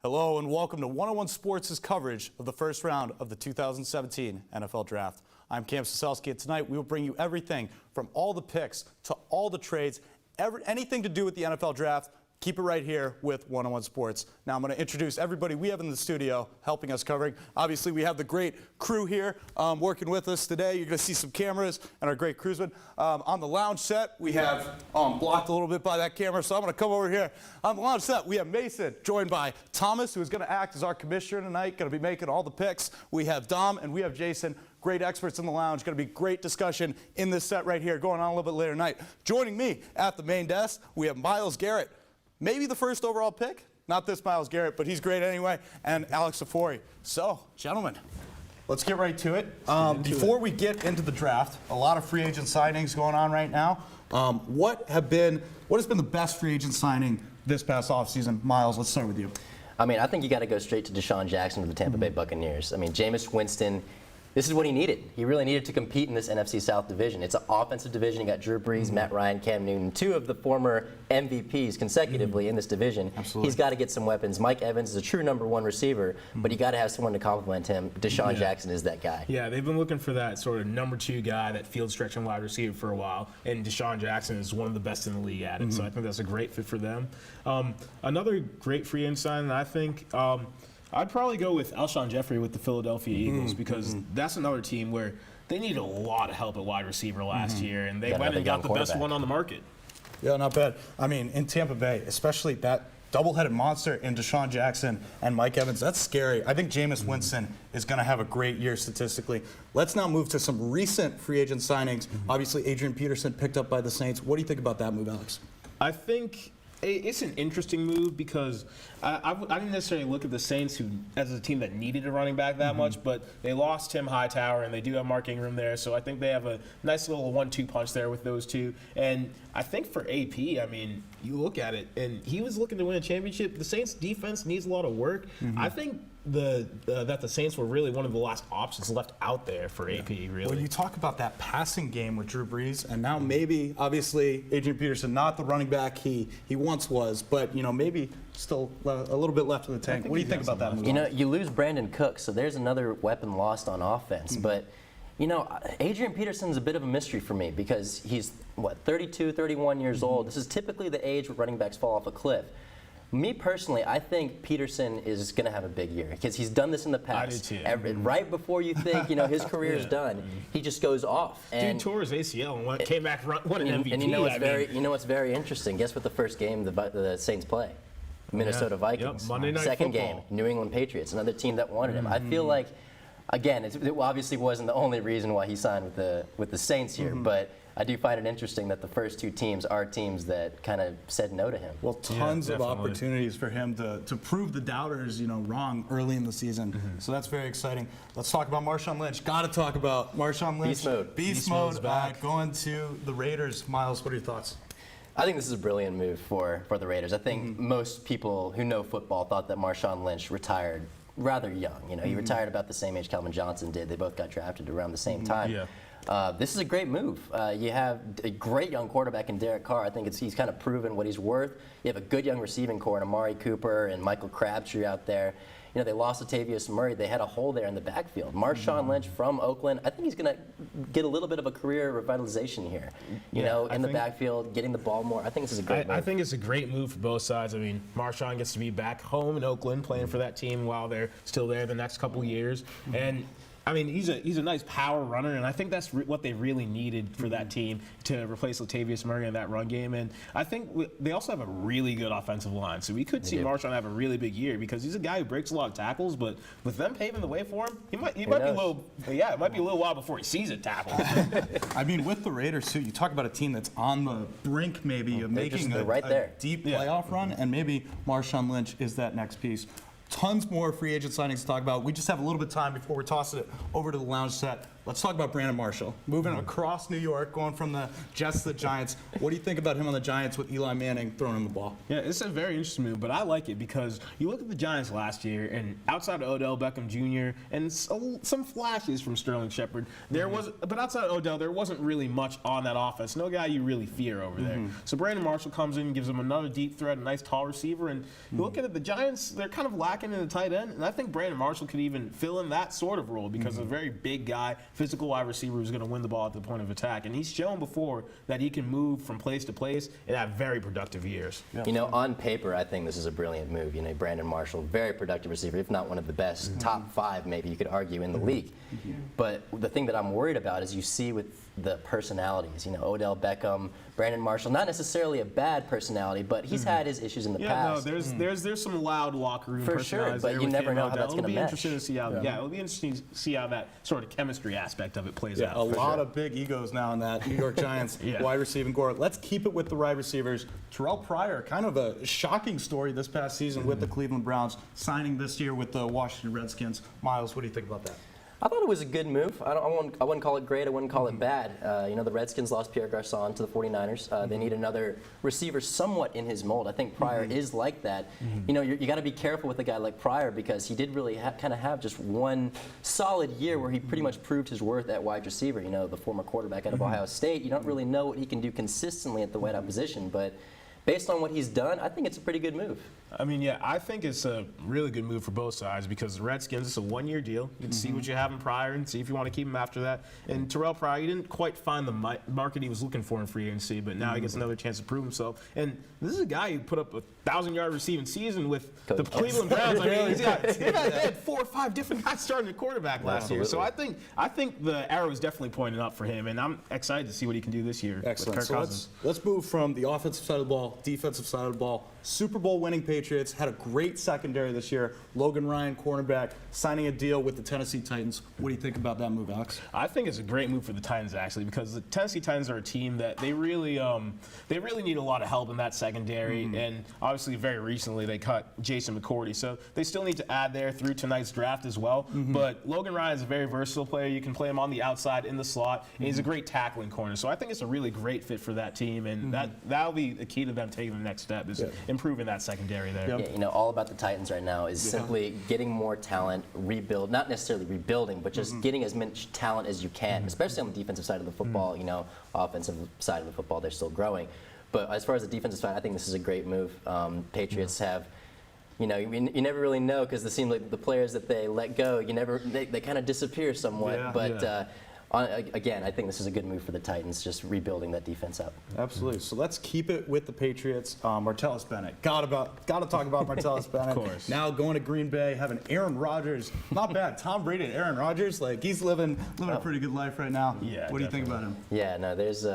Hello and welcome to 101 Sports' coverage of the first round of the 2017 NFL Draft. I'm Cam Soselski, and tonight we will bring you everything from all the picks to all the trades, anything to do with the NFL Draft. Keep it right here with 101 Sports. Now I'm going to introduce everybody we have in the studio helping us covering. Obviously, we have the great crew here working with us today. You're going to see some cameras and our great crewsmen. On the lounge set, we have blocked a little bit by that camera, so I'm going to come over here. On the lounge set, we have Mason, joined by Thomas, who is going to act as our commissioner tonight, going to be making all the picks. We have Dom and we have Jason. Great experts in the lounge. Going to be great discussion in this set right here, going on a little bit later tonight. Joining me at the main desk, we have Myles Garrett. Maybe the first overall pick. Not this Myles Garrett, but he's great anyway. And Alex Safori. So, gentlemen, let's get right to it. Before we get into the draft, a lot of free agent signings going on right now. What has been the best free agent signing this past offseason? Myles, let's start with you. I mean, I think you got to go straight to DeSean Jackson to the Tampa Bay Buccaneers. I mean, Jameis Winston, this is what he needed. He really needed to compete in this NFC South division. It's an offensive division. You got Drew Brees, Matt Ryan, Cam Newton, two of the former MVPs consecutively in this division. Absolutely. He's got to get some weapons. Mike Evans is a true number one receiver, but you got to have someone to complement him. DeSean Jackson is that guy. Yeah, they've been looking for that sort of number two guy, that field stretching wide receiver for a while, and DeSean Jackson is one of the best in the league at it. So I think that's a great fit for them. Another great free agent signing, I think. I'd probably go with Alshon Jeffrey with the Philadelphia Eagles because that's another team where they needed a lot of help at wide receiver last year, and they went and got the best one on the market. Yeah, not bad. I mean, in Tampa Bay, especially that double-headed monster in DeSean Jackson and Mike Evans, that's scary. I think Jameis Winston is going to have a great year statistically. Let's now move to some recent free agent signings. Obviously, Adrian Peterson picked up by the Saints. What do you think about that move, Alex? I think it's an interesting move because I didn't necessarily look at the Saints as a team that needed a running back that much, but they lost Tim Hightower and they do have Mark Ingram there, so I think they have a nice little 1-2 punch there with those two. And I think for AP, I mean, you look at it, and he was looking to win a championship. The Saints' defense needs a lot of work. I think that the Saints were really one of the last options left out there for AP, really. Well, you talk about that passing game with Drew Brees, and now maybe, obviously, Adrian Peterson, not the running back he once was, but, you know, maybe still a little bit left in the tank. What do you think about that move? You know, you lose Brandon Cooks, so there's another weapon lost on offense. But, you know, Adrian Peterson's a bit of a mystery for me because he's, 32, 31 years old. This is typically the age where running backs fall off a cliff. Me personally, I think Peterson is going to have a big year because he's done this in the past. I do too. Right before you think, you know, his career is done, he just goes off. Dude tore his ACL and came back, won an MVP. And you know what's very interesting? Guess what the first game the Saints play? Minnesota Vikings. Yep, Monday Night Second Football. game, New England Patriots, another team that wanted him. I feel like, again, it obviously wasn't the only reason why he signed with the Saints here, but I do find it interesting that the first two teams are teams that kind of said no to him. Well, tons of opportunities for him to prove the doubters, you know, wrong early in the season. So that's very exciting. Let's talk about Marshawn Lynch. Got to talk about Marshawn Lynch. Beast mode. Beast mode going to the Raiders. Myles, what are your thoughts? I think this is a brilliant move for the Raiders. I think most people who know football thought that Marshawn Lynch retired rather young. You know, he retired about the same age Calvin Johnson did. They both got drafted around the same time. This is a great move. You have a great young quarterback in Derek Carr. I think he's kind of proven what he's worth. You have a good young receiving core in Amari Cooper and Michael Crabtree out there. You know, they lost Latavius Murray. They had a hole there in the backfield. Marshawn Lynch from Oakland, I think he's going to get a little bit of a career revitalization here. You know, in the backfield, getting the ball more. I think this is a great move. I think it's a great move for both sides. I mean, Marshawn gets to be back home in Oakland playing for that team while they're still there the next couple years. And I mean, he's a nice power runner, and I think that's what they really needed for that team to replace Latavius Murray in that run game. And I think they also have a really good offensive line, so we could see Marshawn have a really big year because he's a guy who breaks a lot of tackles. But with them paving the way for him, he might be a little, it might be a little while before he sees a tackle. I mean, with the Raiders too, you talk about a team that's on the brink maybe of making a deep playoff run, and maybe Marshawn Lynch is that next piece. Tons more free agent signings to talk about. We just have a little bit of time before we're tossing it over to the lounge set. Let's talk about Brandon Marshall. Moving across New York, going from the Jets to the Giants. What do you think about him on the Giants with Eli Manning throwing him the ball? Yeah, it's a very interesting move, but I like it because you look at the Giants last year, and outside of Odell Beckham Jr. and some flashes from Sterling Shepard, but outside of Odell, there wasn't really much on that offense. No guy you really fear over there. So Brandon Marshall comes in and gives them another deep threat, a nice tall receiver, and you look at it, the Giants, they're kind of lacking in the tight end, and I think Brandon Marshall could even fill in that sort of role because a very big guy, physical wide receiver who's going to win the ball at the point of attack. And he's shown before that he can move from place to place and have very productive years. You know, on paper, I think this is a brilliant move. You know, Brandon Marshall, very productive receiver, if not one of the best, top 5 maybe you could argue in the league. But the thing that I'm worried about is you see with the personalities, you know, Odell Beckham, Brandon Marshall, not necessarily a bad personality, but he's had his issues in the past. No, there's some loud locker room For sure, personalities but there you with never him, know how Odell. that's gonna It'll be mesh. interesting to see how it'll be interesting to see how that sort of chemistry aspect of it plays out. A lot of big egos now in that New York Giants wide receiving core. Let's keep it with the wide receivers. Terrell Pryor, kind of a shocking story this past season with the Cleveland Browns, signing this year with the Washington Redskins. Miles, what do you think about that? I thought it was a good move. I wouldn't call it great. I wouldn't call it bad. You know, the Redskins lost Pierre Garçon to the 49ers. They need another receiver somewhat in his mold. I think Pryor is like that. You know, you got to be careful with a guy like Pryor because he did really kind of have just one solid year where he pretty much proved his worth at wide receiver. You know, the former quarterback out of Ohio State. You don't really know what he can do consistently at the wideout position, but based on what he's done, I think it's a pretty good move. I mean, yeah, I think it's a really good move for both sides because the Redskins, it's a one-year deal. You can see what you have in Pryor and see if you want to keep him after that. And Terrell Pryor, he didn't quite find the market he was looking for in free agency, but now he gets another chance to prove himself. And this is a guy who put up a 1,000-yard receiving season with the Cleveland Browns. I mean, they had 4 or 5 different guys starting at quarterback last year. So I think the arrow is definitely pointing up for him, and I'm excited to see what he can do this year. Excellent. With Kirk Cousins. Let's move from the offensive side of the ball, defensive side of the ball. Super Bowl winning Patriots had a great secondary this year. Logan Ryan, cornerback, signing a deal with the Tennessee Titans. What do you think about that move, Alex? I think it's a great move for the Titans actually because the Tennessee Titans are a team that they really need a lot of help in that secondary, and obviously very recently they cut Jason McCourty, so they still need to add there through tonight's draft as well. But Logan Ryan is a very versatile player. You can play him on the outside in the slot, and he's a great tackling corner. So I think it's a really great fit for that team, and that'll be the key to them taking the next step is improving that secondary there. Yeah, you know, all about the Titans right now is simply getting more talent, not necessarily rebuilding, but just getting as much talent as you can, especially on the defensive side of the football. You know, offensive side of the football, they're still growing. But as far as the defensive side, I think this is a great move. Patriots have, you know, you never really know because it seems like the players that they let go, they kind of disappear somewhat. Again, I think this is a good move for the Titans, just rebuilding that defense up. Absolutely. So let's keep it with the Patriots. Martellus Bennett. Got to talk about Martellus Bennett. Of course. Now going to Green Bay, having Aaron Rodgers. Not bad. Tom Brady and Aaron Rodgers. Like he's living a pretty good life right now. Yeah. What do you think about him? Yeah. No. There's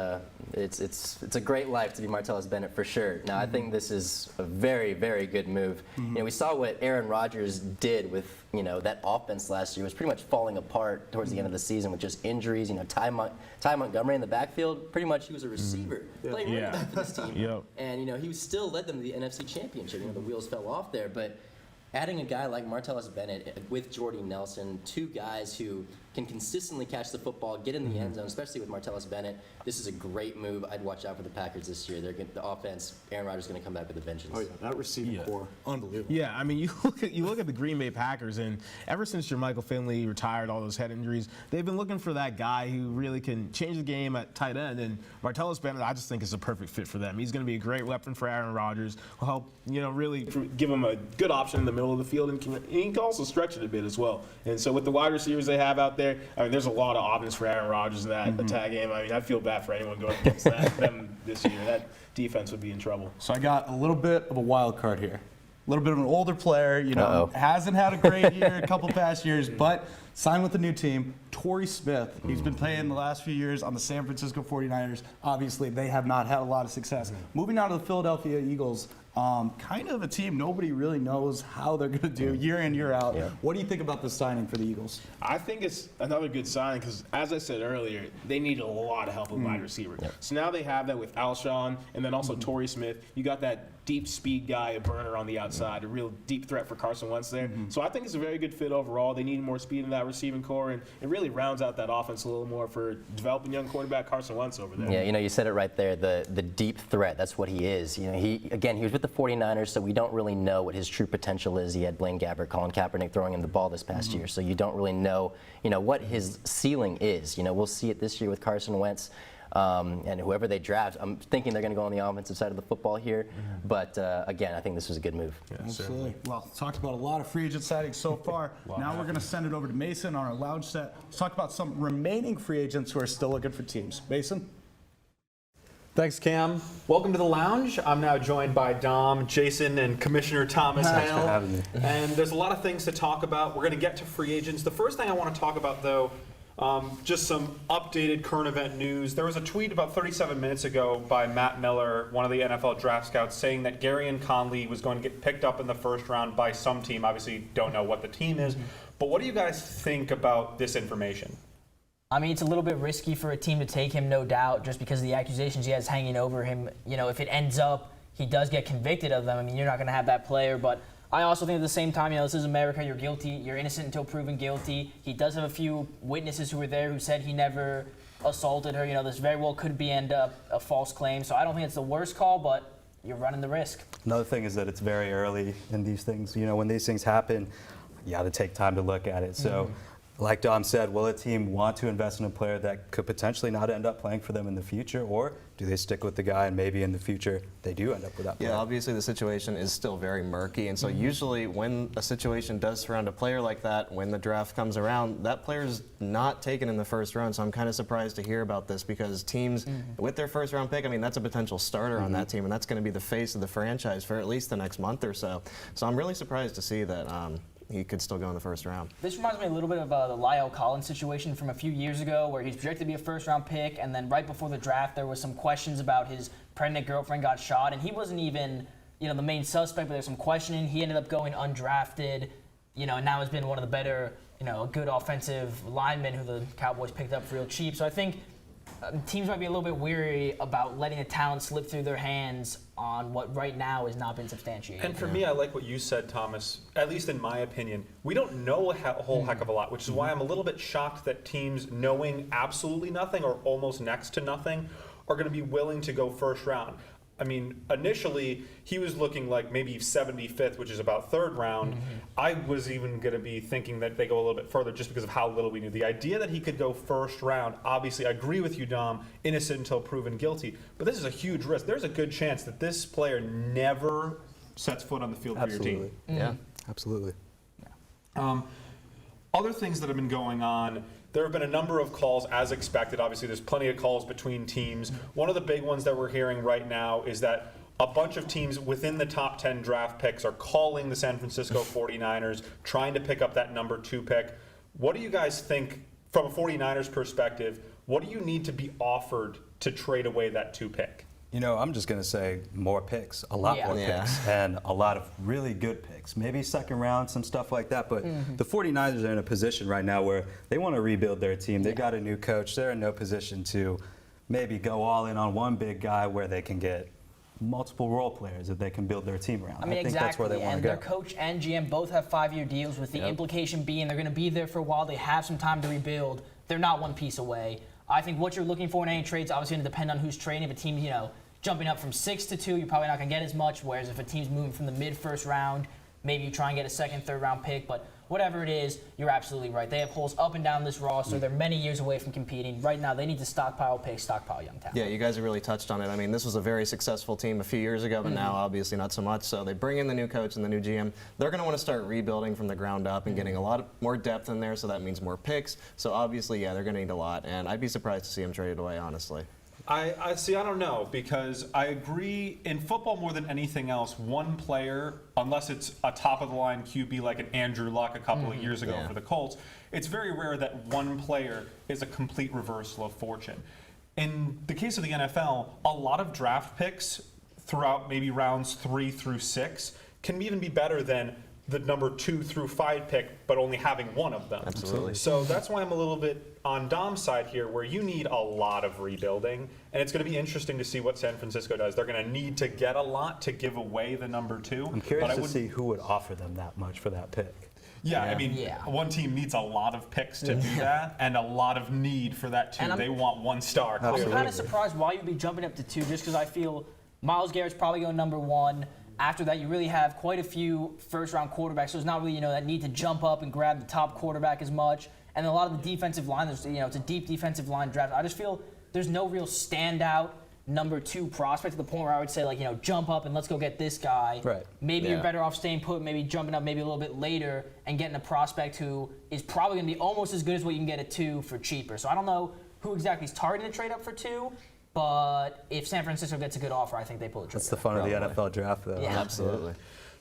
it's a great life to be Martellus Bennett for sure. Now I think this is a very, very good move. You know, we saw what Aaron Rodgers did with that offense last year was pretty much falling apart towards the end of the season with just injuries. You know, Ty Montgomery in the backfield, pretty much he was a receiver playing running back for this team. And he still led them to the NFC Championship. You know, the wheels fell off there, but adding a guy like Martellus Bennett with Jordy Nelson, 2 guys who can consistently catch the football, get in the end zone, especially with Martellus Bennett, this is a great move. I'd watch out for the Packers this year. The offense, Aaron Rodgers is going to come back with a vengeance. Oh yeah, that receiving core, unbelievable. Yeah, I mean, you look at the Green Bay Packers, and ever since Jermichael Finley retired, all those head injuries, they've been looking for that guy who really can change the game at tight end. And Martellus Bennett, I just think is a perfect fit for them. He's going to be a great weapon for Aaron Rodgers. Will help, really give him a good option in the middle of the field, and he can also stretch it a bit as well. And so with the wide receivers they have out there, I mean, there's a lot of options for Aaron Rodgers in that attack game. I mean, I feel bad for anyone going against them this year. That defense would be in trouble. So I got a little bit of a wild card here. A little bit of an older player, Uh-oh. hasn't had a great year, a couple past years, but signed with a new team. Torrey Smith, he's been playing the last few years on the San Francisco 49ers. Obviously, they have not had a lot of success. Moving out of the Philadelphia Eagles, Kind of a team nobody really knows how they're going to do year in, year out. Yeah. What do you think about this signing for the Eagles? I think it's another good sign because, as I said earlier, they needed a lot of help with wide receiver. So now they have that with Alshon and then also Torrey Smith. You got that deep speed guy, a burner on the outside, a real deep threat for Carson Wentz there. So I think it's a very good fit overall. They need more speed in that receiving core, and it really rounds out that offense a little more for developing young quarterback Carson Wentz over there. Yeah, you said it right there, the deep threat, that's what he is. He was with the 49ers, so we don't really know what his true potential is. He had Blaine Gabbert, Colin Kaepernick throwing him the ball this past year, so you don't really know, what his ceiling is. We'll see it this year with Carson Wentz. And whoever they draft, I'm thinking they're going to go on the offensive side of the football here. But again, I think this was a good move. Yeah, Absolutely. Well, talked about a lot of free agent signings so far. Now we're going to send it over to Mason on our lounge set. Let's talk about some remaining free agents who are still looking for teams. Mason? Thanks, Cam. Welcome to the lounge. I'm now joined by Dom, Jason, and Commissioner Thomas Thanks Hale. for having me. And there's a lot of things to talk about. We're going to get to free agents. The first thing I want to talk about, though, just some updated current event news. There was a tweet about 37 minutes ago by Matt Miller, one of the NFL draft scouts, saying that Garyon Conley was going to get picked up in the first round by some team. Obviously, don't know what the team is. But what do you guys think about this information? I mean, it's a little bit risky for a team to take him, no doubt, just because of the accusations he has hanging over him. If it ends up he does get convicted of them, I mean, you're not going to have that player. But I also think at the same time, this is America. You're guilty. You're innocent until proven guilty. He does have a few witnesses who were there who said he never assaulted her. This very well could end up a false claim. So I don't think it's the worst call, but you're running the risk. Another thing is that it's very early in these things. When these things happen, you got to take time to look at it. So, like Dom said, will a team want to invest in a player that could potentially not end up playing for them in the future, or do they stick with the guy and maybe in the future they do end up with that player? Yeah, obviously the situation is still very murky, and so usually when a situation does surround a player like that, when the draft comes around, that player's not taken in the first round. So I'm kind of surprised to hear about this because teams with their first round pick, I mean, that's a potential starter on that team, and that's going to be the face of the franchise for at least the next month or so. So I'm really surprised to see that he could still go in the first round. This reminds me a little bit of the Lyle Collins situation from a few years ago where he's projected to be a first-round pick, and then right before the draft there was some questions about his pregnant girlfriend got shot, and he wasn't even the main suspect, but there's some questioning. He ended up going undrafted, and now has been one of the better, a good offensive lineman who the Cowboys picked up real cheap. So I think teams might be a little bit weary about letting a talent slip through their hands on what right now has not been substantiated. And for me, I like what you said, Thomas, at least in my opinion. We don't know a whole heck of a lot, which is why I'm a little bit shocked that teams knowing absolutely nothing or almost next to nothing are going to be willing to go first round. I mean, initially, he was looking like maybe 75th, which is about third round. I was even going to be thinking that they go a little bit further just because of how little we knew. The idea that he could go first round, obviously, I agree with you, Dom, innocent until proven guilty. But this is a huge risk. There's a good chance that this player never sets foot on the field for your team. Yeah. Absolutely. Other things that have been going on, there have been a number of calls as expected. Obviously, there's plenty of calls between teams. One of the big ones that we're hearing right now is that a bunch of teams within the top 10 draft picks are calling the San Francisco 49ers, trying to pick up that number 2 pick. What do you guys think, from a 49ers perspective, what do you need to be offered to trade away that 2 pick? I'm just going to say more picks, a lot more picks, and a lot of really good picks. Maybe second round, some stuff like that. But the 49ers are in a position right now where they want to rebuild their team. They got a new coach. They're in no position to maybe go all in on one big guy where they can get multiple role players that they can build their team around. I mean, think that's where they want to and go. their coach and GM both have 5-year deals, with the implication being they're going to be there for a while. They have some time to rebuild. They're not one piece away. I think what you're looking for in any trades obviously going to depend on who's trading. If a team, jumping up from 6 to 2, you're probably not going to get as much. Whereas if a team's moving from the mid-first round, maybe you try and get a second, third round pick. But whatever it is, you're absolutely right. They have holes up and down this roster. They're many years away from competing. Right now, they need to stockpile picks, stockpile young talent. Yeah, you guys have really touched on it. I mean, this was a very successful team a few years ago, but now obviously not so much. So they bring in the new coach and the new GM. They're going to want to start rebuilding from the ground up and getting a lot more depth in there, so that means more picks. So obviously, they're going to need a lot. And I'd be surprised to see them traded away, honestly. I see. I don't know, because I agree in football more than anything else. One player, unless it's a top of the line QB like an Andrew Luck a couple of years ago for the Colts, it's very rare that one player is a complete reversal of fortune. In the case of the NFL, a lot of draft picks throughout maybe rounds 3 through 6 can even be better than the number 2 through 5 pick, but only having one of them. Absolutely. So that's why I'm a little bit on Dom's side here, where you need a lot of rebuilding, and it's going to be interesting to see what San Francisco does. They're going to need to get a lot to give away the number 2. I'm but curious I to wouldn't- see who would offer them that much for that pick. Yeah, I mean, Yeah. one team needs a lot of picks to do that, and a lot of need for that too. And I'm- They want 1 star. I'm clearly. kind of surprised why you'd be jumping up to 2, just because I feel Myles Garrett's probably going number 1. After that, you really have quite a few first-round quarterbacks, so it's not really that need to jump up and grab the top quarterback as much. And a lot of the defensive line, it's a deep defensive line draft. I just feel there's no real standout number 2 prospect to the point where I would say jump up and let's go get this guy. Right. Maybe you're Yeah. better off staying put, maybe jumping up maybe a little bit later and getting a prospect who is probably going to be almost as good as what you can get at 2 for cheaper. So I don't know who exactly is targeting to trade up for 2. But if San Francisco gets a good offer, I think they pull the trigger. That's the fun of the NFL draft, though. Yeah. Absolutely.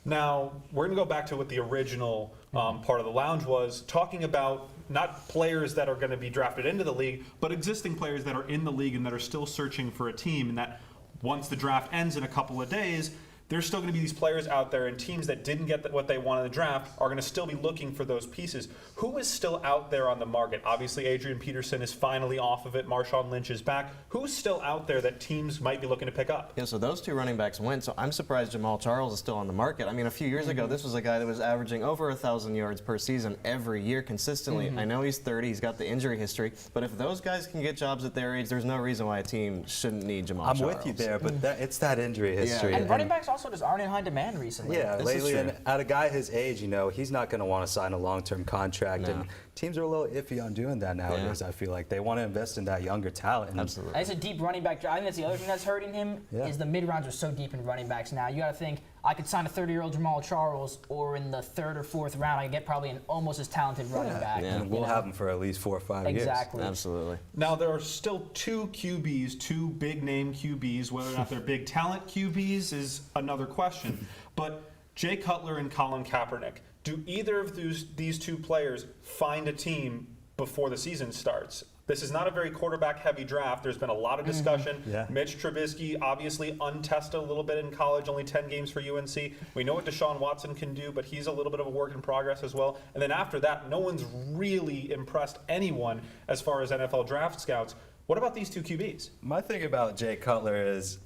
Now, we're going to go back to what the original part of the lounge was, talking about not players that are going to be drafted into the league, but existing players that are in the league and that are still searching for a team, and that once the draft ends in a couple of days, there's still going to be these players out there, and teams that didn't get what they wanted in the draft are going to still be looking for those pieces. Who is still out there on the market? Obviously, Adrian Peterson is finally off of it. Marshawn Lynch is back. Who's still out there that teams might be looking to pick up? Yeah, so those 2 running backs went. So I'm surprised Jamal Charles is still on the market. I mean, a few years ago, this was a guy that was averaging over 1,000 yards per season every year consistently. I know he's 30, he's got the injury history, but if those guys can get jobs at their age, there's no reason why a team shouldn't need Jamal I'm Charles. with you there, but it's that injury history. And running backs also just aren't in high demand recently. Yeah, This is lately, true. and at a guy his age, he's not going to want to sign a long-term contract, No. and teams are a little iffy on doing that nowadays. I feel like they want to invest in that younger talent. And Absolutely. It's a deep running back. I think that's the other thing that's hurting him Yeah. is the mid-rounds are so deep in running backs now. You got to think, I could sign a 30-year-old Jamal Charles, or in the 3rd or 4th round, I can get probably an almost as talented running back. Yeah. And we'll have him for at least 4 or 5 years. Exactly. Absolutely. Now, there are still 2 QBs, 2 big-name QBs. Whether or not they're big talent QBs is another question. But Jay Cutler and Colin Kaepernick, do either of these 2 players find a team before the season starts? This is not a very quarterback-heavy draft. There's been a lot of discussion. Yeah. Mitch Trubisky, obviously untested a little bit in college, only 10 games for UNC. We know what Deshaun Watson can do, but he's a little bit of a work in progress as well. And then after that, no one's really impressed anyone as far as NFL draft scouts. What about these 2 QBs? My thing about Jay Cutler is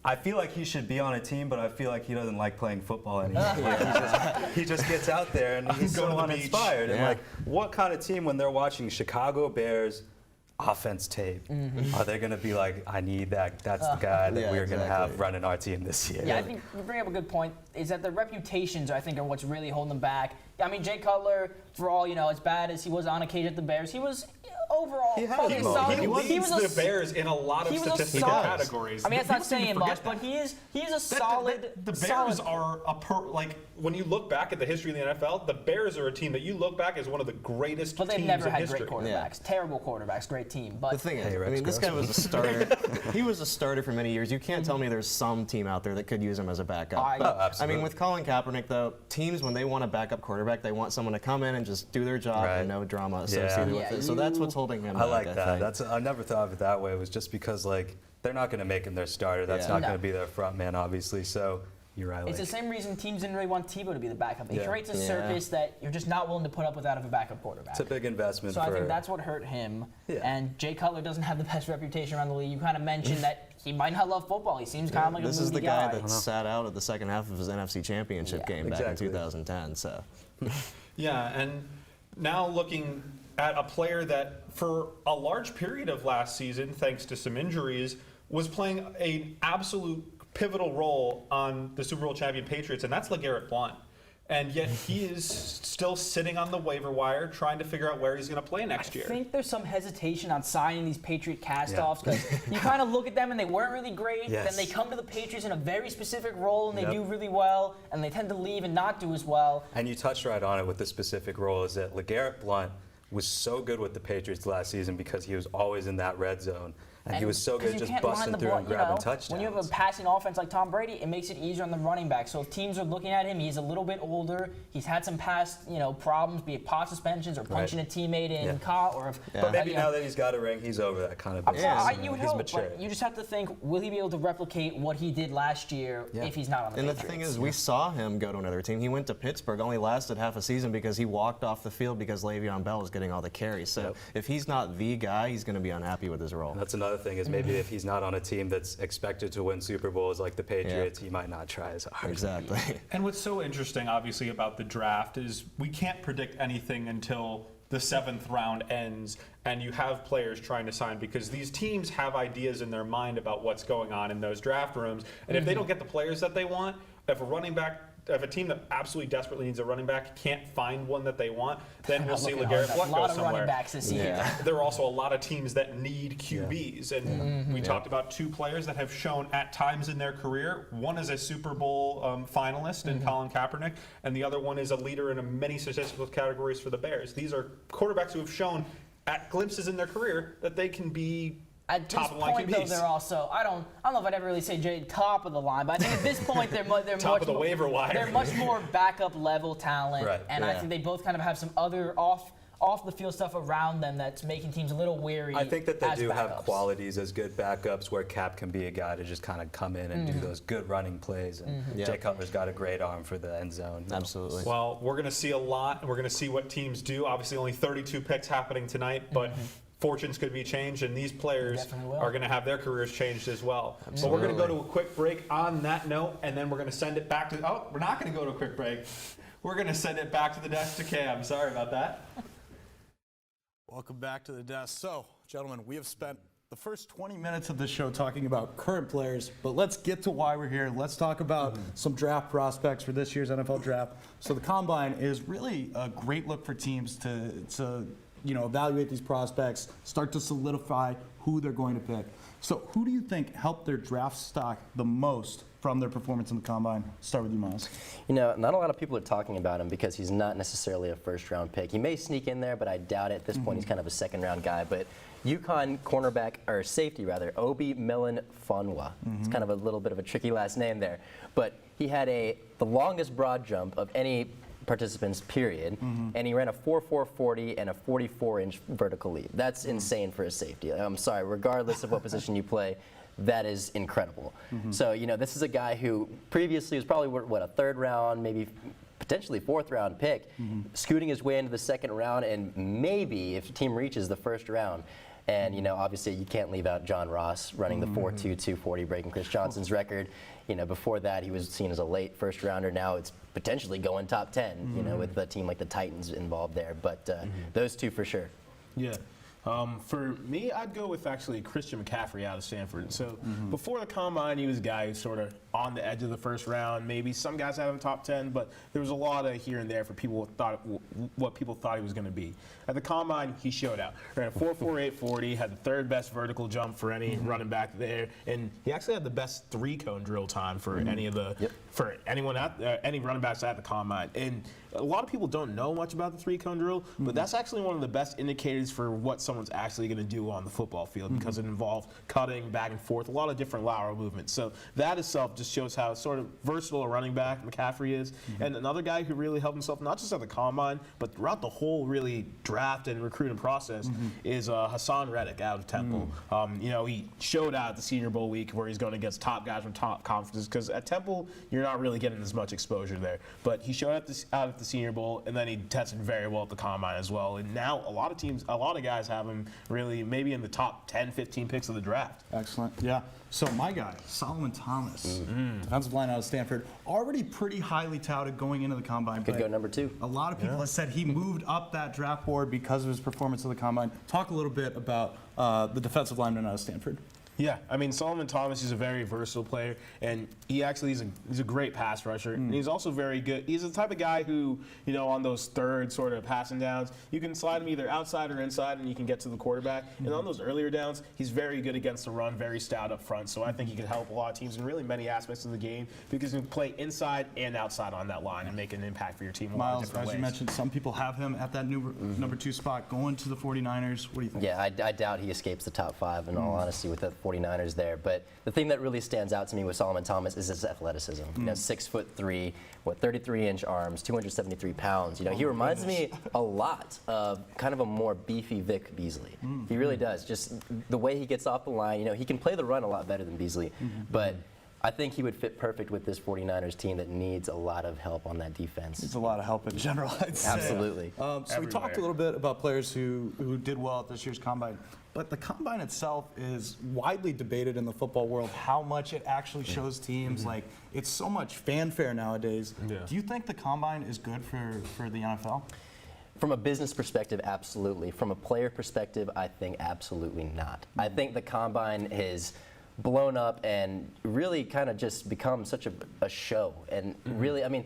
I feel like he should be on a team, but I feel like he doesn't like playing football anymore. He just gets out there and he's Go so to the beach. uninspired. And Yeah. like, what kind of team when they're watching Chicago Bears offense tape are they going to be like, I need that? That's the guy that Yeah, we're going to have exactly. running our team this year. Yeah, I think you bring up a good point. Is that the reputations, I think, are what's really holding them back. I mean, Jay Cutler, for all as bad as he was on occasion at the Bears, he was overall He had probably a moments. solid. He leads was a the Bears in a lot of he was a statistical solid- categories. I mean, that's not People seem to saying forget much, but that. he is a solid. The Bears solid, are like when you look back at the history of the NFL, the Bears are a team that you look back as one of the greatest but they've teams never in had history. great quarterbacks. Terrible quarterbacks, great team. But The thing is, Hey, I Rex mean, this guy Grossman. was a starter. He was a starter for many years. You can't tell me there's some team out there that could use him as a backup. I- But, Oh, absolutely. I mean, with Colin Kaepernick, though, teams, when they want a backup quarterback, they want someone to come in and just do their job Right. and no drama associated Yeah. with Yeah, it. So that's you- what's holding him I back, like I that. think. I never thought of it that way. It was just because like they're not going to make him their starter. That's Yeah. not No. going to be their front man, obviously. So you're right. it's the Like, same reason teams didn't really want Tebow to be the backup. He Yeah. creates a Yeah. circus that you're just not willing to put up with out of a backup quarterback. it's a big investment So for. I think that's what hurt him. Yeah. And Jay Cutler doesn't have the best reputation around the league. You kind of mentioned that he might not love football. He seems kind of like This a is moody the guy that sat out at the second half of his NFC Championship Yeah. game back Exactly. in 2010. So Yeah, and now looking at a player that for a large period of last season, thanks to some injuries, was playing an absolute pivotal role on the Super Bowl champion Patriots, and that's LeGarrette Blount. And yet he is still sitting on the waiver wire trying to figure out where he's going to play next year. I think there's some hesitation on signing these Patriot cast-offs because you kind of look at them and they weren't really great. Yes. Then they come to the Patriots in a very specific role and they Yep. do really well, and they tend to leave and not do as well. And you touched right on it with the specific role is that LeGarrette Blount was so good with the Patriots last season because he was always in that red zone. And he was so 'cause good you just can't line busting the through ball, and you grabbing know, touchdowns. When you have a passing offense like Tom Brady, it makes it easier on the running back. So if teams are looking at him, he's a little bit older. He's had some past, problems, be it pot suspensions or punching a teammate in or if. But maybe you know, now that he's got a ring, he's over that kind of business. you would he's hope, mature. but you just have to think, will he be able to replicate what he did last year if he's not on the And the Patriots? thing is, we saw him go to another team. He went to Pittsburgh, only lasted half a season because he walked off the field because Le'Veon Bell was getting all the carries. So if he's not the guy, he's going to be unhappy with his role. That's another thing is maybe if he's not on a team that's expected to win Super Bowls like the Patriots, he might not try as hard. Exactly. And what's so interesting, obviously, about the draft is we can't predict anything until the 7th round ends and you have players trying to sign, because these teams have ideas in their mind about what's going on in those draft rooms. And if they don't get the players that they want, if a team that absolutely desperately needs a running back can't find one that they want, then we'll see LeGarrette Blount a go lot of somewhere. running backs this year. There are also a lot of teams that need QBs, and we talked about 2 players that have shown at times in their career. One is a Super Bowl finalist in Colin Kaepernick, and the other one is a leader in many statistical categories for the Bears. These are quarterbacks who have shown at glimpses in their career that they can be At this top of the line point, though, QBs. they're also I don't know if I'd ever really say top of the line, but I think at this point they're Top much of the more, waiver wire. They're much more backup level talent, Right. and I think they both kind of have some other off the field stuff around them that's making teams a little weary. I think that they as do have backups. qualities as good backups where Cap can be a guy to just kind of come in and do those good running plays. And Jay Cutler's got a great arm for the end zone. Absolutely. Well, we're going to see a lot, and we're going to see what teams do. Obviously, only 32 picks happening tonight, but fortunes could be changed, and these players Definitely will. are going to have their careers changed as well. So we're going to go to a quick break on that note, and then we're going to send it back to. Oh, we're not going to go to a quick break. We're going to send it back to the desk to Cam. Sorry about that. Welcome back to the desk. So, gentlemen, we have spent the first 20 minutes of the show talking about current players, but let's get to why we're here. Let's talk about some draft prospects for this year's NFL draft. So the Combine is really a great look for teams to evaluate these prospects, start to solidify who they're going to pick. So who do you think helped their draft stock the most from their performance in the Combine? Start with you, Miles. Not a lot of people are talking about him because he's not necessarily a first-round pick. He may sneak in there, but I doubt it. At this point, he's kind of a second-round guy. But UConn cornerback, or safety rather, Obi Melifonwa. It's kind of a little bit of a tricky last name there. But he had the longest broad jump of any participants, period, and he ran a 4.4 40 and a 44-inch vertical leap. That's insane for a safety. I'm sorry, regardless of what position you play, that is incredible. So, this is a guy who previously was probably, a 3rd round, maybe potentially 4th round pick, scooting his way into the 2nd round, and maybe, if the team reaches the 1st round, and, obviously you can't leave out John Ross running the 4.2 240, breaking Chris Johnson's record. Before that, he was seen as a late 1st rounder. Now it's potentially going top 10, with a team like the Titans involved there. But those 2 for sure. Yeah. For me, I'd go with actually Christian McCaffrey out of Stanford. So before the Combine, he was a guy who's sort of on the edge of the 1st round. Maybe some guys had him top 10, but there was a lot of here and there for people what people thought he was going to be. At the Combine, he showed out. Ran a 4.48 40, had the 3rd best vertical jump for any running back there, and he actually had the best 3-cone drill time for any of the for anyone any running backs at the Combine. And a lot of people don't know much about the 3-cone drill, but that's actually one of the best indicators for what someone's actually going to do on the football field because it involves cutting back and forth, a lot of different lateral movements. So that itself just shows how sort of versatile a running back McCaffrey is. And another guy who really helped himself, not just at the Combine, but throughout the whole really draft and recruiting process, is Hassan Reddick out of Temple. He showed out at the Senior Bowl week where he's going against top guys from top conferences because at Temple, you're not really getting as much exposure there. But he showed out at the Senior Bowl, and then he tested very well at the Combine as well. And now a lot of guys have him really maybe in the top 10, 15 picks of the draft. Excellent. Yeah. So my guy, Solomon Thomas, defensive line out of Stanford, already pretty highly touted going into the Combine. Could but go number 2. A lot of people have said he moved up that draft board because of his performance of the Combine. Talk a little bit about the defensive lineman out of Stanford. Yeah, I mean Solomon Thomas is a very versatile player, and he actually he's a great pass rusher, and he's also very good. He's the type of guy who, you know, on those third sort of passing downs, you can slide him either outside or inside, and you can get to the quarterback. And on those earlier downs, he's very good against the run, very stout up front. So I think he could help a lot of teams in really many aspects of the game because he can play inside and outside on that line and make an impact for your team in a lot of Miles, different as ways. you mentioned, some people have him at that number 2 spot going to the 49ers. What do you think? Yeah, I doubt he escapes the top 5 in all honesty with the 49ers there. But the thing that really stands out to me with Solomon Thomas is his athleticism. You know, 6'3", 33-inch arms, 273 pounds. You know, he reminds me a lot of kind of a more beefy Vic Beasley. He really does. Just the way he gets off the line. You know, he can play the run a lot better than Beasley, but I think he would fit perfect with this 49ers team that needs a lot of help on that defense. It's a lot of help in general, I'd say. Absolutely. So we talked a little bit about players who did well at this year's Combine, but the Combine itself is widely debated in the football world, how much it actually shows teams. Like, it's so much fanfare nowadays. Yeah. Do you think the Combine is good for the NFL? From a business perspective, absolutely. From a player perspective, I think absolutely not. I think the Combine is blown up and really kind of just become such a show. And really, I mean,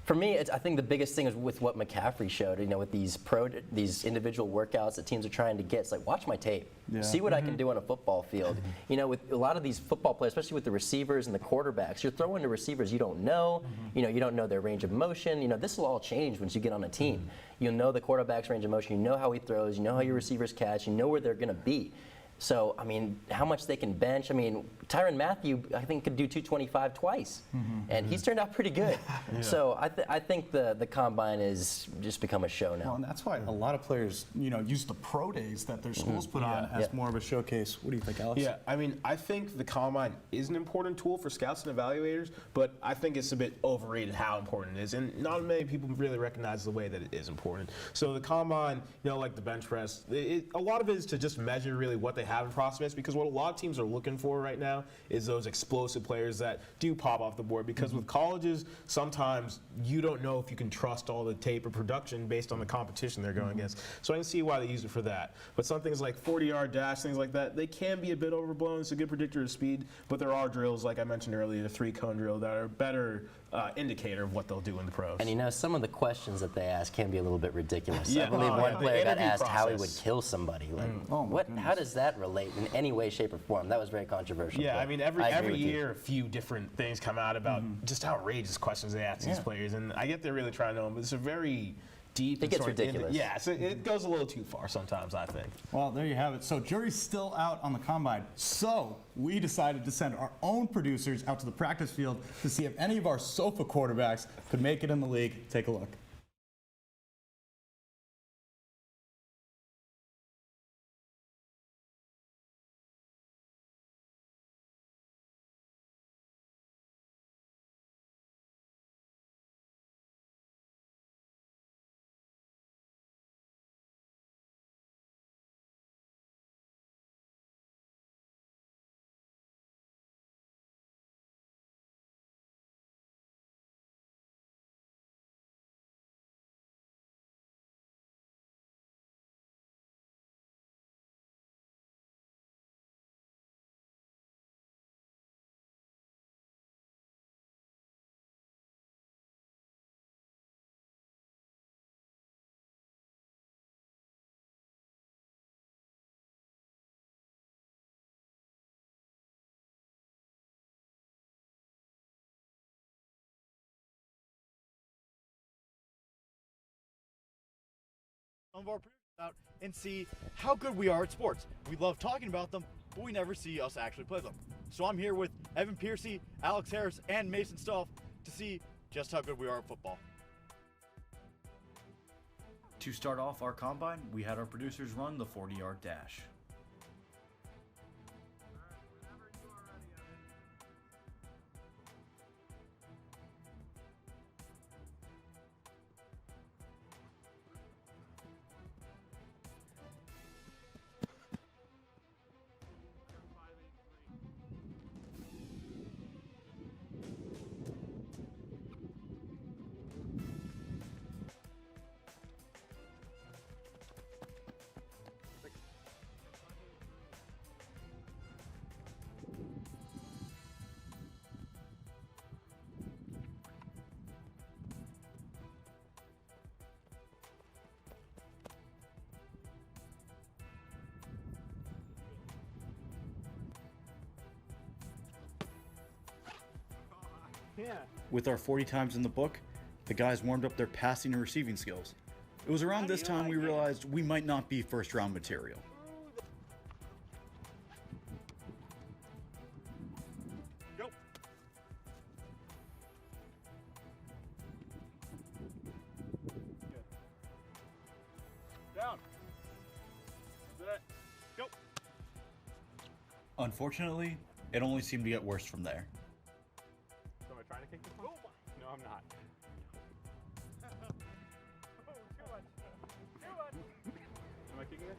for me, I think the biggest thing is with what McCaffrey showed, you know, with these individual workouts that teams are trying to get. It's like, watch my tape. Yeah. See what I can do on a football field. You know, with a lot of these football players, especially with the receivers and the quarterbacks, you're throwing to receivers you don't know. You know, you don't know their range of motion. You know, this will all change once you get on a team. You'll know the quarterback's range of motion. You know how he throws. You know how your receivers catch. You know where they're going to be. So, I mean, how much they can bench. I mean, Tyrann Mathieu, I think, could do 225 twice. And he's turned out pretty good. So I think the Combine is just become a show now. Well, and that's why a lot of players, you know, use the pro days that their schools put on as more of a showcase. What do you think, Alex? Yeah, I mean, I think the Combine is an important tool for scouts and evaluators, but I think it's a bit overrated how important it is, and not many people really recognize the way that it is important. So the Combine, you know, like the bench press, a lot of it is to just measure really what they have in prospects, because what a lot of teams are looking for right now is those explosive players that do pop off the board, because with colleges, sometimes you don't know if you can trust all the tape or production based on the competition they're going against. So I can see why they use it for that. But some things like 40-yard dash, things like that, they can be a bit overblown. It's a good predictor of speed, but there are drills, like I mentioned earlier, the 3-cone drill, that are a better indicator of what they'll do in the pros. And you know, some of the questions that they ask can be a little bit ridiculous. Yeah. I believe Oh, one yeah. player The got interview asked how he would process. kill somebody. Like, Oh, my goodness. how does that relate in any way, shape, or form? That was very controversial. Yeah, but I mean, I agree every with you. year a few different things come out about just outrageous questions they ask these players, and I get they're really trying to know them, but it's a very deep. It and gets sort of ridiculous. Yeah, so it goes a little too far sometimes, I think. Well, there you have it. So jury's still out on the Combine. So we decided to send our own producers out to the practice field to see if any of our sofa quarterbacks could make it in the league. Take a look. Some of our producers out and see how good we are at sports. We love talking about them, but we never see us actually play them. So I'm here with Evan Piercy, Alex Harris, and Mason Stoff to see just how good we are at football. To start off our combine, we had our producers run the 40-yard dash. With our 40 times in the book, the guys warmed up their passing and receiving skills. It was around this time we realized we might not be first-round material. Go. Down. Set. Go. Unfortunately, it only seemed to get worse from there. So am I trying to kick this one? No, I'm not. Am I kicking it?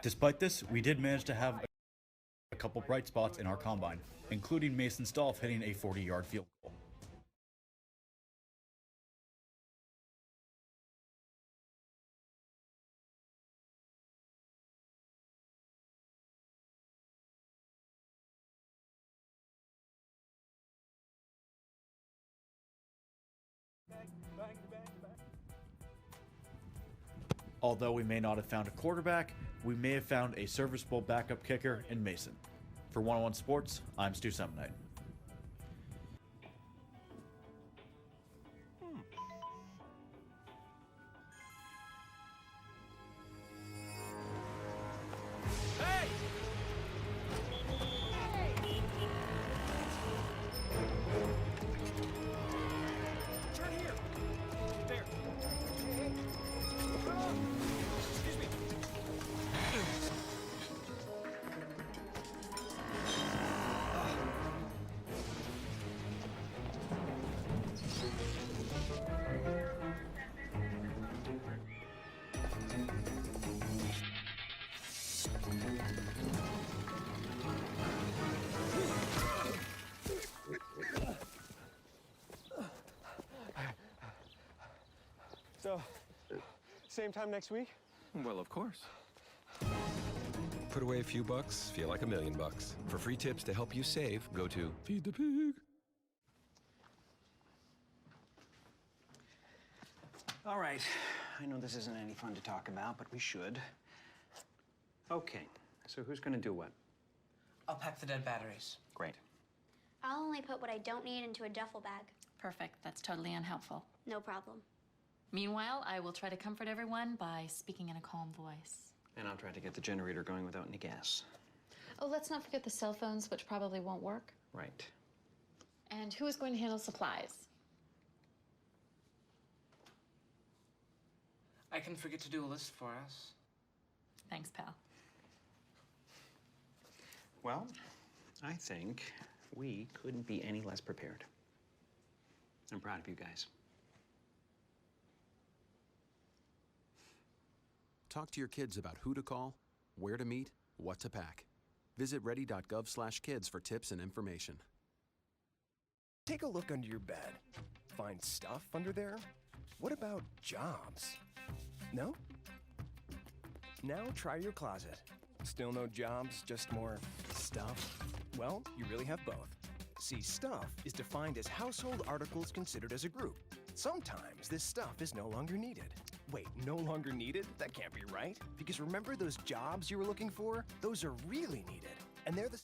Despite this, we did manage to have a couple bright spots in our combine, including Mason Stolf hitting a 40-yard field goal. Although we may not have found a quarterback, we may have found a serviceable backup kicker in Mason. For 101 Sports, I'm Stu Semonite. So, same time next week? Well, of course. Put away a few bucks, feel like $1 million. For free tips to help you save, go to Feed the Pig. All right. I know this isn't any fun to talk about, but we should. Okay, so who's gonna do what? I'll pack the dead batteries. Great. I'll only put what I don't need into a duffel bag. Perfect. That's totally unhelpful. No problem. Meanwhile, I will try to comfort everyone by speaking in a calm voice. And I'll try to get the generator going without any gas. Oh, let's not forget the cell phones, which probably won't work. Right. And who is going to handle supplies? I can forget to do a list for us. Thanks, pal. Well, I think we couldn't be any less prepared. I'm proud of you guys. Talk to your kids about who to call, where to meet, what to pack. Visit ready.gov/kids for tips and information. Take a look under your bed. Find stuff under there? What about jobs? No? Now try your closet. Still no jobs, just more stuff? Well, you really have both. See, stuff is defined as household articles considered as a group. Sometimes this stuff is no longer needed. Wait, no longer needed? That can't be right. Because remember those jobs you were looking for? Those are really needed. And they're the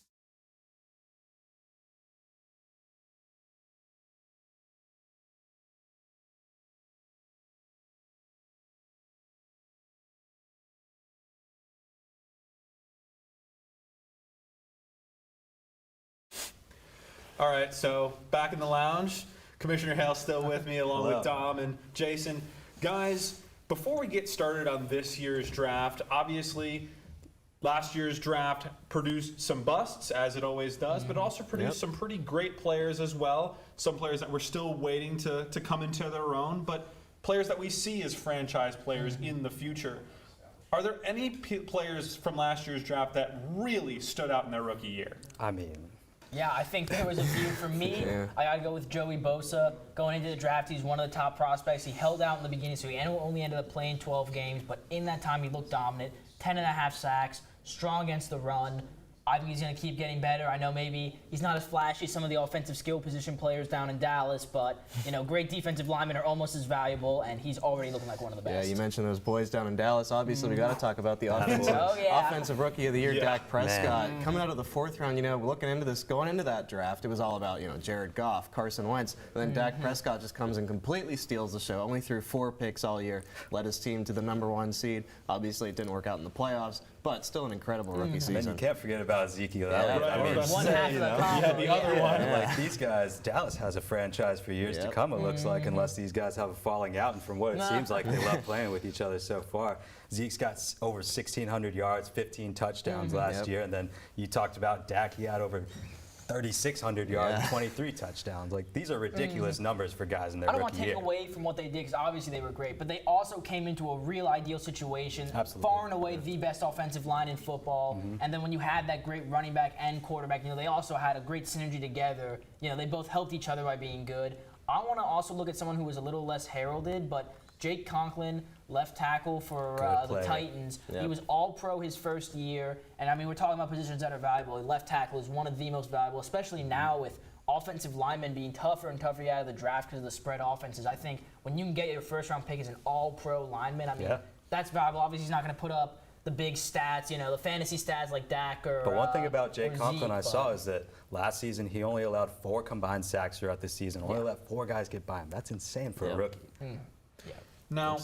All right, so back in the lounge, Commissioner Hale still with me, along with Dom and Jason. Guys, before we get started on this year's draft, obviously last year's draft produced some busts, as it always does, but also produced some pretty great players as well. Some players that we're still waiting to come into their own, but players that we see as franchise players in the future. Are there any players from last year's draft that really stood out in their rookie year? I mean, Yeah, I think there was a few for me. I got to go with Joey Bosa. Going into the draft, he's one of the top prospects. He held out in the beginning, so he only ended up playing 12 games, but in that time he looked dominant. 10.5 sacks, strong against the run. I think he's going to keep getting better. I know maybe he's not as flashy as some of the offensive skill position players down in Dallas, but great defensive linemen are almost as valuable, and he's already looking like one of the best. Yeah, you mentioned those boys down in Dallas. Obviously, we got to talk about the offensive rookie of the year, Dak Prescott, coming out of the 4th round. Looking into this, going into that draft, it was all about Jared Goff, Carson Wentz, and then Dak Prescott just comes and completely steals the show. Only threw 4 picks all year, led his team to the #1 seed. Obviously, it didn't work out in the playoffs, but still an incredible rookie season. And you can't forget about Ezekiel Elliott. One half of the the other one. Like these guys, Dallas has a franchise for years to come, it looks like, unless these guys have a falling out. And from what it seems like, they love playing with each other so far. Zeke's got over 1,600 yards, 15 touchdowns last year. And then you talked about Dak, he had over 3,600 yards, 23 touchdowns. Like, these are ridiculous numbers for guys in their rookie year. I don't want to take away from what they did, because obviously they were great, but they also came into a real ideal situation. Far and away the best offensive line in football. And then when you had that great running back and quarterback, they also had a great synergy together. They both helped each other by being good. I want to also look at someone who was a little less heralded, but Jake Conklin, left tackle for the Titans. He was all-pro his first year. And, we're talking about positions that are valuable. Left tackle is one of the most valuable, especially now with offensive linemen being tougher and tougher to get out of the draft because of the spread offenses. I think when you can get your first-round pick as an all-pro lineman, that's valuable. Obviously, he's not going to put up the big stats, the fantasy stats like Dak or But one thing about Jake Conklin I saw is is that last season he only allowed 4 combined sacks throughout the season. Only let 4 guys get by him. That's insane for a rookie. Now,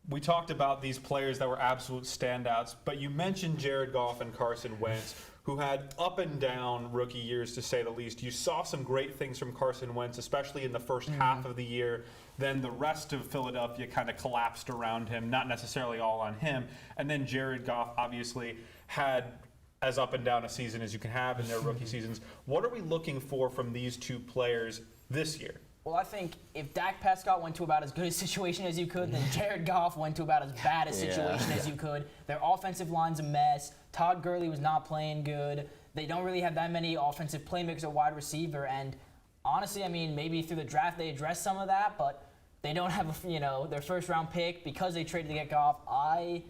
we talked about these players that were absolute standouts, but you mentioned Jared Goff and Carson Wentz, who had up and down rookie years, to say the least. You saw some great things from Carson Wentz, especially in the first half of the year. Then the rest of Philadelphia kind of collapsed around him, not necessarily all on him. And then Jared Goff obviously had as up and down a season as you can have in their rookie seasons. What are we looking for from these 2 players this year? Well, I think if Dak Prescott went to about as good a situation as you could, then Jared Goff went to about as bad a situation as you could. Their offensive line's a mess. Todd Gurley was not playing good. They don't really have that many offensive playmakers at wide receiver. And honestly, maybe through the draft they addressed some of that, but they don't have their first-round pick because they traded to get Goff. I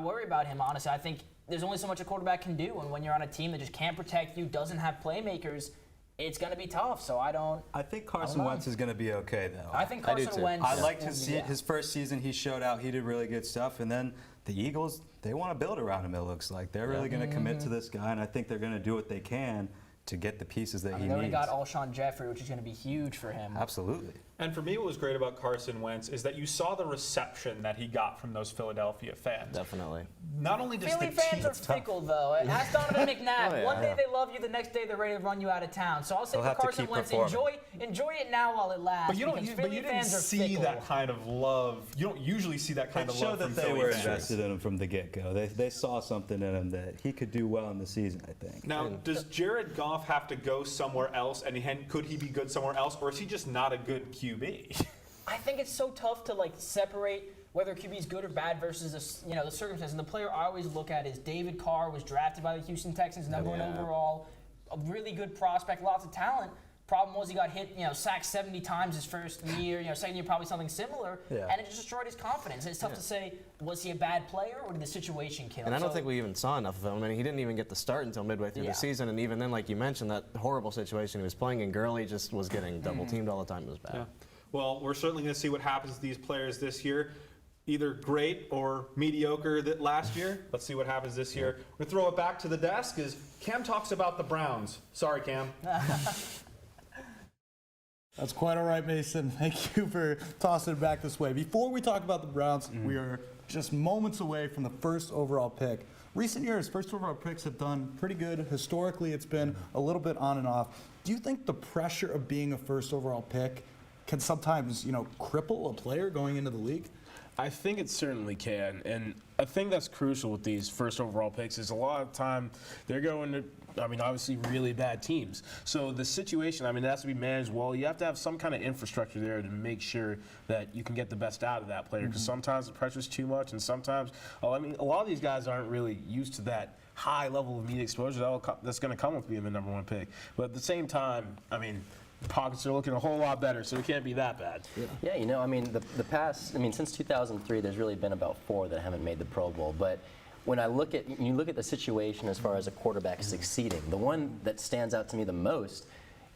worry about him, honestly. I think there's only so much a quarterback can do, and when you're on a team that just can't protect you, doesn't have playmakers, it's going to be tough. So I think Carson Wentz is going to be okay, though. I think Carson Wentz. I liked his first season. He showed out. He did really good stuff. And then the Eagles, they want to build around him, it looks like. They're really going to commit to this guy, and I think they're going to do what they can to get the pieces that he needs. They already got Alshon Jeffrey, which is going to be huge for him. Absolutely. And for me, what was great about Carson Wentz is that you saw the reception that he got from those Philadelphia fans. Definitely. Not only does Philly fans are fickle, though. Ask Donovan McNabb. One day they love you, the next day they're ready to run you out of town. So I'll say for Carson Wentz, enjoy it now while it lasts. But you didn't see that kind of love. You don't usually see that kind of love from Philly fans. They were invested in him from the get-go. They saw something in him that he could do well in the season, I think. Now, does Jared Goff have to go somewhere else, and could he be good somewhere else, or is he just not a good QB? I think it's so tough to separate whether QB is good or bad versus the circumstances. And the player I always look at is David Carr was drafted by the Houston Texans, #1 overall, a really good prospect, lots of talent. Problem was he got hit, sacked 70 times his first year. Second year probably something similar, and it just destroyed his confidence. And it's tough to say, was he a bad player or did the situation kill him? And I don't think we even saw enough of him. He didn't even get the start until midway through the season, and even then, like you mentioned, that horrible situation he was playing in, Gurley just was getting double teamed all the time. It was bad. Yeah. Well, we're certainly going to see what happens to these players this year. Either great or mediocre last year. Let's see what happens this year. We're going to throw it back to the desk as Cam talks about the Browns. Sorry, Cam. That's quite all right, Mason. Thank you for tossing it back this way. Before we talk about the Browns, we are just moments away from the first overall pick. Recent years, first overall picks have done pretty good. Historically, it's been a little bit on and off. Do you think the pressure of being a first overall pick can sometimes, cripple a player going into the league? I think it certainly can, and I think that's crucial with these first overall picks is a lot of time they're going to, obviously really bad teams. So the situation, it has to be managed well. You have to have some kind of infrastructure there to make sure that you can get the best out of that player, because sometimes the pressure's too much, and sometimes, a lot of these guys aren't really used to that high level of media exposure that's going to come with being the #1 pick. But at the same time, pockets are looking a whole lot better, so it can't be that bad. Yeah, the past, since 2003, there's really been about 4 that haven't made the Pro Bowl. But when you look at the situation as far as a quarterback succeeding, the one that stands out to me the most,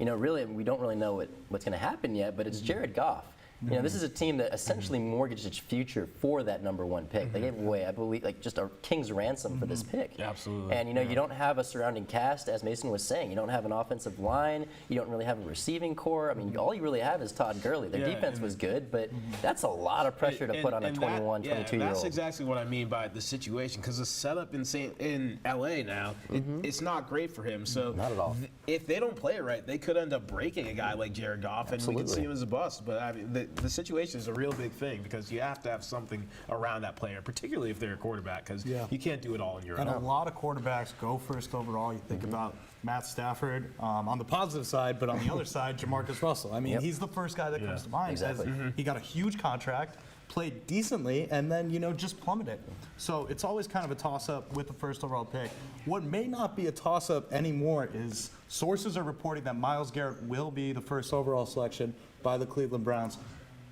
really we don't really know what's going to happen yet, but it's Jared Goff. This is a team that essentially mortgaged its future for that #1 pick. They gave away, I believe, like just a king's ransom for this pick. Absolutely. And you don't have a surrounding cast, as Mason was saying. You don't have an offensive line. You don't really have a receiving core. I mean, all you really have is Todd Gurley. Their defense was good, but that's a lot of pressure to put on a 21, 22-year-old. That's exactly what I mean by the situation, because the setup in LA now, it's not great for him. So not at all. If they don't play it right, they could end up breaking a guy like Jared Goff, and we can see him as a bust. But I mean, the situation is a real big thing, because you have to have something around that player, particularly if they're a quarterback, because you can't do it all on your own. And a lot of quarterbacks go first overall. You think about Matt Stafford on the positive side, but on the other side, Jamarcus Russell. I mean, he's the first guy that comes to mind. Exactly. He got a huge contract, played decently, and then, just plummeted. So it's always kind of a toss-up with the first overall pick. What may not be a toss-up anymore is sources are reporting that Myles Garrett will be the first overall selection by the Cleveland Browns.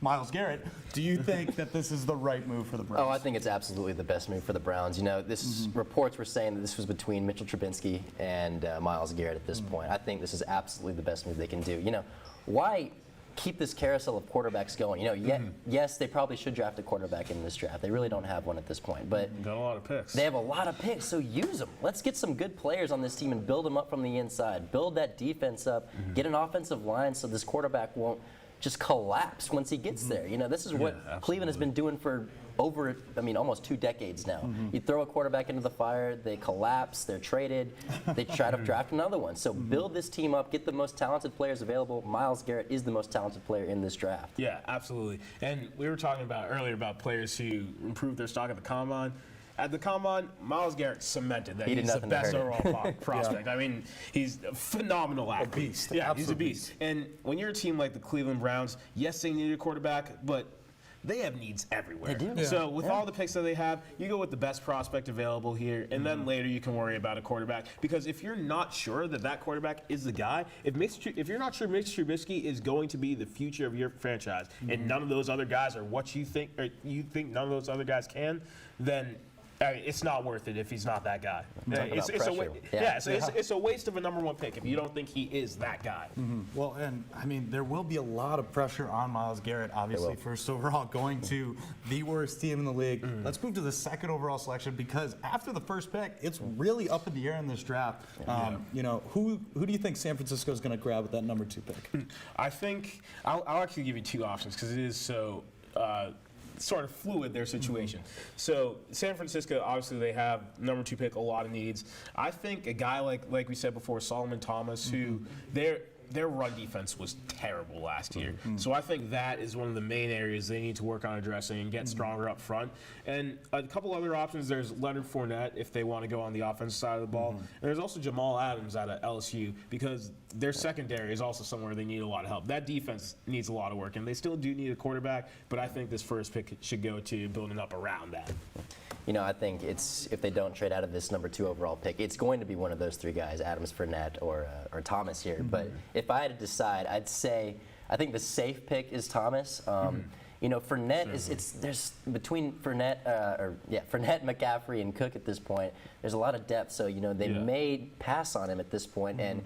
Myles Garrett, do you think that this is the right move for the Browns? Oh, I think it's absolutely the best move for the Browns. This reports were saying that this was between Mitchell Trubisky and Myles Garrett at this point. I think this is absolutely the best move they can do. Why keep this carousel of quarterbacks going? Yes, they probably should draft a quarterback in this draft. They really don't have one at this point, but got a lot of picks. They have a lot of picks, so use them. Let's get some good players on this team and build them up from the inside. Build that defense up. Get an offensive line so this quarterback won't just collapse once he gets there. This is what Cleveland has been doing for almost 2 decades now. You throw a quarterback into the fire, they collapse, they're traded, they try to draft another one. So build this team up, get the most talented players available. Myles Garrett is the most talented player in this draft. Yeah, absolutely. And we were talking earlier about players who improved their stock at the Combine. At the Combine, Myles Garrett cemented that he's the best overall prospect. I mean, he's a phenomenal athlete. A beast. Yeah, Absolute he's a beast. And when you're a team like the Cleveland Browns, yes, they need a quarterback, but they have needs everywhere. They do. So with all the picks that they have, you go with the best prospect available here, and then later you can worry about a quarterback. Because if you're not sure that quarterback is the guy, if you're not sure Mitch Trubisky is going to be the future of your franchise, and none of those other guys are what you think, or you think none of those other guys can, then it's not worth it if he's not that guy. It's a waste of a #1 pick if you don't think he is that guy. Well, and I mean, there will be a lot of pressure on Myles Garrett, obviously, first overall, going to the worst team in the league. Let's move to the second overall selection, because after the first pick, it's really up in the air in this draft. Who do you think San Francisco is going to grab with that #2 pick? I think I'll actually give you 2 options, because it is so sort of fluid, their situation. So San Francisco, obviously they have #2 pick, a lot of needs. I think a guy like we said before, Solomon Thomas, who their run defense was terrible last year. So I think that is one of the main areas they need to work on addressing and get stronger up front. And a couple other options, there's Leonard Fournette if they want to go on the offensive side of the ball. And there's also Jamal Adams out of LSU, because their secondary is also somewhere they need a lot of help. That defense needs a lot of work, and they still do need a quarterback, but I think this first pick should go to building up around that. I think if they don't trade out of this #2 overall pick, it's going to be one of those 3 guys, Adams, Fournette, or Thomas here. But if I had to decide, I'd say I think the safe pick is Thomas. Fournette there's between Fournette Fournette, McCaffrey, and Cook at this point. There's a lot of depth, so they may pass on him at this point. And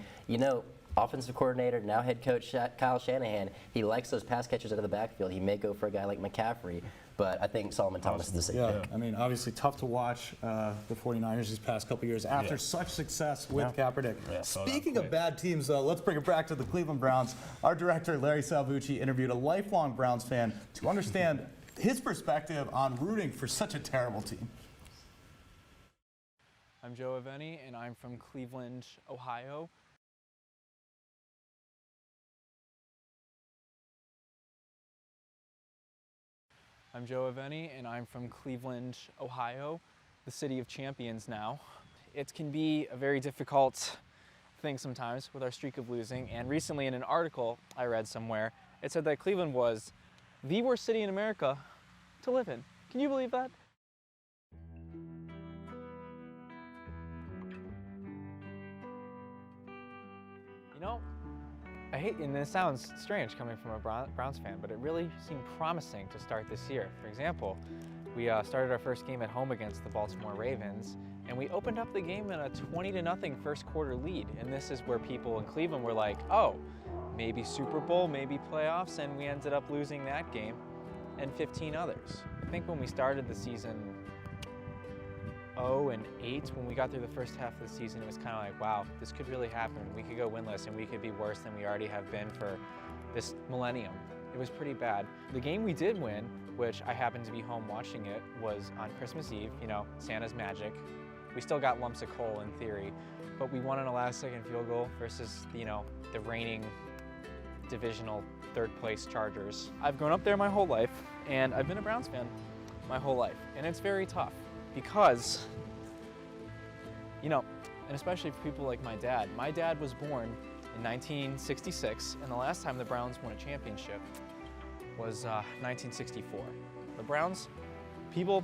offensive coordinator, now head coach Kyle Shanahan, he likes those pass catchers out of the backfield. He may go for a guy like McCaffrey. But I think Solomon Thomas is the safe pick. I mean, obviously tough to watch the 49ers these past couple years after such success with Kaepernick. Speaking of bad teams, though, let's bring it back to the Cleveland Browns. Our director, Larry Salvucci, interviewed a lifelong Browns fan to understand his perspective on rooting for such a terrible team. I'm Joe Aveni, and I'm from Cleveland, Ohio. I'm Joe Aveni, and I'm from Cleveland, Ohio, the city of champions now. It can be a very difficult thing sometimes with our streak of losing, and recently in an article I read somewhere, it said that Cleveland was the worst city in America to live in. Can you believe that? I hate, and this sounds strange coming from a Browns fan, but it really seemed promising to start this year. For example, We started our first game at home against the Baltimore Ravens, and we opened up the game in a 20-0 first quarter lead. And this is where people in Cleveland were like, oh, maybe Super Bowl, maybe playoffs, and we ended up losing that game and 15 others. I think when we started the season 0-8, when we got through the first half of the season, it was kind of like, wow, this could really happen. We could go winless and we could be worse than we already have been for this millennium. It was pretty bad. The game we did win, which I happened to be home watching it, was on Christmas Eve, you know, Santa's magic. We still got lumps of coal in theory, but we won on a last-second field goal versus, you know, the reigning divisional third-place Chargers. I've grown up there my whole life, and I've been a Browns fan my whole life, and it's very tough because, you know, and especially for people like my dad. My dad was born in 1966, and the last time the Browns won a championship was 1964. The Browns, people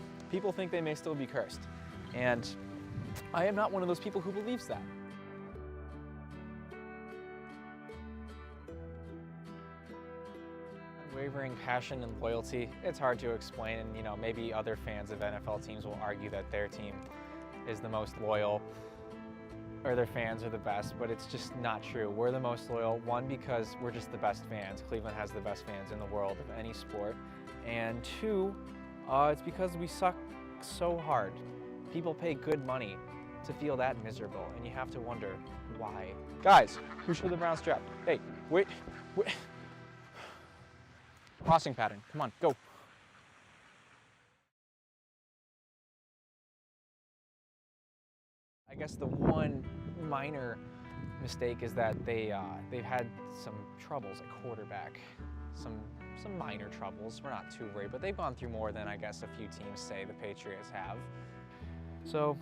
think they may still be cursed, and I am not one of those people who believes that. Unwavering passion and loyalty, it's hard to explain, and you know, maybe other fans of NFL teams will argue that their team is the most loyal or their fans are the best, but it's just not true. We're the most loyal, one, because we're just the best fans. Cleveland has the best fans in the world of any sport. And two, it's because we suck so hard. People pay good money to feel that miserable, and you have to wonder why. Guys, who should the Browns draft? Hey, wait. Crossing pattern, come on, go. I guess the one minor mistake is that they've had some troubles at quarterback, some minor troubles. We're not too worried, but they've gone through more than I guess a few teams say the Patriots have. So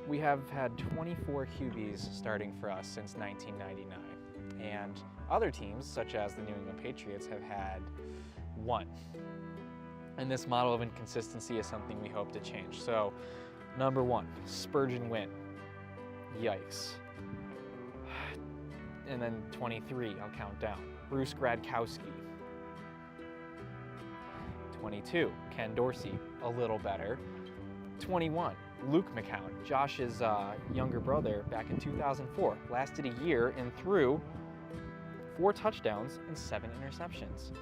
we have had 24 QBs starting for us since 1999, and other teams, such as the New England Patriots, have had 1. And this model of inconsistency is something we hope to change. So, number 1, Spurgeon Wynn. Yikes. And then 23, I'll count down. Bruce Gradkowski. 22, Ken Dorsey, a little better. 21, Luke McCown, Josh's younger brother back in 2004. Lasted a year and threw 4 touchdowns and 7 interceptions.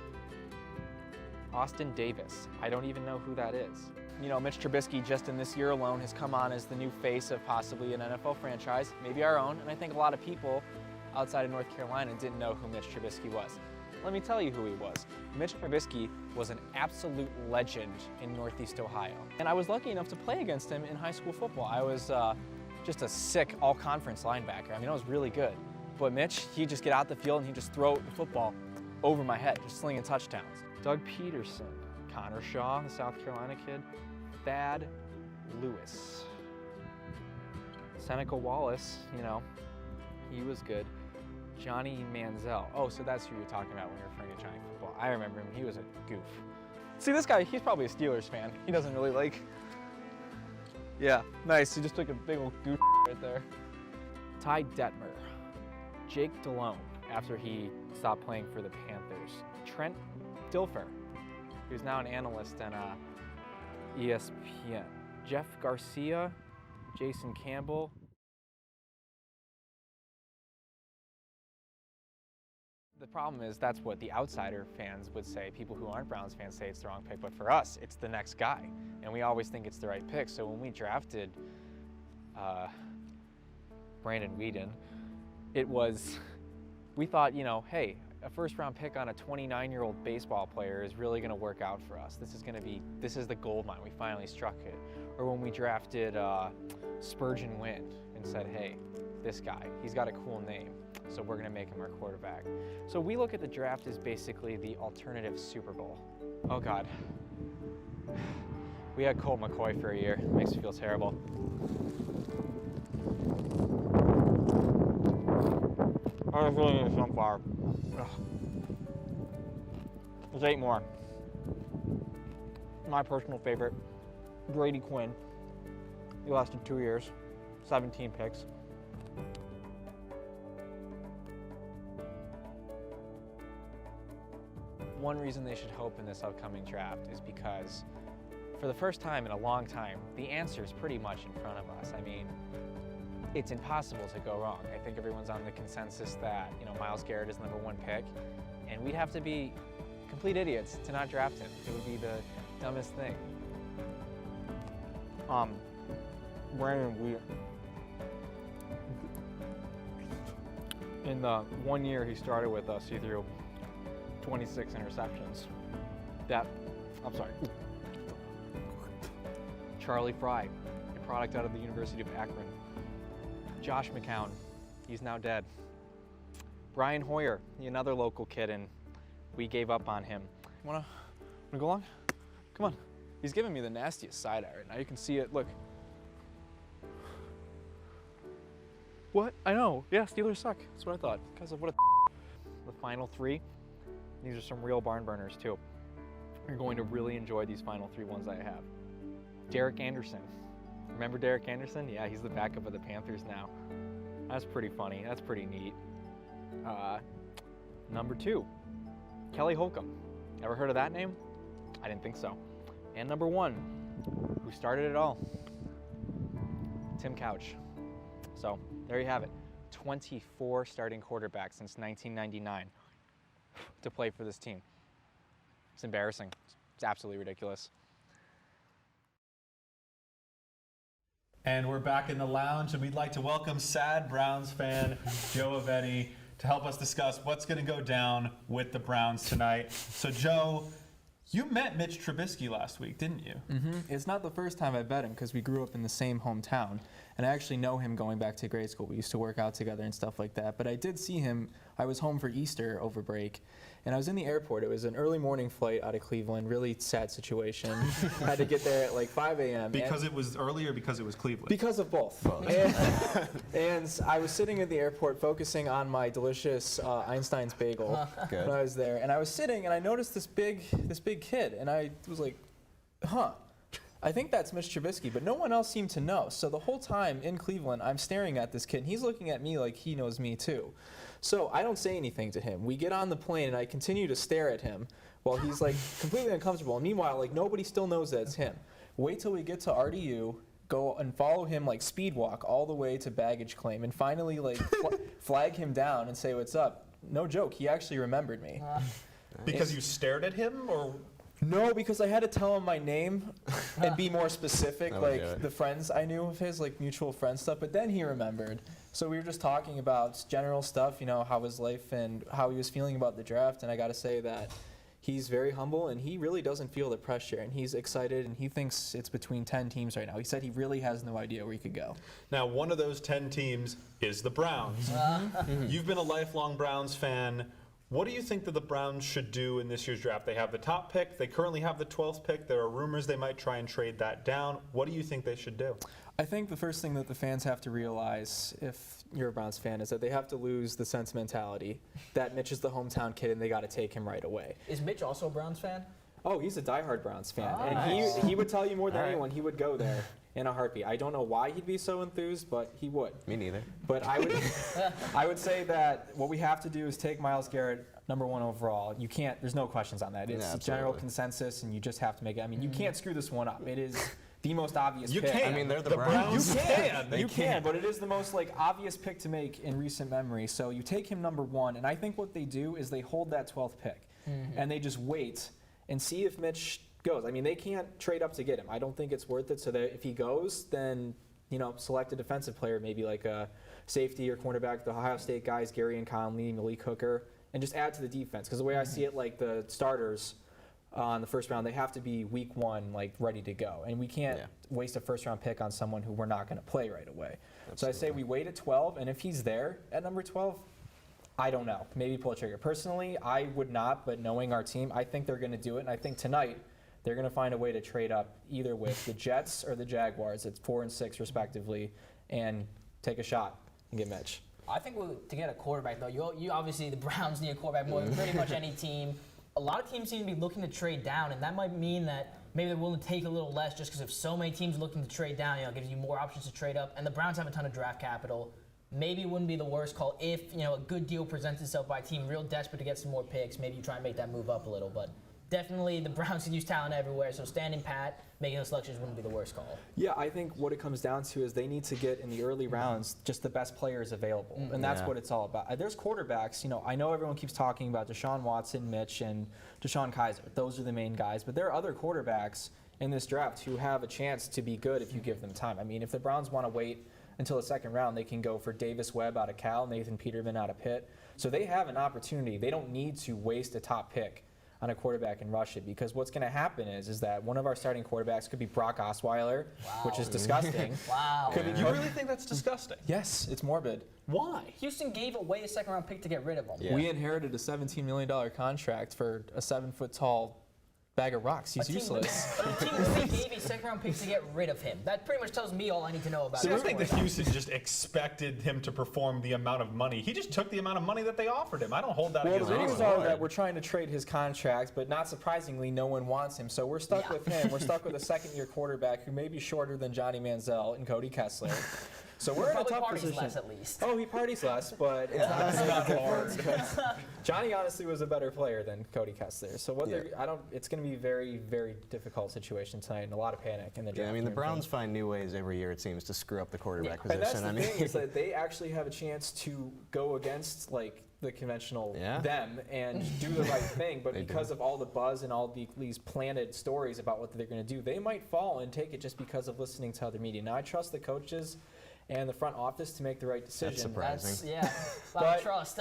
Austin Davis, I don't even know who that is. You know, Mitch Trubisky just in this year alone has come on as the new face of possibly an NFL franchise, maybe our own, and I think a lot of people outside of North Carolina didn't know who Mitch Trubisky was. Let me tell you who he was. Mitch Trubisky was an absolute legend in Northeast Ohio. And I was lucky enough to play against him in high school football. I was just a sick all-conference linebacker. I mean, I was really good. But Mitch, he'd just get out the field and he'd just throw the football over my head, just slinging touchdowns. Doug Peterson, Connor Shaw, the South Carolina kid, Thad Lewis. Seneca Wallace, you know, he was good. Johnny Manziel. Oh, so that's who you're talking about when you're referring to Johnny Football. I remember him, he was a goof. See, this guy, he's probably a Steelers fan. He doesn't really like, yeah, nice. He just took a big old goof right there. Ty Detmer. Jake Delhomme, after he stopped playing for the Panthers. Trent Dilfer, who's now an analyst on ESPN. Jeff Garcia, Jason Campbell. The problem is that's what the outsider fans would say. People who aren't Browns fans say it's the wrong pick, but for us, it's the next guy. And we always think it's the right pick. So when we drafted Brandon Weeden, we thought, you know, hey, a first-round pick on a 29-year-old baseball player is really going to work out for us. This is the gold mine. We finally struck it. Or when we drafted Spurgeon Wynn and said, hey, this guy, he's got a cool name, so we're going to make him our quarterback. So we look at the draft as basically the alternative Super Bowl. Oh, God. We had Colt McCoy for a year. It makes me feel terrible. I was really in some far. There's 8 more. My personal favorite, Brady Quinn. He lasted 2 years, 17 picks. One reason they should hope in this upcoming draft is because for the first time in a long time, the answer is pretty much in front of us. I mean, it's impossible to go wrong. I think everyone's on the consensus that, Myles Garrett is the #1 pick, and we'd have to be complete idiots to not draft him. It would be the dumbest thing. Brandon, in the 1 year he started with us, he threw 26 interceptions. Charlie Fry, a product out of the University of Akron. Josh McCown, he's now dead. Brian Hoyer, another local kid, and we gave up on him. Wanna go along? Come on. He's giving me the nastiest side eye right now. You can see it, look. What? I know, yeah, Steelers suck. That's what I thought. Because of what the final 3, these are some real barn burners too. You're going to really enjoy these final 3 ones that I have. Derek Anderson. Remember Derek Anderson? Yeah, he's the backup of the Panthers now. That's pretty funny. That's pretty neat. Number 2, Kelly Holcomb. Ever heard of that name? I didn't think so. And number 1, who started it all? Tim Couch. So there you have it. 24 starting quarterbacks since 1999 to play for this team. It's embarrassing. It's absolutely ridiculous. And we're back in the lounge, and we'd like to welcome sad Browns fan Joe Aveni to help us discuss what's going to go down with the Browns tonight. So, Joe, you met Mitch Trubisky last week, didn't you? It's not the first time I met him because we grew up in the same hometown. And I actually know him going back to grade school. We used to work out together and stuff like that. But I did see him. I was home for Easter over break. And I was in the airport. It was an early morning flight out of Cleveland. Really sad situation. Had to get there at like 5 a.m. Because it was early or because it was Cleveland? Because of both. And I was sitting at the airport focusing on my delicious Einstein's bagel when I was there. And I was sitting and I noticed this big kid. And I was like, I think that's Mitch Trubisky, but no one else seemed to know. So the whole time in Cleveland, I'm staring at this kid, and he's looking at me like he knows me too. So I don't say anything to him. We get on the plane, and I continue to stare at him while he's like completely uncomfortable. And meanwhile, like nobody still knows that it's him. Wait till we get to RDU, go and follow him like speed walk all the way to baggage claim, and finally like flag him down and say what's up. No joke, he actually remembered me. Because you stared at him, or? No, because I had to tell him my name and be more specific, like the friends I knew of his, like mutual friend stuff, but then he remembered. So we were just talking about general stuff, how his life and how he was feeling about the draft, and I got to say that he's very humble and he really doesn't feel the pressure, and he's excited, and he thinks it's between 10 teams right now. He said he really has no idea where he could go. Now, one of those 10 teams is the Browns. You've been a lifelong Browns fan. What do you think that the Browns should do in this year's draft? They have the top pick. They currently have the 12th pick. There are rumors they might try and trade that down. What do you think they should do? I think the first thing that the fans have to realize, if you're a Browns fan, is that they have to lose the sentimentality that Mitch is the hometown kid and they got to take him right away. Is Mitch also a Browns fan? Oh, he's a diehard Browns fan. Oh, and nice. he would tell you more than anyone, he would go there in a heartbeat. I don't know why he'd be so enthused, but he would. Me neither. But I would say that what we have to do is take Myles Garrett #1 overall. You can't, there's no questions on that. It's a general consensus, and you just have to make it. I mean, you can't screw this one up. It is the most obvious pick. I mean, they're the Browns. You can, but it is the most obvious pick to make in recent memory. So you take him #1, and I think what they do is they hold that 12th pick, and they just wait and see if Mitch goes. I mean, they can't trade up to get him. I don't think it's worth it. So that if he goes, then select a defensive player, maybe like a safety or cornerback. The Ohio State guys, Gary and Conley, Malik Hooker, and just add to the defense. Because the way I see it, like the starters on the first round, they have to be week 1, ready to go. And we can't waste a first-round pick on someone who we're not going to play right away. Absolutely. So I say we wait at 12, and if he's there at number 12, I don't know. Maybe pull a trigger. Personally, I would not, but knowing our team, I think they're going to do it. And I think tonight they're going to find a way to trade up either with the Jets or the Jaguars at 4 and 6 respectively, and take a shot and get Mitch. I think to get a quarterback, though, you obviously, the Browns need a quarterback more than pretty much any team. A lot of teams seem to be looking to trade down, and that might mean that maybe they're willing to take a little less just because if so many teams are looking to trade down, it gives you more options to trade up. And the Browns have a ton of draft capital. Maybe it wouldn't be the worst call if a good deal presents itself by a team real desperate to get some more picks. Maybe you try and make that move up a little, but definitely the Browns can use talent everywhere, so standing pat, making those selections wouldn't be the worst call. Yeah, I think what it comes down to is they need to get in the early rounds just the best players available, and that's what it's all about. There's quarterbacks, I know everyone keeps talking about Deshaun Watson, Mitch, and Deshaun Kaiser. Those are the main guys, but there are other quarterbacks in this draft who have a chance to be good if you give them time. I mean, if the Browns want to wait until the second round, they can go for Davis Webb out of Cal, Nathan Peterman out of Pitt. So they have an opportunity. They don't need to waste a top pick on a quarterback and rush it, because what's going to happen is that one of our starting quarterbacks could be Brock Osweiler, which is disgusting. Wow. You really think that's disgusting? Yes, it's morbid. Why? Houston gave away a second-round pick to get rid of him. We inherited a $17 million contract for a 7-foot-tall bag of rocks. He's useless. A team really gave a second-round pick to get rid of him. That pretty much tells me all I need to know about So him. I think that Houston just expected him to perform the amount of money. He just took the amount of money that they offered him. I don't hold that Well, against the anyone. rumors are that we're trying to trade his contract, but not surprisingly, no one wants him. So we're stuck with him. We're stuck with a second-year quarterback who may be shorter than Johnny Manziel and Cody Kessler. So we're in a Probably tough parties position. less, at least. Oh, he parties less, but it's not hard. Johnny honestly was a better player than Cody Kessler. So it's going to be a very, very difficult situation tonight, and a lot of panic in the draft. Yeah, I mean, the Browns find new ways every year, it seems, to screw up the quarterback And position. that's the thing, is that they actually have a chance to go against the conventional them and do the right thing, but because of all the buzz and all these planted stories about what they're going to do, they might fall and take it just because of listening to other media. Now, I trust the coaches and the front office to make the right decision. That's surprising. A lot of trust.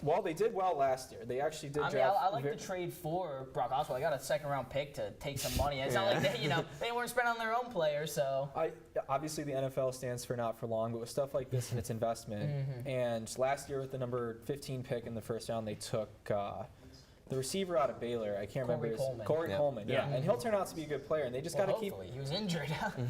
Well, they did well last year. They actually did draft. I like the trade for Brock Osweiler. They got a second-round pick to take some money. It's not like they weren't spending on their own players, so. Obviously, the NFL stands for not for long, but with stuff like this and its investment, and last year with the number 15 pick in the first round, they took the receiver out of Baylor. I can't remember Corey Coleman. Yeah, and he'll turn out to be a good player, and they just got to keep. He was injured.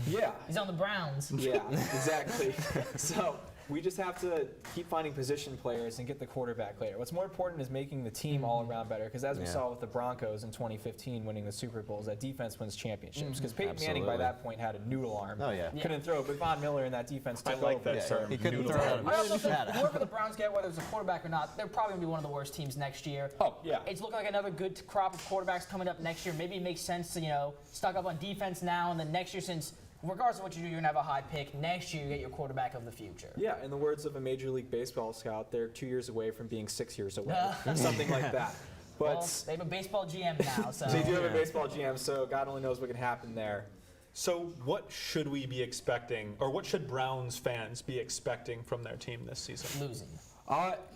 Yeah, he's on the Browns. Yeah, exactly. So we just have to keep finding position players and get the quarterback later. What's more important is making the team all around better, because as we saw with the Broncos in 2015 winning the Super Bowls, that defense wins championships. Because Peyton Manning by that point had a noodle arm. Couldn't throw, but Von Miller in that defense took over. He couldn't throw. I also think whoever the Browns get, whether it's a quarterback or not, they're probably going to be one of the worst teams next year. Oh, yeah. It's looking like another good crop of quarterbacks coming up next year. Maybe it makes sense to, stock up on defense now, and then next year, since regardless of what you do, you're going to have a high pick. Next year, you get your quarterback of the future. Yeah, in the words of a Major League Baseball scout, they're 2 years away from being 6 years away. Something like that. But well, they have a baseball GM now, so. They do have a baseball GM, so God only knows what can happen there. So what should we be expecting, or what should Browns fans be expecting from their team this season? Losing.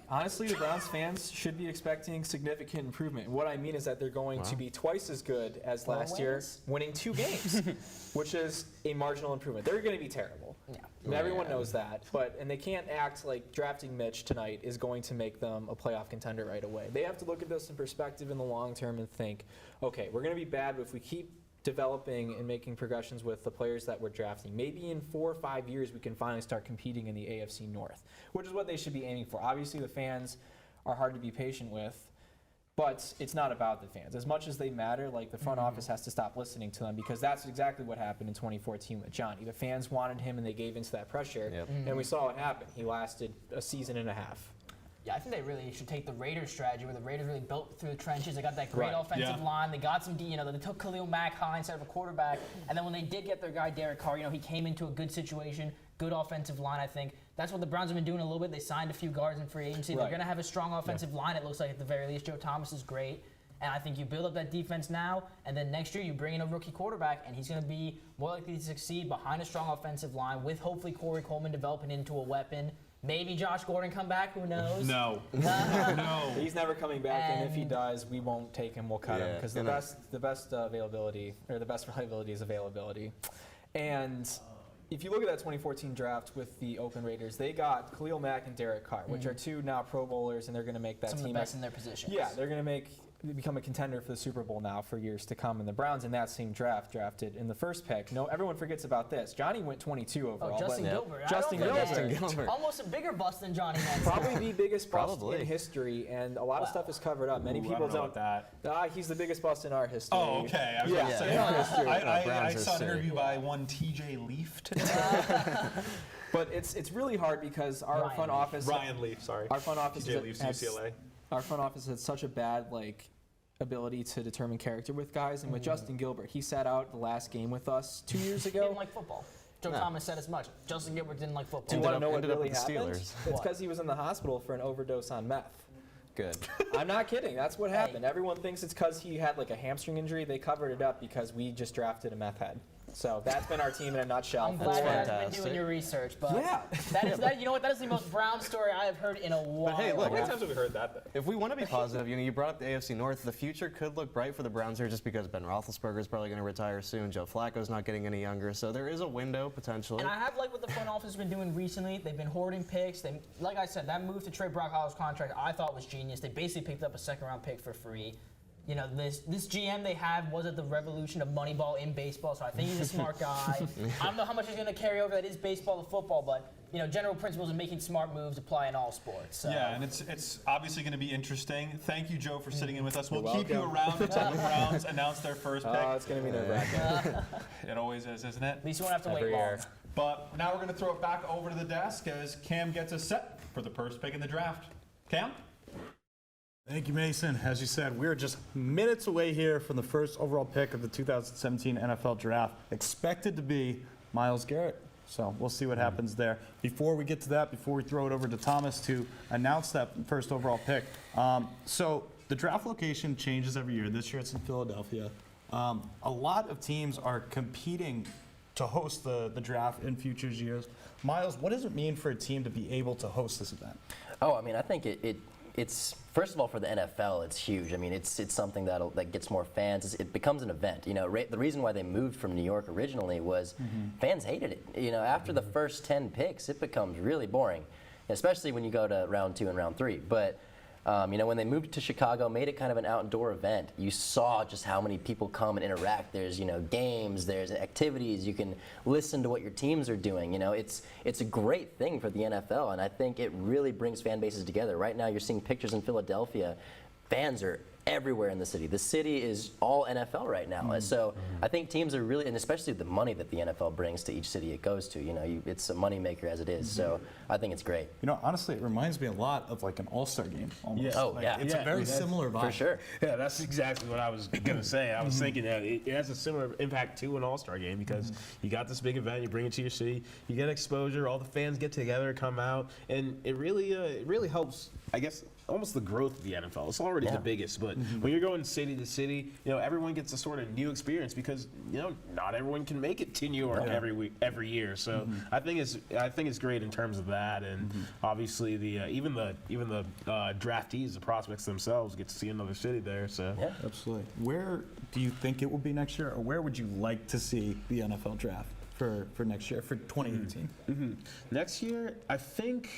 Honestly, the Browns fans should be expecting significant improvement. What I mean is that they're going to be twice as good as last year, winning 2 games, which is a marginal improvement. They're going to be terrible. Yeah. I mean, everyone knows that, and they can't act like drafting Mitch tonight is going to make them a playoff contender right away. They have to look at this in perspective in the long term and think, okay, we're going to be bad, but if we keep developing and making progressions with the players that we're drafting, maybe in 4 or 5 years we can finally start competing in the AFC North, which is what they should be aiming for. Obviously, the fans are hard to be patient with, but it's not about the fans. As much as they matter, the front office has to stop listening to them, because that's exactly what happened in 2014 with Johnny. The fans wanted him and they gave into that pressure, and we saw what happened. He lasted a season and a half. Yeah, I think they really should take the Raiders strategy, where the Raiders really built through the trenches. They got that great offensive line. They got some, they took Khalil Mack high instead of a quarterback. And then when they did get their guy Derek Carr, he came into a good situation, good offensive line. I think that's what the Browns have been doing a little bit. They signed a few guards in free agency. They're going to have a strong offensive line. It looks like at the very least Joe Thomas is great. And I think you build up that defense now, and then next year you bring in a rookie quarterback, and he's going to be more likely to succeed behind a strong offensive line, with hopefully Corey Coleman developing into a weapon. Maybe Josh Gordon come back, who knows? No. No. He's never coming back, and if he does, we won't take him, we'll cut him, because the best availability, or the best reliability is availability. And if you look at that 2014 draft with the Oakland Raiders, they got Khalil Mack and Derek Carr, which are 2 now Pro Bowlers, and they're going to make that some team of the best in their positions. Yeah, they're going to become a contender for the Super Bowl now for years to come. And the Browns in that same draft drafted in the first pick. No, everyone forgets about this. Johnny went 22 overall. Oh, Justin Gilbert. Justin Gilbert. Almost a bigger bust than Johnny Manziel. Probably the biggest bust in history, and a lot of stuff is covered up. Many people don't. That. He's the biggest bust in our history. Oh, okay. I was going to say, I saw an interview by one TJ Leaf today. But it's really hard because our front office. Ryan Leaf, sorry. Our front office TJ Leaf's UCLA. Our front office had such a bad ability to determine character with guys. And with Justin Gilbert, he sat out the last game with us 2 years He ago. didn't like football. Joe Thomas said as much. Justin Gilbert didn't like football. Do you want to know what ended up really with the happened? Steelers. It's because he was in the hospital for an overdose on meth. Good. I'm not kidding. That's what happened. Everyone thinks it's because he had like a hamstring injury. They covered it up because we just drafted a meth head. So that's been our team in a nutshell. I'm glad you guys have been doing your research, but that, you know what? That is the most Brown story I have heard in a while. But hey, look, How many times have we heard that, though? if we want to be positive, you brought up the AFC North. The future could look bright for the Browns here just because Ben Roethlisberger is probably going to retire soon. Joe Flacco's not getting any younger, so there is a window potentially. And I have liked what the front office has been doing recently. They've been hoarding picks. Like I said, that move to trade Brock Osweiler's contract I thought was genius. They basically picked up a second-round pick for free. You know, this GM they had was at the revolution of Moneyball in baseball, so I think he's a smart guy. I don't know how much he's going to carry over that is baseball to football, but, you know, general principles of making smart moves apply in all sports. So. Yeah, and it's obviously going to be interesting. Thank you, Joe, for sitting in with us. We'll keep you around until the Browns announce their first pick. It's going to be nerve-wracking. It always is, isn't it? At least you won't have to wait long. But now we're going to throw it back over to the desk as Cam gets us set for the first pick in the draft. Cam? Thank you, Mason. As you said, we're just minutes away here from the first overall pick of the 2017 NFL Draft, expected to be Myles Garrett. So we'll see what happens there. Before we get to that, before we throw it over to Thomas to announce that first overall pick, so the draft location changes every year. This year it's in Philadelphia. A lot of teams are competing to host the draft in future years. Myles, what does it mean for a team to be able to host this event? Oh, I mean, I think it's first of all for the NFL, it's huge. I mean, it's something that gets more fans. It becomes an event. You know, the reason why they moved from New York originally was fans hated it. You know, after the first 10 picks, it becomes really boring, especially when you go to round 2 and round 3. But you know, when they moved to Chicago, made it kind of an outdoor event, you saw just how many people come and interact. There's, you know, games, there's activities, you can listen to what your teams are doing. You know, it's a great thing for the NFL, and I think it really brings fan bases together. Right now, you're seeing pictures in Philadelphia. Fans are everywhere in the city. The city is all NFL right now. And so I think teams are really, and especially the money that the NFL brings to each city it goes to, you know, it's a moneymaker as it is. So I think it's great. You know, honestly, it reminds me a lot of like an all-star game almost. Yeah. Oh, yeah. It's a very similar vibe. For sure. Yeah, that's exactly what I was going to say. I was thinking that it has a similar impact to an all-star game because you got this big event, you bring it to your city, you get exposure, all the fans get together, come out, and it really helps, I guess, almost the growth of the NFL. It's already the biggest, but when you're going city to city, you know, everyone gets a sort of new experience because, you know, not everyone can make it to New York every year. So I think it's great in terms of that, and obviously the even the draftees, the prospects themselves, get to see another city there. So yeah, absolutely. Where do you think it will be next year, or where would you like to see the NFL draft for next year, for 2018? Next year, I think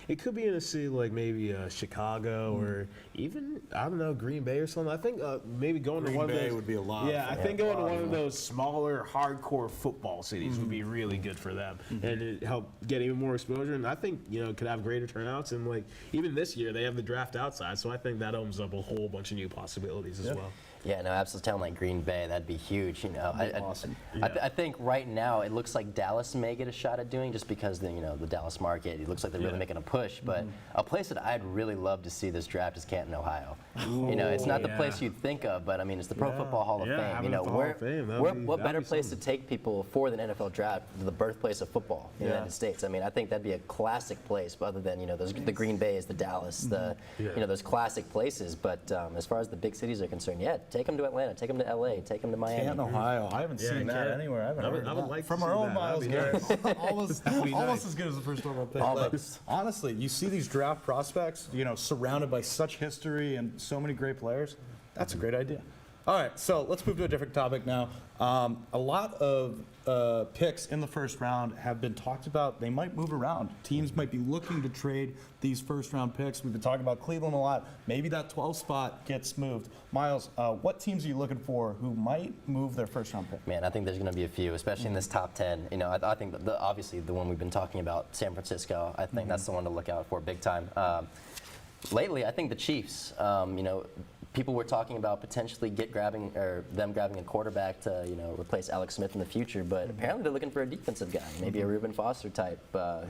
it could be in a city like maybe Chicago or even, I don't know, Green Bay or something. I think maybe going to one of those would be a lot. Yeah, I think going to one of those smaller, hardcore football cities would be really good for them, and it help get even more exposure. And I think, you know, could have greater turnouts. And like even this year, they have the draft outside, so I think that opens up a whole bunch of new possibilities as well. Yeah, no, absolutely. Town like Green Bay, that'd be huge. You know, awesome. I think right now it looks like Dallas may get a shot at doing just because the Dallas market. It looks like they're really making a push. But a place that I'd really love to see this draft is Canton, Ohio. You know, it's not the place you'd think of, but I mean, it's the Pro Football Hall of Fame. You know, what better place to take people for than NFL draft, the birthplace of football in the United States? I mean, I think that'd be a classic place, other than the Green Bays, the Dallas, those classic places. But as far as the big cities are concerned, take them to Atlanta, take them to LA, take them to Miami. Canton, Ohio. I haven't seen that anywhere. I would like from our own Myles Garrett. Almost as good as the first overall pick. Like, honestly, you see these draft prospects, you know, surrounded by such history and so many great players. That's a great idea. All right, so let's move to a different topic now. A lot of picks in the first round have been talked about. They might move around. Teams might be looking to trade these first-round picks. We've been talking about Cleveland a lot. Maybe that 12th spot gets moved. Myles, what teams are you looking for who might move their first-round pick? Man, I think there's going to be a few, especially in this top 10. You know, I think obviously the one we've been talking about, San Francisco, I think that's the one to look out for big time. Lately, I think the Chiefs, you know, people were talking about potentially grabbing a quarterback to replace Alex Smith in the future, but apparently they're looking for a defensive guy, maybe a Reuben Foster type.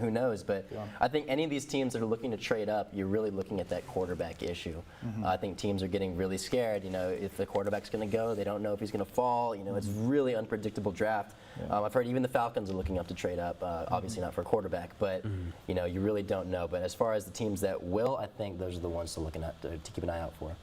Who knows? But I think any of these teams that are looking to trade up, you're really looking at that quarterback issue. I think teams are getting really scared. If the quarterback's going to go, they don't know if he's going to fall. It's really unpredictable draft. I've heard even the Falcons are looking up to trade up. Obviously not for a quarterback, but you really don't know. But as far as the teams that will, I think those are the ones to keep an eye out for.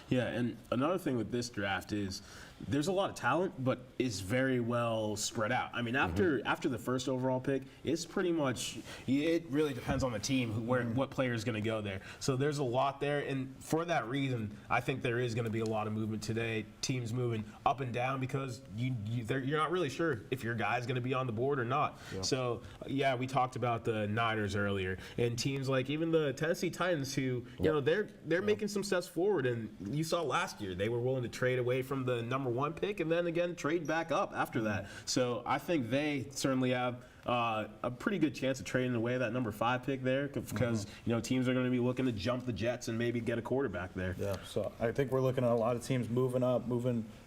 Yeah, and another thing with this draft is there's a lot of talent, but it's very well spread out. I mean, after the first overall pick, it's pretty much, it really depends on the team what player is going to go there. So there's a lot there, and for that reason, I think there is going to be a lot of movement today. Teams moving up and down because you're not really sure if your guy's going to be on the board or not. So yeah, we talked about the Niners earlier, and teams like even the Tennessee Titans, who they're making some steps forward, and you saw last year they were willing to trade away from the number 1 pick and then again trade back up after that. So I think they certainly have a pretty good chance of trading away that number 5 pick there because teams are going to be looking to jump the Jets and maybe get a quarterback there. Yeah, so I think we're looking at a lot of teams moving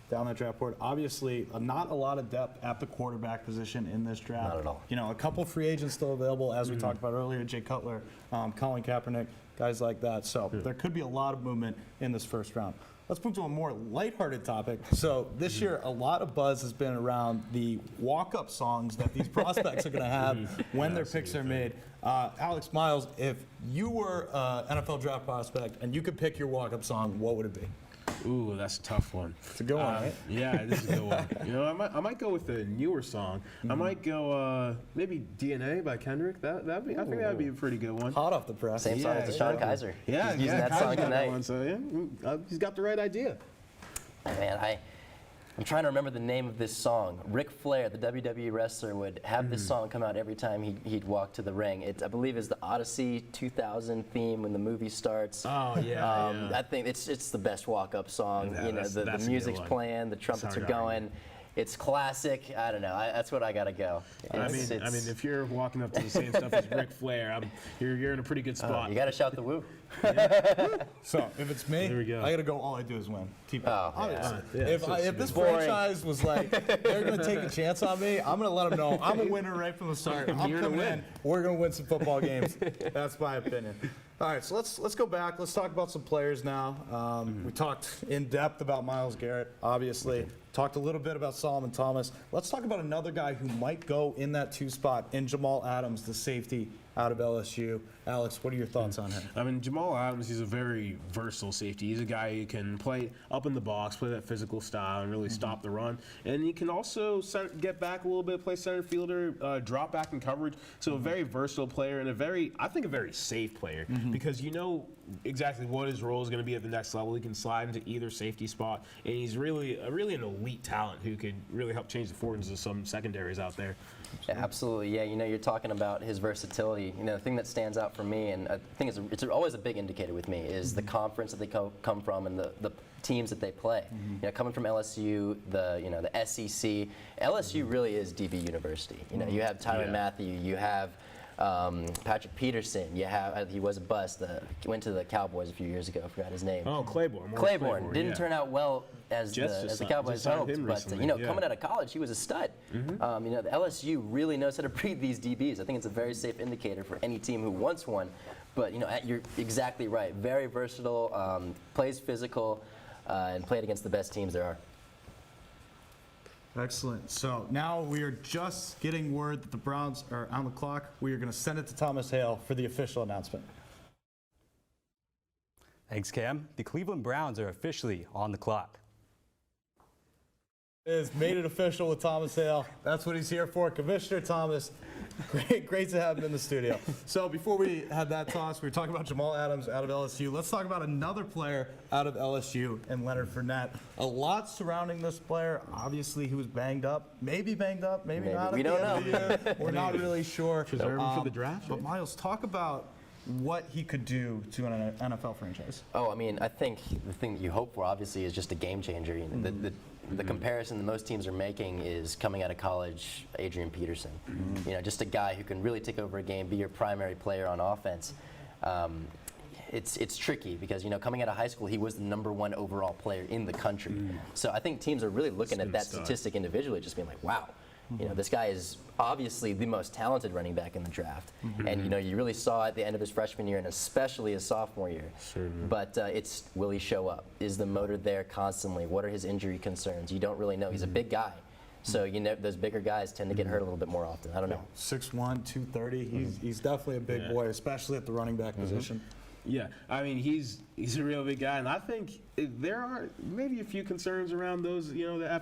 down that draft board. Obviously, not a lot of depth at the quarterback position in this draft. Not at all. A couple free agents still available, as we talked about earlier, Jay Cutler, Colin Kaepernick, guys like that. So there could be a lot of movement in this first round. Let's move to a more lighthearted topic. So this year, a lot of buzz has been around the walk-up songs that these prospects are going to have when their picks are made. Alex, Miles, if you were an NFL draft prospect and you could pick your walk-up song, what would it be? Ooh, that's a tough one. It's a good one, right? Yeah, this is a good one. I might go with a newer song. I might go maybe DNA by Kendrick. I think that would be a pretty good one. Hot off the press. Same song as Deshaun Kaiser. Yeah, he's using that song tonight. One, so he's got the right idea. Man, I'm trying to remember the name of this song. Ric Flair, the WWE wrestler, would have this song come out every time he'd walk to the ring. I believe is the Odyssey 2000 theme when the movie starts. Oh yeah. I think it's the best walk-up song. The music's playing, the trumpets are going. It's classic. I don't know. That's what I gotta go. I mean, if you're walking up to the same stuff as Ric Flair, you're in a pretty good spot. You gotta shout the woo. So if it's me, there we go. I gotta go. All I do is win. Yeah. If this franchise was like they're gonna take a chance on me, I'm gonna let them know I'm a winner right from the start. I'm coming in. We're gonna win some football games. That's my opinion. All right, so let's go back. Let's talk about some players now. We talked in depth about Myles Garrett, obviously. Talked a little bit about Solomon Thomas. Let's talk about another guy who might go in that 2 spot in Jamal Adams, the safety out of LSU. Alex, what are your thoughts on him? I mean, Jamal Adams, he's a very versatile safety. He's a guy who can play up in the box, play that physical style, and really stop the run. And he can also get back a little bit, play center fielder, drop back in coverage. So a very versatile player and I think a very safe player because you know exactly what his role is going to be at the next level. He can slide into either safety spot, and he's really an elite talent who could really help change the fortunes of some secondaries out there. Yeah, absolutely. Yeah, you're talking about his versatility. The thing that stands out for me, and I think it's always a big indicator with me, is the conference that they come from and the teams that they play. Coming from LSU, the SEC, LSU really is DB University. You have Tyrann Mathieu, you have Patrick Peterson. He was a bust. He went to the Cowboys a few years ago. I forgot his name. Oh, Claiborne. Claiborne didn't turn out well as the Cowboys hoped, but coming out of college, he was a stud. The LSU really knows how to breed these DBs. I think it's a very safe indicator for any team who wants one. But you're exactly right. Very versatile, plays physical, and played against the best teams there are. Excellent. So now we are just getting word that the Browns are on the clock. We are going to send it to Thomas Hale for the official announcement. Thanks, Cam. The Cleveland Browns are officially on the clock. Has made it official with Thomas Hale. That's what he's here for. Commissioner Thomas, great to have him in the studio. So before we had that toss, we were talking about Jamal Adams out of LSU. Let's talk about another player out of LSU and Leonard Fournette. A lot surrounding this player. Obviously, he was banged up, maybe not. We don't know. We're not really sure. Preserve him for the draft. But Miles, talk about what he could do to an NFL franchise. Oh, I mean, I think the thing that you hope for, obviously, is just a game changer. The comparison that most teams are making is coming out of college, Adrian Peterson. Just a guy who can really take over a game, be your primary player on offense. it's tricky because coming out of high school he was the #1 overall player in the country. So I think teams are really looking at that statistic individually, just being like, wow. This guy is obviously the most talented running back in the draft, and you really saw at the end of his freshman year and especially his sophomore year. But it's will he show up? Is the motor there constantly? What are his injury concerns? You don't really know. He's a big guy, so those bigger guys tend to get hurt a little bit more often. I don't know. 6'1", 230. He's definitely a big boy, especially at the running back position. Yeah, I mean he's a real big guy, and I think there are maybe a few concerns around those,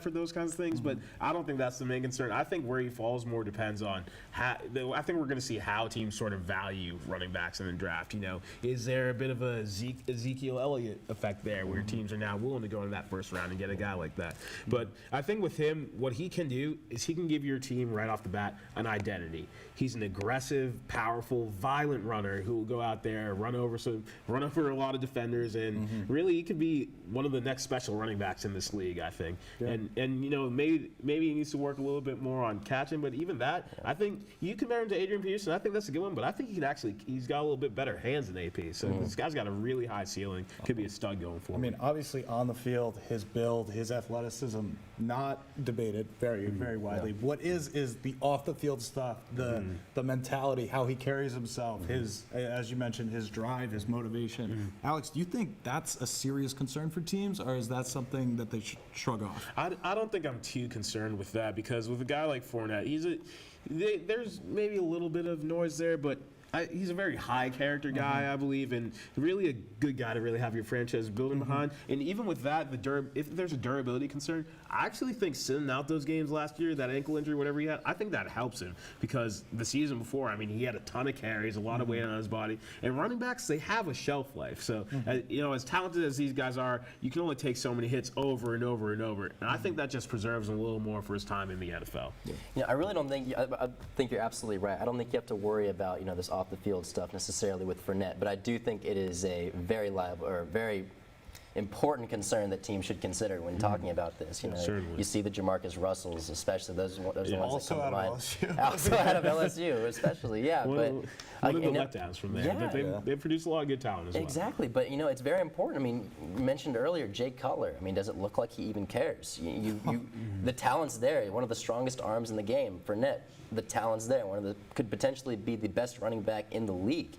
for those kinds of things, but I don't think that's the main concern. I think where he falls more depends on I think we're going to see how teams sort of value running backs in the draft. Is there a bit of a Ezekiel Elliott effect there, where teams are now willing to go in that first round and get a guy like that? But I think with him, what he can do is he can give your team right off the bat an identity. He's an aggressive, powerful, violent runner who will go out there, run over a lot of defenders, and really he could be one of the next special running backs in this league, I think. Yeah. And maybe he needs to work a little bit more on catching, but even that, I think you compare him to Adrian Peterson. I think that's a good one, but I think he's got a little bit better hands than AP. So this guy's got a really high ceiling. Could be a stud going forward. I mean, obviously on the field, his build, his athleticism, not debated very, very widely. Yeah. What is the off the field stuff, the mentality, how he carries himself, his, as you mentioned, his drive, his motivation. Alex, do you think that's a serious concern for teams, or is that something that they should shrug off? I don't think I'm too concerned with that, because with a guy like Fournette, there's maybe a little bit of noise there, but he's a very high character guy, I believe, and really a good guy to really have your franchise building behind. And even with that, if there's a durability concern, I actually think sitting out those games last year, that ankle injury, whatever he had, I think that helps him, because the season before, I mean, he had a ton of carries, a lot of weight on his body, and running backs, they have a shelf life. So, as talented as these guys are, you can only take so many hits over and over and over. And I think that just preserves him a little more for his time in the NFL. I really don't think, I think you're absolutely right. I don't think you have to worry about, this off the field stuff necessarily with Fournette, but I do think it is a very liable or very important concern that teams should consider when talking about this. You see the Jamarcus Russells, especially those are the ones that come to mind. Also out of LSU, especially, yeah. One of the letdowns from there. Yeah. They produce a lot of good talent as well. Exactly, but it's very important. I mean, you mentioned earlier Jake Cutler. I mean, does it look like he even cares? The talent's there. One of the strongest arms in the game. Fournette, the talent's there. Could potentially be the best running back in the league.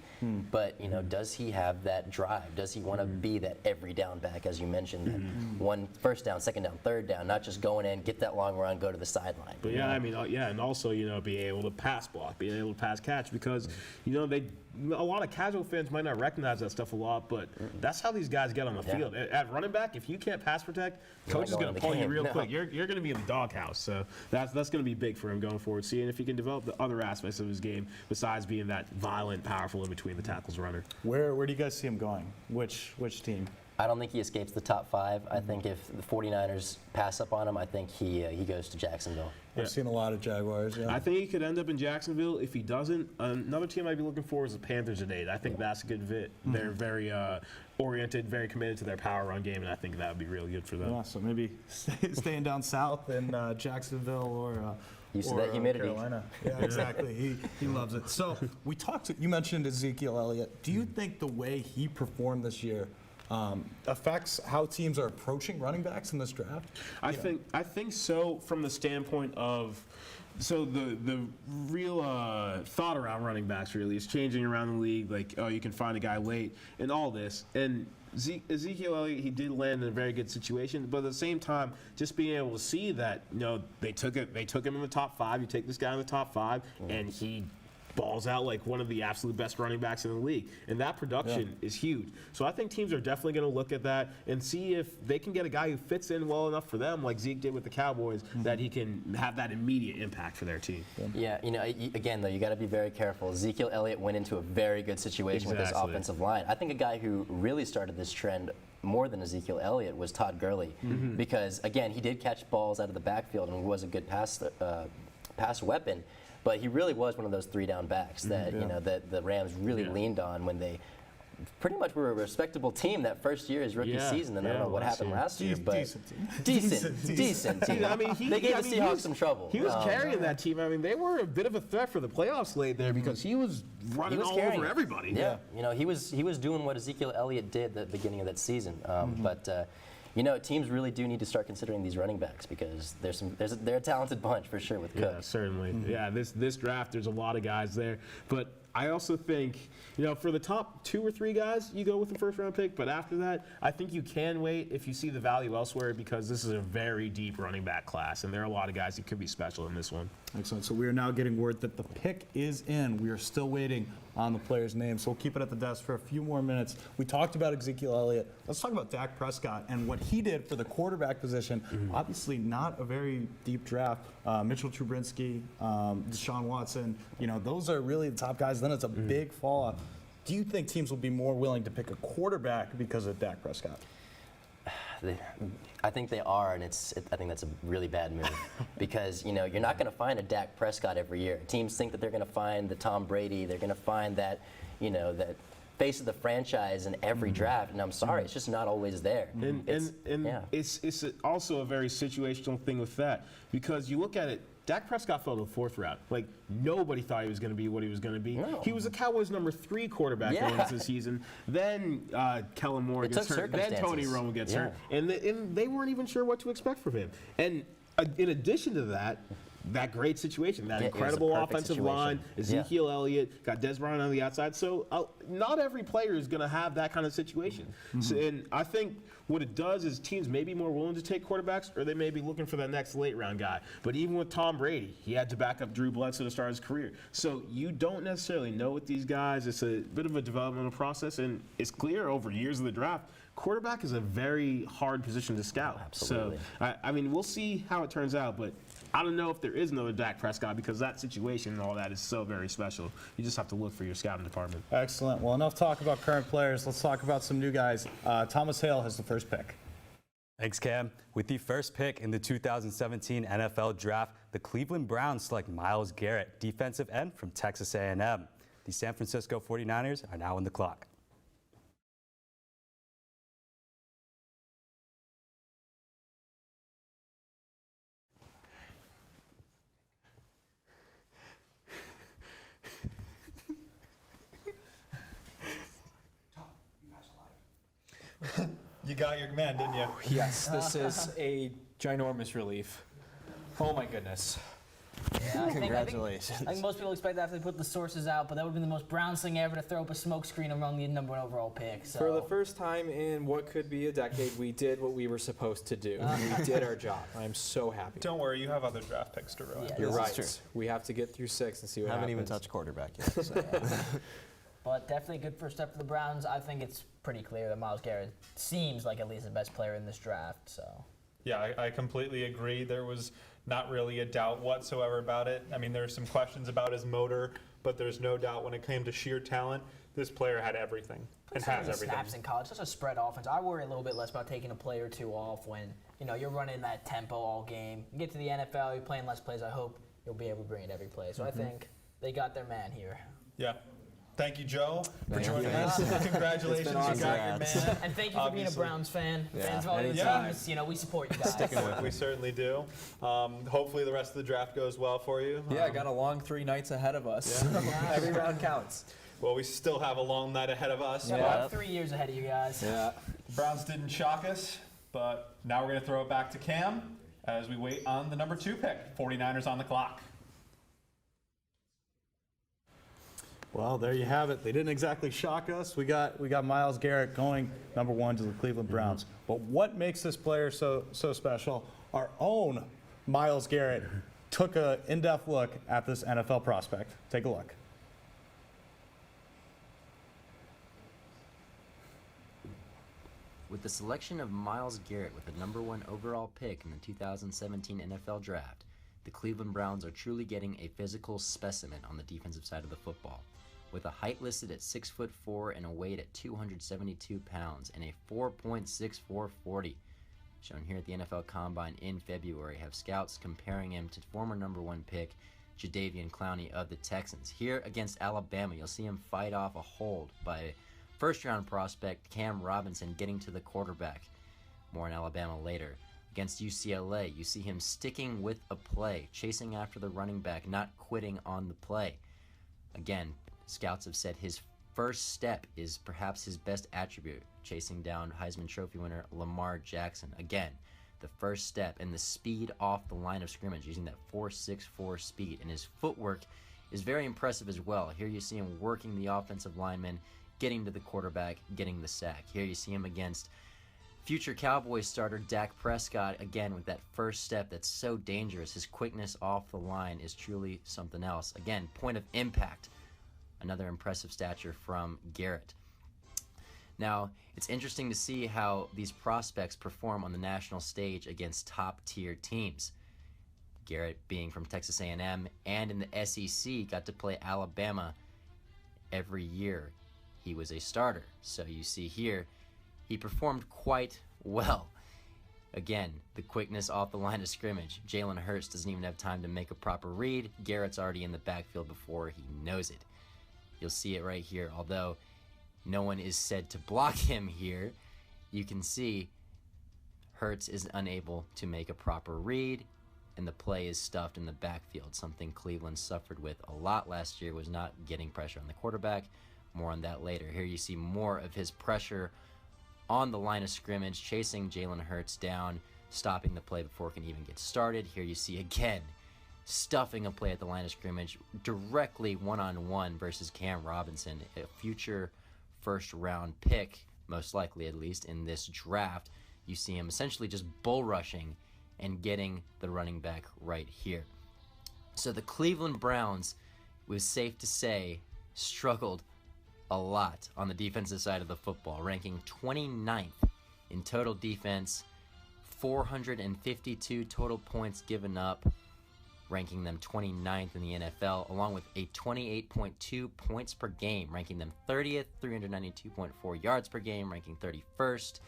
But does he have that drive? Does he want to be that every down back, as you mentioned, that one first down, second down, third down, not just going in, get that long run, go to the sideline? But and also being able to pass block, being able to pass catch, because a lot of casual fans might not recognize that stuff a lot, but that's how these guys get on the field. At running back, if you can't pass protect, coach is going to pull you real quick. You're going to be in the doghouse. So that's going to be big for him going forward. Seeing if he can develop the other aspects of his game besides being that violent, powerful in between the tackles runner. Where do you guys see him going? Which team? I don't think he escapes the top 5. I think if the 49ers pass up on him, I think he goes to Jacksonville. I've seen a lot of Jaguars. Yeah. I think he could end up in Jacksonville. If he doesn't, another team I'd be looking for is the Panthers at 8. I think that's a good fit. They're very oriented, very committed to their power run game, and I think that would be really good for them. Yeah, so maybe staying down south in Jacksonville or used to that humidity. Carolina. Yeah, exactly. He loves it. So you mentioned Ezekiel Elliott. Do you think the way he performed this year affects how teams are approaching running backs in this draft? I think so, from the standpoint of the real thought around running backs really is changing around the league. Like, you can find a guy late and all this. And Ezekiel Elliott, he did land in a very good situation, but at the same time, just being able to see that they took him in the top 5. You take this guy in the top 5, and he balls out like one of the absolute best running backs in the league. And that production is huge. So I think teams are definitely going to look at that and see if they can get a guy who fits in well enough for them, like Zeke did with the Cowboys, that he can have that immediate impact for their team. Yeah, again, though, you got to be very careful. Ezekiel Elliott went into a very good situation with his offensive line. I think a guy who really started this trend more than Ezekiel Elliott was Todd Gurley, because, again, he did catch balls out of the backfield and was a good pass weapon. But he really was one of those 3-down backs that that the Rams really leaned on when they pretty much were a respectable team that first year, his rookie season, and I don't know what happened last year, but decent team. I mean, they gave the Seahawks some trouble. He was carrying that team. I mean, they were a bit of a threat for the playoffs late there because he was running all over everybody. Yeah, you know, he was doing what Ezekiel Elliott did at the beginning of that season. But you know, teams really do need to start considering these running backs because they're a talented bunch for sure with Cook. Yeah, certainly. Yeah, this draft, there's a lot of guys there, but I also think, you know, for the top 2 or 3 guys, you go with the first round pick. But after that, I think you can wait if you see the value elsewhere because this is a very deep running back class, and there are a lot of guys that could be special in this one. Excellent. So we are now getting word that the pick is in. We are still waiting on the player's name, so we'll keep it at the desk for a few more minutes. We talked about Ezekiel Elliott. Let's talk about Dak Prescott and what he did for the quarterback position. Obviously not a very deep draft. Mitchell Trubisky, Deshaun Watson, you know, those are really the top guys. Then it's a big fallout. Do you think teams will be more willing to pick a quarterback because of Dak Prescott? I think they are, and I think that's a really bad move because, you know, you're not going to find a Dak Prescott every year. Teams think that they're going to find the Tom Brady, they're going to find that, you know, that face of the franchise in every draft, and I'm sorry, it's just not always there. It's also a very situational thing with that because you look at it, Dak Prescott fell to the 4th round. Like, nobody thought he was going to be what he was going to be. No. He was the Cowboys' number 3 quarterback going into the season. Then Kellen Moore gets hurt. Then Tony Romo gets hurt. And they weren't even sure what to expect from him. And in addition to that, that great situation, that incredible offensive line, Ezekiel Elliott, got Des Bryant on the outside. So not every player is going to have that kind of situation. So, and I think what it does is teams may be more willing to take quarterbacks or they may be looking for that next late round guy. But even with Tom Brady, he had to back up Drew Bledsoe to start his career. So you don't necessarily know with these guys. It's a bit of a developmental process, and it's clear over years of the draft, quarterback is a very hard position to scout. Absolutely. So, I mean, we'll see how it turns out, but I don't know if there is another Dak Prescott because that situation and all that is so very special. You just have to look for your scouting department. Excellent. Well, enough talk about current players. Let's talk about some new guys. Thomas Hale has the first pick. Thanks, Cam. With the first pick in the 2017 NFL Draft, the Cleveland Browns select Myles Garrett, defensive end from Texas A&M. The San Francisco 49ers are now on the clock. You got your man, didn't you? Yes, this is a ginormous relief. Oh my goodness. Yeah, Congratulations. I think most people expect after they put the sources out, but that would have been the most Browns thing ever to throw up a smoke screen around the #1 overall pick. So. For the first time in what could be a decade, we did what we were supposed to do. We did our job. I'm so happy. Don't worry, you have other draft picks to ruin. Yeah, You're right. We have to get through 6 and see what Haven't happens. even touched quarterback yet. So. But definitely a good first step for the Browns. I think it's pretty clear that Myles Garrett seems like at least the best player in this draft. So. Yeah, I completely agree. There was not really a doubt whatsoever about it. I mean, there's some questions about his motor, but there's no doubt when it came to sheer talent, this player had everything and has everything. Snaps in college, such a spread offense. I worry a little bit less about taking a play or two off when you're running that tempo all game. You get to the NFL, you're playing less plays. I hope you'll be able to bring it every play. So I think they got their man here. Yeah. Thank you, Joe, for joining us. Congratulations, you got your man. And thank you for being a Browns fan. Fans of all your teams, we support you guys. We certainly do. Hopefully the rest of the draft goes well for you. Yeah, got a long 3 nights ahead of us. Every round counts. Well, we still have a long night ahead of us. Yeah, about 3 years ahead of you guys. Yeah. Browns didn't shock us, but now we're going to throw it back to Cam as we wait on the #2 pick. 49ers on the clock. Well, there you have it. They didn't exactly shock us. We got Myles Garrett going #1 to the Cleveland Browns. But what makes this player so special? Our own Myles Garrett took an in-depth look at this NFL prospect. Take a look. With the selection of Myles Garrett with the '1 overall pick in the 2017 NFL Draft, the Cleveland Browns are truly getting a physical specimen on the defensive side of the football. With a height listed at 6'4" and a weight at 272 pounds and a 4.64 40, shown here at the NFL Combine in February, have scouts comparing him to former #1 pick Jadeveon Clowney of the Texans. Here against Alabama, you'll see him fight off a hold by first-round prospect Cam Robinson getting to the quarterback. More on Alabama later. Against UCLA, you see him sticking with a play, chasing after the running back, not quitting on the play. Again, scouts have said his first step is perhaps his best attribute, chasing down Heisman Trophy winner Lamar Jackson. Again, the first step and the speed off the line of scrimmage, using that 4.64 speed, and his footwork is very impressive as well. Here you see him working the offensive lineman, getting to the quarterback, getting the sack. Here you see him against future Cowboys starter Dak Prescott, again with that first step that's so dangerous. His quickness off the line is truly something else. Again, point of impact, another impressive stature from Garrett. Now, it's interesting to see how these prospects perform on the national stage against top-tier teams. Garrett, being from Texas A&M and in the SEC, got to play Alabama every year he was a starter. So you see here, he performed quite well. Again, the quickness off the line of scrimmage. Jalen Hurts doesn't even have time to make a proper read. Garrett's already in the backfield before he knows it. You'll see it right here. Although no one is said to block him here, you can see Hurts is unable to make a proper read, and the play is stuffed in the backfield. Something Cleveland suffered with a lot last year, was not getting pressure on the quarterback. More on that later. Here you see more of his pressure on the line of scrimmage, chasing Jalen Hurts down, stopping the play before it can even get started. Here you see again, stuffing a play at the line of scrimmage, directly one-on-one versus Cam Robinson, a future first-round pick, most likely at least, in this draft. You see him essentially just bull rushing and getting the running back right here. So the Cleveland Browns, it was safe to say, struggled a lot on the defensive side of the football, ranking 29th in total defense, 452 total points given up, ranking them 29th in the NFL, along with a 28.2 points per game, ranking them 30th, 392.4 yards per game, ranking 31st,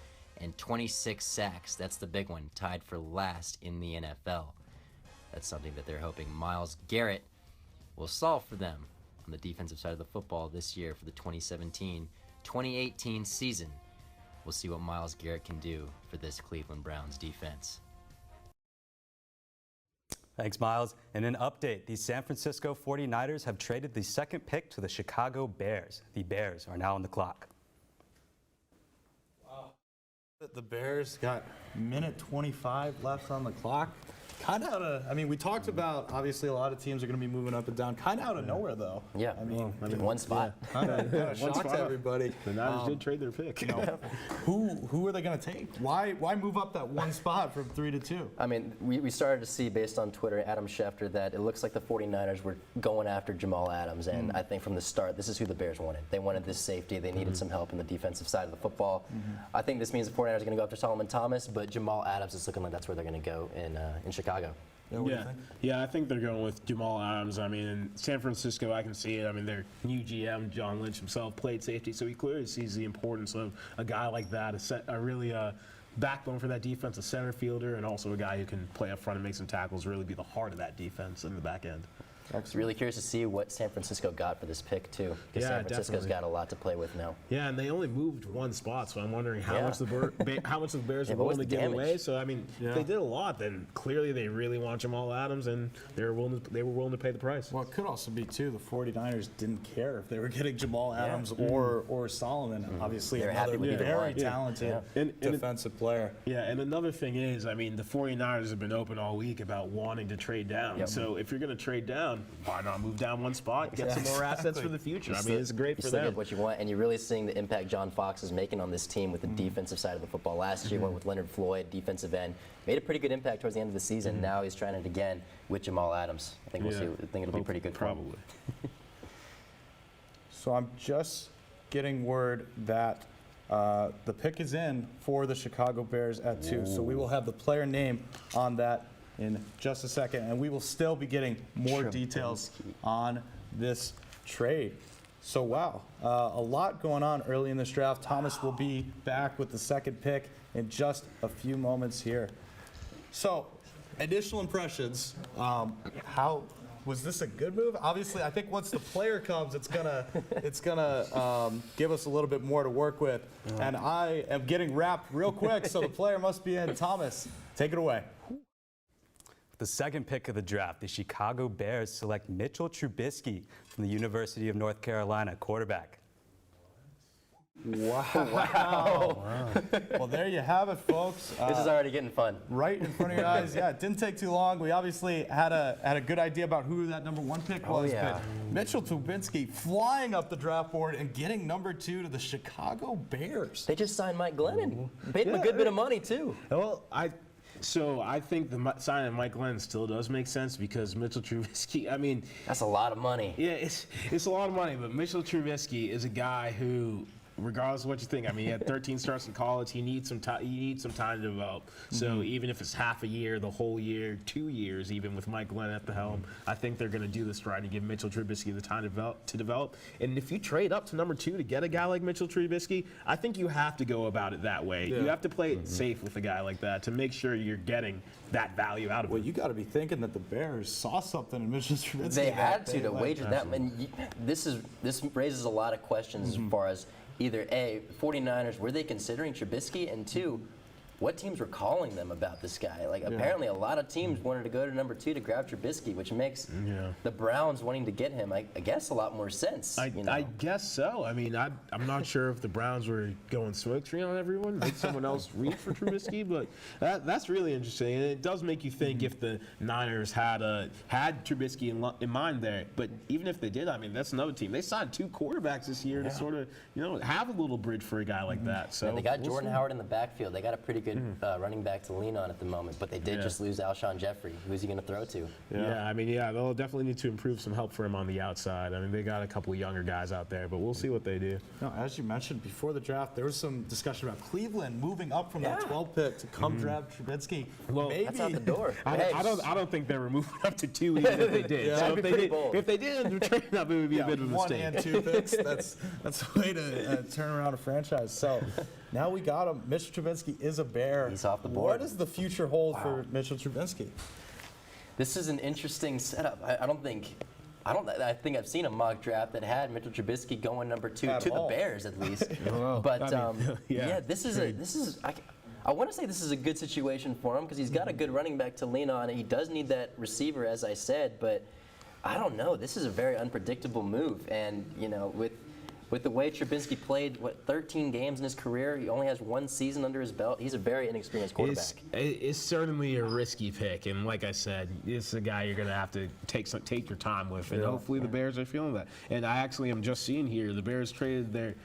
and 26 sacks. That's the big one, tied for last in the NFL. That's something that they're hoping Myles Garrett will solve for them on the defensive side of the football this year for the 2017-2018 season. We'll see what Myles Garrett can do for this Cleveland Browns defense. Thanks, Miles. And an update, the San Francisco 49ers have traded the second pick to the Chicago Bears. The Bears are now on the clock. Wow. The Bears got minute 25 left on the clock. Kind of out of, I mean, we talked about, obviously, a lot of teams are going to be moving up and down. Kind of out of nowhere, though. Yeah, I mean, one spot. Kind of shocked everybody. The Niners did trade their pick. You know, who are they going to take? Why move up that one spot from 3 to 2? I mean, we started to see, based on Twitter, Adam Schefter, that it looks like the 49ers were going after Jamal Adams. And I think from the start, this is who the Bears wanted. They wanted this safety. They needed some help in the defensive side of the football. I think this means the 49ers are going to go after Solomon Thomas, but Jamal Adams is looking like that's where they're going to go in Chicago. Yeah, I think they're going with Jamal Adams. I mean, in San Francisco, I can see it. I mean, their new GM, John Lynch himself, played safety, so he clearly sees the importance of a guy like that, a really backbone for that defense, a center fielder, and also a guy who can play up front and make some tackles, really be the heart of that defense in the back end. Really curious to see what San Francisco got for this pick, too, because San Francisco's got a lot to play with now. Yeah, and they only moved one spot, so I'm wondering how much the Bears are willing to give away. So, I mean, if they did a lot, then clearly they really want Jamal Adams, and they were willing to pay the price. Well, it could also be, too, the 49ers didn't care if they were getting Jamal Adams or Solomon. Obviously, another very talented defensive player. Yeah, and another thing is, I mean, the 49ers have been open all week about wanting to trade down. So if you're going to trade down, why not move down one spot, get some more assets for the future? I mean, it's great for them. You still get what you want, and you're really seeing the impact John Fox is making on this team with the defensive side of the football. Last year, went with Leonard Floyd, defensive end, made a pretty good impact towards the end of the season. Now he's trying it again with Jamal Adams. I think we'll see. I think it'll be pretty good. Probably. So I'm just getting word that the pick is in for the Chicago Bears at 2. So we will have the player name on that in just a second, and we will still be getting more details on this trade. So wow, a lot going on early in this draft. Thomas will be back with the second pick in just a few moments here. So, initial impressions, how Was this a good move? Obviously, I think once the player comes, it's gonna give us a little bit more to work with. And I am getting wrapped real quick, so the player must be in. Thomas, take it away. The second pick of the draft, the Chicago Bears select Mitchell Trubisky from the University of North Carolina, quarterback. Wow. Well, there you have it, folks. This is already getting fun. Right in front of your eyes. Yeah, it didn't take too long. We obviously had a good idea about who that `1 pick was. yeah. But Mitchell Trubisky flying up the draft board and getting number 2 to the Chicago Bears. They just signed Mike Glennon. Paid him a good bit of money, too. Well, I think the signing of Mike Glenn still does make sense because Mitchell Trubisky, I mean... That's a lot of money. Yeah, it's a lot of money, but Mitchell Trubisky is a guy who, regardless of what you think, I mean, he had 13 starts in college. He needs some time. He needs some time to develop. So even if it's half a year, the whole year, 2 years, even with Mike Glenn at the helm, I think they're going to do this right and give Mitchell Trubisky the time to develop. And if you trade up to number 2 to get a guy like Mitchell Trubisky, I think you have to go about it that way. Yeah. You have to play it safe with a guy like that to make sure you're getting that value out of Well, it. you got to be thinking that the Bears saw something in Mitchell Trubisky. They had that to they liked. wager that. And this raises a lot of questions as far as either A, 49ers, were they considering Trubisky? And 2, what teams were calling them about this guy? Like, apparently a lot of teams wanted to go to number 2 to grab Trubisky, which makes the Browns wanting to get him, I guess, a lot more sense. I guess so. I mean, I'm not sure if the Browns were going smokescreen on everyone, make someone else reach for Trubisky, but that's really interesting. And it does make you think if the Niners had Trubisky in mind there. But even if they did, I mean, that's another team. They signed 2 quarterbacks this year to sort of, have a little bridge for a guy like that. So they got Jordan Howard in the backfield. They got a pretty good running back to lean on at the moment, but they did just lose Alshon Jeffrey. Who's he going to throw to? I mean, they'll definitely need to improve some help for him on the outside. I mean, they got a couple of younger guys out there, but we'll see what they do. No, as you mentioned before the draft, there was some discussion about Cleveland moving up from that 12 pick to come draft Trubisky. Well, maybe that's out the door. I don't think they were moving up to 2 even if they did. So if they did end up trading up, it would be a bit of a mistake. 1 and 2 picks. That's a way to turn around a franchise. So now we got him. Mitchell Trubisky is a Bear. He's off the board. What does the future hold for Mitchell Trubisky? This is an interesting setup. I think I've seen a mock draft that had Mitchell Trubisky going number 2 to the Bears at least. But this is I want to say this is a good situation for him because he's got a good running back to lean on. He does need that receiver, as I said, but I don't know. This is a very unpredictable move, and with the way Trubisky played, 13 games in his career, he only has 1 season under his belt. He's a very inexperienced quarterback. It's certainly a risky pick, and like I said, it's a guy you're going to have to take your time with, and hopefully the Bears are feeling that. And I actually am just seeing here, the Bears traded to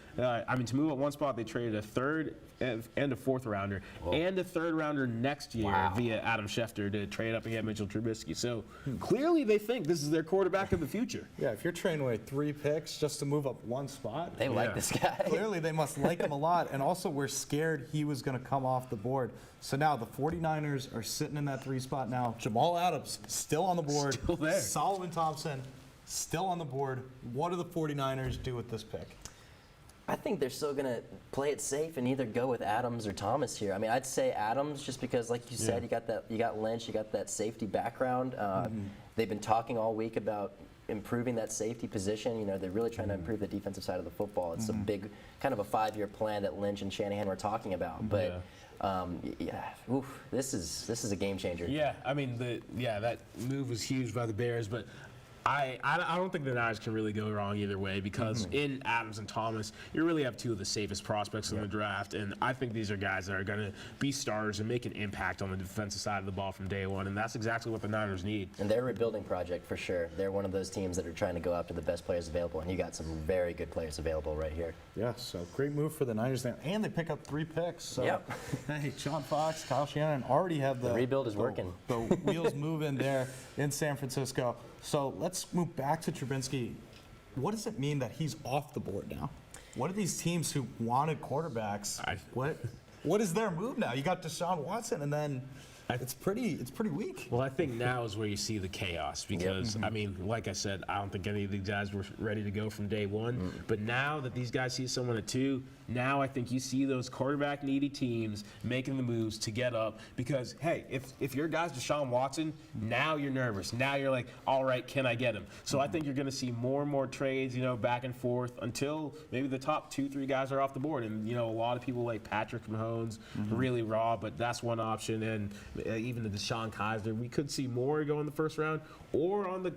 move up 1 spot, they traded a 3rd and a 4th rounder, and a 3rd rounder next year via Adam Schefter to trade up and get Mitchell Trubisky. So clearly they think this is their quarterback of the future. Yeah, if you're trading away 3 picks just to move up 1 spot, they like this guy. Clearly they must like him a lot, and also we're scared he was going to come off the board. So now the 49ers are sitting in that 3 spot now. Jamal Adams still on the board. Still there. Solomon Thompson still on the board. What do the 49ers do with this pick? I think they're still going to play it safe and either go with Adams or Thomas here. I mean, I'd say Adams just because, like you said, you got Lynch, you got that safety background. They've been talking all week about improving that safety position. They're really trying to improve the defensive side of the football. It's a big, kind of a 5-year plan that Lynch and Shanahan were talking about. But this is a game changer. Yeah, I mean, that move was huge by the Bears, but I don't think the Niners can really go wrong either way because in Adams and Thomas, you really have 2 of the safest prospects in the draft, and I think these are guys that are going to be stars and make an impact on the defensive side of the ball from day one, and that's exactly what the Niners need. And they're a rebuilding project for sure. They're one of those teams that are trying to go after the best players available, and you got some very good players available right here. Yeah, so great move for the Niners there, and they pick up 3 picks. So, hey, John Fox, Kyle Shanahan already have the rebuild is working. The wheels moving there in San Francisco. So let's move back to Trubisky. What does it mean that he's off the board now? What are these teams who wanted quarterbacks? What is their move now? You got Deshaun Watson, and then it's pretty weak. Well, I think now is where you see the chaos because, I mean, like I said, I don't think any of these guys were ready to go from day one. But now that these guys see someone at 2, now I think you see those quarterback needy teams making the moves to get up because, hey, if your guy's Deshaun Watson, now you're nervous. Now you're like, all right, can I get him? So I think you're going to see more and more trades, back and forth until maybe the top 2-3 guys are off the board. And, a lot of people like Patrick Mahomes, really raw, but that's one option. And even the Deshaun Kaiser, we could see more go in the first round. Or on the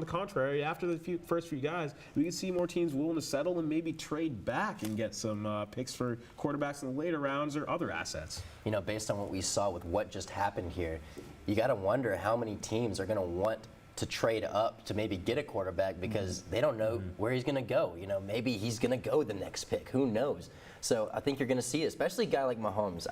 contrary, after the first few guys, we could see more teams willing to settle and maybe trade back and get some picks for quarterbacks in the later rounds or other assets. Based on what we saw with what just happened here, you got to wonder how many teams are going to want to trade up to maybe get a quarterback because they don't know where he's going to go. Maybe he's going to go the next pick. Who knows? So I think you're going to see, especially a guy like Mahomes.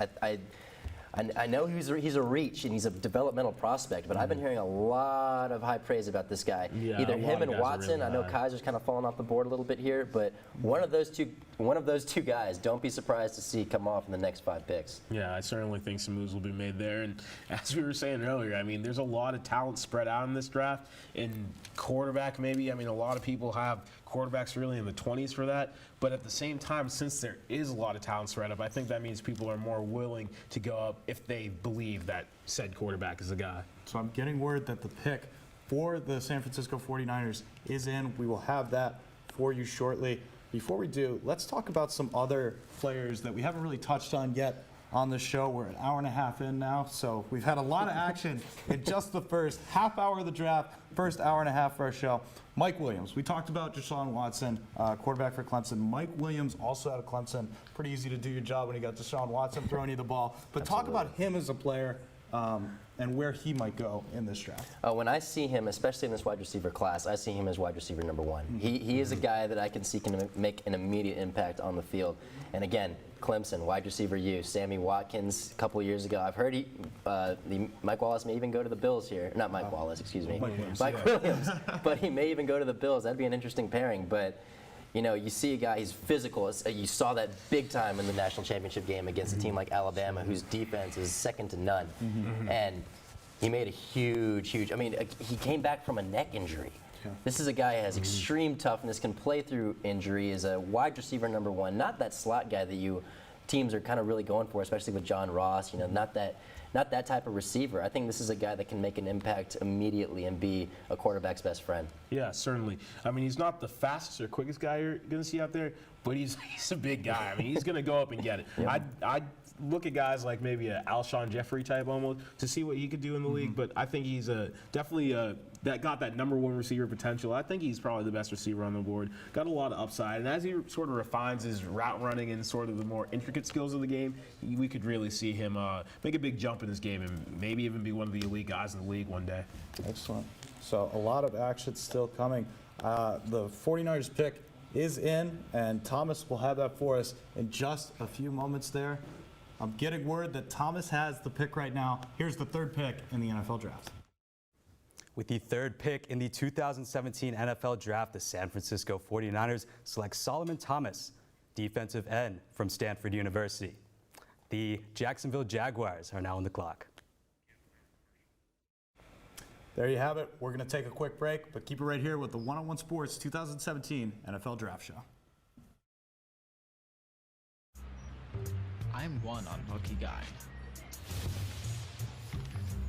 I know he's a reach and he's a developmental prospect, but I've been hearing a lot of high praise about this guy. Yeah, Either him and Watson. Really I know Kaiser's kind of fallen off the board a little bit here, but one of those two guys, don't be surprised to see come off in the next 5 picks. Yeah, I certainly think some moves will be made there. And as we were saying earlier, I mean, there's a lot of talent spread out in this draft. In quarterback, maybe, I mean, a lot of people have quarterbacks really in the 20s for that. But at the same time, since there is a lot of talent spread up, I think that means people are more willing to go up if they believe that said quarterback is the guy. So I'm getting word that the pick for the San Francisco 49ers is in. We will have that for you shortly. Before we do, let's talk about some other players that we haven't really touched on yet on the show. We're an hour and a half in now, so we've had a lot of action in just the first half hour of the draft, first hour and a half for our show. Mike Williams. We talked about Deshaun Watson, quarterback for Clemson. Mike Williams, also out of Clemson. Pretty easy to do your job when you got Deshaun Watson throwing you the ball. But talk about him as a player and where he might go in this draft. When I see him, especially in this wide receiver class, I see him as wide receiver number 1. He is a guy that I can see can make an immediate impact on the field. And again, Clemson, wide receiver U, Sammy Watkins a couple of years ago. I've heard Mike Wallace may even go to the Bills here. Not Mike Wallace, excuse me. Mike Williams. But he may even go to the Bills. That'd be an interesting pairing. But you see a guy, he's physical. You saw that big time in the national championship game against a team like Alabama, whose defense is second to none. And he made a huge, I mean, he came back from a neck injury. This is a guy who has extreme toughness, can play through injury, is a wide receiver number 1, not that slot guy that teams are kind of really going for, especially with John Ross, not that type of receiver. I think this is a guy that can make an impact immediately and be a quarterback's best friend. Yeah, certainly. I mean, he's not the fastest or quickest guy you're going to see out there, but he's a big guy. I mean, he's going to go up and get it. I'd look at guys like maybe an Alshon Jeffrey type almost to see what he could do in the league, but I think he's definitely that got that number 1 receiver potential. I think he's probably the best receiver on the board. Got a lot of upside, and as he sort of refines his route running and sort of the more intricate skills of the game, we could really see him make a big jump in his game and maybe even be one of the elite guys in the league one day. Excellent. So a lot of action still coming. The 49ers pick is in, and Thomas will have that for us in just a few moments there. I'm getting word that Thomas has the pick right now. Here's the 3rd pick in the NFL draft. With the 3rd pick in the 2017 NFL Draft, the San Francisco 49ers select Solomon Thomas, defensive end from Stanford University. The Jacksonville Jaguars are now on the clock. There you have it. We're going to take a quick break, but keep it right here with the 101 Sports 2017 NFL Draft Show. I'm one unlucky guy.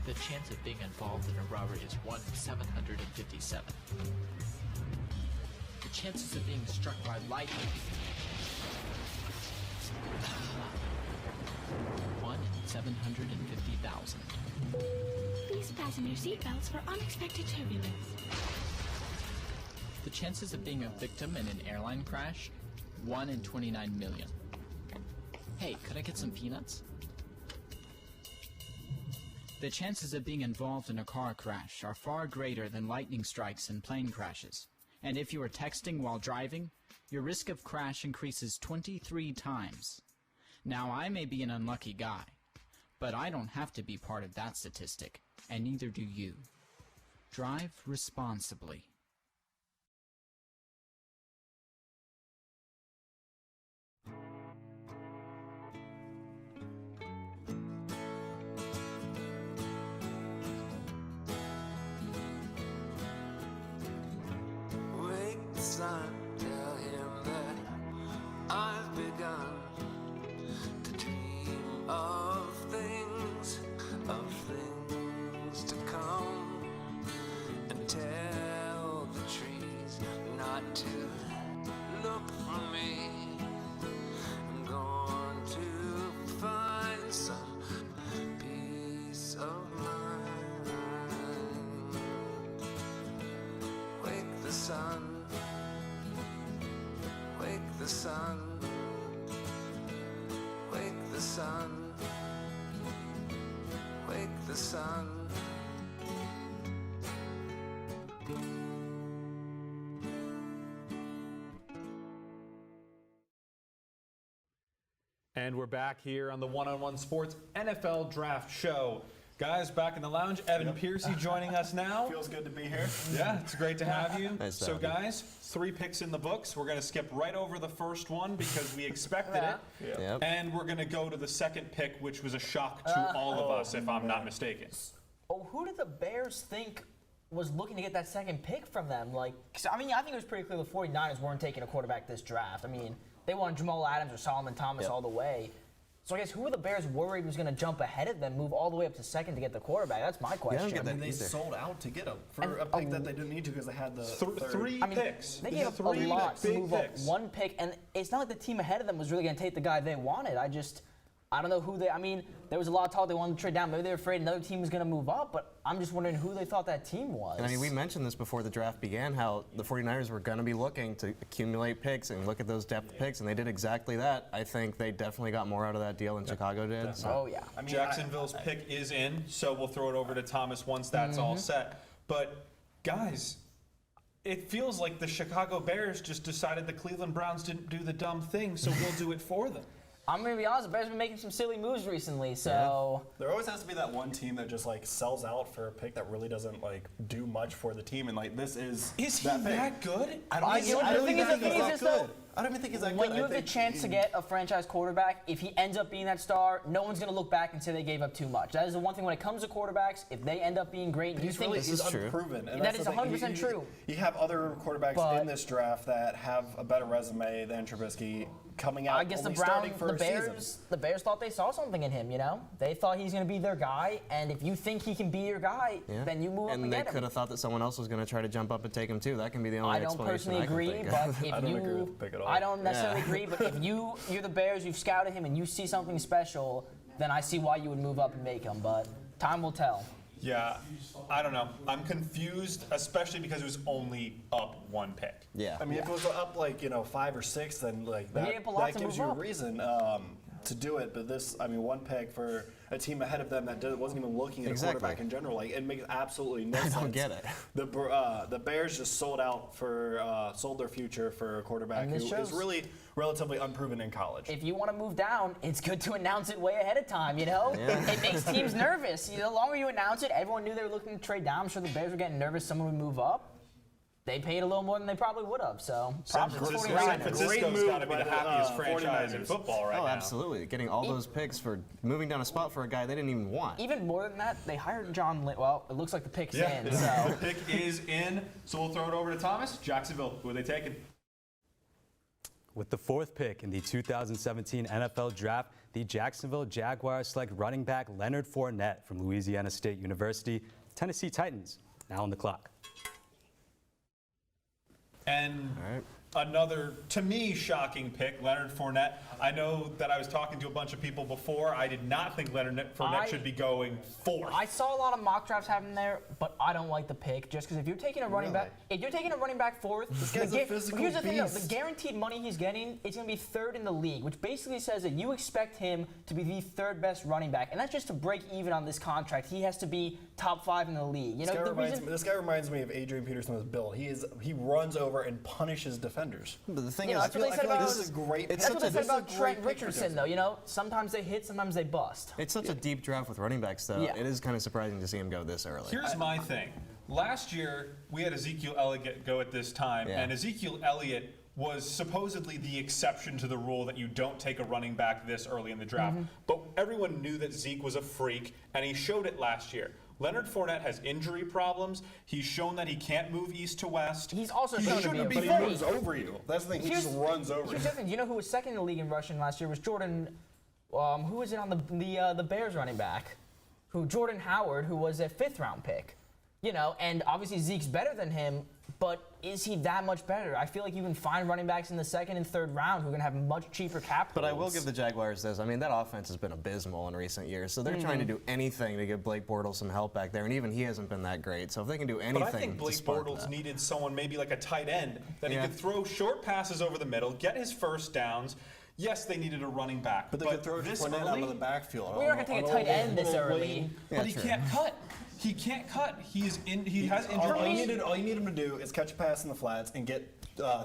The chance of being involved in a robbery is 1 in 757. The chances of being struck by lightning. 1 in 750,000. Please fasten your seatbelts for unexpected turbulence. The chances of being a victim in an airline crash? 1 in 29 million. Hey, could I get some peanuts? The chances of being involved in a car crash are far greater than lightning strikes and plane crashes. And if you are texting while driving, your risk of crash increases 23 times. Now, I may be an unlucky guy, but I don't have to be part of that statistic, and neither do you. Drive responsibly. the sun, wake the sun, wake the sun. And we're back here on the One-on-One Sports NFL Draft Show. Guys, back in the lounge, Evan Piercy joining us now. Feels good to be here. Yeah, it's great to have you. Nice to So have you. guys, 3 picks in the books. We're going to skip right over the first one because we expected it. Yep. And we're going to go to the second pick, which was a shock to all of us, if I'm not mistaken. Oh, who did the Bears think was looking to get that second pick from them? Like, 'cause, I mean, I think it was pretty clear the 49ers weren't taking a quarterback this draft. I mean, they wanted Jamal Adams or Solomon Thomas all the way. So I guess who were the Bears worried was going to jump ahead of them, move all the way up to second to get the quarterback? That's my question. get that They either. sold out to get him for a pick that they didn't need to because they had the third. 3 I mean, picks. They gave up a lot to move up one pick, and it's not like the team ahead of them was really going to take the guy they wanted. I don't know who they. I mean, there was a lot of talk they wanted to trade down. Maybe they were afraid another team was going to move up, but I'm just wondering who they thought that team was. And I mean, we mentioned this before the draft began, how the 49ers were going to be looking to accumulate picks and look at those depth picks, and they did exactly that. I think they definitely got more out of that deal than Chicago did. So. Oh, yeah. I mean, Jacksonville's pick is in, so we'll throw it over to Thomas once that's all set. But, guys, it feels like the Chicago Bears just decided the Cleveland Browns didn't do the dumb thing, so we'll do it for them. I'm going to be honest, the Bears have been making some silly moves recently, so... There always has to be that one team that just like sells out for a pick that really doesn't like do much for the team, and like this is he that that good? I don't think he's that good. When you have the chance to get a franchise quarterback, if he ends up being that star, no one's going to look back and say they gave up too much. That is the one thing when it comes to quarterbacks. If they end up being great, you think This is unproven. And that that's is the thing. 100% true. You have other quarterbacks in this draft that have a better resume than Trubisky coming out. I guess only the starting for a season. the Bears thought they saw something in him. You know, they thought he's going to be their guy, and if you think he can be your guy, then you move up and they get him. could have thought that someone else was going to try to jump up and take him too. That can be the only I don't explanation personally I can agree, think but of. if I don't agree with the pick at all. I don't necessarily agree, but if you're the Bears, you've scouted him and you see something special, then I see why you would move up and make him. But time will tell. Yeah, I don't know. I'm confused, especially because it was only up 1 pick. Yeah. I mean, if it was up like 5 or 6, then like that, that gives you a reason to do it. But this, I mean, 1 pick for a team ahead of them that wasn't even looking at a quarterback in general, like it makes absolutely no sense. I don't get it. The Bears just sold out for sold their future for a quarterback who is really relatively unproven in college. If you want to move down, it's good to announce it way ahead of time, you know? Yeah. It makes teams nervous. The longer you announce it, everyone knew they were looking to trade down. I'm sure the Bears were getting nervous someone would move up. They paid a little more than they probably would have, so props to the 49ers. San Francisco's got to be the happiest franchise in football right now. Oh, absolutely. Getting all those picks for moving down a spot for a guy they didn't even want. Even more than that, they hired John Lynch. Well, it looks like the pick's in, The so... pick is in, so we'll throw it over to Thomas. Jacksonville, who are they taking? With the 4th pick in the 2017 NFL Draft, the Jacksonville Jaguars select running back Leonard Fournette from Louisiana State University. Tennessee Titans now on the clock. And another, to me, shocking pick, Leonard Fournette. I know that I was talking to a bunch of people before. I did not think Leonard Fournette should be going 4th. I saw a lot of mock drafts having there, but I don't like the pick just because if you're taking a running back, 4th, This guy's a physical here's the thing though, beast. the guaranteed money he's getting, it's going to be 3rd in the league, which basically says that you expect him to be the 3rd best running back, and that's just to break even on this contract. He has to be top 5 in the league. You know, this guy reminds me of Adrian Peterson with Bill. He runs over and punishes defenders. But the thing You know, is, that's what they said about, this is a great pick. that's what they said about This is a Trent great pick for Richardson, though. You know, sometimes they hit, sometimes they bust. it's such a deep draft with running backs, though. Yeah. It is kind of surprising to see him go this early. Here's my thing. Last year, we had Ezekiel Elliott go at this time, and Ezekiel Elliott was supposedly the exception to the rule that you don't take a running back this early in the draft. But everyone knew that Zeke was a freak, and he showed it last year. Leonard Fournette has injury problems. He's shown that he can't move east to west. He's also shown to be a But he runs over you. That's the thing. He just runs over you. Here's the thing. You know who was 2nd in the league in rushing last year was Jordan. Who was it on the Bears running back? Jordan Howard, who was a 5th round pick. And obviously Zeke's better than him, but is he that much better? I feel like you can find running backs in the second and third round who are going to have much cheaper cap But I holds. will give the Jaguars this. I mean, that offense has been abysmal in recent years, so they're trying to do anything to give Blake Bortles some help back there, and even he hasn't been that great. So if they can do anything But I think to Blake spark Bortles that. needed someone maybe like a tight end that Yeah. he could throw short passes over the middle, get his first downs. Yes, they needed a running back, But they could throw this Fournette out early, of the backfield. We aren't going to take a tight end this early. but he can't cut. He can't cut. He has injured All you legs. need him to do is catch a pass in the flats and get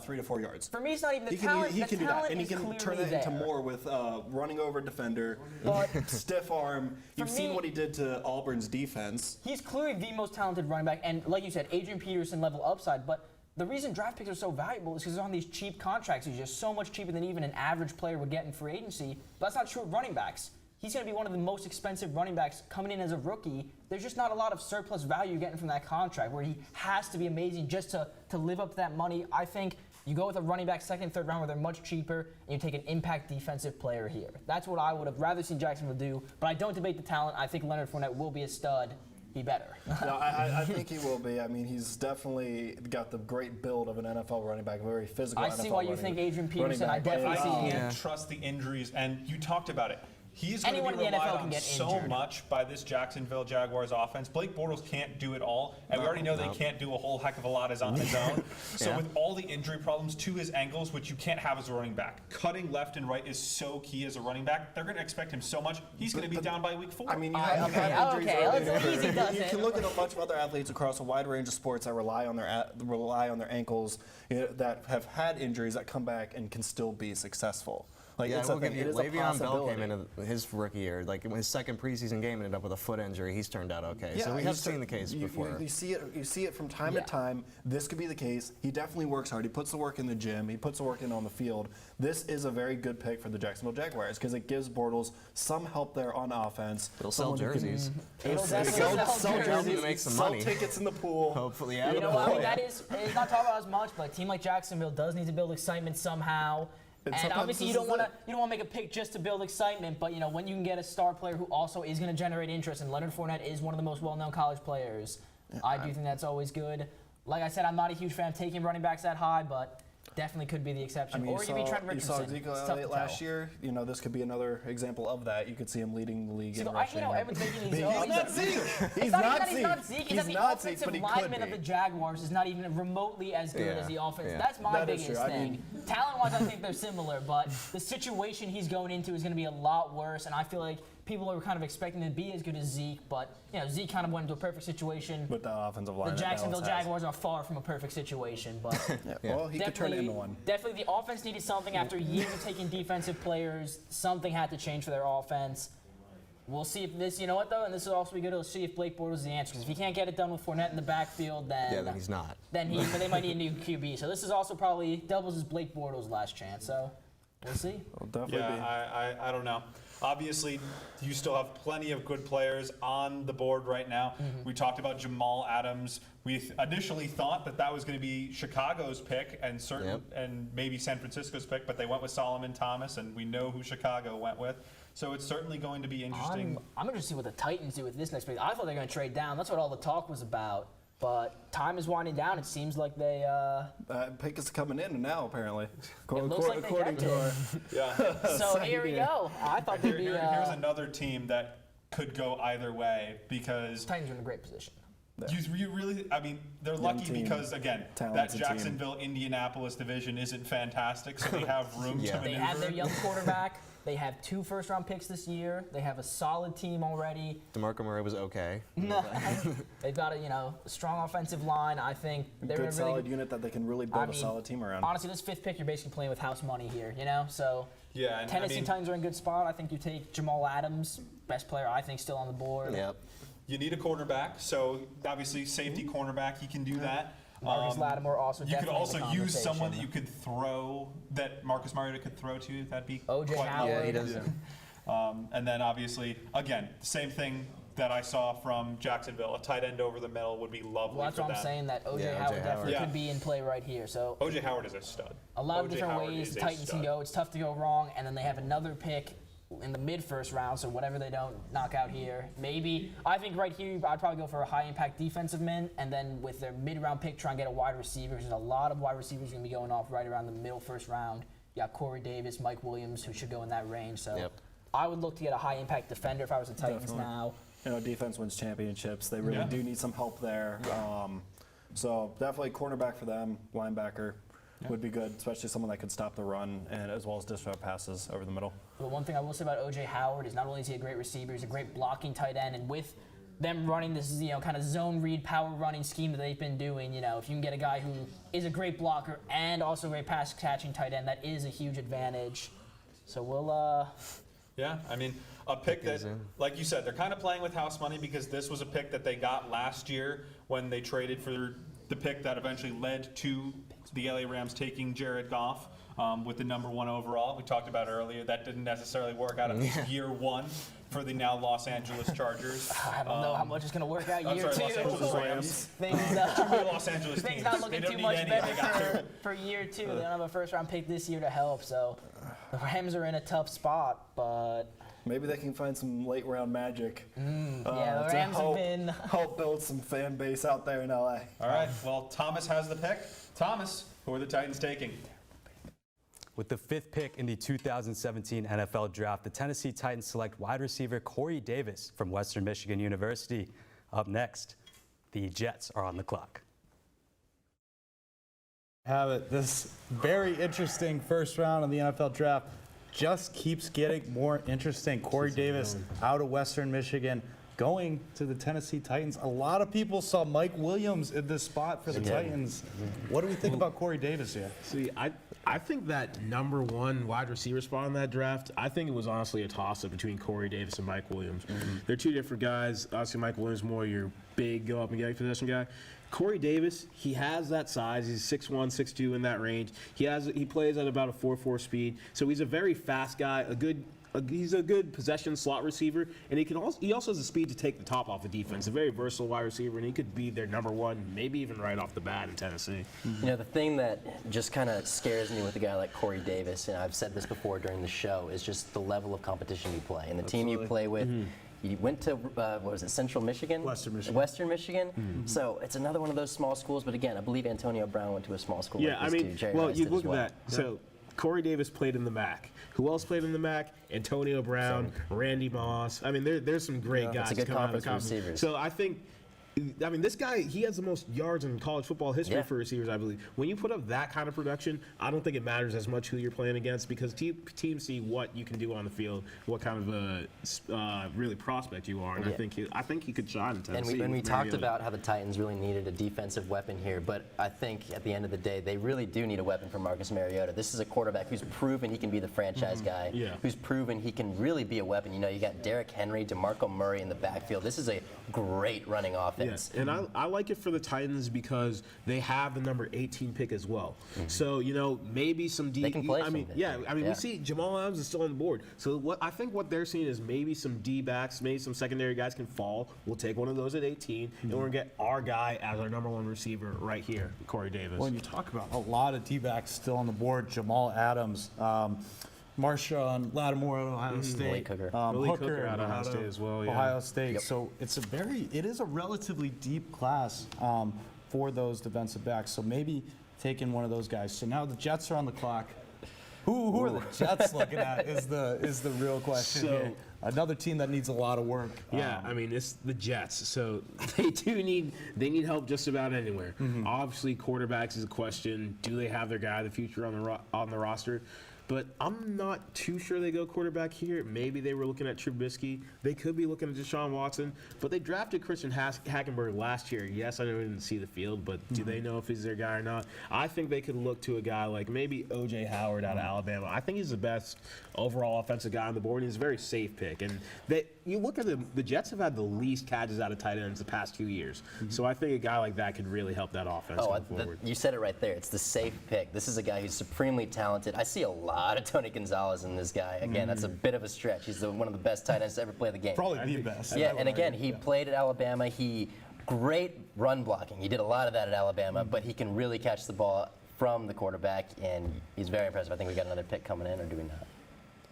3 to 4 yards. For me, it's not even the He talent. can the do that, talent and he is can turn clearly that into there. more with running over defender, But stiff arm. You've seen me- what he did to Auburn's defense. He's clearly the most talented running back, and like you said, Adrian Peterson level upside. But the reason draft picks are so valuable is because they're on these cheap contracts. He's just so much cheaper than even an average player would get in free agency. But that's not true of running backs. He's going to be one of the most expensive running backs coming in as a rookie. There's just not a lot of surplus value you're getting from that contract where he has to be amazing just to live up to that money. I think you go with a running back second, third round where they're much cheaper, and you take an impact defensive player here. That's what I would have rather seen Jacksonville do, but I don't debate the talent. I think Leonard Fournette will be a stud. Be better. No, I think he will be. I mean, he's definitely got the great build of an NFL running back, a very physical I NFL see why you running- think Adrian running Peterson. I back. definitely I see can't trust the injuries, and you talked about it. He's going to Anyone be in the NFL relied can on get so injured. much by this Jacksonville Jaguars offense. Blake Bortles can't do it all, and we already know they can't do a whole heck of a lot on his own. So with all the injury problems to his ankles, which you can't have as a running back, cutting left and right is so key as a running back. They're going to expect him so much. He's going to be down by week 4. I mean, you have injuries okay, early in let's their easy career. does You it. can look at a bunch of other athletes across a wide range of sports that rely on their ankles, that have had injuries that come back and can still be successful. Like, Yeah, it's I a will thing. give you, It is a Le'Veon Bell possibility. came in his rookie year, like in his second preseason game, ended up with a foot injury. He's turned out okay. So we have seen the case before. You see it from time to time. This could be the case. He definitely works hard. He puts the work in the gym. He puts the work in on the field. This is a very good pick for the Jacksonville Jaguars because it gives Bortles some help there on offense. It'll sell Someone who can- jerseys. It'll Sell definitely sell jerseys, Make some sell money. tickets in the pool. Hopefully, yeah. You know what? I mean, that is, it's not talked about as much, but a team like Jacksonville does need to build excitement somehow. And sometimes obviously, you this don't is want to make a pick just to build excitement. But when you can get a star player who also is going to generate interest, and Leonard Fournette is one of the most well-known college players, I do think that's always good. Like I said, I'm not a huge fan of taking running backs that high, but definitely could be the exception. I mean, or you could be Trent you saw Richardson. Ezekiel It's tough Elliott to last tell. year. This could be another example of that. You could see him leading the league in I rushing. hate how everyone's making these. He's not Zeke. He's not Zeke. He's He's the not Zeke, offensive but he could lineman of be. the Jaguars is not even remotely as good as the offense. Yeah. That's my That is biggest true. I thing. mean- Talent-wise, I think they're similar, but the situation he's going into is going to be a lot worse. And I feel like people are kind of expecting him to be as good as Zeke, but Zeke kind of went into a perfect situation. With the offensive line. The that Jacksonville Dallas has. Jaguars are far from a perfect situation, but Well, he could turn it into one. Definitely, the offense needed something after years of taking defensive players. Something had to change for their offense. We'll see if this, and this will also be good. We'll see if Blake Bortles is the answer. Because if he can't get it done with Fournette in the backfield, then then he's not. But they might need a new QB. So this is also probably doubles as Blake Bortles' last chance. So we'll see. I don't know. Obviously, you still have plenty of good players on the board right now. We talked about Jamal Adams. We initially thought that was going to be Chicago's pick and and maybe San Francisco's pick, but they went with Solomon Thomas, and we know who Chicago went with. So it's certainly going to be interesting. I'm going to see what the Titans do with this next pick. I thought they were going to trade down. That's what all the talk was about. But time is winding down. It seems like they. Pick is coming in now, apparently. looks like they according kept to our. Yeah. So here we go. I thought they'd be. Here's another team that could go either way because Titans are in a great position. You really, I mean, they're lucky team, because, again, that talented team. Jacksonville-Indianapolis division isn't fantastic, so they have room to maneuver. They have their young quarterback. They have 2 first-round picks this year. They have a solid team already. DeMarco Murray was okay. They've got a strong offensive line. I think they're Good in a solid unit that they can really build a solid team around. Honestly, this 5th pick, you're basically playing with house money here, So yeah, and Tennessee Titans are in a good spot. I think you take Jamal Adams, best player I think still on the board. Yep. You need a quarterback, so obviously safety cornerback, you can do that. Marcus Lattimore also You could definitely also in the use someone that conversation. you could throw, that Marcus Mariota could throw to. That'd be O.J. quite Howard. Yeah, he doesn't. And then obviously, again, the same thing that I saw from Jacksonville. A tight end over the middle would be lovely Well, that's for what I'm them. saying, that O.J. Yeah, Howard O.J. definitely Howard. could be in play right here. So O.J. Howard is a stud. a lot of O.J. different Howard ways is the a Titans can stud. go. It's tough to go wrong. And then they have another pick. in the mid-first round, so whatever they don't knock out here. Maybe, I think right here, I'd probably go for a high-impact defensive man, and then with their mid-round pick, try and get a wide receiver. There's a lot of wide receivers going to be going off right around the middle first round. You got Corey Davis, Mike Williams, who should go in that range. So I would look to get a high-impact defender if I was the Titans now. You know, defense wins championships. They really do need some help there. So definitely cornerback for them, linebacker. Would be good, especially someone that could stop the run and as well as disrupt passes over the middle. But one thing I will say about O.J. Howard is not only is he a great receiver, he's a great blocking tight end, and with them running this, kind of zone read power running scheme that they've been doing, if you can get a guy who is a great blocker and also a great pass catching tight end, that is a huge advantage. So we'll. Yeah, I mean, a pick that, like you said, they're kind of playing with house money because this was a pick that they got last year when they traded for the pick that eventually led to the LA Rams taking Jared Goff with the #1 overall. We talked about earlier that didn't necessarily work out of year one for the now Los Angeles Chargers. I don't know how much it's going to work out year two. Los Angeles Rams. Things not looking too much better for year two. They don't have a first-round pick this year to help, so the Rams are in a tough spot, but maybe they can find some late-round magic. Yeah, the Rams have been help build some fan base out there in LA. All right, well, Thomas has the pick. Thomas, who are the Titans taking? With the 5th pick in the 2017 NFL Draft, the Tennessee Titans select wide receiver Corey Davis from Western Michigan University. Up next, the Jets are on the clock. Have it. This very interesting first round of the NFL Draft just keeps getting more interesting. Corey Davis out of Western Michigan going to the Tennessee Titans. A lot of people saw Mike Williams in this spot for the Titans. What do we think about Corey Davis here? See, I think that #1 wide receiver spot in that draft, I think it was honestly a toss-up between Corey Davis and Mike Williams. They're two different guys. Obviously, Mike Williams more your big go-up-and-get possession guy. Corey Davis, he has that size. He's 6'1", 6'2", in that range. He plays at about a 4.4 speed, so he's a very fast guy. He's a good possession slot receiver, and he also has the speed to take the top off the defense. A very versatile wide receiver, and he could be their #1, maybe even right off the bat in Tennessee. The thing that just kind of scares me with a guy like Corey Davis, and I've said this before during the show, is just the level of competition you play and the team you play with. You went to, Central Michigan? Western Michigan. So it's another one of those small schools, but again, I believe Antonio Brown went to a small school like this too. Jerry Rice you did look as well. at that. So Corey Davis played in the MAC. Who else played in the MAC? Antonio Brown, Randy Moss. I mean, there's some great guys. It's a good coming out of conference for receivers. So I think, this guy, he has the most yards in college football history for receivers, I believe. When you put up that kind of production, I don't think it matters as much who you're playing against because teams see what you can do on the field, what kind of a really prospect you are, and I think he could shine in Tennessee. And we talked about how the Titans really needed a defensive weapon here, but I think at the end of the day, they really do need a weapon for Marcus Mariota. This is a quarterback who's proven he can be the franchise guy, who's proven he can really be a weapon. You got Derrick Henry, DeMarco Murray in the backfield. This is a great running offense. And I like it for the Titans because they have the number 18 pick as well. So maybe some D. They can play. We see Jamal Adams is still on the board. So I think what they're seeing is maybe some D backs, maybe some secondary guys can fall. We'll take one of those at 18, and we're gonna get our guy as our #1 receiver right here, Corey Davis. When you talk about a lot of D-backs still on the board, Jamal Adams, Marshawn Lattimore at Ohio State, Hooker out of Ohio State as well. Ohio State. So it is a relatively deep class for those defensive backs. So maybe taking one of those guys. So now the Jets are on the clock. Who are the Jets looking at is the real question here. Another team that needs a lot of work. It's the Jets. So they need help just about anywhere. Obviously, quarterbacks is a question. Do they have their guy of the future on the roster? But I'm not too sure they go quarterback here. Maybe they were looking at Trubisky. They could be looking at Deshaun Watson. But they drafted Christian Hackenberg last year. Yes, I know we didn't see the field, but do they know if he's their guy or not? I think they could look to a guy like maybe O.J. Howard out of Alabama. I think he's the best overall offensive guy on the board. He's a very safe pick. And you look at the Jets have had the least catches out of tight ends the past 2 years. So I think a guy like that could really help that offense going forward. You said it right there. It's the safe pick. This is a guy who's supremely talented. I see a lot of Tony Gonzalez in this guy. Again, that's a bit of a stretch. He's one of the best tight ends to ever play the game. Probably the best. Yeah, and again, he played at Alabama. Great run blocking. He did a lot of that at Alabama, but he can really catch the ball from the quarterback, and he's very impressive. I think we got another pick coming in, or do we not?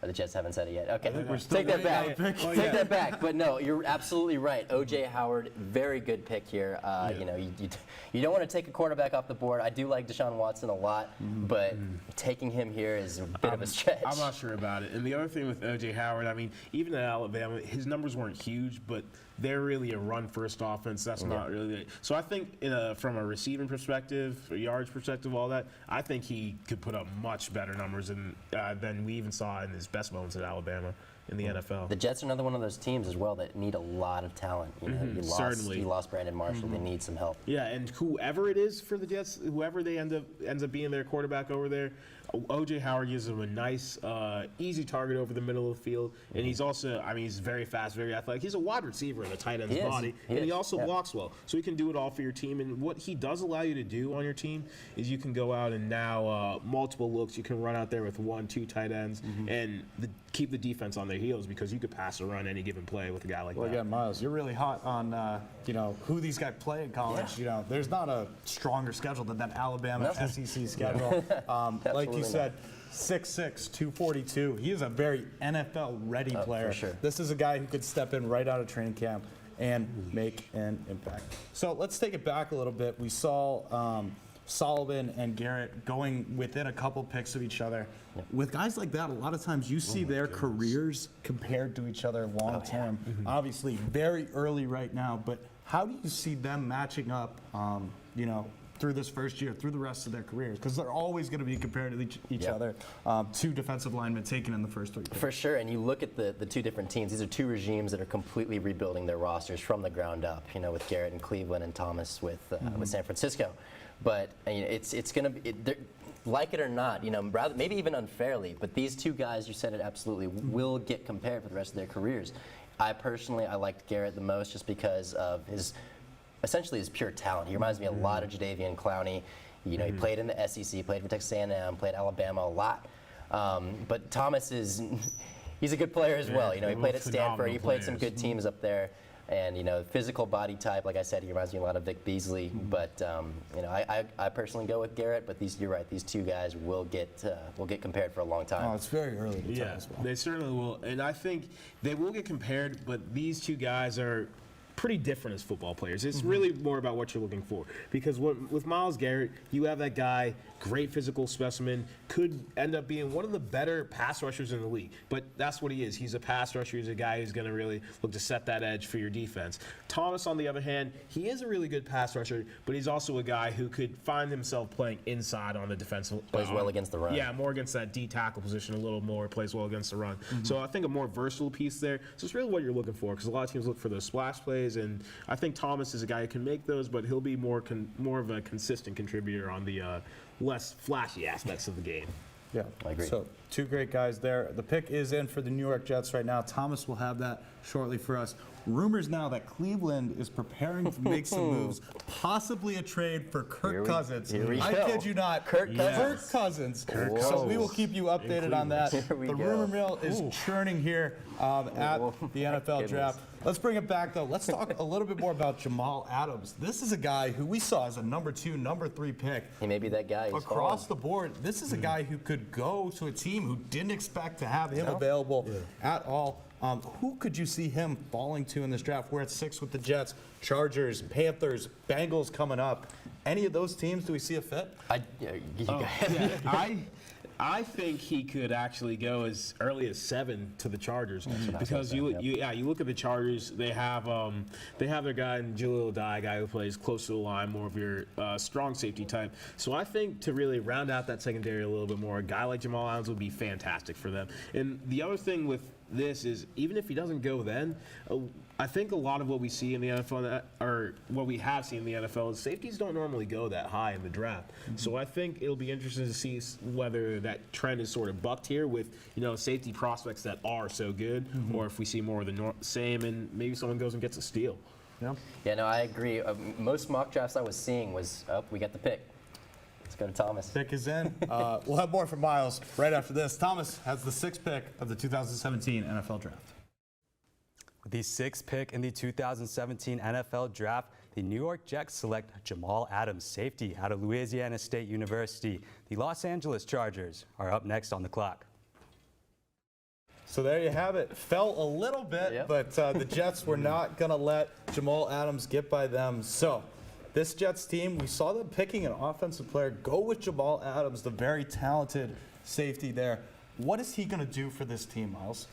The Jets haven't said it yet. Okay, we're still take that waiting back. on the pick. Take that back. But no, you're absolutely right. O.J. Howard, very good pick here. You know, you don't want to take a quarterback off the board. I do like Deshaun Watson a lot, but taking him here is a bit of a stretch. I'm not sure about it. And the other thing with O.J. Howard, I mean, even at Alabama, his numbers weren't huge, but they're really a run-first offense. That's not really – so I think from a receiving perspective, a yards perspective, all that, I think he could put up much better numbers than we even saw in his best moments at Alabama in the NFL. The Jets are another one of those teams as well that need a lot of talent. You know, you lost Brandon Marshall. They need some help. Yeah, and whoever it is for the Jets, whoever they ends up being their quarterback over there, O.J. Howard gives them a nice, easy target over the middle of the field. And he's also, I mean, he's very fast, very athletic. He's a wide receiver in the tight end's body. And he also blocks well. So he can do it all for your team. And what he does allow you to do on your team is you can go out and now multiple looks. You can run out there with 1, 2 tight ends and keep the defense on their heels because you could pass or run any given play with a guy like that. Well, again, Miles, you're really hot on you know, who these guys play in college. Yeah. You know, there's not a stronger schedule than that Alabama SEC schedule. Like you said, 6'6", 242. He is a very NFL-ready player. For sure. This is a guy who could step in right out of training camp and make an impact. So let's take it back a little bit. We saw Sullivan and Garrett going within a couple picks of each other. With guys like that, a lot of times you see their careers compared to each other long term. Obviously, very early right now, but how do you see them matching up, you know, through this first year, through the rest of their careers? Because they're always going to be compared to each other. 2 defensive linemen taken in the first 3 picks. For sure, and you look at the 2 different teams. These are 2 regimes that are completely rebuilding their rosters from the ground up. You know, with Garrett in Cleveland and Thomas with San Francisco. But you know, it's going to be, like it or not, you know, rather maybe even unfairly. But these 2 guys, you said it absolutely, will get compared for the rest of their careers. I liked Garrett the most just because of essentially his pure talent. He reminds me a lot of Jadeveon Clowney. You know, he played in the SEC, played for Texas A&M, played Alabama a lot. But Thomas he's a good player as well. You know, he played at Stanford. He played some good teams up there. And, you know, physical body type, like I said, he reminds me a lot of Vic Beasley. But, you know, I personally go with Garrett, but you're right, these 2 guys will get compared for a long time. Oh, it's very early to tell as well. They certainly will. And I think they will get compared, but these 2 guys are pretty different as football players. It's really more about what you're looking for. Because with Myles Garrett, you have that guy, great physical specimen, could end up being one of the better pass rushers in the league. But that's what he is. He's a pass rusher. He's a guy who's going to really look to set that edge for your defense. Thomas, on the other hand, he is a really good pass rusher, but he's also a guy who could find himself playing inside on the defensive. Plays well against the run. Yeah, more against that D tackle position a little more, plays well against the run. So I think a more versatile piece there. So it's really what you're looking for, because a lot of teams look for those splash plays, and I think Thomas is a guy who can make those, but he'll be more of a consistent contributor on the less flashy aspects of the game. Yeah, I agree. So 2 great guys there. The pick is in for the New York Jets right now. Thomas will have that shortly for us. Rumors now that Cleveland is preparing to make some moves, possibly a trade for Kirk Cousins. I kid you not, Kirk Cousins. So we will keep you updated on that. The rumor mill is churning here at the NFL draft. Let's bring it back, though. Let's talk a little bit more about Jamal Adams. This is a guy who we saw as a number 2, number 3 pick. He may be that guy. Across the board, this is a guy who could go to a team who didn't expect to have him available at all. Who could you see him falling to in this draft? We're at 6 with the Jets, Chargers, Panthers, Bengals coming up. Any of those teams, do we see a fit? I think he could actually go as early as 7 to the Chargers, because you look at the Chargers. They have their guy in Jaleel Addae, a guy who plays close to the line, more of your strong safety type. So I think to really round out that secondary a little bit more, a guy like Jamal Adams would be fantastic for them. And the other thing with this is, even if he doesn't go then, I think a lot of what we see in the NFL, or what we have seen in the NFL, is safeties don't normally go that high in the draft. So I think it'll be interesting to see whether that trend is sort of bucked here with, you know, safety prospects that are so good, or if we see more of the same, and maybe someone goes and gets a steal. Yeah, no, I agree. Most mock drafts I was seeing was, we got the pick. Let's go to Thomas. Pick is in. We'll have more from Miles right after this. Thomas has the 6th pick of the 2017 NFL Draft. With the 6th pick in the 2017 NFL Draft, the New York Jets select Jamal Adams, safety out of Louisiana State University. The Los Angeles Chargers are up next on the clock. So there you have it. Fell a little bit, but the Jets were not going to let Jamal Adams get by them. So this Jets team, we saw them picking an offensive player. Go with Jamal Adams, the very talented safety there. What is he going to do for this team, Miles?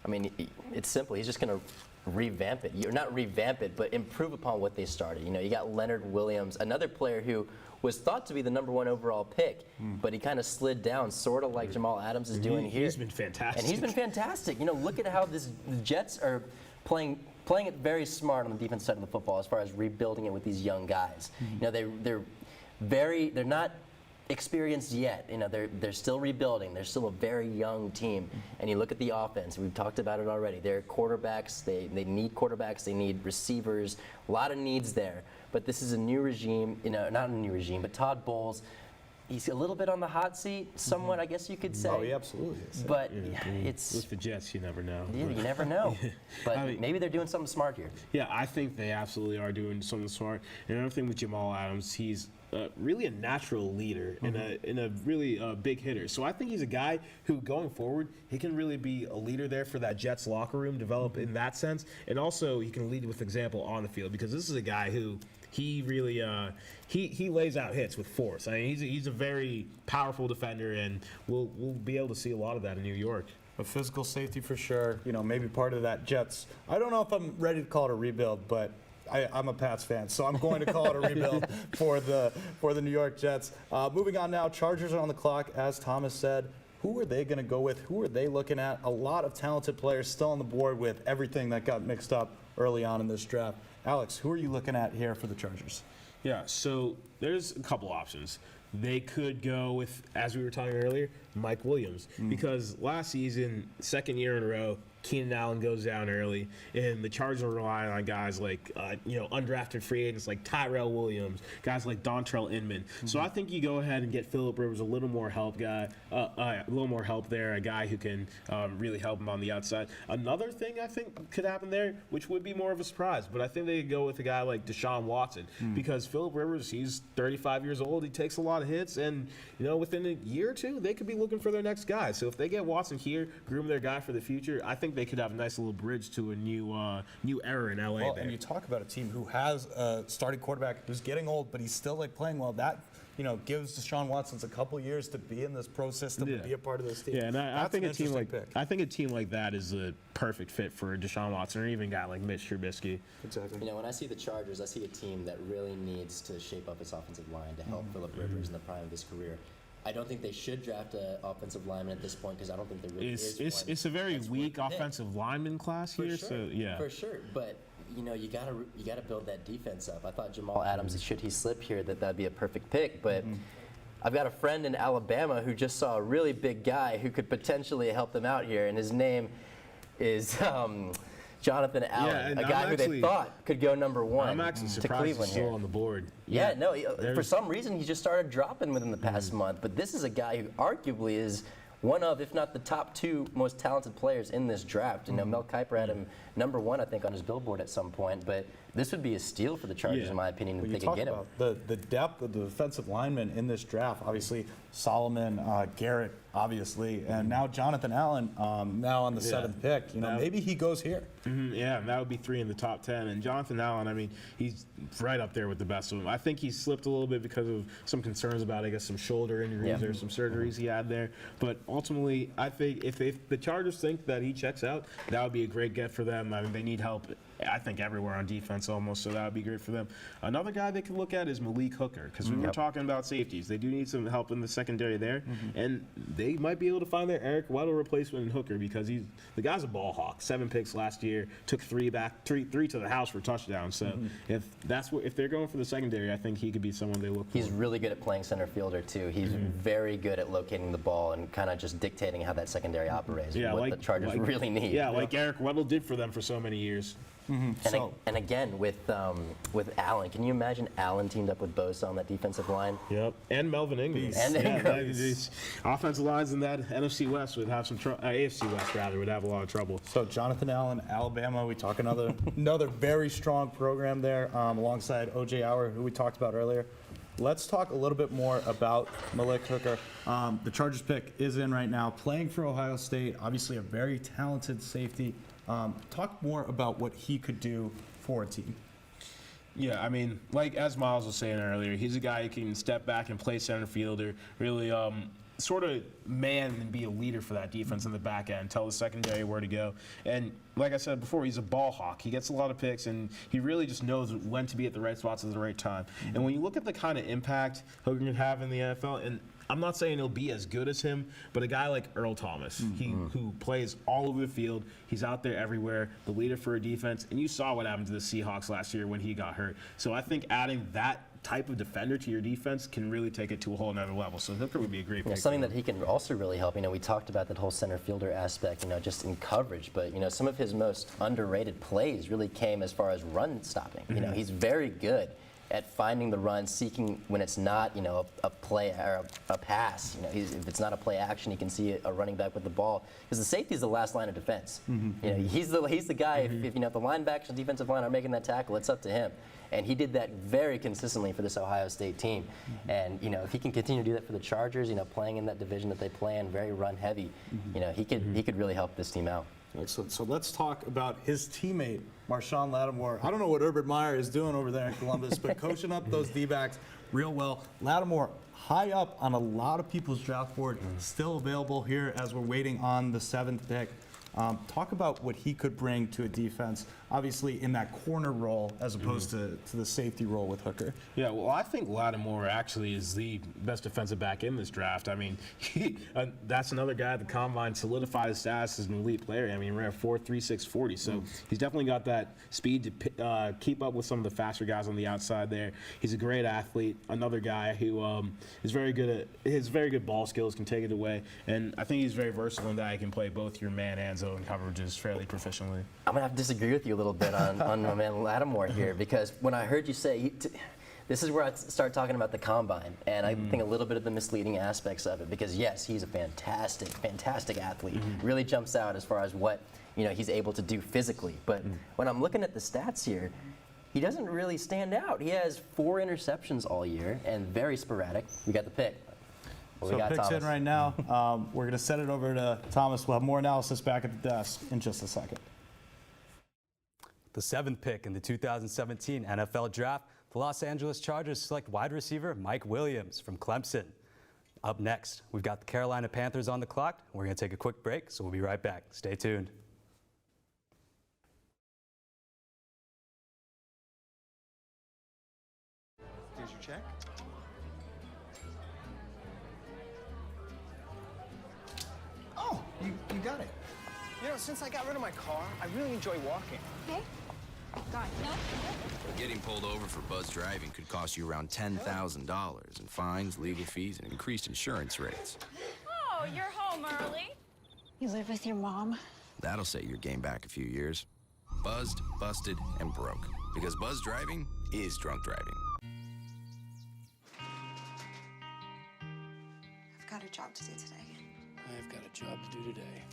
I mean, it's simple. He's just going to revamp it. You're not revamp it, but improve upon what they started. You know, you got Leonard Williams, another player who was thought to be the #1 overall pick, but he kind of slid down, sort of like Jamal Adams is doing here. He's been fantastic. And he's been fantastic. You know, look at how the Jets are playing it very smart on the defense side of the football as far as rebuilding it with these young guys. You know, they're not experienced yet. You know, they're still rebuilding. They're still a very young team. And you look at the offense. We've talked about it already. They're quarterbacks. They need quarterbacks. They need receivers. A lot of needs there. But this is a new regime. You know, not a new regime, but Todd Bowles. He's a little bit on the hot seat, somewhat, I guess you could say. Oh, he absolutely is. But it's with the Jets, you never know. Yeah, you never know. But I mean, maybe they're doing something smart here. Yeah, I think they absolutely are doing something smart. And another thing with Jamal Adams, he's really a natural leader and a really big hitter. So I think he's a guy who, going forward, he can really be a leader there for that Jets locker room, develop in that sense, and also he can lead with example on the field, because this is a guy who he really he lays out hits with force. I mean, he's a very powerful defender, and we'll be able to see a lot of that in New York. A physical safety for sure. You know, maybe part of that Jets. I don't know if I'm ready to call it a rebuild, but I'm a Pats fan, so I'm going to call it a rebuild for the New York Jets. Moving on now, Chargers are on the clock, as Thomas said. Who are they going to go with? Who are they looking at? A lot of talented players still on the board with everything that got mixed up early on in this draft. Alex, who are you looking at here for the Chargers? Yeah, so there's a couple options. They could go with, as we were talking earlier, Mike Williams, because last season, second year in a row, Keenan Allen goes down early, and the Chargers are relying on guys like, undrafted free agents like Tyrell Williams, guys like Dontrell Inman. So I think you go ahead and get Phillip Rivers a little more help there, a guy who can really help him on the outside. Another thing I think could happen there, which would be more of a surprise, but I think they could go with a guy like Deshaun Watson, because Phillip Rivers, he's 35 years old, he takes a lot of hits, and within a year or two, they could be looking for their next guy. So if they get Watson here, groom their guy for the future, I think they could have a nice little bridge to a new era in LA. Well, and you talk about a team who has a starting quarterback who's getting old, but he's still playing well. That gives Deshaun Watson a couple years to be in this pro system and be a part of this team. Yeah, and I think a team like that is a perfect fit for Deshaun Watson, or even a guy like Mitch Trubisky. Exactly. When I see the Chargers, I see a team that really needs to shape up its offensive line to help Phillip Rivers in the prime of his career. I don't think they should draft an offensive lineman at this point, because I don't think there really is one. It's a very weak offensive lineman class here. Sure, so yeah, for sure. But you gotta build that defense up. I thought Jamal Adams, should he slip here, that'd be a perfect pick. But I've got a friend in Alabama who just saw a really big guy who could potentially help them out here, and his name is Jonathan Allen, a guy who they thought could go #1 I'm actually to surprised Cleveland he's still here. on the board. Yeah, no, for some reason he just started dropping within the past month. But this is a guy who arguably is one of, if not the top 2 most talented players in this draft. Mel Kiper had him #1, I think, on his billboard at some point. But this would be a steal for the Chargers, in my opinion, if they could get him. The depth of the defensive linemen in this draft, obviously Solomon, Garrett, obviously, and now Jonathan Allen, now on the 7th pick. Maybe he goes here. Yeah, that would be 3 in the top 10. And Jonathan Allen, I mean, he's right up there with the best of them. I think he slipped a little bit because of some concerns about, I guess, some shoulder injuries or some surgeries he had there. But ultimately, I think if the Chargers think that he checks out, that would be a great get for them. I mean, they need help, I think, everywhere on defense almost, so that would be great for them. Another guy they could look at is Malik Hooker, because we were talking about safeties. They do need some help in the secondary there, and they might be able to find their Eric Weddle replacement in Hooker, because the guy's a ball hawk. 7 picks last year, took 3 to the house for touchdowns. So if they're going for the secondary, I think he could be someone they look for. He's really good at playing center fielder too. He's very good at locating the ball and kind of just dictating how that secondary operates. What the Chargers really need. Yeah, like Eric Weddle did for them for so many years. And again, with Allen, can you imagine Allen teamed up with Bosa on that defensive line? Yep, and Melvin Ingram. Offensive lines in that NFC West would have some trouble. AFC West rather would have a lot of trouble. So Jonathan Allen, Alabama. We talk another very strong program there, alongside O.J. Howard, who we talked about earlier. let's talk a little bit more about Malik Hooker. The Chargers pick is in right now, playing for Ohio State, obviously a very talented safety. Talk more about what he could do for a team. Yeah, I mean, like as Miles was saying earlier, he's a guy who can step back and play center fielder, really sort of man and be a leader for that defense in the back end, tell the secondary where to go. And like I said before, he's a ball hawk. He gets a lot of picks, and he really just knows when to be at the right spots at the right time. And when you look at the kind of impact Hooker can have in the NFL, and I'm not saying he'll be as good as him, but a guy like Earl Thomas, who plays all over the field, he's out there everywhere, the leader for a defense, and you saw what happened to the Seahawks last year when he got hurt. So I think adding that type of defender to your defense can really take it to a whole nother level. So Hooker would be a great pick. Something that he can also really help, we talked about that whole center fielder aspect, just in coverage, but, some of his most underrated plays really came as far as run stopping. He's very good at finding the run, seeking when it's not, a play or a pass. If it's not a play action, he can see a running back with the ball. Because the safety is the last line of defense. He's the guy. If the linebackers and defensive line are making that tackle, it's up to him. And he did that very consistently for this Ohio State team. And if he can continue to do that for the Chargers, playing in that division that they play in, very run heavy, he could really help this team out. So let's talk about his teammate, Marshawn Lattimore. I don't know what Urban Meyer is doing over there in Columbus, but coaching up those D-backs real well. Lattimore, high up on a lot of people's draft board, still available here as we're waiting on the 7th pick. Talk about what he could bring to a defense, obviously in that corner role as opposed to the safety role with Hooker. Yeah, well, I think Lattimore actually is the best defensive back in this draft. I mean, that's another guy at the Combine solidified his status as an elite player. I mean, ran 4.36 40, so he's definitely got that speed to keep up with some of the faster guys on the outside there. He's a great athlete, another guy who is very good at his very good ball skills, can take it away, and I think he's very versatile in that he can play both your man and zone coverages fairly proficiently. I'm gonna have to disagree with you a little bit on my man Lattimore here, because when I heard you say, this is where I start talking about the Combine, and I think a little bit of the misleading aspects of it, because yes, he's a fantastic athlete, really jumps out as far as what he's able to do physically, but when I'm looking at the stats here, he doesn't really stand out. He has 4 interceptions all year, and very sporadic. We got the pick. So picks Thomas in right now. We're going to send it over to Thomas. We'll have more analysis back at the desk in just a second. The 7th pick in the 2017 NFL Draft, the Los Angeles Chargers select wide receiver Mike Williams from Clemson. Up next, we've got the Carolina Panthers on the clock. We're going to take a quick break, so we'll be right back. Stay tuned. Here's your check. Oh, you got it. Since I got rid of my car, I really enjoy walking. Okay. God, no. Getting pulled over for buzz driving could cost you around $10,000 in fines, legal fees, and increased insurance rates. Oh, you're home early. You live with your mom? That'll set your game back a few years. Buzzed, busted, and broke. Because buzz driving is drunk driving. I've got a job to do today. I've got a job to do today.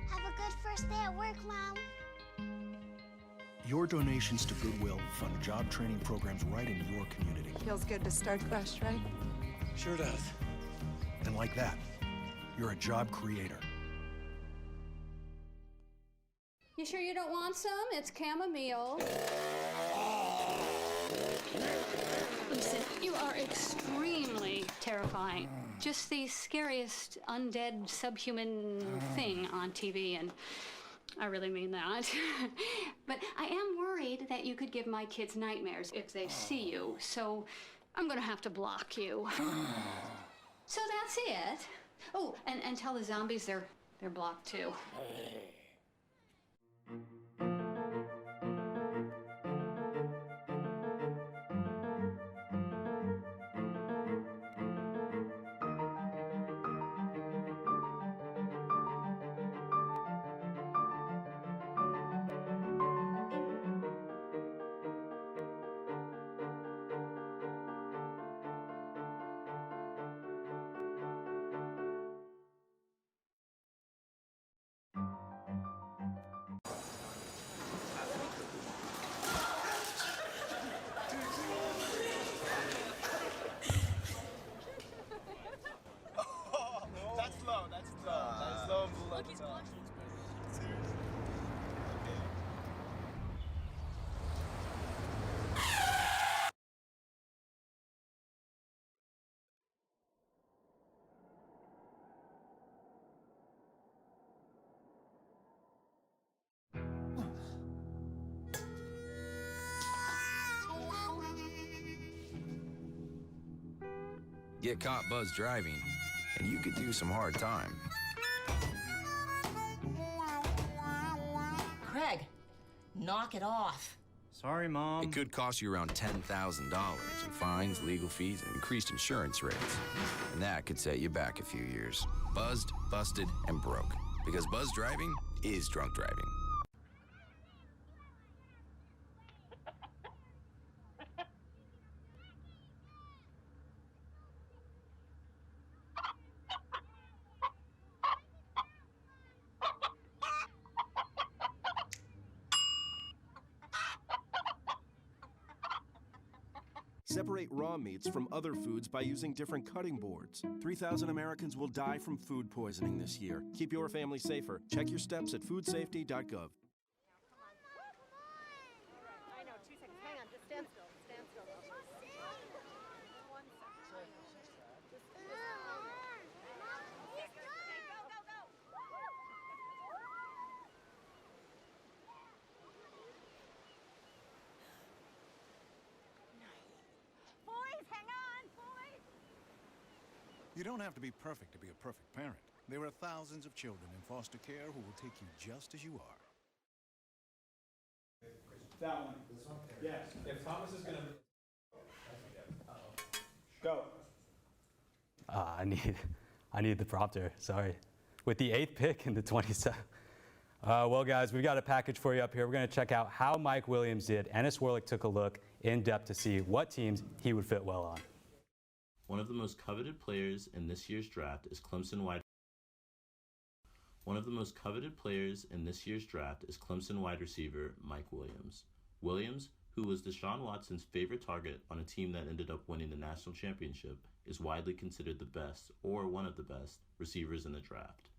Have a good first day at work, Mom. Your donations to Goodwill fund job training programs right in your community. Feels good to start fresh, right? Sure does. And like that, you're a job creator. You sure you don't want some? It's chamomile. Listen, you are extremely terrifying. Just the scariest undead subhuman thing on TV, and I really mean that. But I am worried that you could give my kids nightmares if they see you, so I'm gonna have to block you. So that's it. Oh, and tell the zombies they're blocked too. Get caught buzz driving, and you could do some hard time. Craig, knock it off. Sorry, Mom. It could cost you around $10,000 in fines, legal fees, and increased insurance rates. And that could set you back a few years. Buzzed, busted, and broke. Because buzz driving is drunk driving. Separate raw meats from other foods by using different cutting boards. 3,000 Americans will die from food poisoning this year. Keep your family safer. Check your steps at foodsafety.gov. I know, 2 seconds. Hang on, just stand still. Stand still. Boys, hang on, boys! You don't have to be perfect to be a perfect parent. There are thousands of children in foster care who will take you just as you are. That one. This one? Yes. If Thomas is going to... Go. I need the prompter, sorry. With the 8th pick in the 27th. Well, guys, we've got a package for you up here. We're going to check out how Mike Williams did. Ennis Werlick took a look in depth to see what teams he would fit well on. One of the most coveted players in this year's draft is Clemson wide receiver Mike Williams. Williams, who was Deshaun Watson's favorite target on a team that ended up winning the national championship, is widely considered the best, or one of the best, receivers in the draft.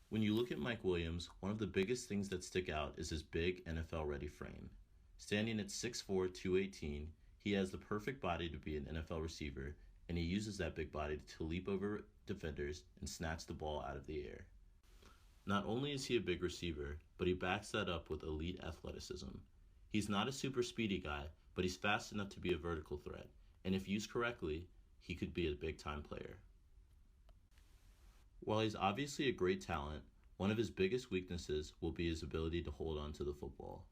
When you look at Mike Williams, one of the biggest things that stick out is his big NFL-ready frame. Standing at 6'4", 218, he has the perfect body to be an NFL receiver, and he uses that big body to leap over defenders and snatch the ball out of the air. Not only is he a big receiver, but he backs that up with elite athleticism. He's not a super speedy guy, but he's fast enough to be a vertical threat, and if used correctly, he could be a big-time player. While he's obviously a great talent, one of his biggest weaknesses will be his ability to hold on to the football.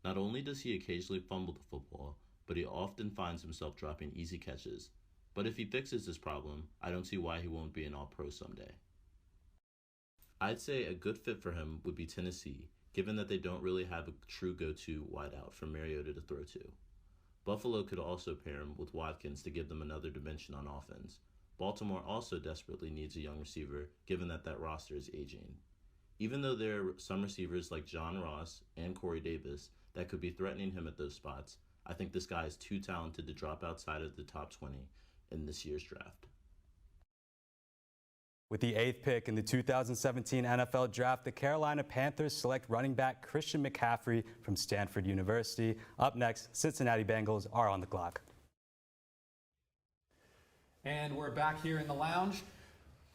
Not only does he occasionally fumble the football, but he often finds himself dropping easy catches. But if he fixes this problem, I don't see why he won't be an All-Pro someday. I'd say a good fit for him would be Tennessee, given that they don't really have a true go-to wideout for Mariota to throw to. Buffalo could also pair him with Watkins to give them another dimension on offense. Baltimore also desperately needs a young receiver, given that roster is aging. Even though there are some receivers like John Ross and Corey Davis that could be threatening him at those spots, I think this guy is too talented to drop outside of the top 20 in this year's draft. With the 8th pick in the 2017 NFL Draft, the Carolina Panthers select running back Christian McCaffrey from Stanford University. Up next, Cincinnati Bengals are on the clock. And we're back here in the lounge.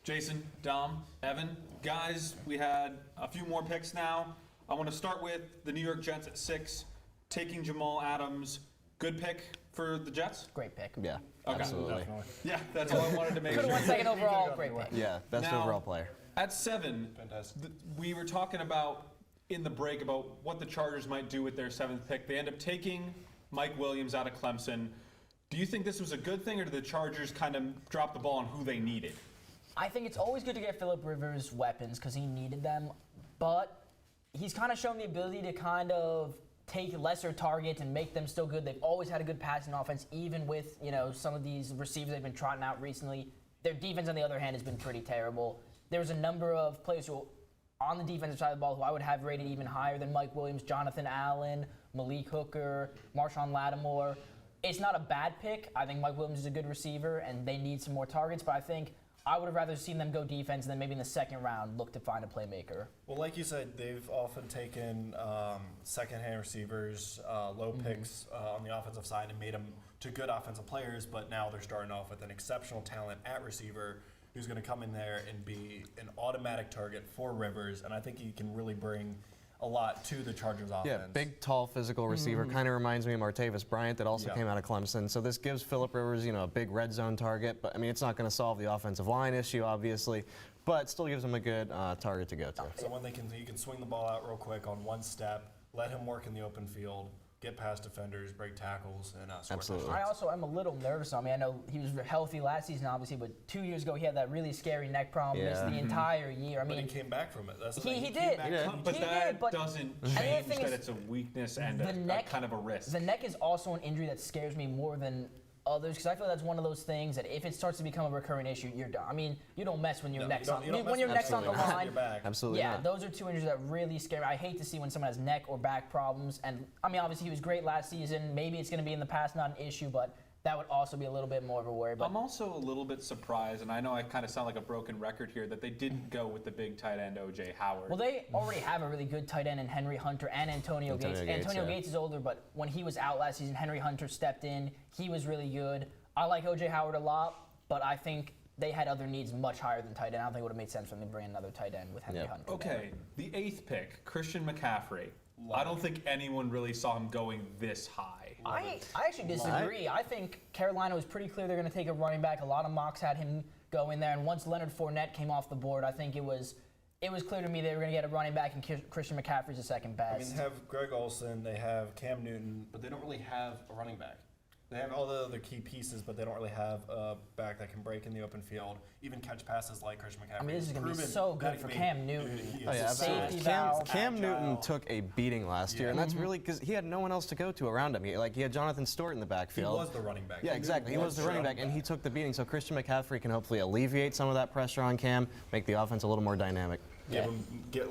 Jason, Dom, Evan, guys, we had a few more picks now. I want to start with the New York Jets at 6, taking Jamal Adams. Good pick for the Jets? Great pick. Yeah, Okay. absolutely. Definitely. Yeah, that's all I wanted to make Could sure. have won second overall. Great pick. Yeah, best Now, overall player. At 7, we were talking about in the break about what the Chargers might do with their 7th pick. They end up taking Mike Williams out of Clemson. Do you think this was a good thing, or did the Chargers kind of drop the ball on who they needed? I think it's always good to get Phillip Rivers weapons because he needed them, but he's kind of shown the ability to kind of take lesser targets and make them still good. They've always had a good passing offense, even with some of these receivers they've been trotting out recently. Their defense, on the other hand, has been pretty terrible. There's a number of players who, on the defensive side of the ball, who I would have rated even higher than Mike Williams: Jonathan Allen, Malik Hooker, Marshawn Lattimore. It's not a bad pick. I think Mike Williams is a good receiver, and they need some more targets, but I think I would have rather seen them go defense and then maybe in the second round look to find a playmaker. Well, like you said, they've often taken second-hand receivers, low picks on the offensive side and made them to good offensive players, but now they're starting off with an exceptional talent at receiver who's going to come in there and be an automatic target for Rivers, and I think he can really bring a lot to the Chargers offense. Yeah, big, tall, physical receiver. Kind of reminds me of Martavis Bryant that also came out of Clemson. So this gives Phillip Rivers, a big red zone target. But I mean, it's not going to solve the offensive line issue, obviously, but still gives him a good target to go to. Someone you can swing the ball out real quick on one step, let him work in the open field, get past defenders, break tackles, and score. Absolutely. I also am a little nervous on me. I know he was healthy last season, obviously, but 2 years ago he had that really scary neck problem. Missed the entire year. I mean, he came back from it. That's the he thing. did. But that doesn't change thing that is, it's a weakness and a kind of a risk. The neck is also an injury that scares me more than others, because I feel that's one of those things that if it starts to become a recurring issue, you're done. I mean, you don't mess when your neck's on when your neck's on the line. Absolutely. Yeah, those are two injuries that really scare me. I hate to see when someone has neck or back problems. And I mean, obviously he was great last season. Maybe it's going to be in the past, not an issue, but that would also be a little bit more of a worry. But I'm also a little bit surprised, and I know I kind of sound like a broken record here, that they didn't go with the big tight end O.J. Howard. Well, they already have a really good tight end in Henry Hunter and Antonio Gates. Antonio Gates is older, but when he was out last season, Henry Hunter stepped in. He was really good. I like O.J. Howard a lot, but I think they had other needs much higher than tight end. I don't think it would have made sense for them to bring another tight end with Henry Hunter. Okay, the 8th pick, Christian McCaffrey. I don't think anyone really saw him going this high. I actually disagree. I think Carolina was pretty clear they're going to take a running back. A lot of mocks had him go in there, and once Leonard Fournette came off the board, I think it was clear to me they were going to get a running back, and Christian McCaffrey's the second best. I mean, they have Greg Olsen, they have Cam Newton, but they don't really have a running back. They have all the other key pieces, but they don't really have a back that can break in the open field, even catch passes like Christian McCaffrey. I mean, this is going to be so good for Cam Newton. Cam Newton took a beating last year, and that's really because he had no one else to go to around him. He had Jonathan Stewart in the backfield. He was the running back. Yeah, exactly. He was the running back, and he took the beating. So Christian McCaffrey can hopefully alleviate some of that pressure on Cam, make the offense a little more dynamic.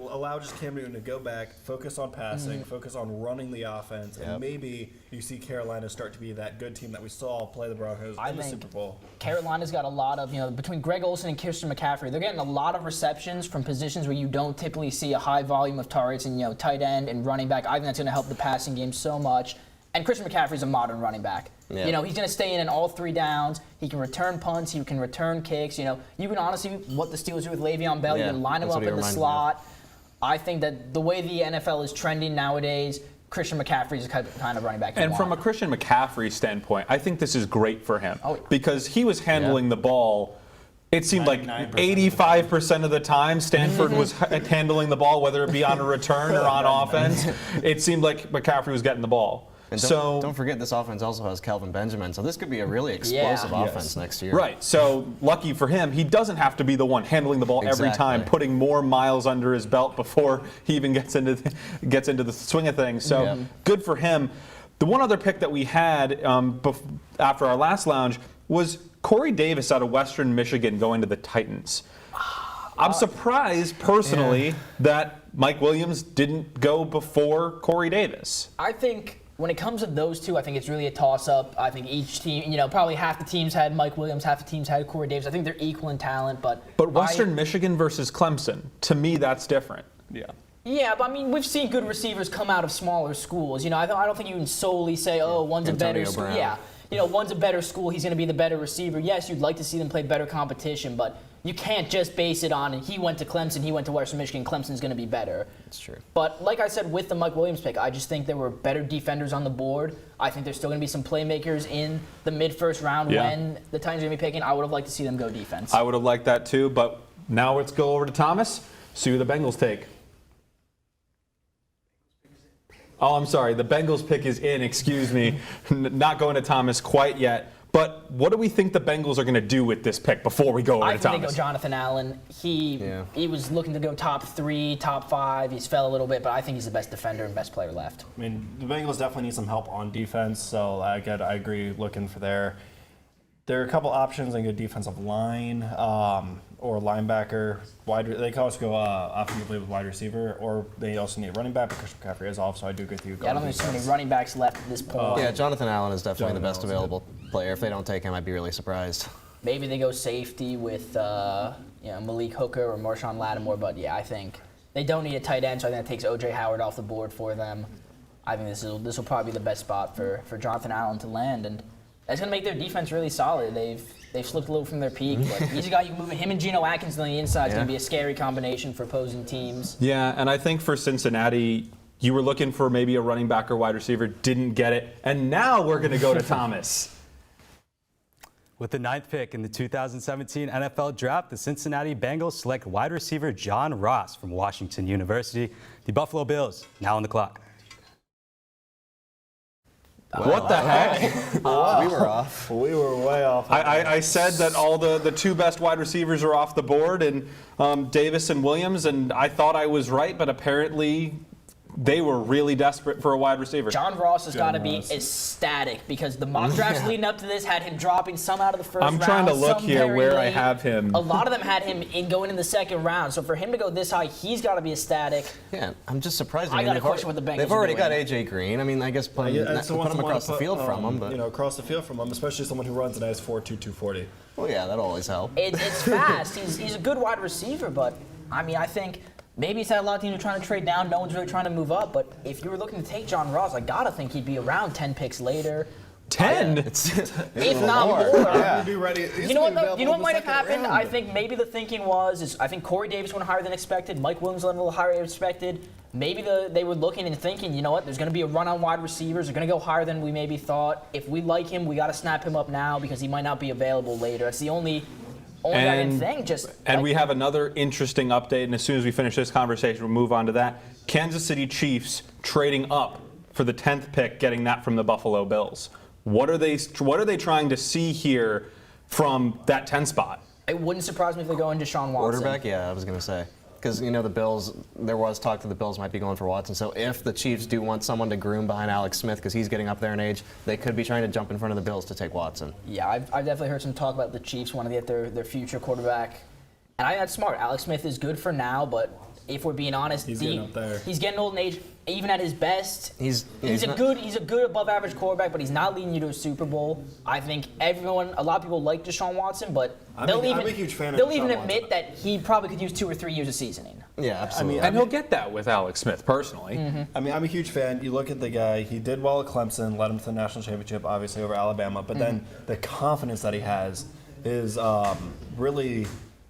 Allow just Cam Newton to go back, focus on passing, focus on running the offense, and maybe you see Carolina start to be that good team that we saw play the Broncos in the Super Bowl. Carolina's got a lot of, between Greg Olsen and Christian McCaffrey, they're getting a lot of receptions from positions where you don't typically see a high volume of targets, and tight end and running back. I think that's going to help the passing game so much. And Christian McCaffrey's a modern running back. Yeah. He's going to stay in all 3 downs. He can return punts. He can return kicks. You can honestly, what the Steelers do with Le'Veon Bell, you can line him up in the slot. I think that the way the NFL is trending nowadays, Christian McCaffrey is the kind of running back you want. From a Christian McCaffrey standpoint, I think this is great for him because he was handling the ball. It seemed like 85% of the time Stanford was handling the ball, whether it be on a return or on offense. It seemed like McCaffrey was getting the ball. And don't forget, this offense also has Kelvin Benjamin, so this could be a really explosive offense next year. Right. So lucky for him, he doesn't have to be the one handling the ball every time, putting more miles under his belt before he even gets into the swing of things. So good for him. The one other pick that we had after our last lounge was Corey Davis out of Western Michigan going to the Titans. I'm surprised personally that Mike Williams didn't go before Corey Davis. I think when it comes to those two, I think it's really a toss-up. I think each team, probably half the teams had Mike Williams, half the teams had Corey Davis. I think they're equal in talent, but Western Michigan versus Clemson, to me, that's different. Yeah, but I mean, we've seen good receivers come out of smaller schools. I don't think you can solely say, one's a better school. Yeah, one's a better school, he's going to be the better receiver. Yes, you'd like to see them play better competition, but you can't just base it on, he went to Clemson, he went to Western Michigan, Clemson's going to be better. That's true. But like I said with the Mike Williams pick, I just think there were better defenders on the board. I think there's still going to be some playmakers in the mid-first round when the Titans are going to be picking. I would have liked to see them go defense. I would have liked that too, but now let's go over to Thomas, see who the Bengals take. Oh, I'm sorry. The Bengals pick is in. Excuse me. Not going to Thomas quite yet. But what do we think the Bengals are going to do with this pick before we go over to Thomas? I think they go Jonathan Allen. He was looking to go top 3, top 5. He's fell a little bit, but I think he's the best defender and best player left. I mean, the Bengals definitely need some help on defense, so I agree looking for there. There are a couple options in good defensive line or linebacker. They can also go offensively with wide receiver, or they also need a running back, but Christian McCaffrey is off, so I do agree with you. Yeah, I don't think there's so many running backs left at this point. Yeah, Jonathan Allen is definitely the best available player. If they don't take him, I'd be really surprised. Maybe they go safety with Malik Hooker or Marshawn Lattimore, but I think they don't need a tight end, so I think that takes O.J. Howard off the board for them. I think this will probably be the best spot for Jonathan Allen to land, and That's going to make their defense really solid. They've slipped a little from their peak, but he's a guy you can move him and Geno Atkins on the inside is going to be a scary combination for opposing teams. Yeah, and I think for Cincinnati, you were looking for maybe a running back or wide receiver, didn't get it, and now we're going to go to Thomas. With the 9th pick in the 2017 NFL Draft, the Cincinnati Bengals select wide receiver John Ross from Washington University. The Buffalo Bills now on the clock. What the heck? We were off. We were way off. I said that all the two best wide receivers are off the board, and Davis and Williams, and I thought I was right, but apparently they were really desperate for a wide receiver. John Ross has got to be ecstatic because the mock drafts leading up to this had him dropping some out of the first round. I'm trying to look some here very where I late. have him. A lot of them had him going in the second round. So for him to go this high, he's got to be ecstatic. Yeah, I'm just surprised. I got a question what the Bengals They've are already doing. got AJ Green. I mean, I guess put him across the field from him, but across the field from him, especially someone who runs a nice 4.2 240. well, yeah, that'll always help. It's fast. He's a good wide receiver, but I mean, I think maybe he's had a lot of teams trying to trade down. No one's really trying to move up. But if you were looking to take John Ross, I gotta think he'd be around 10 picks later. 10? If not more. Yeah. Be ready. You know what? Though? You know what might have happened? I think maybe the thinking was I think Corey Davis went higher than expected. Mike Williams went a little higher than expected. Maybe they were looking and thinking, you know what? There's going to be a run on wide receivers. They're going to go higher than we maybe thought. If we like him, we got to snap him up now because he might not be available later. That's the only thing. We have another interesting update, and as soon as we finish this conversation, we'll move on to that. Kansas City Chiefs trading up for the 10th pick, getting that from the Buffalo Bills. What are they trying to see here from that 10 spot? It wouldn't surprise me if they go into Deshaun Watson. Quarterback, yeah, I was going to say. Because, the Bills, there was talk that the Bills might be going for Watson. So if the Chiefs do want someone to groom behind Alex Smith because he's getting up there in age, they could be trying to jump in front of the Bills to take Watson. Yeah, I've definitely heard some talk about the Chiefs wanting to get their future quarterback. And I think that's smart. Alex Smith is good for now, but if we're being honest, he's getting up there. He's getting old in age. Even at his best, he's a good above average quarterback, but he's not leading you to a Super Bowl. I think a lot of people like Deshaun Watson, but I'm a huge fan of they'll Deshaun even admit Watson. that he probably could use 2 or 3 years of seasoning. Yeah, absolutely. And he'll get that with Alex Smith, personally. Mm-hmm. I mean, I'm a huge fan. You look at the guy, he did well at Clemson, led him to the national championship, obviously, over Alabama. But then the confidence that he has is really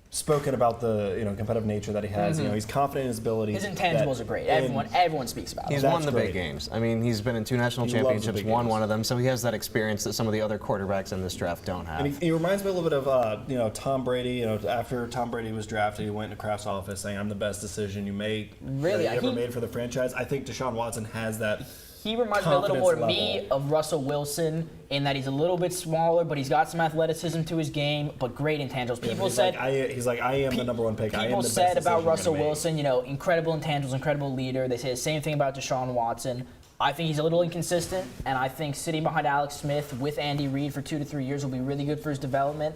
spoken about the competitive nature that he has. He's confident in his ability. His intangibles are great. Everyone speaks about him. He's won the big games. I mean, he's been in 2 national championships, won one of them, so he has that experience that some of the other quarterbacks in this draft don't have. And he reminds me a little bit of Tom Brady. After Tom Brady was drafted, he went into Kraft's office saying, "I'm the best decision you made ever made for the franchise." I think Deshaun Watson has that. He reminds me a little more to me of Russell Wilson in that he's a little bit smaller, but he's got some athleticism to his game, but great intangibles. People said I am the number 1 pick. I am the People best said about decision Russell you're gonna Wilson, incredible intangibles, incredible leader. They say the same thing about Deshaun Watson. I think he's a little inconsistent, and I think sitting behind Alex Smith with Andy Reid for 2 to 3 years will be really good for his development.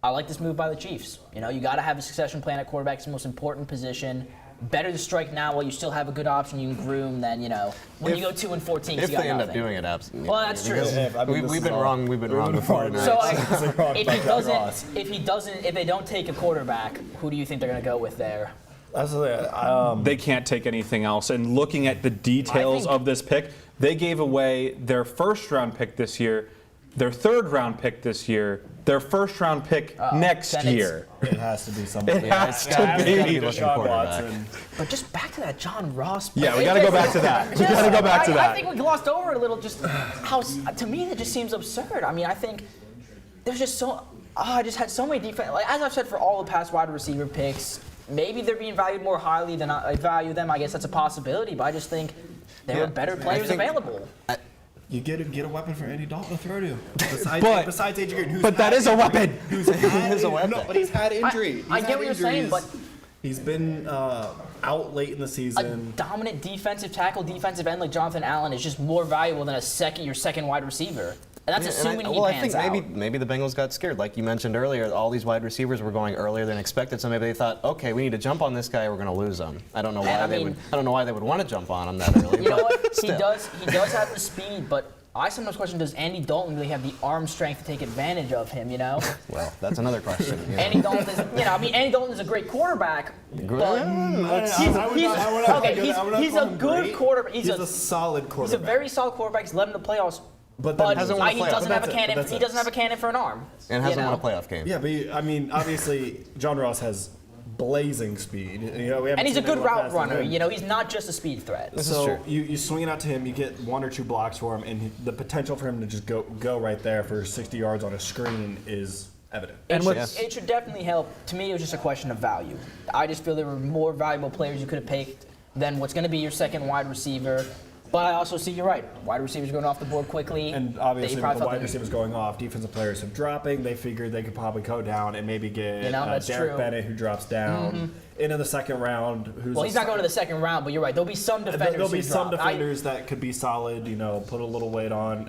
I like this move by the Chiefs. You got to have a succession plan at quarterback. It's the most important position. Better to strike now while you still have a good option you can groom than, when you go 2 and 14. If you got they end nothing. up doing it, absolutely. Well, that's true. We've been wrong before tonight. So if they don't take a quarterback, who do you think they're going to go with there? They can't take anything else. And looking at the details of this pick, they gave away their first-round pick this year, their third-round pick this year, their first-round pick next year. It has to be someone. It has to be Deshaun Watson. But just back to that John Ross. Yeah, we got to go back to that. I think we glossed over it a little. Just how to me that just seems absurd. I mean, I think there's just I just had so many defense. Like as I've said for all the past wide receiver picks, maybe they're being valued more highly than I value them. I guess that's a possibility, but I just think there are better players available. You get a weapon for Andy Dalton to throw to. Besides AJ Green, but that is a weapon. Who's had a weapon. No, but he's had injury. I get what you're saying, but he's been out late in the season. A dominant defensive tackle, defensive end like Jonathan Allen is just more valuable than your second wide receiver. And that's assuming he pans out. I think maybe the Bengals got scared. Like you mentioned earlier, all these wide receivers were going earlier than expected, so maybe they thought, okay, we need to jump on this guy, we're going to lose him. I don't know why they would want to jump on him that early. You know what? He does have the speed, but I sometimes question, does Andy Dalton really have the arm strength to take advantage of him, Well, that's another question. Andy Dalton is, Andy Dalton is a great quarterback, but he's a good quarterback. He's a solid quarterback. He's a very solid quarterback. He's led him to playoffs. But But hasn't won a he playoff. doesn't have a But that's it, cannon. but that's He it. doesn't have a cannon for an arm. And you hasn't know? won a playoff game. Yeah, but I mean, obviously, John Ross has blazing speed. You know, we haven't And he's a seen good anyone route faster than runner. him. You know, he's not just a speed threat. So you swing it out to him, you get 1 or 2 blocks for him, and the potential for him to just go right there for 60 yards on a screen is evident. It should definitely help. To me, it was just a question of value. I just feel there were more valuable players you could have picked than what's going to be your second wide receiver. But I also see you're right. Wide receivers going off the board quickly. And obviously, They with probably the felt wide they- receivers going off, defensive players have dropping. They figured they could probably go down and maybe get You know, that's Derek true. Bennett, who drops down into the second round. Who's Well, he's not going to the second round, but you're right. There'll be some defenders. There'll be who some drop. defenders that could be solid. You know, put a little weight on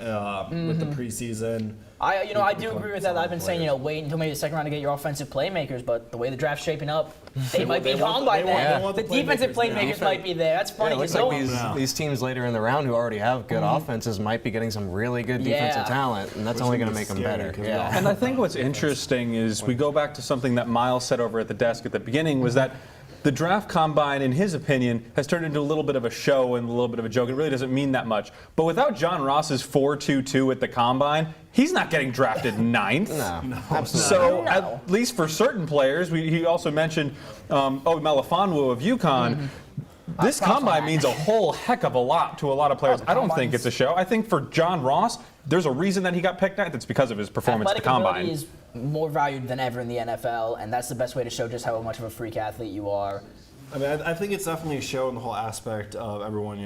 with the preseason. I do agree with that. I've been saying, wait until maybe the second round to get your offensive playmakers, but the way the draft's shaping up, they might be gone by then. The defensive playmakers might be there. That's funny. Yeah, it looks like these teams later in the round who already have good offenses might be getting some really good defensive talent, and that's only going to make them better. Yeah. And I think what's interesting is we go back to something that Miles said over at the desk at the beginning was that the draft combine, in his opinion, has turned into a little bit of a show and a little bit of a joke. It really doesn't mean that much. But without John Ross's 4.22 at the combine, he's not getting drafted ninth. No, absolutely. So at least for certain players, he also mentioned Melifonwu of UConn. This combine means a whole heck of a lot to a lot of players. I don't think it's a show. I think for John Ross, there's a reason that he got picked ninth. It's because of his performance at the Athletic combine. ability is more valued than ever in the NFL, and that's the best way to show just how much of a freak athlete you are. I mean, I think it's definitely a show in the whole aspect of everyone,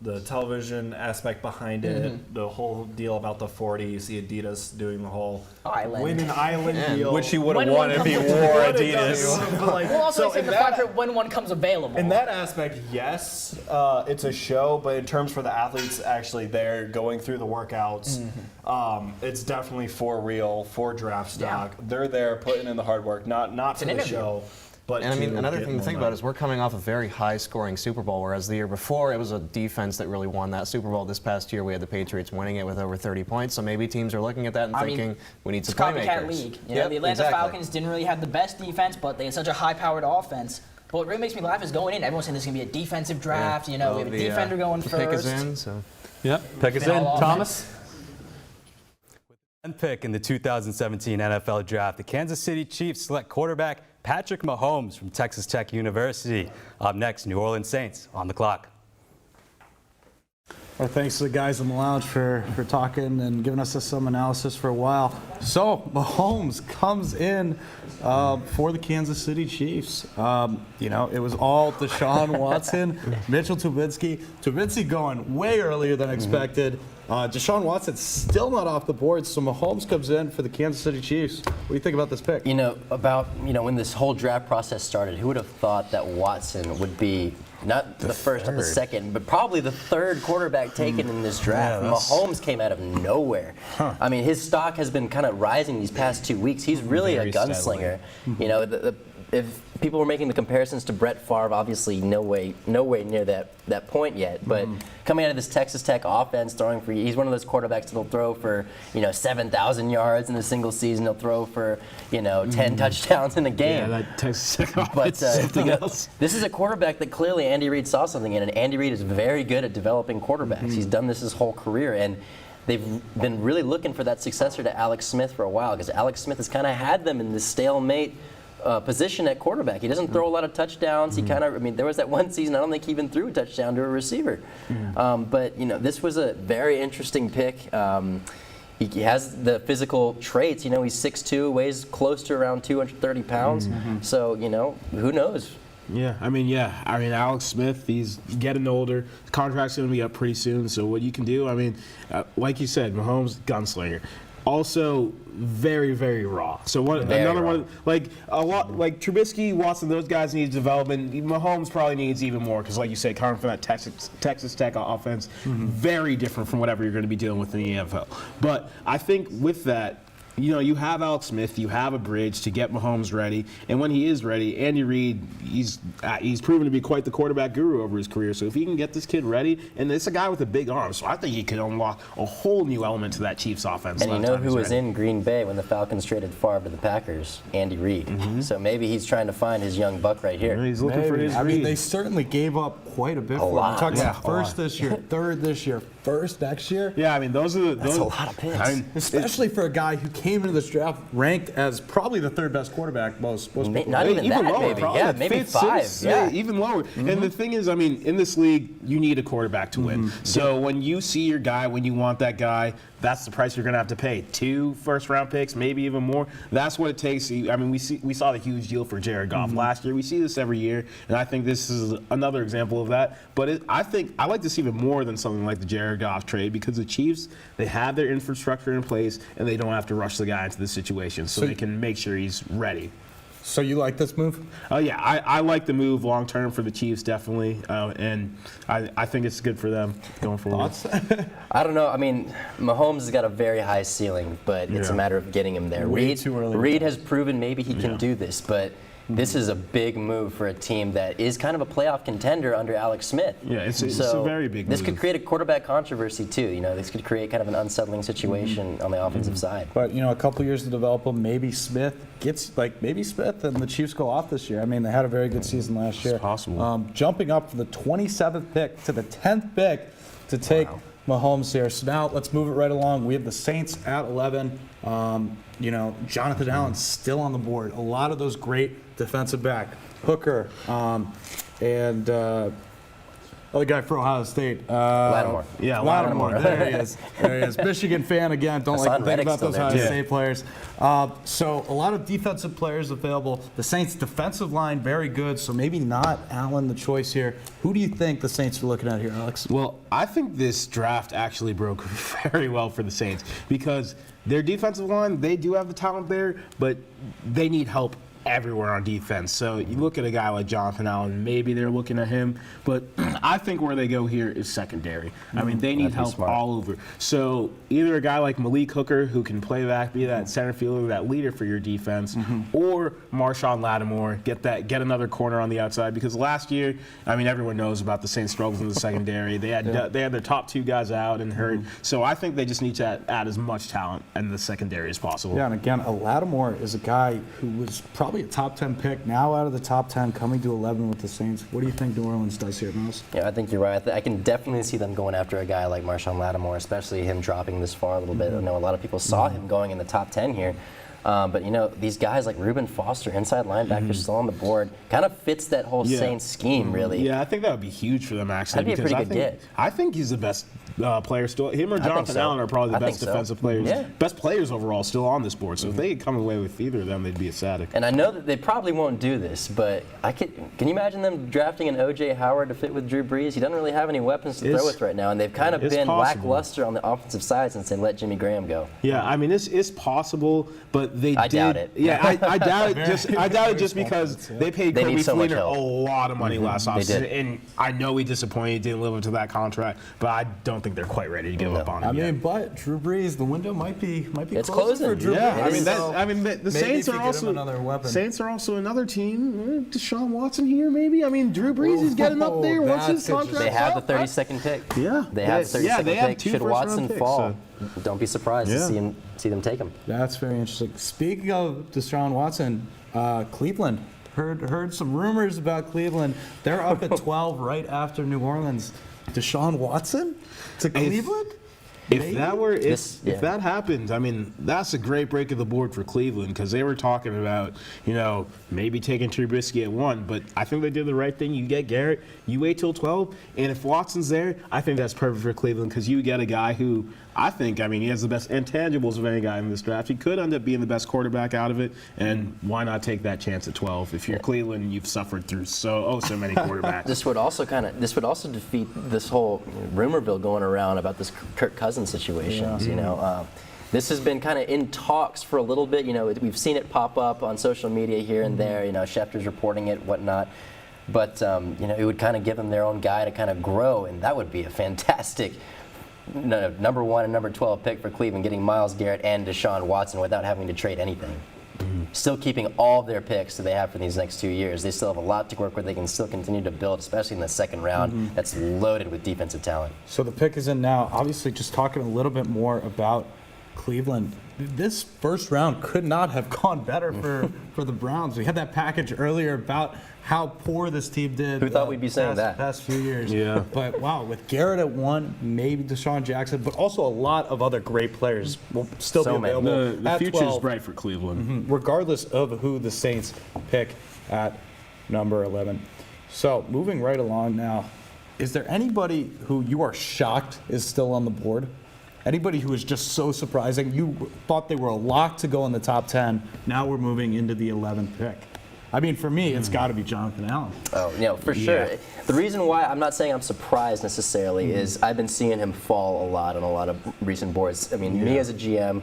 the television aspect behind it, the whole deal about the 40. You see Adidas doing the whole win an island deal. Which he would have won if he wore Adidas. We'll also take the factor when one comes available. In that aspect, yes, it's a show, but in terms for the athletes actually there going through the workouts, it's definitely for real, for draft stock. They're there putting in the hard work, not for the show. But and I mean, another get thing to more think about is we're coming off a very high-scoring Super Bowl, whereas the year before it was a defense that really won that Super Bowl. This past year we had the Patriots winning it with over 30 points, so maybe teams are looking at that and thinking we need some playmakers. Copycat league. You know, the Atlanta Falcons didn't really have the best defense, but they had such a high-powered offense. But what really makes me laugh is going in, everyone's saying this is going to be a defensive draft. You know, we have a defender going first. Pick is in, so. Yep, pick is in. Thomas? And pick in the 2017 NFL Draft, the Kansas City Chiefs select quarterback Patrick Mahomes from Texas Tech University. Up next, New Orleans Saints on the clock. Well, thanks to the guys in the lounge for talking and giving us some analysis for a while. So Mahomes comes in for the Kansas City Chiefs. It was all Deshaun Watson, Mitchell Trubisky. Trubisky going way earlier than expected. Deshaun Watson still not off the board, so Mahomes comes in for the Kansas City Chiefs. What do you think about this pick? When this whole draft process started, who would have thought that Watson would be not the first or the second, but probably the third quarterback taken in this draft? Yeah, Mahomes came out of nowhere. I mean, his stock has been kind of rising these past 2 weeks. He's really a gunslinger. If people were making the comparisons to Brett Favre, obviously no way near that point yet. But coming out of this Texas Tech offense, he's one of those quarterbacks that'll throw for 7,000 yards in a single season. He'll throw for 10 touchdowns in a game. Yeah, that Texas Tech offense But is something else. this is a quarterback that clearly Andy Reid saw something in, and Andy Reid is very good at developing quarterbacks. He's done this his whole career, and they've been really looking for that successor to Alex Smith for a while, because Alex Smith has kind of had them in this stalemate position at quarterback. He doesn't throw a lot of touchdowns. He there was that one season I don't think he even threw a touchdown to a receiver. But this was a very interesting pick. He has the physical traits. He's 6'2", weighs close to around 230 pounds. So who knows? Alex Smith, he's getting older. His contract's going to be up pretty soon. So what you can do, like you said, Mahomes, gunslinger. Also, very, very raw. So another one, like Trubisky, Watson, those guys need development. Mahomes probably needs even more because, like you said, coming from that Texas Tech offense, very different from whatever you're going to be dealing with in the NFL. But I think with that, you have Alex Smith, you have a bridge to get Mahomes ready, and when he is ready, Andy Reid, he's proven to be quite the quarterback guru over his career. So if he can get this kid ready, and it's a guy with a big arm, so I think he could unlock a whole new element to that Chiefs offense. And you know who was in Green Bay when the Falcons traded Favre to the Packers? Andy Reid. So maybe he's trying to find his young buck right here. He's looking for his I mean, Reid. they certainly gave up quite a bit for him. lot. We're talking Yeah, about first this year, third this year, first next year. Yeah, I mean, that's a lot of picks. I mean, Especially for a guy who came into this draft ranked as probably the third best quarterback. Most people. Not even that, lower, maybe. probably Yeah, maybe fifth, 5. sixth, Yeah. even lower. And the thing is, I mean, in this league, you need a quarterback to win. So when you see your guy, when you want that guy, that's the price you're going to have to pay. 2 first-round picks, maybe even more. That's what it takes. I mean, we saw the huge deal for Jared Goff last year. We see this every year, and I think this is another example of that. But I think I like to see even more than something like the Jared Goff trade, because the Chiefs, they have their infrastructure in place, and they don't have to rush the guy into the situation, so they can make sure he's ready. So you like this move? Oh yeah, I like the move long term for the Chiefs, definitely, and I think it's good for them going forward. Thoughts? I don't know. I mean, Mahomes has got a very high ceiling, but it's a matter of getting him there. Way too early. Reid has proven maybe he can do this, but this is a big move for a team that is kind of a playoff contender under Alex Smith. Yeah, it's a very big This move. could create a quarterback controversy too. This could create kind of an unsettling situation on the offensive side. But a couple years to develop him. Maybe Smith and the Chiefs go off this year. I mean, they had a very good season last year. It's possible. Jumping up from the 27th pick to the 10th pick to take Mahomes here. So now let's move it right along. We have the Saints at 11. Jonathan Allen's still on the board. A lot of those great defensive back, Hooker, and other guy for Ohio State. Lattimore. Yeah, Lattimore. There he is. There he is. Michigan fan again. Don't like to think about those Ohio State players. So a lot of defensive players available. The Saints' defensive line very good. So maybe not Allen the choice here. Who do you think the Saints are looking at here, Alex? Well, I think this draft actually broke very well for the Saints, because their defensive line, they do have the talent there, but they need help everywhere on defense. So you look at a guy like Jonathan Allen, maybe they're looking at him, but I think where they go here is secondary. I mean, they need help all over. So either a guy like Malik Hooker, who can play back, be that center fielder, that leader for your defense, or Marshawn Lattimore, get another corner on the outside, because last year, I mean, everyone knows about the Saints' struggles in the secondary. They had their top 2 guys out and hurt. So I think they just need to add as much talent in the secondary as possible. Yeah, and again, Lattimore is a guy who was probably a top 10 pick, now out of the top 10, coming to 11 with the Saints. What do you think New Orleans does here, Miles? Yeah, I think you're right. I can definitely see them going after a guy like Marshawn Lattimore, especially him dropping this far a little bit. I know a lot of people saw him going in the top 10 here. But these guys like Reuben Foster, inside linebacker, still on the board, kind of fits that whole Saints scheme, really. Yeah, I think that would be huge for them, actually. That'd be a pretty good get. I think he's the best player still. Him or Jonathan Allen are probably the best defensive players, best players overall still on this board. So if they could come away with either of them, they'd be ecstatic. And I know that they probably won't do this, but can you imagine them drafting an O.J. Howard to fit with Drew Brees? He doesn't really have any weapons to throw with right now, and they've kind of been lackluster on the offensive side since they let Jimmy Graham go. Yeah, I mean, it's possible, but I doubt it. Yeah, I doubt it. I doubt it just because they paid Kirby Fleener a lot of money last offseason, and I know he disappointed, didn't live up to that contract, but I don't think they're quite ready to give up on him yet. But Drew Brees, the window might be it's closing for Drew Brees. I mean, the Saints are also another team. Deshaun Watson here, maybe. I mean, Drew Brees is getting up there. What's his contract? They have the 32nd pick. Yeah, they have the 32nd pick. Should Watson fall? So. Don't be surprised to see them take him. That's very interesting. Speaking of Deshaun Watson, Cleveland. Heard some rumors about Cleveland. They're up at 12 right after New Orleans. Deshaun Watson to Cleveland? If that happens, I mean, that's a great break of the board for Cleveland, because they were talking about, maybe taking Trubisky at 1, but I think they did the right thing. You get Garrett, you wait till 12, and if Watson's there, I think that's perfect for Cleveland, because you get a guy who he has the best intangibles of any guy in this draft. He could end up being the best quarterback out of it, and why not take that chance at 12? If you're Cleveland, you've suffered through so many quarterbacks. This would also defeat this whole rumor bill going around about this Kirk Cousins situation. This has been kind of in talks for a little bit. We've seen it pop up on social media here and there. Schefter's reporting it, whatnot. But it would kind of give them their own guy to kind of grow, and that would be a fantastic number 1 and number 12 pick for Cleveland, getting Myles Garrett and Deshaun Watson without having to trade anything. Still keeping all of their picks that they have for these next 2 years. They still have a lot to work with. They can still continue to build, especially in the second round. That's loaded with defensive talent. So the pick is in now. Obviously, just talking a little bit more about Cleveland. This first round could not have gone better for the Browns. We had that package earlier about how poor this team did. Who thought we'd be saying that? Past few years. Yeah. But wow, with Garrett at 1, maybe Deshaun Jackson, but also a lot of other great players will still be available. The at future 12, is bright for Cleveland. regardless of who the Saints pick at number 11. So moving right along now, is there anybody who you are shocked is still on the board? Anybody who is just so surprising? You thought they were a lock to go in the top 10. Now we're moving into the 11th pick. I mean, for me, it's got to be Jonathan Allen. Oh, for sure. The reason why I'm not saying I'm surprised necessarily is I've been seeing him fall a lot on a lot of recent boards. I mean, me as a GM,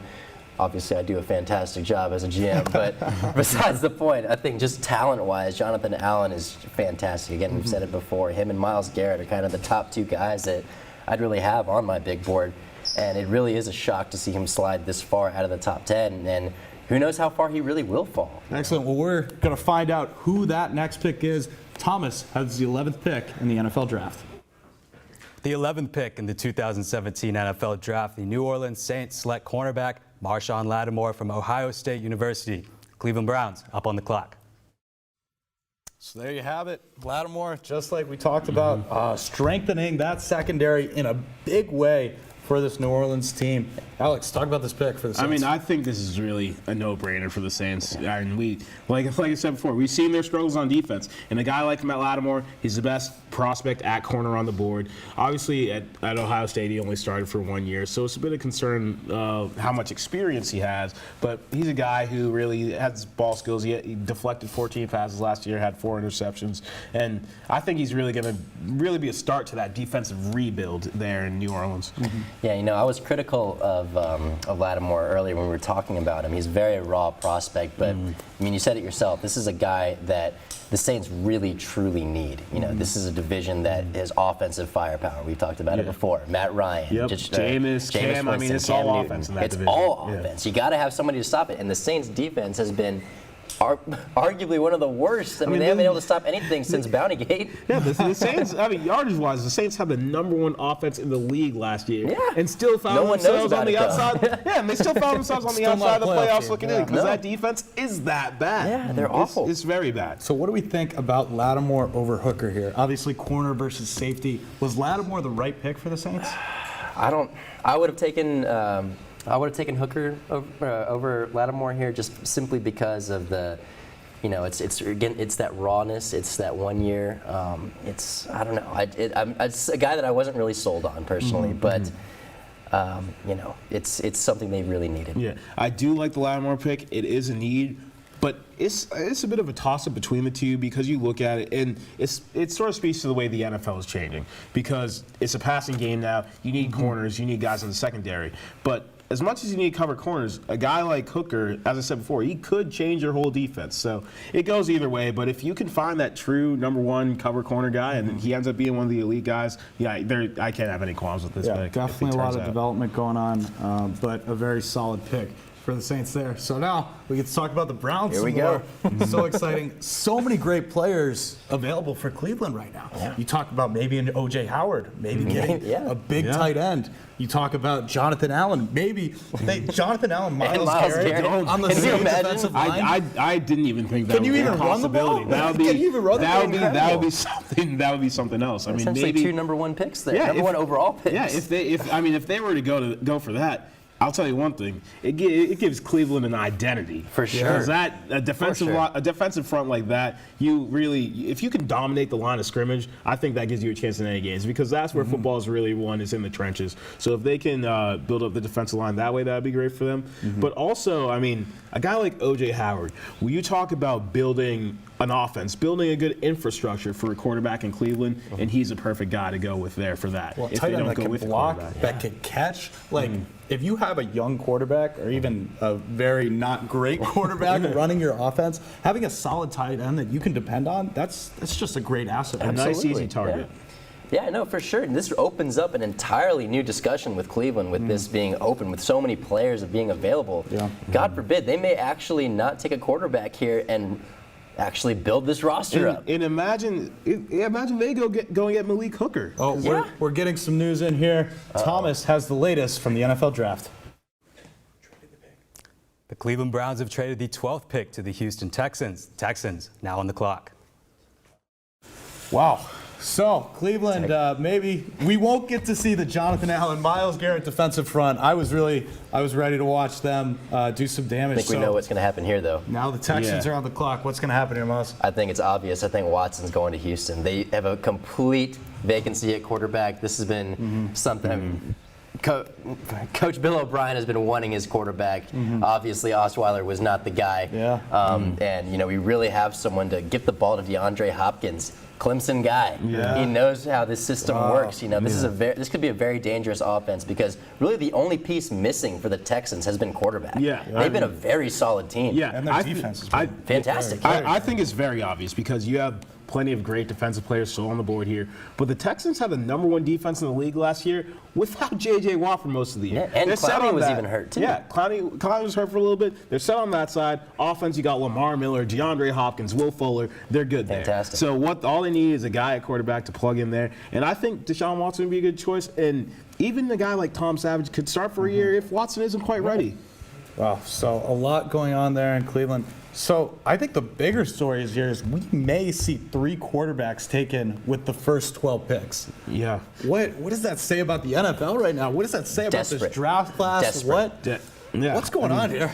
obviously I do a fantastic job as a GM, but besides the point, I think just talent-wise, Jonathan Allen is fantastic. Again, we've said it before. Him and Myles Garrett are kind of the top 2 guys that I'd really have on my big board. And it really is a shock to see him slide this far out of the top 10. And who knows how far he really will fall. Excellent. Well, we're going to find out who that next pick is. Thomas has the 11th pick in the NFL Draft. The 11th pick in the 2017 NFL Draft, the New Orleans Saints select cornerback Marshawn Lattimore from Ohio State University. Cleveland Browns up on the clock. So there you have it. Lattimore, just like we talked about, strengthening that secondary in a big way for this New Orleans team. Alex, talk about this pick for the Saints. I mean, I think this is really a no-brainer for the Saints. And we, like I said before, we've seen their struggles on defense. And a guy like Matt Lattimore, he's the best prospect at corner on the board. Obviously, at Ohio State, he only started for 1 year, so it's a bit of concern how much experience he has. But he's a guy who really has ball skills. He deflected 14 passes last year, had 4 interceptions, and I think he's really going to be a start to that defensive rebuild there in New Orleans. Yeah, I was critical of Lattimore earlier when we were talking about him. He's a very raw prospect, but I mean, you said it yourself. This is a guy that the Saints really, truly need. This is a division that has offensive firepower. We've talked about it before. Matt Ryan, Jameis, Cam. I mean, it's Cam all Newton. offense in that division. It's all offense. You got to have somebody to stop it, and the Saints' defense has been arguably one of the worst. I mean, they haven't been able to stop anything since Bountygate. Yeah, the Saints, I mean, yardage-wise, the Saints had the #1 offense in the league last year. And still found themselves on the outside. And they still found themselves on the outside of the playoffs looking in, because that defense is that bad. Yeah, they're awful. It's very bad. So what do we think about Lattimore over Hooker here? Obviously, corner versus safety. Was Lattimore the right pick for the Saints? I would have taken Hooker over Lattimore here, just simply because of the, it's that rawness. It's that 1 year. I don't know. It's a guy that I wasn't really sold on personally, but it's something they really needed. Yeah, I do like the Lattimore pick. It is a need. But it's a bit of a toss-up between the two, because you look at it and it sort of speaks to the way the NFL is changing, because it's a passing game now. You need corners, you need guys in the secondary. But as much as you need to cover corners, a guy like Hooker, as I said before, he could change your whole defense. So it goes either way. But if you can find that true #1 cover corner guy, and he ends up being one of the elite guys, I can't have any qualms with this pick. Definitely a lot of development going on, but a very solid pick for the Saints there. So now we get to talk about the Browns. Here we go. So exciting. So many great players available for Cleveland right now. Yeah. You talk about maybe an O.J. Howard, maybe getting a big tight end. You talk about Jonathan Allen, maybe Jonathan Allen, Myles Garrett on the same defensive line. I didn't even think that Can you would be even a run the ball? possibility. Can you even run the ball? That would be something else. I mean, essentially maybe 2 #1 picks there. Yeah, #1 overall picks. Yeah, if they were to go for that, I'll tell you one thing. It gives Cleveland an identity. For sure. Because a defensive front like that, if you can dominate the line of scrimmage, I think that gives you a chance in any games, because that's where football is really won, is in the trenches. So if they can build up the defensive line that way, that would be great for them. But also, I mean, a guy like O.J. Howard, when you talk about building an offense, building a good infrastructure for a quarterback in Cleveland, and he's a perfect guy to go with there for that. Well, if tight they end don't that go can with the block, quarterback. that can catch. Like, if you have a young quarterback or even a very not great quarterback running your offense, having a solid tight end that you can depend on, that's just a great asset. A nice, easy target. Yeah, no, for sure. And this opens up an entirely new discussion with Cleveland, with this being open, with so many players being available. Yeah. God forbid, they may actually not take a quarterback here and actually build this roster up. And imagine they go and get Malik Hooker. Oh, we're getting some news in here. Thomas has the latest from the NFL Draft. The Cleveland Browns have traded the 12th pick to the Houston Texans. Texans now on the clock. Wow. So, Cleveland, maybe we won't get to see the Jonathan Allen, Myles Garrett defensive front. I was ready to watch them do some damage. I think we know what's going to happen here, though. Now the Texans are on the clock. What's going to happen here, Myles? I think it's obvious. I think Watson's going to Houston. They have a complete vacancy at quarterback. This has been something. Coach Bill O'Brien has been wanting his quarterback. Obviously, Osweiler was not the guy. And we really have someone to give the ball to DeAndre Hopkins. Clemson guy. He knows how this system works. This could be a very dangerous offense because really the only piece missing for the Texans has been quarterback. They've been a very solid team. And their defense is fantastic. I think it's very obvious because you have plenty of great defensive players still on the board here. But the Texans had the #1 defense in the league last year without J.J. Watt for most of the year. And Clowney was even hurt, too. Yeah, Clowney was hurt for a little bit. They're set on that side. Offense, you got Lamar Miller, DeAndre Hopkins, Will Fuller. They're good there. Fantastic. So all they need is a guy at quarterback to plug in there. And I think Deshaun Watson would be a good choice. And even a guy like Tom Savage could start for a year if Watson isn't quite ready. Wow, so a lot going on there in Cleveland. So I think the bigger story is we may see 3 quarterbacks taken with the first 12 picks. Yeah. What does that say about the NFL right now? What does that say about this draft class? Desperate. What's going on here?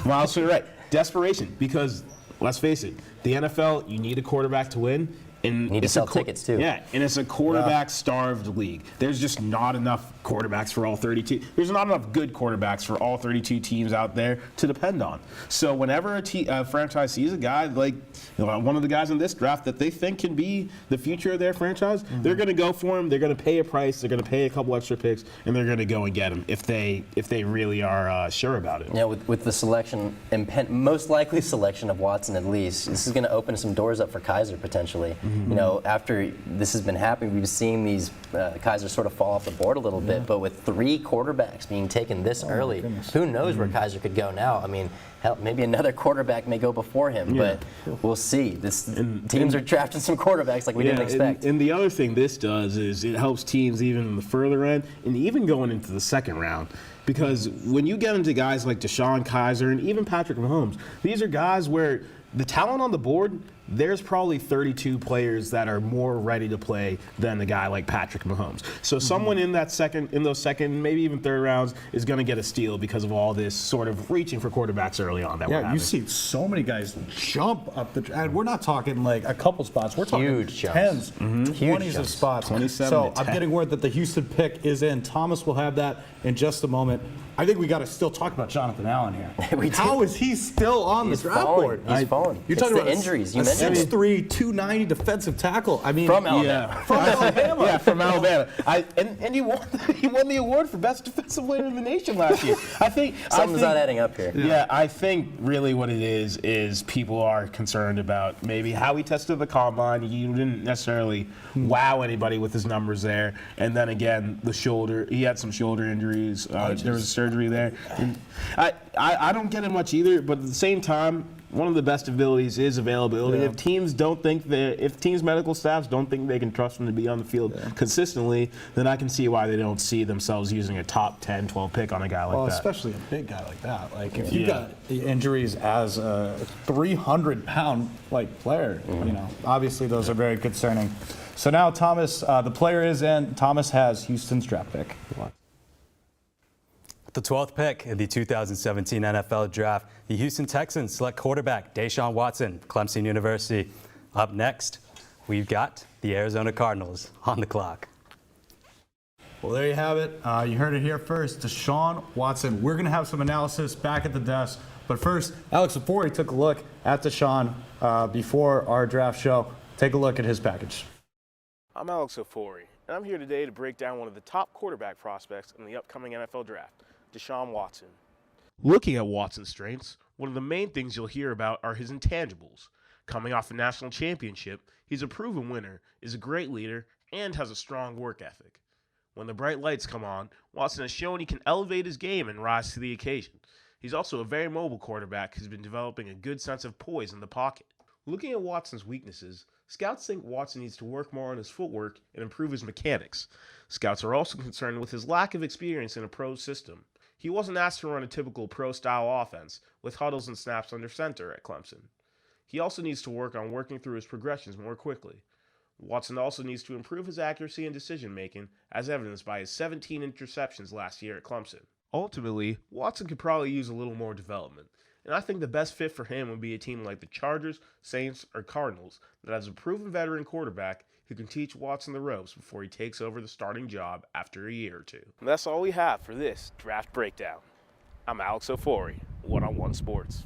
Miles, you're right. Desperation, because let's face it, the NFL, you need a quarterback to win. And you need to sell tickets, too. Yeah, and it's a quarterback-starved league. There's just not enough quarterbacks for all 32. There's not enough good quarterbacks for all 32 teams out there to depend on. So whenever a franchise sees a guy like one of the guys in this draft that they think can be the future of their franchise, they're going to go for him. They're going to pay a price. They're going to pay a couple extra picks, and they're going to go and get him if they really are sure about it. Yeah, with the selection, most likely selection of Watson at least, this is going to open some doors up for Kaiser potentially. After this has been happening, we've seen these Kaiser sort of fall off the board a little bit, but with 3 quarterbacks being taken this early, who knows where Kaiser could go now? I mean, hell, maybe another quarterback may go before him, but we'll see. Teams are drafting some quarterbacks like we didn't expect. And the other thing this does is it helps teams even in the further end and even going into the second round. Because when you get into guys like Deshaun Kaiser and even Patrick Mahomes, these are guys where the talent on the board, there's probably 32 players that are more ready to play than a guy like Patrick Mahomes. So someone in those second, maybe even third rounds is going to get a steal because of all this sort of reaching for quarterbacks early on that we're having. You see so many guys jump up and we're not talking like a couple spots. We're talking huge 10s, 20s of spots. 27 so to 10. I'm getting word that the Houston pick is in. Thomas will have that in just a moment. I think we got to still talk about Jonathan Allen here. How is he still on the draft board? He's fallen. You're talking the about injuries. You a mentioned 6'3", 290 defensive tackle. I mean, from Alabama. From Alabama. Yeah, from Alabama. And he won the award for best defensive player in the nation last year. I think something's not adding up here. Yeah, I think really what it is people are concerned about maybe how he tested the combine. He didn't necessarily wow anybody with his numbers there. And then again, the shoulder. He had some shoulder injuries. There was surgery there. And I don't get it much either, but at the same time, one of the best abilities is availability. Yeah. If teams' medical staffs don't think they can trust him to be on the field consistently, then I can see why they don't see themselves using a top 10, 12 pick on a guy like that. Especially a big guy like that. Like if you got injuries as a 300-pound player, obviously those are very concerning. So now Thomas, the player is in. Thomas has Houston's draft pick. The 12th pick in the 2017 NFL Draft, the Houston Texans select quarterback Deshaun Watson, Clemson University. Up next, we've got the Arizona Cardinals on the clock. Well, there you have it. You heard it here first. Deshaun Watson. We're going to have some analysis back at the desk. But first, Alex Afori took a look at Deshaun before our draft show. Take a look at his package. I'm Alex Ofori, and I'm here today to break down one of the top quarterback prospects in the upcoming NFL Draft, Deshaun Watson. Looking at Watson's strengths, one of the main things you'll hear about are his intangibles. Coming off a national championship, he's a proven winner, is a great leader, and has a strong work ethic. When the bright lights come on, Watson has shown he can elevate his game and rise to the occasion. He's also a very mobile quarterback who's been developing a good sense of poise in the pocket. Looking at Watson's weaknesses, scouts think Watson needs to work more on his footwork and improve his mechanics. Scouts are also concerned with his lack of experience in a pro system. He wasn't asked to run a typical pro-style offense, with huddles and snaps under center at Clemson. He also needs to work on working through his progressions more quickly. Watson also needs to improve his accuracy and decision-making, as evidenced by his 17 interceptions last year at Clemson. Ultimately, Watson could probably use a little more development, and I think the best fit for him would be a team like the Chargers, Saints, or Cardinals that has a proven veteran quarterback who can teach Watson the ropes before he takes over the starting job after a year or two. And that's all we have for this Draft Breakdown. I'm Alex Ofori, One-on-One Sports.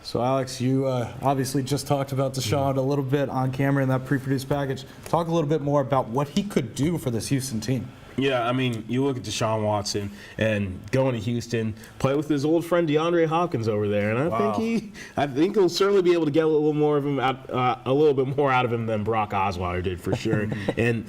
So, Alex, you obviously just talked about Deshaun a little bit on camera in that pre-produced package. Talk a little bit more about what he could do for this Houston team. Yeah, I mean, you look at Deshaun Watson and going to Houston, play with his old friend DeAndre Hopkins over there, and I think he'll certainly be able to get a little more of him out, a little bit more out of him than Brock Osweiler did for sure. And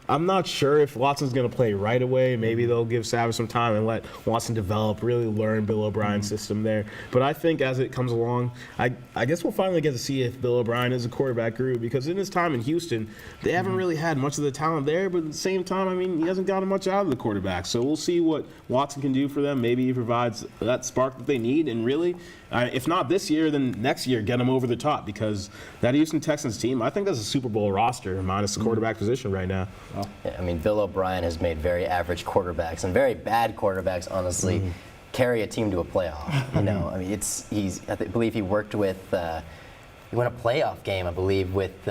I'm not sure if Watson's going to play right away. Maybe they'll give Savage some time and let Watson develop, really learn Bill O'Brien's system there. But I think as it comes along, I guess we'll finally get to see if Bill O'Brien is a quarterback guru, because in his time in Houston, they haven't really had much of the talent there. But at the same time, I mean, he hasn't gotten much out of the quarterback. So we'll see what Watson can do for them. Maybe he provides that spark that they need. And really, if not this year, then next year, get them over the top, because that Houston Texans team, I think that's a Super Bowl roster minus the quarterback position right now. Yeah, I mean, Bill O'Brien has made very average quarterbacks and very bad quarterbacks, honestly, carry a team to a playoff. You know, I mean, I believe he worked with, he won a playoff game, I believe, with.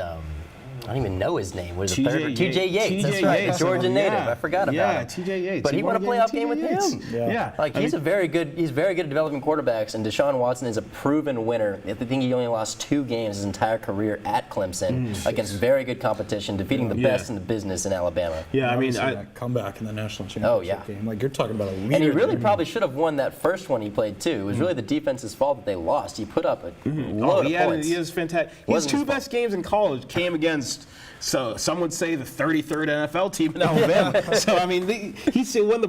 I don't even know his name. Was T.J. Yates? That's right, the Georgia native. I forgot about him. Yeah, T.J. Yates. But he won a playoff game with him. Yeah. Like, he's very good at developing quarterbacks, and Deshaun Watson is a proven winner. I think he only lost 2 games his entire career at Clemson against very good competition, defeating the best in the business in Alabama. Yeah, I mean, that comeback in the national championship game. Like, you're talking about a leader. And he really probably should have won that first one he played too. It was really the defense's fault that they lost. He put up a load of points. He was fantastic. His 2 best games in college came against, so some would say, the 33rd NFL team in Alabama. So I mean, when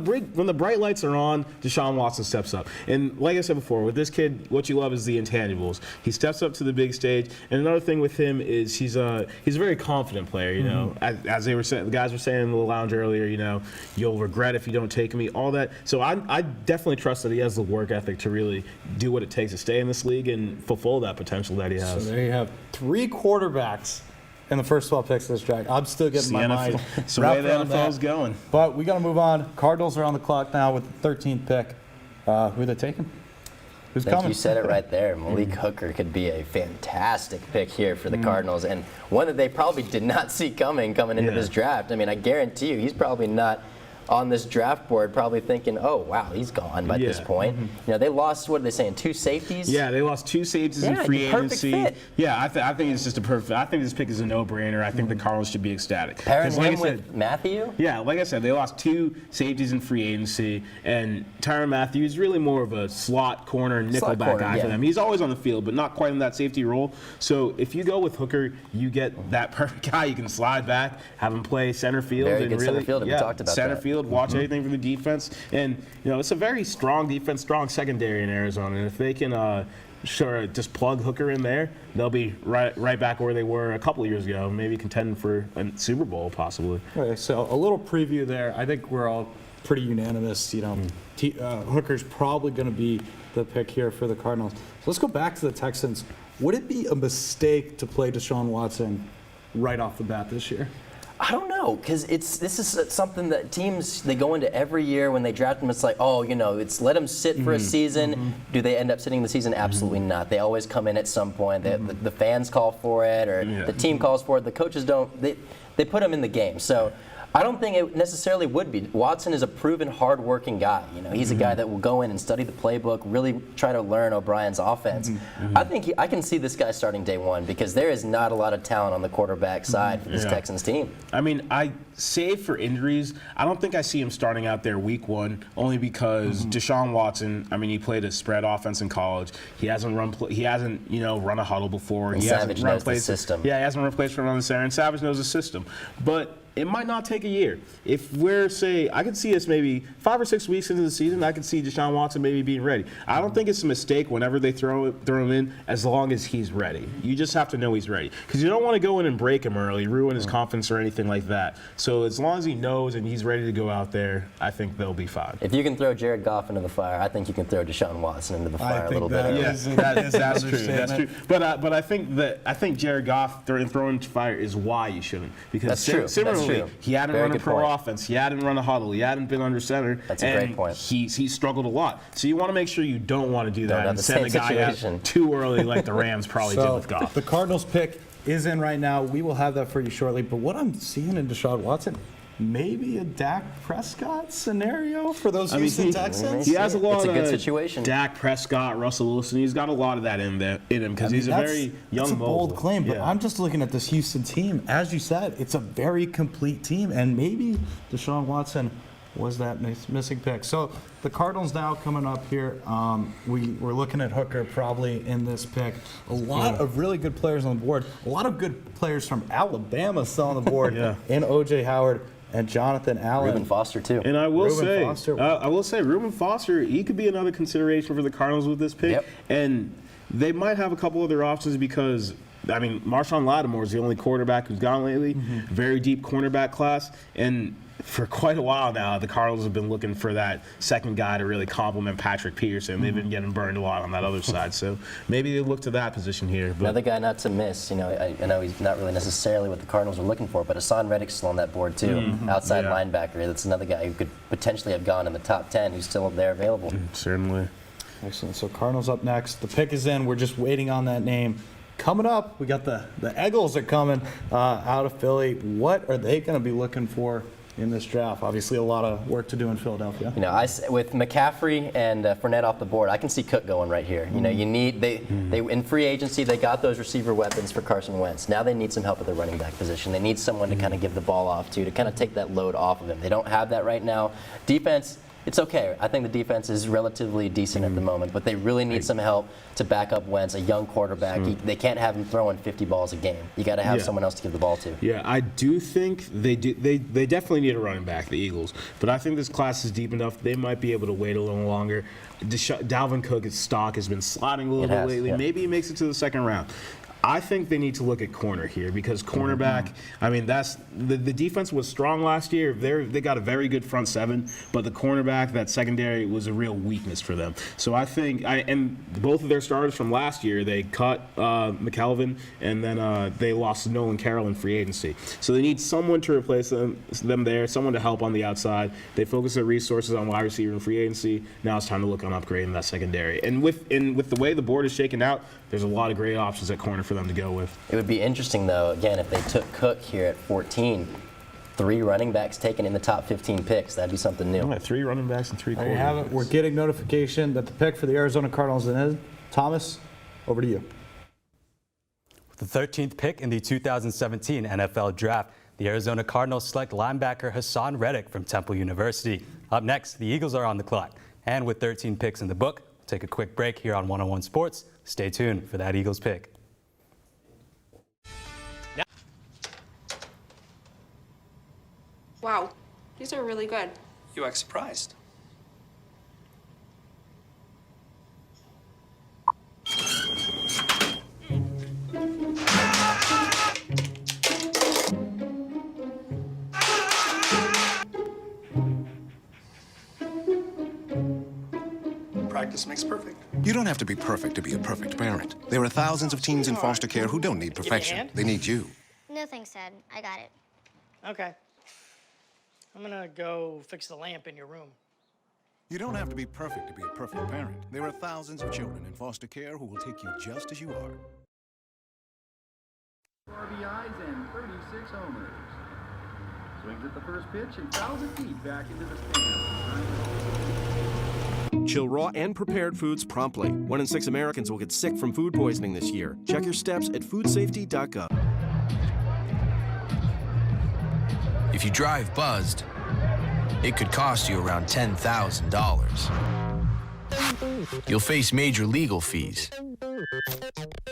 the bright lights are on, Deshaun Watson steps up. And like I said before, with this kid, what you love is the intangibles. He steps up to the big stage. And another thing with him is he's a very confident player. You know, as they were saying, the guys were saying in the lounge earlier, you know, you'll regret if you don't take me. All that. So I definitely trust that he has the work ethic to really do what it takes to stay in this league and fulfill that potential that he has. So there you have 3 quarterbacks in the first 12 picks of this draft. I'm still getting my mind It's the way the NFL's going. But we got to move on. Cardinals are on the clock now with the 13th pick. Who are they taking? Who's coming? You said it right there. Malik Hooker could be a fantastic pick here for the Cardinals, and one that they probably did not see coming into this draft. I mean, I guarantee you, he's probably not on this draft board, probably thinking, oh, wow, he's gone by this point. You know, they lost, what are they saying, 2 safeties? Yeah, they lost 2 safeties in free agency. Fit. Yeah, I think it's just a perfect. I think this pick is a no-brainer. I think the Cardinals should be ecstatic. Pairing him with Matthew? Yeah, like I said, they lost 2 safeties in free agency, and Tyrann Mathieu is really more of a slot corner, nickelback guy for them. He's always on the field, but not quite in that safety role. So if you go with Hooker, you get that perfect guy. You can slide back, have him play center field, Very good center field. We talked about center that. field. Watch anything for the defense, and you know it's a very strong defense, strong secondary in Arizona. And if they can just plug Hooker in there, they'll be right back where they were a couple of years ago, maybe contending for a Super Bowl possibly. Okay, so a little preview there. I think we're all pretty unanimous. You know, Hooker's probably going to be the pick here for the Cardinals. So let's go back to the Texans. Would it be a mistake to play Deshaun Watson right off the bat this year? I don't know, because this is something that teams, they go into every year when they draft them. It's like, oh, you know, it's let them sit for a season. Do they end up sitting the season? Absolutely not. They always come in at some point. The fans call for it, or the team calls for it. The coaches don't. They put them in the game. So I don't think it necessarily would be. Watson is a proven hard-working guy. You know, he's a guy that will go in and study the playbook, really try to learn O'Brien's offense. I think I can see this guy starting day one because there is not a lot of talent on the quarterback side for this Texans team. I mean, save for injuries, I don't think I see him starting out there week one, only because Deshaun Watson, I mean, he played a spread offense in college. He hasn't run a huddle before. And he Savage hasn't run knows the system. Yeah, he hasn't run plays from on the center, and Savage knows the system. But it might not take a year. If we're, I could see us maybe 5 or 6 weeks into the season, I could see Deshaun Watson maybe being ready. I don't think it's a mistake whenever they throw him in, as long as he's ready. You just have to know he's ready. Because you don't want to go in and break him early, ruin his confidence or anything like that. So as long as he knows and he's ready to go out there, I think they'll be fine. If you can throw Jared Goff into the fire, I think you can throw Deshaun Watson into the fire a little bit early. That's true. That's true. But I think Jared Goff thrown into fire is why you shouldn't. Because That's true. similarly, That's true. he hadn't Very run a good pro point. offense. He hadn't run a huddle. He hadn't been under center. That's a great point. He's struggled a lot. So you want to make sure you don't want to do that have and the send the same guy situation. out too early like the Rams probably did with Goff. The Cardinals pick is in right now. We will have that for you shortly. But what I'm seeing in Deshaun Watson, maybe a Dak Prescott scenario for those Houston Texans? He has a lot It's a good of situation. Dak Prescott, Russell Wilson. He's got a lot of that in him because he's a very young, That's a bold mobile. claim, but Yeah. I'm just looking at this Houston team. As you said, it's a very complete team, and maybe Deshaun Watson was that missing pick. So the Cardinals now coming up here. We're looking at Hooker probably in this pick. A lot of really good players on the board. A lot of good players from Alabama still on the board. In O.J. Howard and Jonathan Allen. Reuben Foster too. And I will Reuben say, Reuben Foster, he could be another consideration for the Cardinals with this pick. Yep. And they might have a couple other options because, I mean, Marshawn Lattimore is the only quarterback who's gone lately. Very deep cornerback class. And for quite a while now, the Cardinals have been looking for that second guy to really complement Patrick Peterson. They've been getting burned a lot on that other side. So maybe they look to that position here. But Another guy not to miss. You know, I know he's not really necessarily what the Cardinals are looking for, but Hassan Reddick's still on that board too. Outside linebacker. That's another guy who could potentially have gone in the top 10 who's still there available. Certainly. Excellent. So Cardinals up next. The pick is in. We're just waiting on that name. Coming up, we got the Eagles are coming out of Philly. What are they going to be looking for in this draft? Obviously, a lot of work to do in Philadelphia. You know, with McCaffrey and Fournette off the board, I can see Cook going right here. You know, you need they in free agency they got those receiver weapons for Carson Wentz. Now they need some help at the running back position. They need someone to kind of give the ball off to kind of take that load off of him. They don't have that right now. Defense. It's okay. I think the defense is relatively decent at the moment, but they really need some help to back up Wentz, a young quarterback. They can't have him throwing 50 balls a game. You got to have someone else to give the ball to. Yeah, I do think they do. They definitely need a running back, the Eagles. But I think this class is deep enough. They might be able to wait a little longer. Dalvin Cook's stock has been sliding a little bit lately. Yeah. Maybe he makes it to the second round. I think they need to look at corner here because cornerback, I mean, that's the defense was strong last year. They got a very good front seven, but the cornerback, that secondary, was a real weakness for them. So I think, and both of their starters from last year, they cut McKelvin, and then they lost Nolan Carroll in free agency. So they need someone to replace them there, someone to help on the outside. They focus their resources on wide receiver and free agency. Now it's time to look on upgrading that secondary. And with the way the board is shaken out, there's a lot of great options at corner for them to go with. It would be interesting, though, again, if they took Cook here at 14, 3 running backs taken in the top 15 picks. That'd be something new. 3 running backs and 3 quarterbacks. There you have it. We're getting notification that the pick for the Arizona Cardinals is in. Thomas, over to you. With the 13th pick in the 2017 NFL Draft, the Arizona Cardinals select linebacker Hassan Reddick from Temple University. Up next, the Eagles are on the clock. And with 13 picks in the book, we'll take a quick break here on 101 Sports. Stay tuned for that Eagles pick. Wow, these are really good. You act surprised. Practice makes perfect. You don't have to be perfect to be a perfect parent. There are thousands of teens in foster care who don't need perfection. They need you. No thanks, Dad. I got it. Okay. I'm gonna go fix the lamp in your room. You don't have to be perfect to be a perfect parent. There are thousands of children in foster care who will take you just as you are. RBIs and 36 homers. swings at the first pitch and fouls it deep back into the stands. Chill raw and prepared foods promptly. 1 in 6 Americans will get sick from food poisoning this year. Check your steps at foodsafety.gov. If you drive buzzed, it could cost you around $10,000. You'll face major legal fees,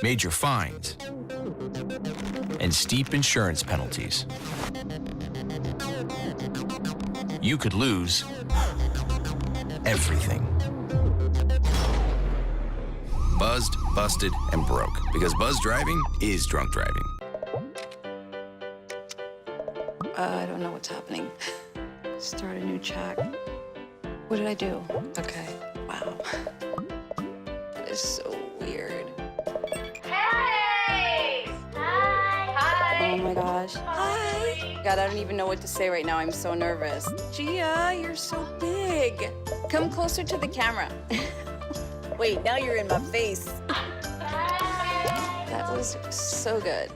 major fines, and steep insurance penalties. You could lose everything. Buzzed, busted, and broke. Because buzz driving is drunk driving. I don't know what's happening. Start a new chat. What did I do? Okay. Wow. That is so weird. Hey! Hi! Oh my gosh. Hi! God, I don't even know what to say right now. I'm so nervous. Gia, you're so big. Come closer to the camera. Wait, now you're in my face. That was so good.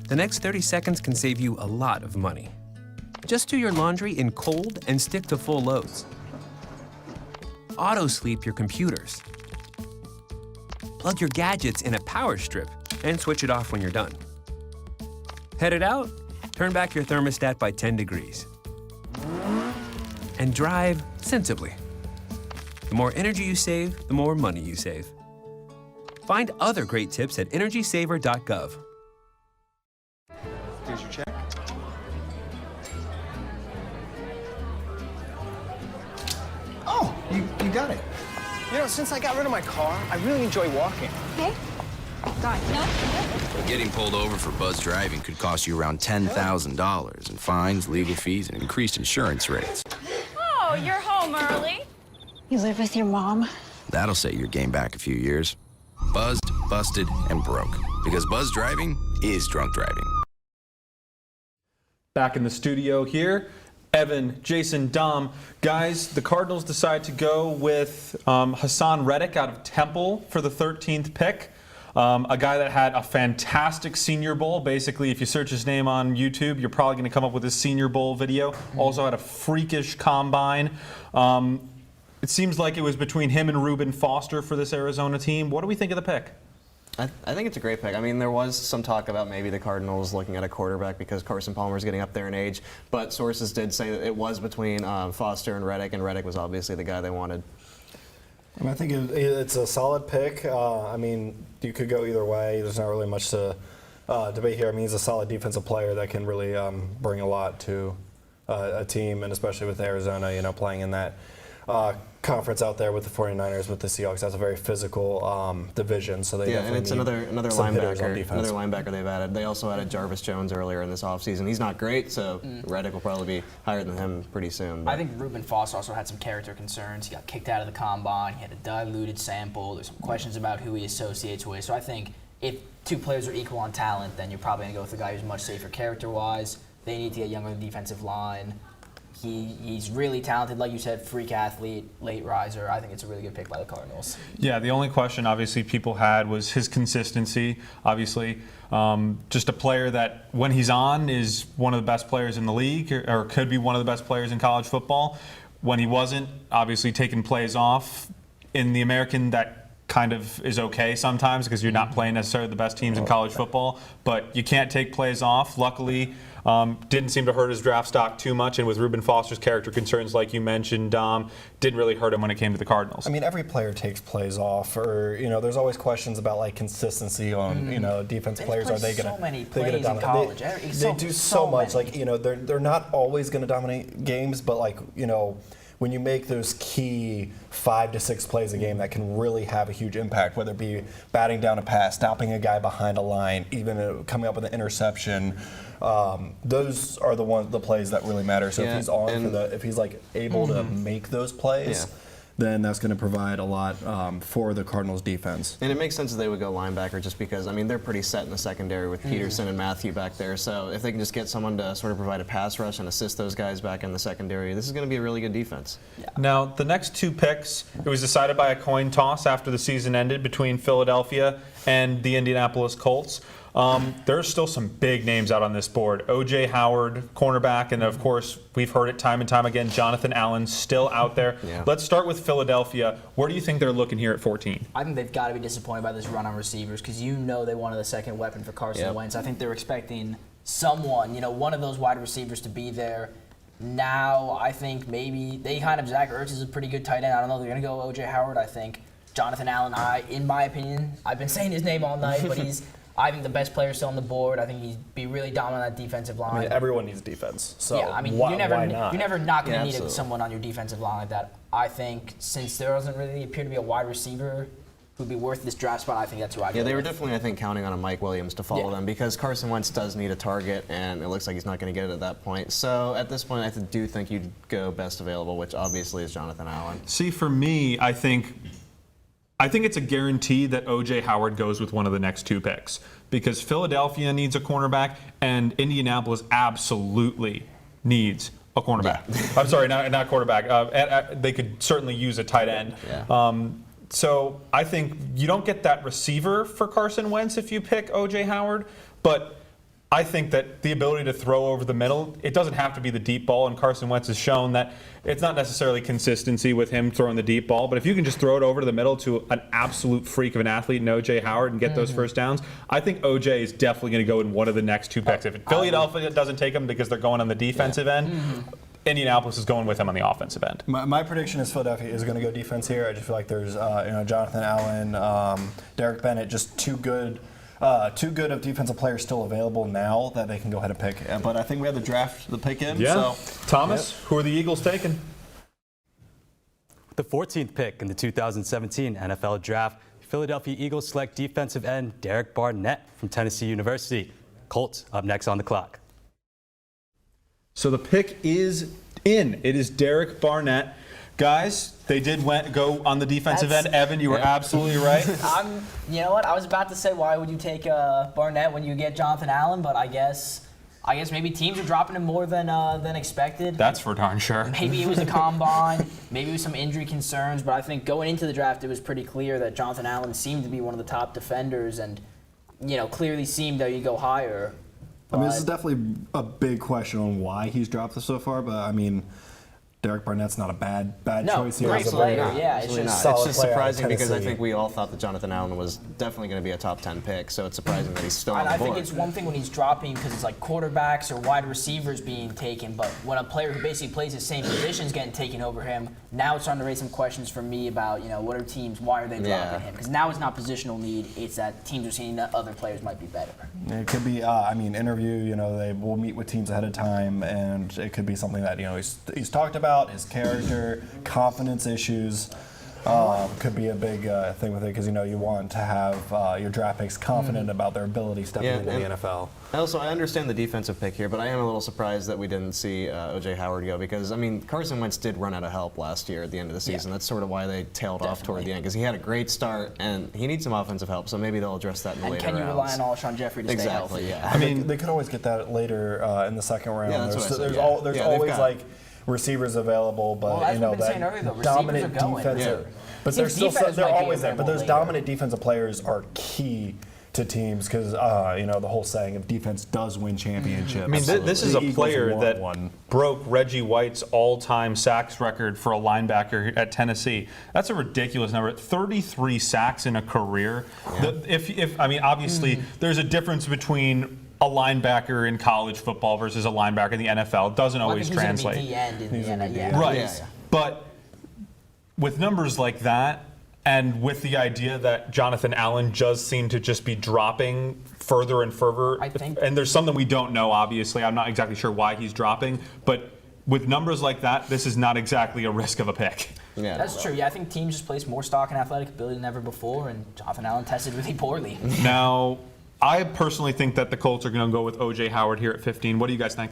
The next 30 seconds can save you a lot of money. Just do your laundry in cold and stick to full loads. Auto-sleep your computers. Plug your gadgets in a power strip and switch it off when you're done. Headed out? Turn back your thermostat by 10 degrees. And drive sensibly. The more energy you save, the more money you save. Find other great tips at energysaver.gov. Here's your check. Oh, you got it. You know, since I got rid of my car, I really enjoy walking. Okay. Got it. No? Getting pulled over for buzz driving could cost you around $10,000 in fines, legal fees, and increased insurance rates. Oh, you're home early. You live with your mom? That'll set your game back a few years. Buzzed, busted, and broke. Because buzz driving is drunk driving. Back in the studio here, Evan, Jason, Dom. Guys, the Cardinals decide to go with Hassan Reddick out of Temple for the 13th pick. A guy that had a fantastic Senior Bowl. Basically, if you search his name on YouTube, you're probably going to come up with his Senior Bowl video. Also had a freakish combine. It seems like it was between him and Reuben Foster for this Arizona team. What do we think of the pick? I think it's a great pick. I mean, there was some talk about maybe the Cardinals looking at a quarterback because Carson Palmer's getting up there in age, but sources did say that it was between Foster and Reddick was obviously the guy they wanted. I mean, I think it's a solid pick. I mean, you could go either way. There's not really much to debate here. I mean, he's a solid defensive player that can really bring a lot to a team, and especially with Arizona, you know, playing in that conference out there with the 49ers, with the Seahawks. That's a very physical division, so they definitely and it's need another some hitters on linebacker. defense. Another linebacker they've added. They also added Jarvis Jones earlier in this offseason. He's not great, so Reddick will probably be higher than him pretty soon. But. I think Reuben Foster also had some character concerns. He got kicked out of the combine. He had a diluted sample. There's some questions about who he associates with. So I think if two players are equal on talent, then you're probably going to go with the guy who's much safer character-wise. They need to get younger in the defensive line. He's really talented, like you said, freak athlete, late riser. I think it's a really good pick by the Cardinals. Yeah, the only question obviously people had was his consistency. Obviously, just a player that when he's on is one of the best players in the league, or could be one of the best players in college football. When he wasn't, obviously taking plays off. In the American, that kind of is okay sometimes because you're not playing necessarily the best teams in college football, but you can't take plays off. Luckily, didn't seem to hurt his draft stock too much, and with Reuben Foster's character concerns, like you mentioned, Dom, didn't really hurt him when it came to the Cardinals. I mean, every player takes plays off, or you know, there's always questions about like consistency on you know defensive players. Are they going to? So many plays in college. They do so much. Many. Like you know, they're not always going to dominate games, but like you know. When you make those key 5 to 6 plays a game that can really have a huge impact, whether it be batting down a pass, stopping a guy behind a line, even coming up with an interception, those are the plays that really matter. So if he's on if he's like able to make those plays, then that's going to provide a lot for the Cardinals defense. And it makes sense that they would go linebacker just because, I mean, they're pretty set in the secondary with Peterson and Matthew back there. So if they can just get someone to sort of provide a pass rush and assist those guys back in the secondary, this is going to be a really good defense. Yeah. Now, the next two picks, it was decided by a coin toss after the season ended between Philadelphia and the Indianapolis Colts. There's still some big names out on this board. O.J. Howard, cornerback, and of course, we've heard it time and time again, Jonathan Allen still out there. Yeah. Let's start with Philadelphia. Where do you think they're looking here at 14? I think they've got to be disappointed by this run on receivers because they wanted the second weapon for Carson Wentz. I think they're expecting someone, one of those wide receivers to be there. Now, I think maybe Zach Ertz is a pretty good tight end. I don't know. They're going to go O.J. Howard. I think Jonathan Allen, in my opinion, I've been saying his name all night, but I think the best player still on the board. I think he'd be really dominant on that defensive line. I mean, everyone needs defense. So yeah, I mean, why you're never not going to need absolutely. someone on your defensive line like that. I think since there doesn't really appear to be a wide receiver who'd be worth this draft spot, I think that's who I'd go Yeah, they were with. definitely, I think, counting on a Mike Williams to follow them because Carson Wentz does need a target, and it looks like he's not going to get it at that point. So at this point, I do think you'd go best available, which obviously is Jonathan Allen. See, for me, I think it's a guarantee that O.J. Howard goes with one of the next 2 picks because Philadelphia needs a cornerback and Indianapolis absolutely needs a cornerback. I'm sorry, not quarterback. They could certainly use a tight end. Yeah. So I think you don't get that receiver for Carson Wentz if you pick O.J. Howard, but I think that the ability to throw over the middle, it doesn't have to be the deep ball, and Carson Wentz has shown that it's not necessarily consistency with him throwing the deep ball, but if you can just throw it over to the middle to an absolute freak of an athlete in O.J. Howard and get those first downs, I think O.J. is definitely going to go in one of the next 2 picks. If Philadelphia doesn't take him because they're going on the defensive end, Indianapolis is going with him on the offensive end. My prediction is Philadelphia is going to go defense here. I just feel like there's Jonathan Allen, Derek Bennett, just too good of defensive players still available now that they can go ahead and pick. But I think we have the pick in. Yeah. So, Thomas, who are the Eagles taking? The 14th pick in the 2017 NFL Draft, Philadelphia Eagles select defensive end Derek Barnett from Tennessee University. Colts up next on the clock. So the pick is in. It is Derek Barnett. Guys, they did go on the defensive end. Evan, you were absolutely right. You know what? I was about to say, why would you take Barnett when you get Jonathan Allen? But I guess maybe teams are dropping him more than expected. That's for darn sure. Maybe it was a combine. Maybe it was some injury concerns. But I think going into the draft, it was pretty clear that Jonathan Allen seemed to be one of the top defenders, and clearly seemed that you go higher. I mean, this is definitely a big question on why he's dropped this so far, but I mean, Derek Barnett's not a bad choice here. Great player, yeah. It's just surprising because I think we all thought that Jonathan Allen was definitely going to be a top 10 pick, so it's surprising that he's still on the board. I think it's one thing when he's dropping because it's like quarterbacks or wide receivers being taken, but when a player who basically plays the same position is getting taken over him, now it's starting to raise some questions for me about, what are teams, why are they dropping him? Because now it's not positional need, it's that teams are seeing that other players might be better. It could be, interview, they will meet with teams ahead of time, and it could be something that, he's talked about, his character, confidence issues. Could be a big thing with it because you want to have your draft picks confident about their ability stepping into the NFL. Also, I understand the defensive pick here, but I am a little surprised that we didn't see O.J. Howard go because, Carson Wentz did run out of help last year at the end of the season. That's sort of why they tailed off toward the end because he had a great start and he needs some offensive help, so maybe they'll address that in the later rounds. And can you rely on Alshon Jeffrey to stay healthy? Yeah. They could always get that later in the second round. Yeah, that's what I said, there's always receivers available, but that dominant defensive. But they're always there. But those dominant defensive players are key to teams because the whole saying of defense does win championships. I mean, this is a player that broke Reggie White's all-time sacks record for a linebacker at Tennessee. That's a ridiculous number. 33 sacks in a career. Obviously, there's a difference between a linebacker in college football versus a linebacker in the NFL. It doesn't always translate. Right. But with numbers like that, and with the idea that Jonathan Allen does seem to just be dropping further and further, and there's something we don't know, obviously. I'm not exactly sure why he's dropping, but with numbers like that, this is not exactly a risk of a pick. Yeah, that's true. Yeah, I think teams just place more stock in athletic ability than ever before, and Jonathan Allen tested really poorly. Now, I personally think that the Colts are going to go with O.J. Howard here at 15. What do you guys think?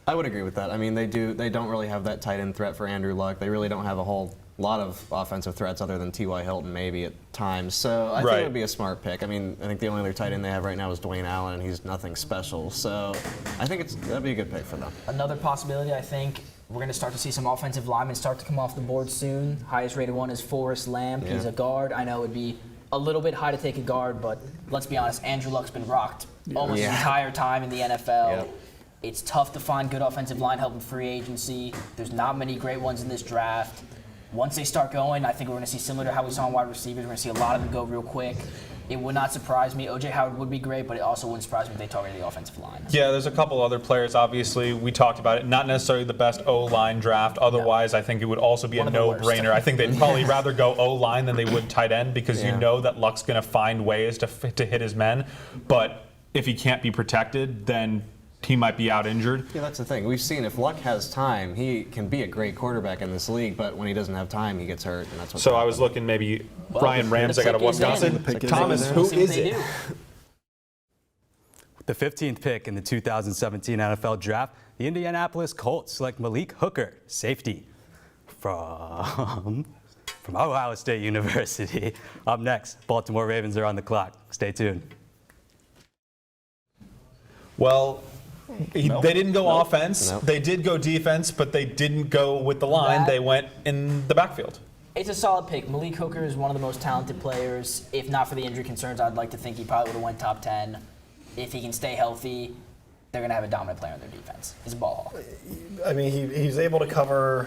I would agree with that. I mean, they don't really have that tight end threat for Andrew Luck. They really don't have a whole lot of offensive threats other than T.Y. Hilton maybe at times. So I think it would be a smart pick. I mean, I think the only other tight end they have right now is Dwayne Allen, and he's nothing special. So I think that'd be a good pick for them. Another possibility, I think, we're going to start to see some offensive linemen start to come off the board soon. Highest rated one is Forrest Lamp. He's a guard. I know it would be a little bit high to take a guard, but let's be honest, Andrew Luck's been rocked almost the entire time in the NFL. Yep. It's tough to find good offensive line help in free agency. There's not many great ones in this draft. Once they start going, I think we're going to see similar to how we saw in wide receivers. We're going to see a lot of them go real quick. It would not surprise me. O.J. Howard would be great, but it also wouldn't surprise me if they targeted the offensive line. Yeah, there's a couple other players, obviously. We talked about it. Not necessarily the best O-line draft. Otherwise, I think it would also be a no-brainer. I think they'd probably rather go O-line than they would tight end because you know that Luck's going to find ways to hit his men. But if he can't be protected, then he might be out injured. Yeah, that's the thing. We've seen if Luck has time, he can be a great quarterback in this league, but when he doesn't have time, he gets hurt, and that's what. So I was looking maybe Ryan Ramsey out of Wisconsin. Thomas, who is it? The 15th pick in the 2017 NFL Draft, the Indianapolis Colts select Malik Hooker, safety, from Ohio State University. Up next, Baltimore Ravens are on the clock. Stay tuned. Well, they didn't go offense. They did go defense, but they didn't go with the line. They went in the backfield. It's a solid pick. Malik Hooker is one of the most talented players. If not for the injury concerns, I'd like to think he probably would have went top 10. If he can stay healthy, they're going to have a dominant player on their defense. He's a ball hawk. I mean, he's able to cover,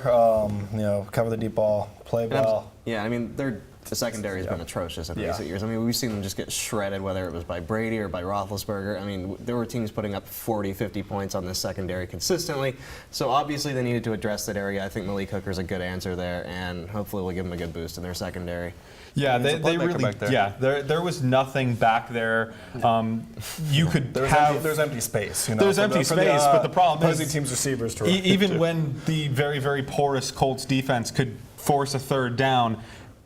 cover the deep ball, play well. Yeah, I mean, the secondary has been atrocious in recent years. I mean, we've seen them just get shredded, whether it was by Brady or by Roethlisberger. I mean, there were teams putting up 40, 50 points on this secondary consistently. So obviously they needed to address that area. I think Malik Hooker's a good answer there, and hopefully we'll give them a good boost in their secondary. Yeah, they really. Yeah, there was nothing back there. You could there's empty space. There's empty space, but the problem is team's receivers to even when the very, very porous Colts defense could force a third down,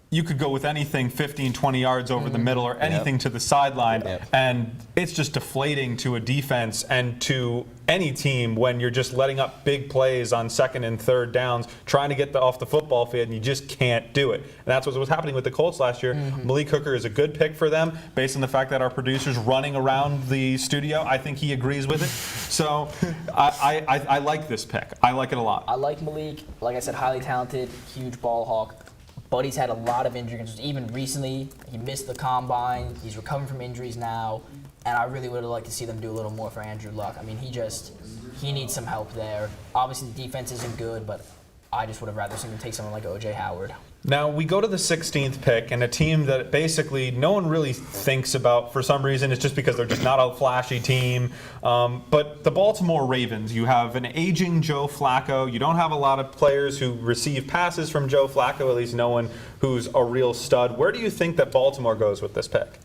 you could go with anything 15, 20 yards over the middle or anything to the sideline, and it's just deflating to a defense and to any team when you're just letting up big plays on second and third downs, trying to get off the football field, and you just can't do it. And that's what was happening with the Colts last year. Malik Hooker is a good pick for them based on the fact that our producer's running around the studio. I think he agrees with it. So I like this pick. I like it a lot. I like Malik. Like I said, highly talented, huge ball hawk. But he's had a lot of injury concerns. Even recently, he missed the combine. He's recovering from injuries now. And I really would have liked to see them do a little more for Andrew Luck. I mean, he needs some help there. Obviously, the defense isn't good, but I just would have rather seen him take someone like O.J. Howard. Now, we go to the 16th pick, and a team that basically no one really thinks about for some reason. It's just because they're just not a flashy team. But the Baltimore Ravens, you have an aging Joe Flacco. You don't have a lot of players who receive passes from Joe Flacco, at least no one who's a real stud. Where do you think that Baltimore goes with this pick?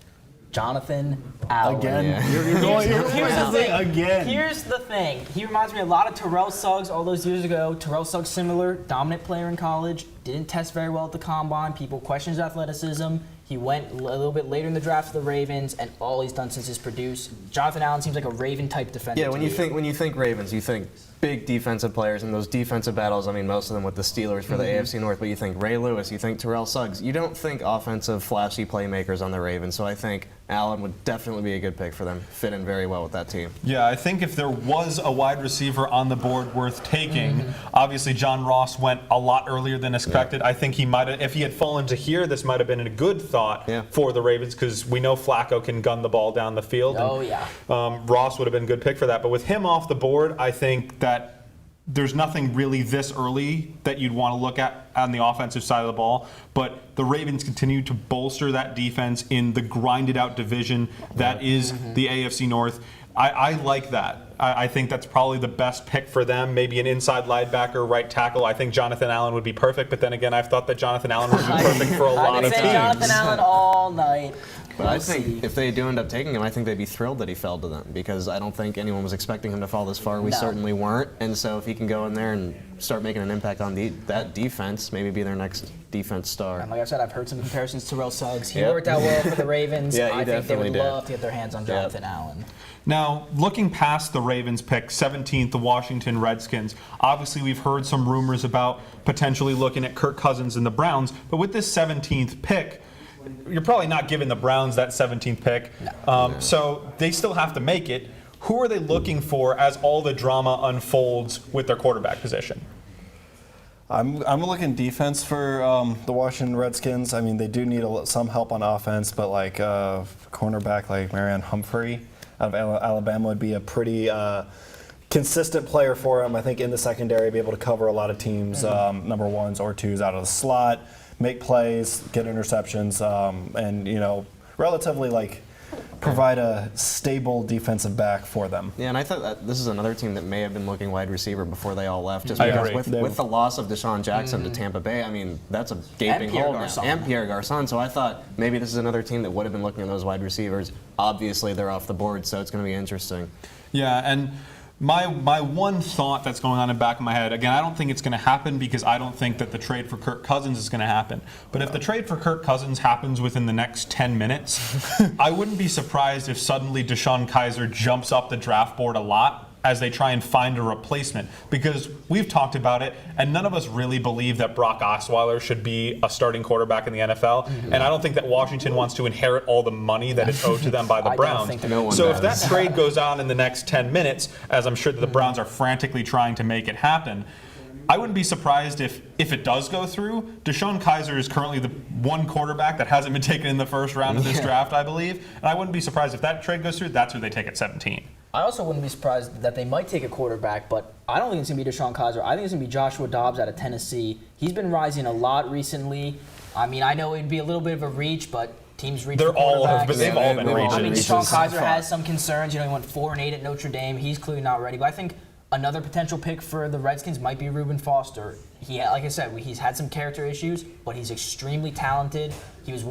Jonathan Allen. Again? Yeah. Here's the thing. He reminds me a lot of Terrell Suggs all those years ago. Terrell Suggs, similar, dominant player in college. Didn't test very well at the combine. People questioned his athleticism. He went a little bit later in the draft to the Ravens, and all he's done since is produce. Jonathan Allen seems like a Raven-type defender. Yeah, when you think Ravens, you think big defensive players and those defensive battles. I mean, most of them with the Steelers for the AFC North. But you think Ray Lewis, you think Terrell Suggs. You don't think offensive, flashy playmakers on the Ravens. So I think Allen would definitely be a good pick for them. Fit in very well with that team. Yeah, I think if there was a wide receiver on the board worth taking, obviously John Ross went a lot earlier than expected. I think he might have, if he had fallen to here, this might have been a good thought for the Ravens because we know Flacco can gun the ball down the field. Ross would have been a good pick for that. But with him off the board, I think that there's nothing really this early that you'd want to look at on the offensive side of the ball. But the Ravens continue to bolster that defense in the grinded out division that is the AFC North. I like that. I think that's probably the best pick for them. Maybe an inside linebacker, right tackle. I think Jonathan Allen would be perfect. But then again, I've thought that Jonathan Allen would be perfect for a lot of teams. Jonathan Allen all night. But I think if they do end up taking him, I think they'd be thrilled that he fell to them because I don't think anyone was expecting him to fall this far. We certainly weren't. And so if he can go in there and start making an impact on that defense, maybe be their next defense star. And like I said, I've heard some comparisons to Terrell Suggs. He worked out well for the Ravens. I think they would love to get their hands on Jonathan Allen. Now, looking past the Ravens pick, 17th, the Washington Redskins, obviously we've heard some rumors about potentially looking at Kirk Cousins and the Browns, but with this 17th pick, you're probably not giving the Browns that 17th pick. So they still have to make it. Who are they looking for as all the drama unfolds with their quarterback position? I'm looking defense for the Washington Redskins. I mean, they do need some help on offense, but like cornerback like Marion Humphrey out of Alabama would be a pretty consistent player for him. I think in the secondary, be able to cover a lot of teams, number ones or twos out of the slot, make plays, get interceptions, and relatively like provide a stable defensive back for them. Yeah, and I thought that this is another team that may have been looking wide receiver before they all left. Just I because agree. with the loss of Deshaun Jackson to Tampa Bay, I mean, that's a gaping hole now. And Pierre Garçon. So I thought maybe this is another team that would have been looking at those wide receivers. Obviously, they're off the board, so it's going to be interesting. Yeah, and my one thought that's going on in the back of my head, again, I don't think it's going to happen because I don't think that the trade for Kirk Cousins is going to happen. But if the trade for Kirk Cousins happens within the next 10 minutes, I wouldn't be surprised if suddenly DeShone Kizer jumps up the draft board a lot as they try and find a replacement. Because we've talked about it, and none of us really believe that Brock Osweiler should be a starting quarterback in the NFL. And I don't think that Washington wants to inherit all the money that is owed to them by the Browns. So if that trade goes on in the next 10 minutes, as I'm sure that the Browns are frantically trying to make it happen, I wouldn't be surprised if it does go through. DeShone Kizer is currently the one quarterback that hasn't been taken in the first round of this draft, I believe. And I wouldn't be surprised if that trade goes through, that's who they take at 17. I also wouldn't be surprised that they might take a quarterback, but I don't think it's going to be DeShone Kizer. I think it's going to be Joshua Dobbs out of Tennessee. He's been rising a lot recently. I mean, I know it'd be a little bit of a reach, but teams reach for quarterbacks. But they've all been reaching. I mean, DeShone Kizer has some concerns. He went 4-8 at Notre Dame. He's clearly not ready. But I think another potential pick for the Redskins might be Reuben Foster. Like I said, he's had some character issues, but he's extremely talented. He was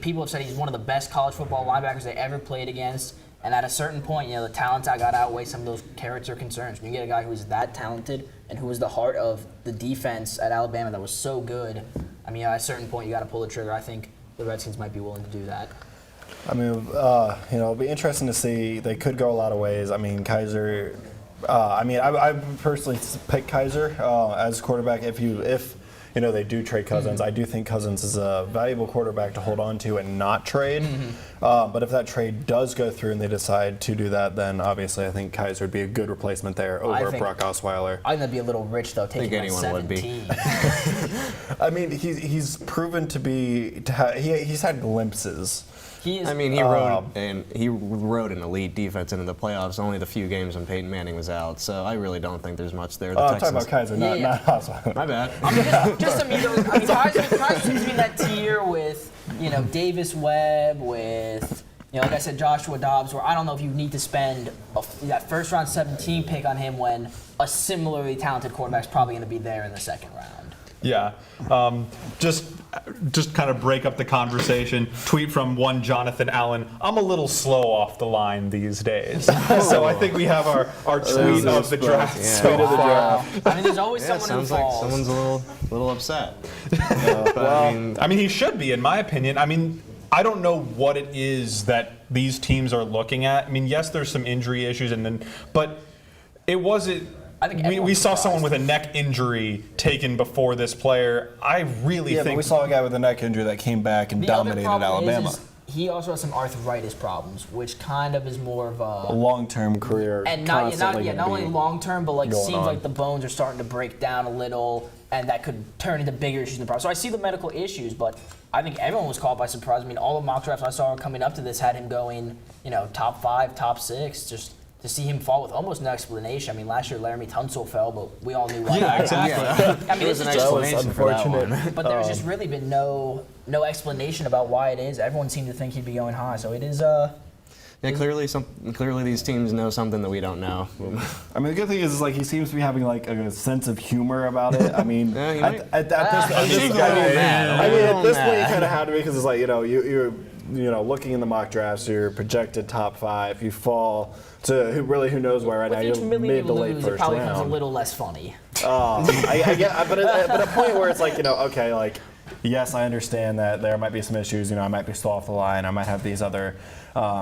people have said he's one of the best college football linebackers they ever played against. And at a certain point, the talent got to outweigh some of those character concerns. When you get a guy who is that talented and who was the heart of the defense at Alabama that was so good, I mean, at a certain point, you got to pull the trigger. I think the Redskins might be willing to do that. I mean, it'll be interesting to see. They could go a lot of ways. I mean, Kizer. I personally pick Kizer as quarterback if they do trade Cousins. I do think Cousins is a valuable quarterback to hold on to and not trade. But if that trade does go through and they decide to do that, then obviously I think Kizer would be a good replacement there over Brock Osweiler. I think that'd be a little rich though. Taking anyone would be. I mean, he's proven to be. He's had glimpses. He rode an elite defense into the playoffs. Only the few games when Peyton Manning was out, so I really don't think there's much there. I'm talking about Kizer, not Osweiler. My bad. Kizer seems to be in that tier with Davis Webb, with like I said, Joshua Dobbs, where I don't know if you need to spend that first round 17 pick on him when a similarly talented quarterback's probably going to be there in the second round. Yeah. Just kind of break up the conversation. Tweet from one Jonathan Allen. I'm a little slow off the line these days. So I think we have our tweet of the draft. Yeah. So far. I mean, there's always someone who sounds like falls. someone's a little upset. I mean, he should be, in my opinion. I mean, I don't know what it is that these teams are looking at. I mean, yes, there's some injury issues, but it wasn't. I think we saw someone with a neck injury taken before this player. I really think. But we saw a guy with a neck injury that came back and dominated Alabama. Is he also has some arthritis problems, which kind of is more of a long-term career. And not only long-term, but seems like the bones are starting to break down a little, and that could turn into bigger issues in the process. So I see the medical issues, but I think everyone was caught by surprise. I mean, all the mock drafts I saw coming up to this had him going, top 5, top 6, just to see him fall with almost no explanation. I mean, last year Laramie Tunsil fell, but we all knew why. Yeah, exactly. I mean, it's an explanation for that one. But there's just really been no explanation about why it is. Everyone seemed to think he'd be going high, so it is. Yeah, clearly these teams know something that we don't know. I mean, the good thing is like he seems to be having like a sense of humor about it. I mean, at this point, you kind of have to be because it's like you're looking in the mock drafts, you're projected top 5. You fall to who knows where right now. You're mid to late first round. It probably becomes a little less funny. I get, but at a point where it's like okay, like yes, I understand that there might be some issues. I might be slow off the line. I might have these other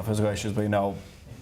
physical issues, but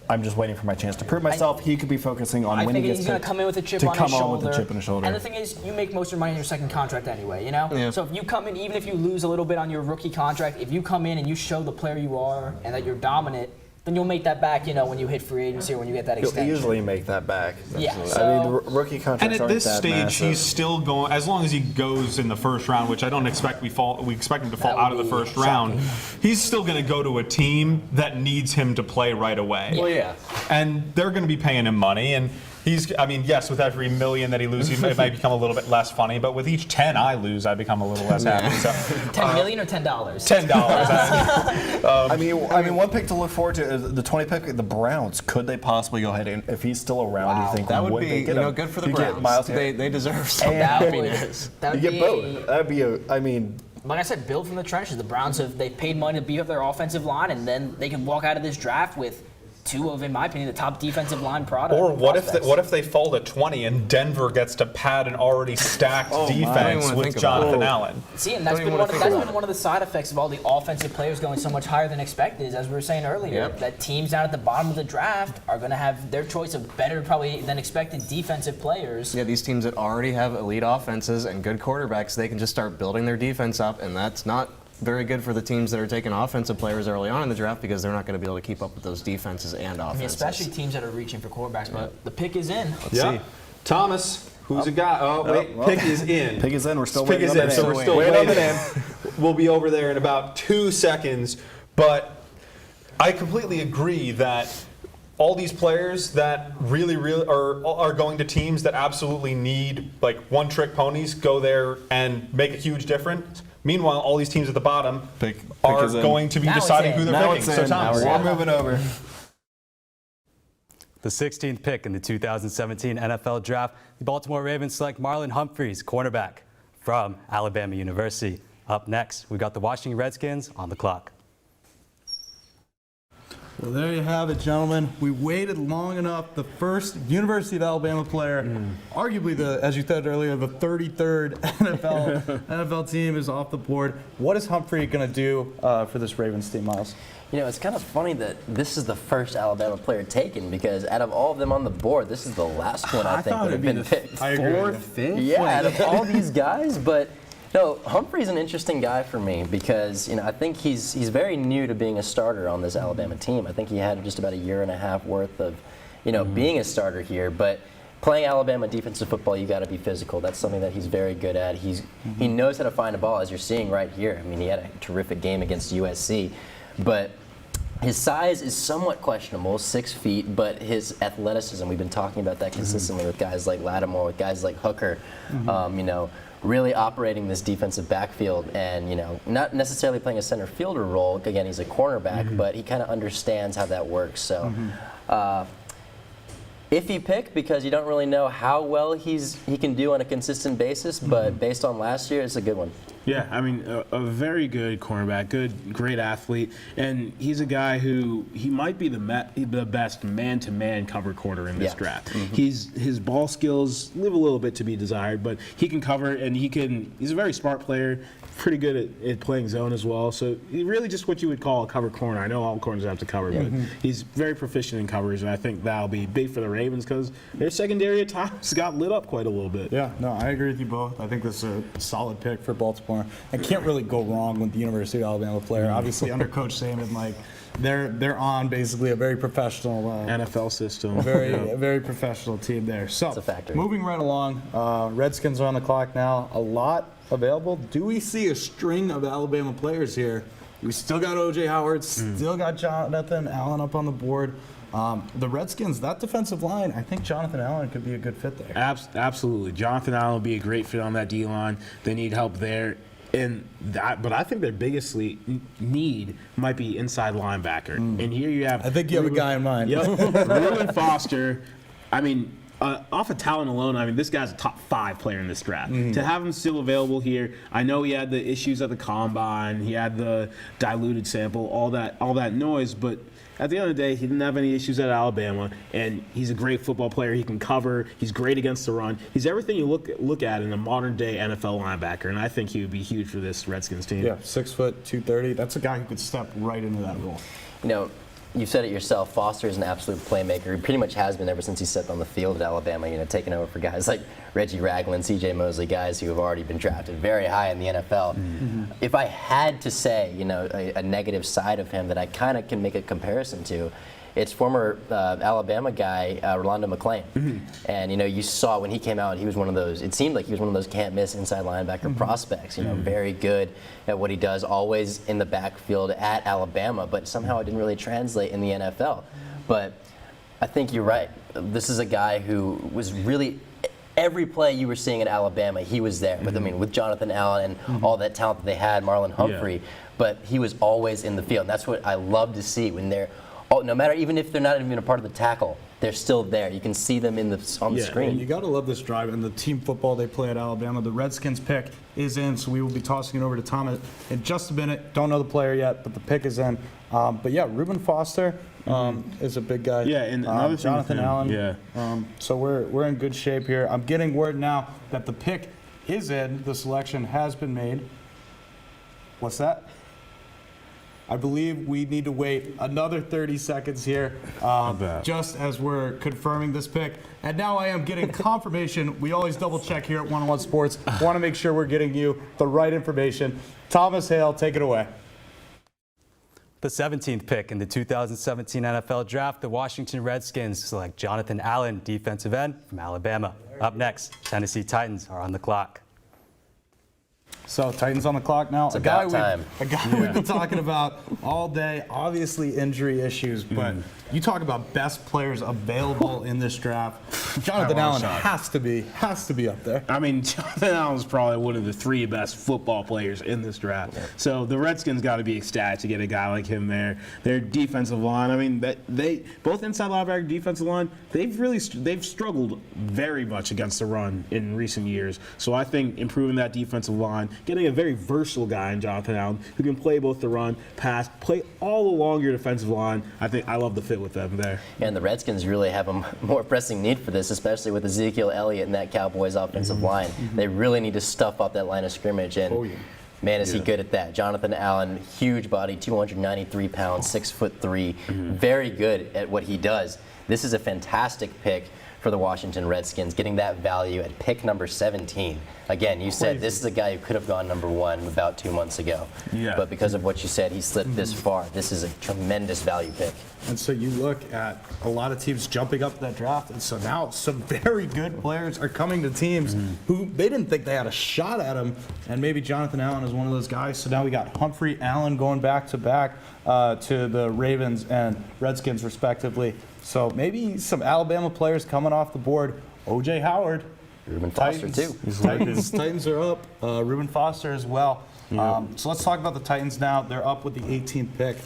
I'm just waiting for my chance to prove myself. He could be focusing on when he gets he's going to come in with a chip on his shoulder. With a chip on his shoulder. And the thing is, you make most of your money in your second contract anyway, Yeah. So if you come in, even if you lose a little bit on your rookie contract, if you come in and you show the player you are and that you're dominant, then you'll make that back, when you hit free agency or when you get that You'll extension. easily make that back. Yeah, I mean, the rookie contracts And at aren't this that stage, massive. he's still going. As long as he goes in the first round, which I don't expect we expect him to fall out of the first round. He's still going to go to a team that needs him to play right away. Well, yeah. And they're going to be paying him money, and yes, with every million that he loses, it might become a little bit less funny. But with each 10 I lose, I become a little less happy. So, $10 million or $10? $10. I mean, one pick to look forward to is the 20 pick. The Browns. Could they possibly go ahead and, if he's still around, do you think that would they be get him? good for the You get Browns. Miles They deserve some and happiness. you get both. That'd be I mean. Like I said, build from the trenches. The Browns they've paid money to beef up their offensive line, and then they can walk out of this draft with two of, in my opinion, the top defensive line product. Or what if they fall to 20 and Denver gets to pad an already stacked defense with Jonathan Allen? See, and that's been one of the side effects of all the offensive players going so much higher than expected. Is, as we were saying earlier, that teams down at the bottom of the draft are going to have their choice of better, probably than expected defensive players. Yeah, these teams that already have elite offenses and good quarterbacks, they can just start building their defense up, and that's not very good for the teams that are taking offensive players early on in the draft because they're not going to be able to keep up with those defenses and offenses. I mean, especially teams that are reaching for quarterbacks. But the pick is in. Let's see. Thomas, who's a guy? Oh, wait. Pick is in. Pick is in. We're still Pick waiting is on in, the so name. we're still waiting on the name. We'll be over there in about 2 seconds. But I completely agree that all these players that really are going to teams that absolutely need like one-trick ponies go there and make a huge difference. Meanwhile, all these teams at the bottom are going to be deciding who they're picking. So Thomas, we're moving over. The 16th pick in the 2017 NFL Draft, the Baltimore Ravens select Marlon Humphreys, cornerback from Alabama University. Up next, we've got the Washington Redskins on the clock. Well, there you have it, gentlemen. We waited long enough. The first University of Alabama player, arguably as you said earlier, the 33rd NFL team is off the board. What is Humphrey going to do for this Ravens team, Miles? It's kind of funny that this is the first Alabama player taken because out of all of them on the board, this is the last one I think would have been picked. Fourth, fifth? Yeah, out of all these guys, but. No, Humphrey's an interesting guy for me because I think he's very new to being a starter on this Alabama team. I think he had just about a year and a half worth of, being a starter here. But playing Alabama defensive football, you got to be physical. That's something that he's very good at. He knows how to find a ball, as you're seeing right here. I mean, he had a terrific game against USC, but his size is somewhat questionable, 6 feet, but his athleticism, we've been talking about that consistently with guys like Lattimore, with guys like Hooker, really operating this defensive backfield and, not necessarily playing a center fielder role. Again, he's a cornerback, but he kind of understands how that works. So iffy pick because you don't really know how well he can do on a consistent basis, but based on last year, it's a good one. Yeah, I mean, a very good cornerback, great athlete, and he's a guy who he might be the best man-to-man cover corner in this draft. His ball skills leave a little bit to be desired, but he can cover and he's a very smart player, pretty good at playing zone as well. So he's really just what you would call a cover corner. I know all corners have to cover, but he's very proficient in coverage, and I think that'll be big for the Ravens because their secondary at times got lit up quite a little bit. Yeah, no, I agree with you both. I think this is a solid pick for Baltimore. I can't really go wrong with the University of Alabama player. Obviously, under Coach Saban, they're on basically a very professional NFL system. Very professional team there. So, moving right along, Redskins are on the clock now. A lot available. Do we see a string of Alabama players here? We still got O.J. Howard, still got Jonathan Allen up on the board. The Redskins, that defensive line, I think Jonathan Allen could be a good fit there. Absolutely. Jonathan Allen will be a great fit on that D-line. They need help there. But I think their biggest need might be inside linebacker. And here you have... I think you have a guy in mind. Reuben Foster. I mean, off of talent alone, this guy's a top 5 player in this draft. To have him still available here, I know he had the issues at the combine, he had the diluted sample, all that noise, but at the end of the day, he didn't have any issues at Alabama, and he's a great football player. He can cover. He's great against the run. He's everything you look at in a modern-day NFL linebacker, and I think he would be huge for this Redskins team. Yeah, 6 foot, 230. That's a guy who could step right into that role. you said it yourself, Foster is an absolute playmaker. He pretty much has been ever since he stepped on the field at Alabama, taking over for guys like Reggie Ragland, C.J. Mosley, guys who have already been drafted very high in the NFL. If I had to say, a negative side of him that I kind of can make a comparison to, it's former Alabama guy, Rolando McClain. And, you saw when he came out, he was one of those, it seemed like he was one of those can't-miss inside linebacker prospects, very good at what he does, always in the backfield at Alabama, but somehow it didn't really translate in the NFL. But I think you're right. This is a guy who was really, every play you were seeing at Alabama, he was there. With Jonathan Allen and all that talent that they had, Marlon Humphrey, but he was always in the field. And that's what I love to see when they're, no matter, even if they're not even a part of the tackle, they're still there. You can see them on the screen. And you got to love this drive and the team football they play at Alabama. The Redskins pick is in, so we will be tossing it over to Thomas in just a minute. Don't know the player yet, but the pick is in. But yeah, Reuben Foster is a big guy. Yeah, and another thing Jonathan with him, Allen. yeah. So we're in good shape here. I'm getting word now that the pick is in. The selection has been made. What's that? I believe we need to wait another 30 seconds here, just as we're confirming this pick. And now I am getting confirmation. We always double check here at 101 Sports. Want to make sure we're getting you the right information. Thomas Hale, take it away. The 17th pick in the 2017 NFL Draft, the Washington Redskins select Jonathan Allen, defensive end from Alabama. Up next, Tennessee Titans are on the clock. So Titans on the clock now. It's about time. A guy we've been talking about all day. Obviously injury issues, but you talk about best players available in this draft. Jonathan Allen has to be up there. Jonathan Allen's probably one of the 3 best football players in this draft. Yeah. So the Redskins got to be ecstatic to get a guy like him there. Their defensive line, they both inside linebacker, defensive line, they've struggled very much against the run in recent years. So I think improving that defensive line, getting a very versatile guy in Jonathan Allen who can play both the run, pass, play all along your defensive line. I love the fit with them there. And the Redskins really have a more pressing need for this, especially with Ezekiel Elliott and that Cowboys offensive line. They really need to stuff up that line of scrimmage. And man, is he good at that. Jonathan Allen, huge body, 293 pounds, 6'3", very good at what he does. This is a fantastic pick for the Washington Redskins, getting that value at pick number 17. Again, you said this is a guy who could have gone number 1 about 2 months ago. Yeah. But because of what you said, he slipped this far. This is a tremendous value pick. And so you look at a lot of teams jumping up that draft, and so now some very good players are coming to teams who they didn't think they had a shot at him, and maybe Jonathan Allen is one of those guys. So now we got Humphrey, Allen going back to back to the Ravens and Redskins respectively. So maybe some Alabama players coming off the board. O.J. Howard. Reuben Foster, too. Titans are up. Reuben Foster as well. So let's talk about the Titans now. They're up with the 18th pick.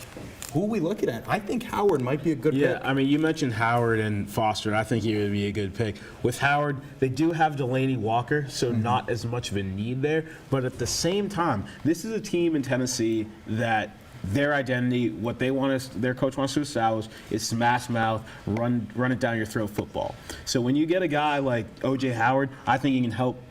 Who are we looking at? I think Howard might be a good pick. Yeah, you mentioned Howard and Foster, and I think he would be a good pick. With Howard, they do have Delaney Walker, so not as much of a need there. But at the same time, this is a team in Tennessee that their identity, what they want their coach wants to establish is smash mouth, run it down your throat football. So when you get a guy like O.J. Howard, I think he can help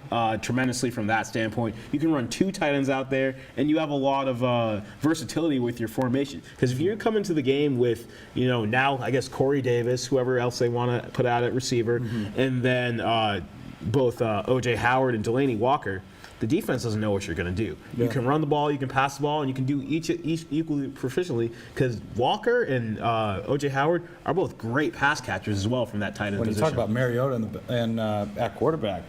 tremendously from that standpoint. You can run 2 tight ends out there, and you have a lot of versatility with your formation. Because if you come into the game with, now I guess Corey Davis, whoever else they want to put out at receiver, and then both O.J. Howard and Delaney Walker, the defense doesn't know what you're going to do. Yeah. You can run the ball, you can pass the ball, and you can do each equally proficiently because Walker and O.J. Howard are both great pass catchers as well from that tight end position. When you talk about Mariota and at quarterback,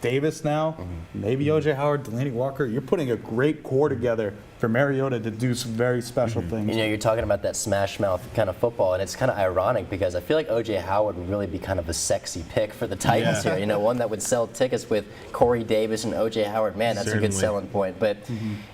Davis now, maybe O.J. Howard, Delaney Walker, you're putting a great core together for Mariota to do some very special things. You're talking about that smash mouth kind of football, and it's kind of ironic because I feel like O.J. Howard would really be kind of a sexy pick for the Titans here. One that would sell tickets with Corey Davis and O.J. Howard. Man, that's a good selling point. But,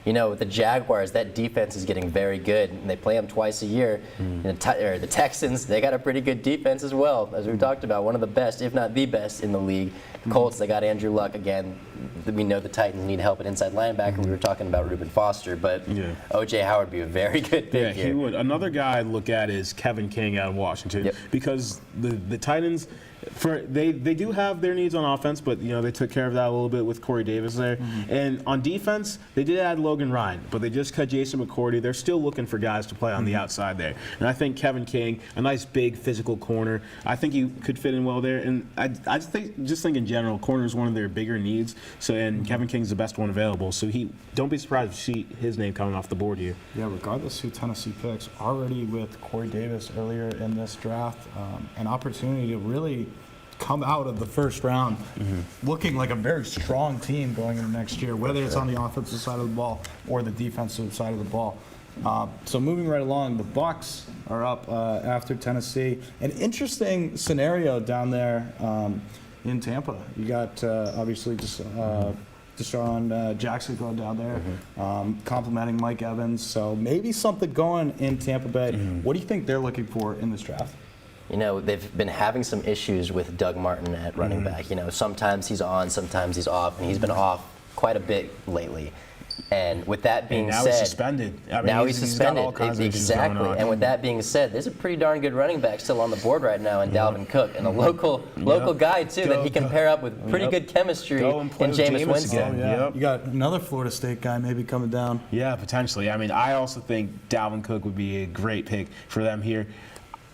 with the Jaguars, that defense is getting very good, and they play them twice a year. The Texans, they got a pretty good defense as well, as we talked about, one of the best, if not the best, in the league. Colts, they got Andrew Luck again. we know the Titans need help at inside linebacker. We were talking about Reuben Foster, but O.J. Howard would be a very good pick here. He would. Another guy I'd look at is Kevin King out of Washington, because the Titans, they do have their needs on offense, but they took care of that a little bit with Corey Davis there. And on defense, they did add Logan Ryan, but they just cut Jason McCourty. They're still looking for guys to play on the outside there. And I think Kevin King, a nice big physical corner, I think he could fit in well there. And I just think in general, corner is one of their bigger needs. So and Kevin King's the best one available. So don't be surprised if you see his name coming off the board here. Yeah, regardless who Tennessee picks, already with Corey Davis earlier in this draft, an opportunity to really come out of the first round looking like a very strong team going into next year, whether it's on the offensive side of the ball or the defensive side of the ball. So moving right along, the Bucs are up after Tennessee. An interesting scenario down there in Tampa. You got obviously just Deshaun Jackson going down there, complimenting Mike Evans. So maybe something going in Tampa Bay. What do you think they're looking for in this draft? They've been having some issues with Doug Martin at running back. Sometimes he's on, sometimes he's off, and he's been off quite a bit lately. And with that being now said, he's suspended. He's suspended. Got all kinds of issues Exactly. going on. And with that being said, there's a pretty darn good running back still on the board right now in Dalvin Cook, and a local guy too that he can pair up with pretty good chemistry in Jameis Winston. You got another Florida State guy maybe coming down. Yeah, potentially. I mean, I also think Dalvin Cook would be a great pick for them here.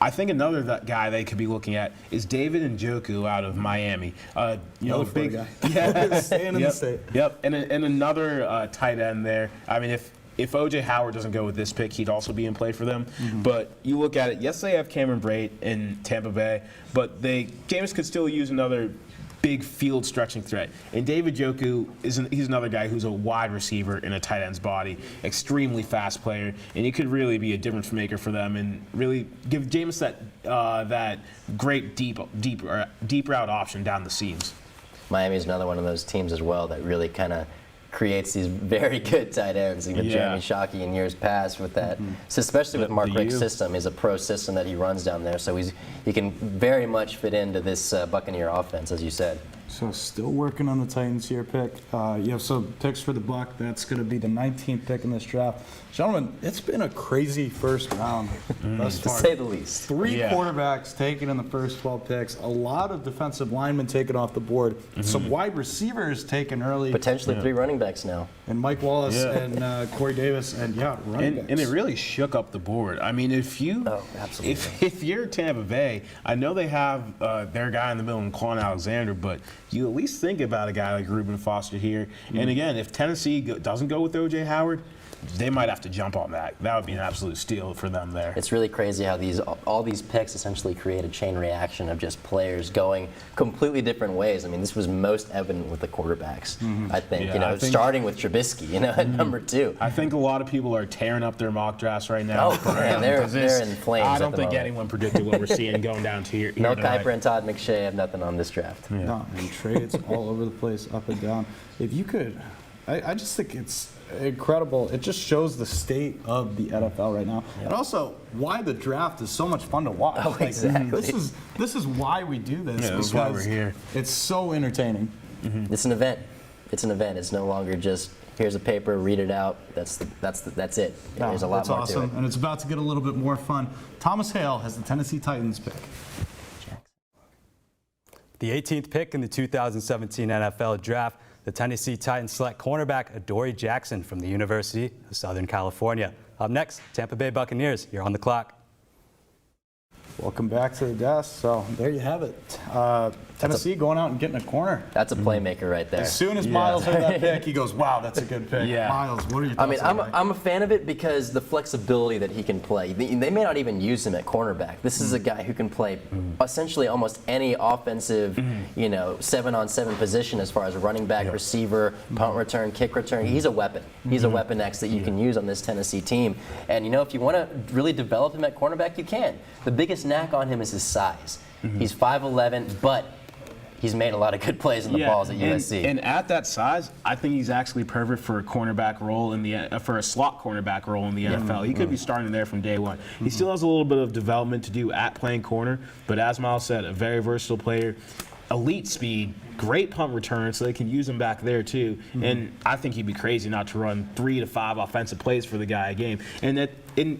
I think another guy they could be looking at is David Njoku out of Miami. Another big guy. Yeah, staying in the state. Yep, and another tight end there. I mean, if O.J. Howard doesn't go with this pick, he'd also be in play for them. But you look at it, yes, they have Cameron Brate in Tampa Bay, but Jameis could still use another big field stretching threat. And David Njoku he's another guy who's a wide receiver in a tight end's body, extremely fast player, and he could really be a difference maker for them and really give Jameis that great deep route option down the seams. Miami's another one of those teams as well that really kind of creates these very good tight ends. Jeremy Shockey in years past with that, so especially with Mark Richt's system, is a pro system that he runs down there. So he can very much fit into this Buccaneer offense, as you said. So still working on the Titans here pick. You have some picks for the Buck. That's going to be the 19th pick in this draft. Gentlemen, it's been a crazy first round thus far. To say the least. Three quarterbacks taken in the first 12 picks. A lot of defensive linemen taken off the board. Some wide receivers taken early. Potentially 3 running backs now. And Mike Wallace and Corey Davis and running backs. And it really shook up the board. I mean, if you're Tampa Bay, I know they have their guy in the middle, Quan Alexander, but you at least think about a guy like Reuben Foster here. And again, if Tennessee doesn't go with O.J. Howard, they might have to jump on that. That would be an absolute steal for them there. It's really crazy how all these picks essentially create a chain reaction of just players going completely different ways. I mean, this was most evident with the quarterbacks, I think. Starting with Trubisky, at number 2. I think a lot of people are tearing up their mock drafts right now. Oh, man, they're in flames. I don't think moment. anyone predicted what we're seeing going down to here. Mel Kiper and Todd McShay have nothing on this draft. No, and trades all over the place, up and down. If you could, I just think it's incredible. It just shows the state of the NFL right now, and also why the draft is so much fun to watch. Oh, exactly. This is why we do this. Yeah, that's why we're here. It's so entertaining. It's an event. It's an event. It's no longer just here's a paper, read it out. That's it. There's a lot more awesome. to it. And it's about to get a little bit more fun. Thomas Hale has the Tennessee Titans pick. The 18th pick in the 2017 NFL Draft, the Tennessee Titans select cornerback Adoree Jackson from the University of Southern California. Up next, Tampa Bay Buccaneers. You're on the clock. Welcome back to the desk. So there you have it. Tennessee going out and getting a corner. That's a playmaker right there. As soon as Miles heard that pick, he goes, wow, that's a good pick. Miles, what are your thoughts on that? I'm a fan of it because the flexibility that he can play. They may not even use him at cornerback. This is a guy who can play essentially almost any offensive, 7-on-7 position as far as running back, receiver, punt return, kick return. He's a weapon. He's a weapon X that you can use on this Tennessee team. And, if you want to really develop him at cornerback, you can. The biggest knack on him is his size. He's 5'11", but he's made a lot of good plays in the balls at USC. And at that size, I think he's actually perfect for a cornerback role for a slot cornerback role in the NFL. He could be starting there from day one. He still has a little bit of development to do at playing corner, but as Miles said, a very versatile player. elite speed, great punt return, so they can use him back there too. And I think he'd be crazy not to run 3 to 5 offensive plays for the guy a game. And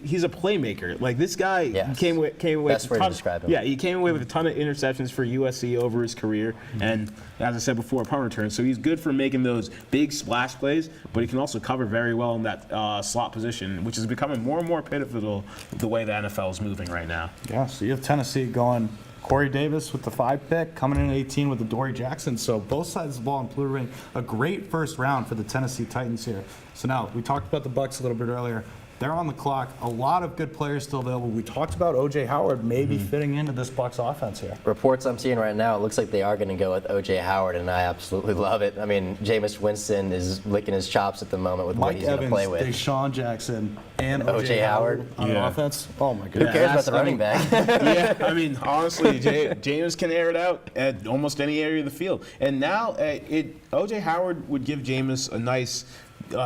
he's a playmaker. Like this guy came away Best with way to describe him. Yeah, he came away with a ton of interceptions for USC over his career, and as I said before, punt return. So he's good for making those big splash plays, but he can also cover very well in that slot position, which is becoming more and more pivotal the way the NFL is moving right now. Yeah, so you have Tennessee going Corey Davis with the 5 pick, coming in at 18 with the Dory Jackson. So both sides of the ball in Blue Ring, a great first round for the Tennessee Titans here. So now, we talked about the Bucs a little bit earlier. They're on the clock. A lot of good players still available. We talked about O.J. Howard maybe fitting into this Bucs offense here. Reports I'm seeing right now, it looks like they are going to go with O.J. Howard, and I absolutely love it. I mean, Jameis Winston is licking his chops at the moment with what he's going to play with. Deshaun Jackson, and O.J. Howard on offense. Oh, my Who goodness. cares about the running back? Yeah, I mean, honestly, James can air it out at almost any area of the field. And now, O.J. Howard would give Jameis a nice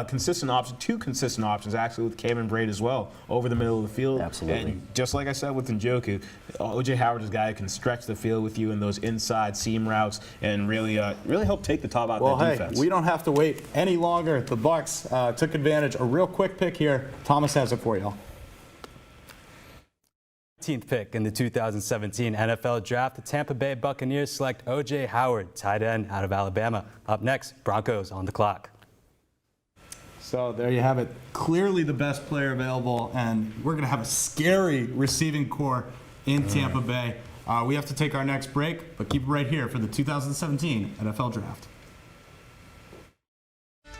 consistent option, 2 consistent options actually with Cameron Braid as well over the middle of the field. Absolutely. And just like I said with Njoku, O.J. Howard is a guy who can stretch the field with you in those inside seam routes and really help take the top out of the defense. We don't have to wait any longer. The Bucs took advantage. A real quick pick here. Thomas has it for you. 15th pick in the 2017 NFL Draft, the Tampa Bay Buccaneers select O.J. Howard, tight end out of Alabama. Up next, Broncos on the clock. So there you have it. Clearly the best player available, and we're going to have a scary receiving core in Tampa Bay. We have to take our next break, but keep it right here for the 2017 NFL Draft.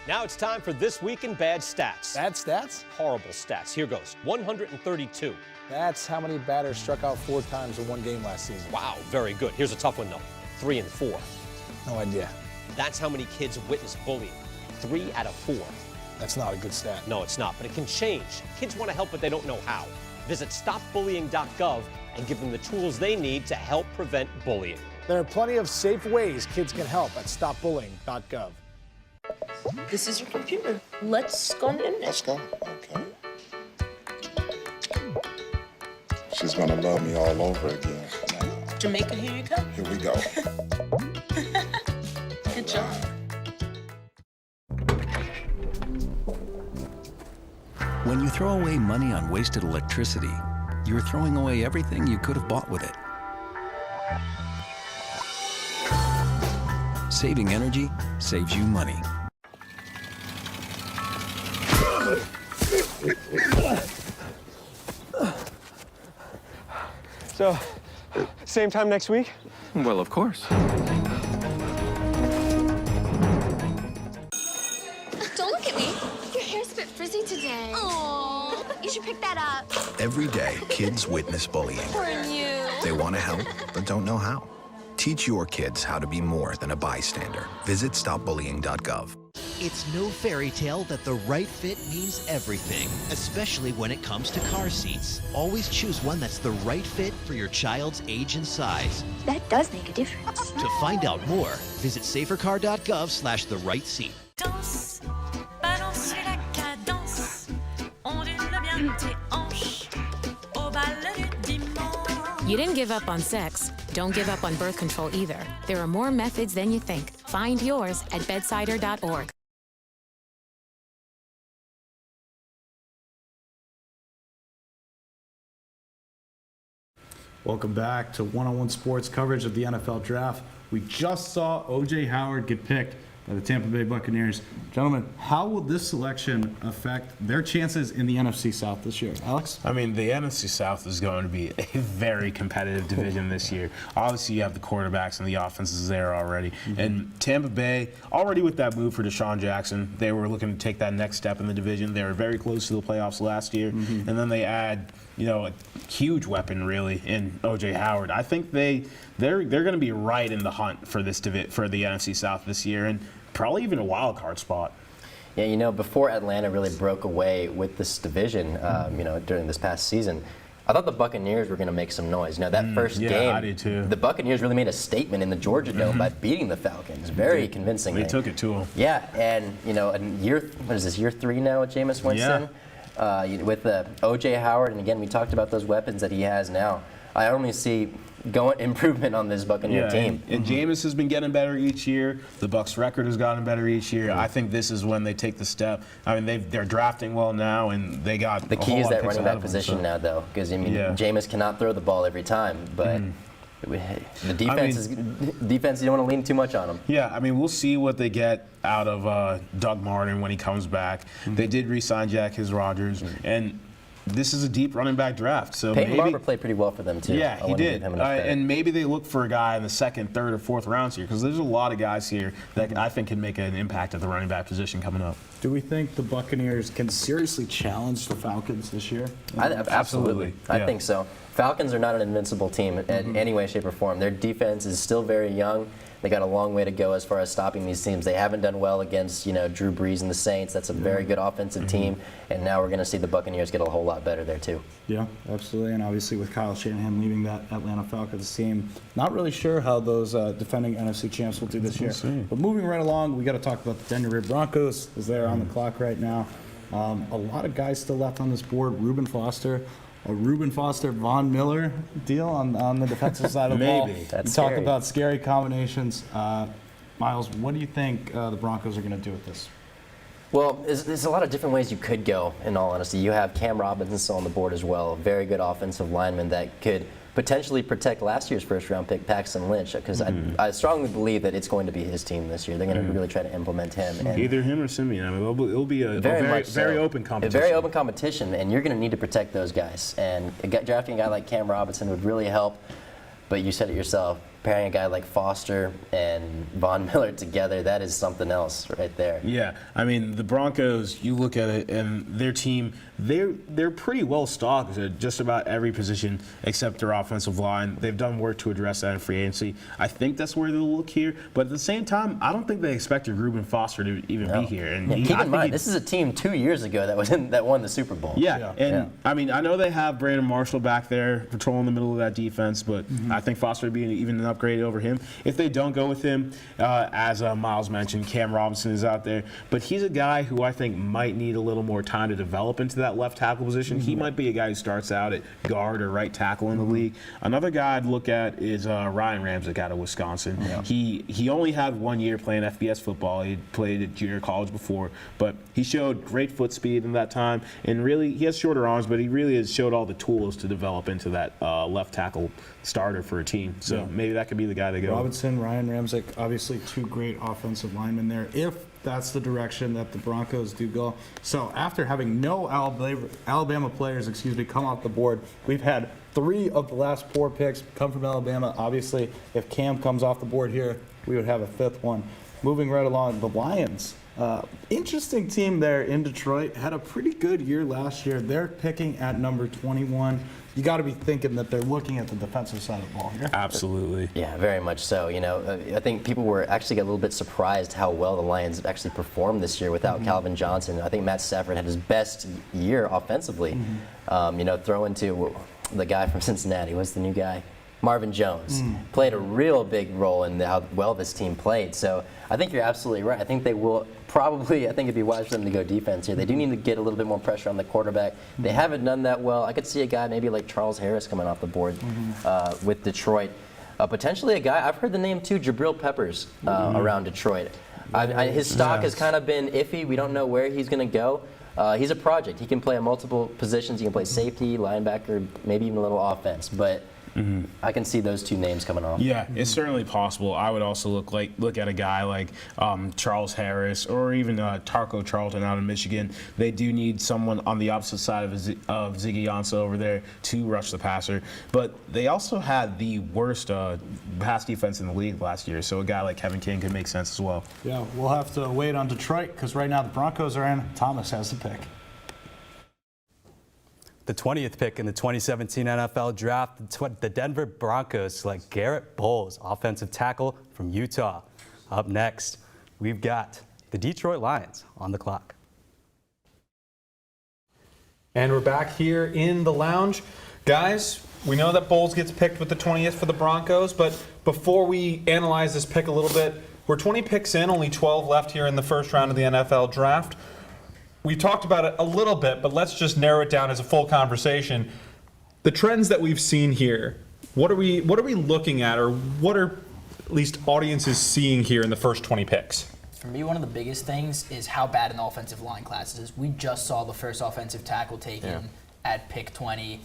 Now it's time for This Week in Bad Stats. Bad stats? Horrible stats. Here goes. 132. That's how many batters struck out 4 times in one game last season. Wow, very good. Here's a tough one, though. 3 and 4. No idea. That's how many kids witness bullying. 3 out of 4. That's not a good stat. No, it's not, but it can change. Kids want to help, but they don't know how. Visit stopbullying.gov and give them the tools they need to help prevent bullying. There are plenty of safe ways kids can help at stopbullying.gov. This is your computer. Let's go in. Let's go. Okay. She's gonna love me all over again. Jamaica, here you come. Here we go. Good job. When you throw away money on wasted electricity, you're throwing away everything you could have bought with it. Saving energy saves you money. So, same time next week? Well, of course. Don't look at me. Your hair's a bit frizzy today. Oh, you should pick that up. Every day, kids witness bullying. Poor you. They want to help, but don't know how. Teach your kids how to be more than a bystander. Visit stopbullying.gov. It's no fairy tale that the right fit means everything, especially when it comes to car seats. Always choose one that's the right fit for your child's age and size. That does make a difference. To find out more, visit safercar.gov/the right seat. Danse, balance la cadence, ondule bien tes hanches, au bal du dimanche. You didn't give up on sex. Don't give up on birth control either. There are more methods than you think. Find yours at bedsider.org. Welcome back to one-on-one sports coverage of the NFL Draft. We just saw O.J. Howard get picked by the Tampa Bay Buccaneers. Gentlemen, how will this selection affect their chances in the NFC South this year? Alex? I mean, the NFC South is going to be a very competitive division this year. Obviously, you have the quarterbacks and the offenses there already. And Tampa Bay, already with that move for Deshaun Jackson, they were looking to take that next step in the division. They were very close to the playoffs last year. And then they add, a huge weapon, really, in O.J. Howard. I think they're going to be right in the hunt for this for the NFC South this year, and probably even a wild card spot. Yeah, before Atlanta really broke away with this division, during this past season, I thought the Buccaneers were going to make some noise. That first game, I did too. The Buccaneers really made a statement in the Georgia Dome by beating the Falcons very convincingly. They took it to them. Yeah, and year 3 now with Jameis Winston? Yeah. With O.J. Howard, and again, we talked about those weapons that he has now. I only see improvement on this Buccaneer team. And Jameis has been getting better each year. The Bucs' record has gotten better each year. I think this is when they take the step. I mean, they're drafting well now, and they got the key is that running back position now, though, because I mean, Jameis cannot throw the ball every time, but. The defense defense. You don't want to lean too much on them. Yeah, I mean, we'll see what they get out of Doug Martin when he comes back. They did re-sign Jack Rogers, and this is a deep running back draft. So Peyton Barber played pretty well for them too. Yeah, he did. And maybe they look for a guy in the second, third, or fourth rounds here because there's a lot of guys here that I think can make an impact at the running back position coming up. Do we think the Buccaneers can seriously challenge the Falcons this year? Absolutely. I think so. Falcons are not an invincible team in any way, shape, or form. Their defense is still very young. They got a long way to go as far as stopping these teams. They haven't done well against, Drew Brees and the Saints. That's a very good offensive team, and now we're going to see the Buccaneers get a whole lot better there too. Yeah, absolutely. And obviously with Kyle Shanahan leaving that Atlanta Falcons team, not really sure how those defending NFC champs will do this year. But moving right along, we got to talk about the Denver Broncos, as they're on the clock right now. A lot of guys still left on this board. Reuben Foster. A Reuben Foster, Von Miller deal on the defensive side of the ball. Maybe. That's you talk scary. about scary combinations. Miles, what do you think the Broncos are going to do with this? Well, there's a lot of different ways you could go, in all honesty. You have Cam Robinson still on the board as well, a very good offensive lineman that could potentially protect last year's first-round pick, Paxton Lynch, because I strongly believe that it's going to be his team this year. They're going to really try to implement him. And either him or Simeon. I mean, it'll be a very open competition. A very open competition, and you're going to need to protect those guys. And drafting a guy like Cam Robinson would really help. But you said it yourself, pairing a guy like Foster and Von Miller together, that is something else right there. Yeah, I mean, the Broncos, you look at it, and their team, they're pretty well stocked at just about every position except their offensive line. They've done work to address that in free agency. I think that's where they'll look here. But at the same time, I don't think they expected Reuben Foster to even be here. And keep in mind, this is a team 2 years ago that won the Super Bowl. I mean, I know they have Brandon Marshall back there patrolling the middle of that defense, but I think Foster would be even an upgrade over him. If they don't go with him, as Miles mentioned, Cam Robinson is out there, but he's a guy who I think might need a little more time to develop into that left tackle position. He might be a guy who starts out at guard or right tackle in the league. Another guy I'd look at is Ryan Ramczyk out of Wisconsin. He only had 1 year playing FBS football. He played at junior college before, but he showed great foot speed in that time, and really he has shorter arms, but he really has showed all the tools to develop into that left tackle starter for a team. So maybe that could be the guy to go. Robinson, Ryan Ramczyk, obviously two great offensive linemen there, if that's the direction that the Broncos do go. So after having no Alabama players, come off the board, we've had 3 of the last 4 picks come from Alabama. Obviously, if Cam comes off the board here, we would have a 5th one. Moving right along, the Lions. Interesting team there in Detroit. Had a pretty good year last year. They're picking at number 21. You got to be thinking that they're looking at the defensive side of the ball here. Absolutely. Yeah, very much so. I think people were actually a little bit surprised how well the Lions actually performed this year without Calvin Johnson. I think Matt Stafford had his best year offensively. Throwing to the guy from Cincinnati. What's the new guy? Marvin Jones played a real big role in how well this team played. So I think you're absolutely right. I think they will probably, I think it'd be wise for them to go defense here. They do need to get a little bit more pressure on the quarterback. They haven't done that well. I could see a guy maybe like Charles Harris coming off the board with Detroit. Potentially a guy, I've heard the name too, Jabril Peppers around Detroit. His stock has kind of been iffy. We don't know where he's going to go. He's a project. He can play on multiple positions. He can play safety, linebacker, maybe even a little offense. But I can see those 2 names coming off. Yeah, it's certainly possible. I would also look at a guy like Charles Harris or even Tarko Charlton out of Michigan. They do need someone on the opposite side of Ziggy Ansah over there to rush the passer. But they also had the worst pass defense in the league last year, so a guy like Kevin King could make sense as well. Yeah, we'll have to wait on Detroit because right now the Broncos are in. Thomas has the pick. The 20th pick in the 2017 NFL Draft, the Denver Broncos select Garrett Bowles, offensive tackle from Utah. Up next, we've got the Detroit Lions on the clock. And we're back here in the lounge. Guys, we know that Bowles gets picked with the 20th for the Broncos, but before we analyze this pick a little bit, we're 20 picks in, only 12 left here in the first round of the NFL Draft. We talked about it a little bit, but let's just narrow it down as a full conversation. The trends that we've seen here what are we looking at, or what are at least audiences seeing here in the first 20 picks? For me, one of the biggest things is how bad an offensive line class is. We just saw the first offensive tackle taken at pick 20,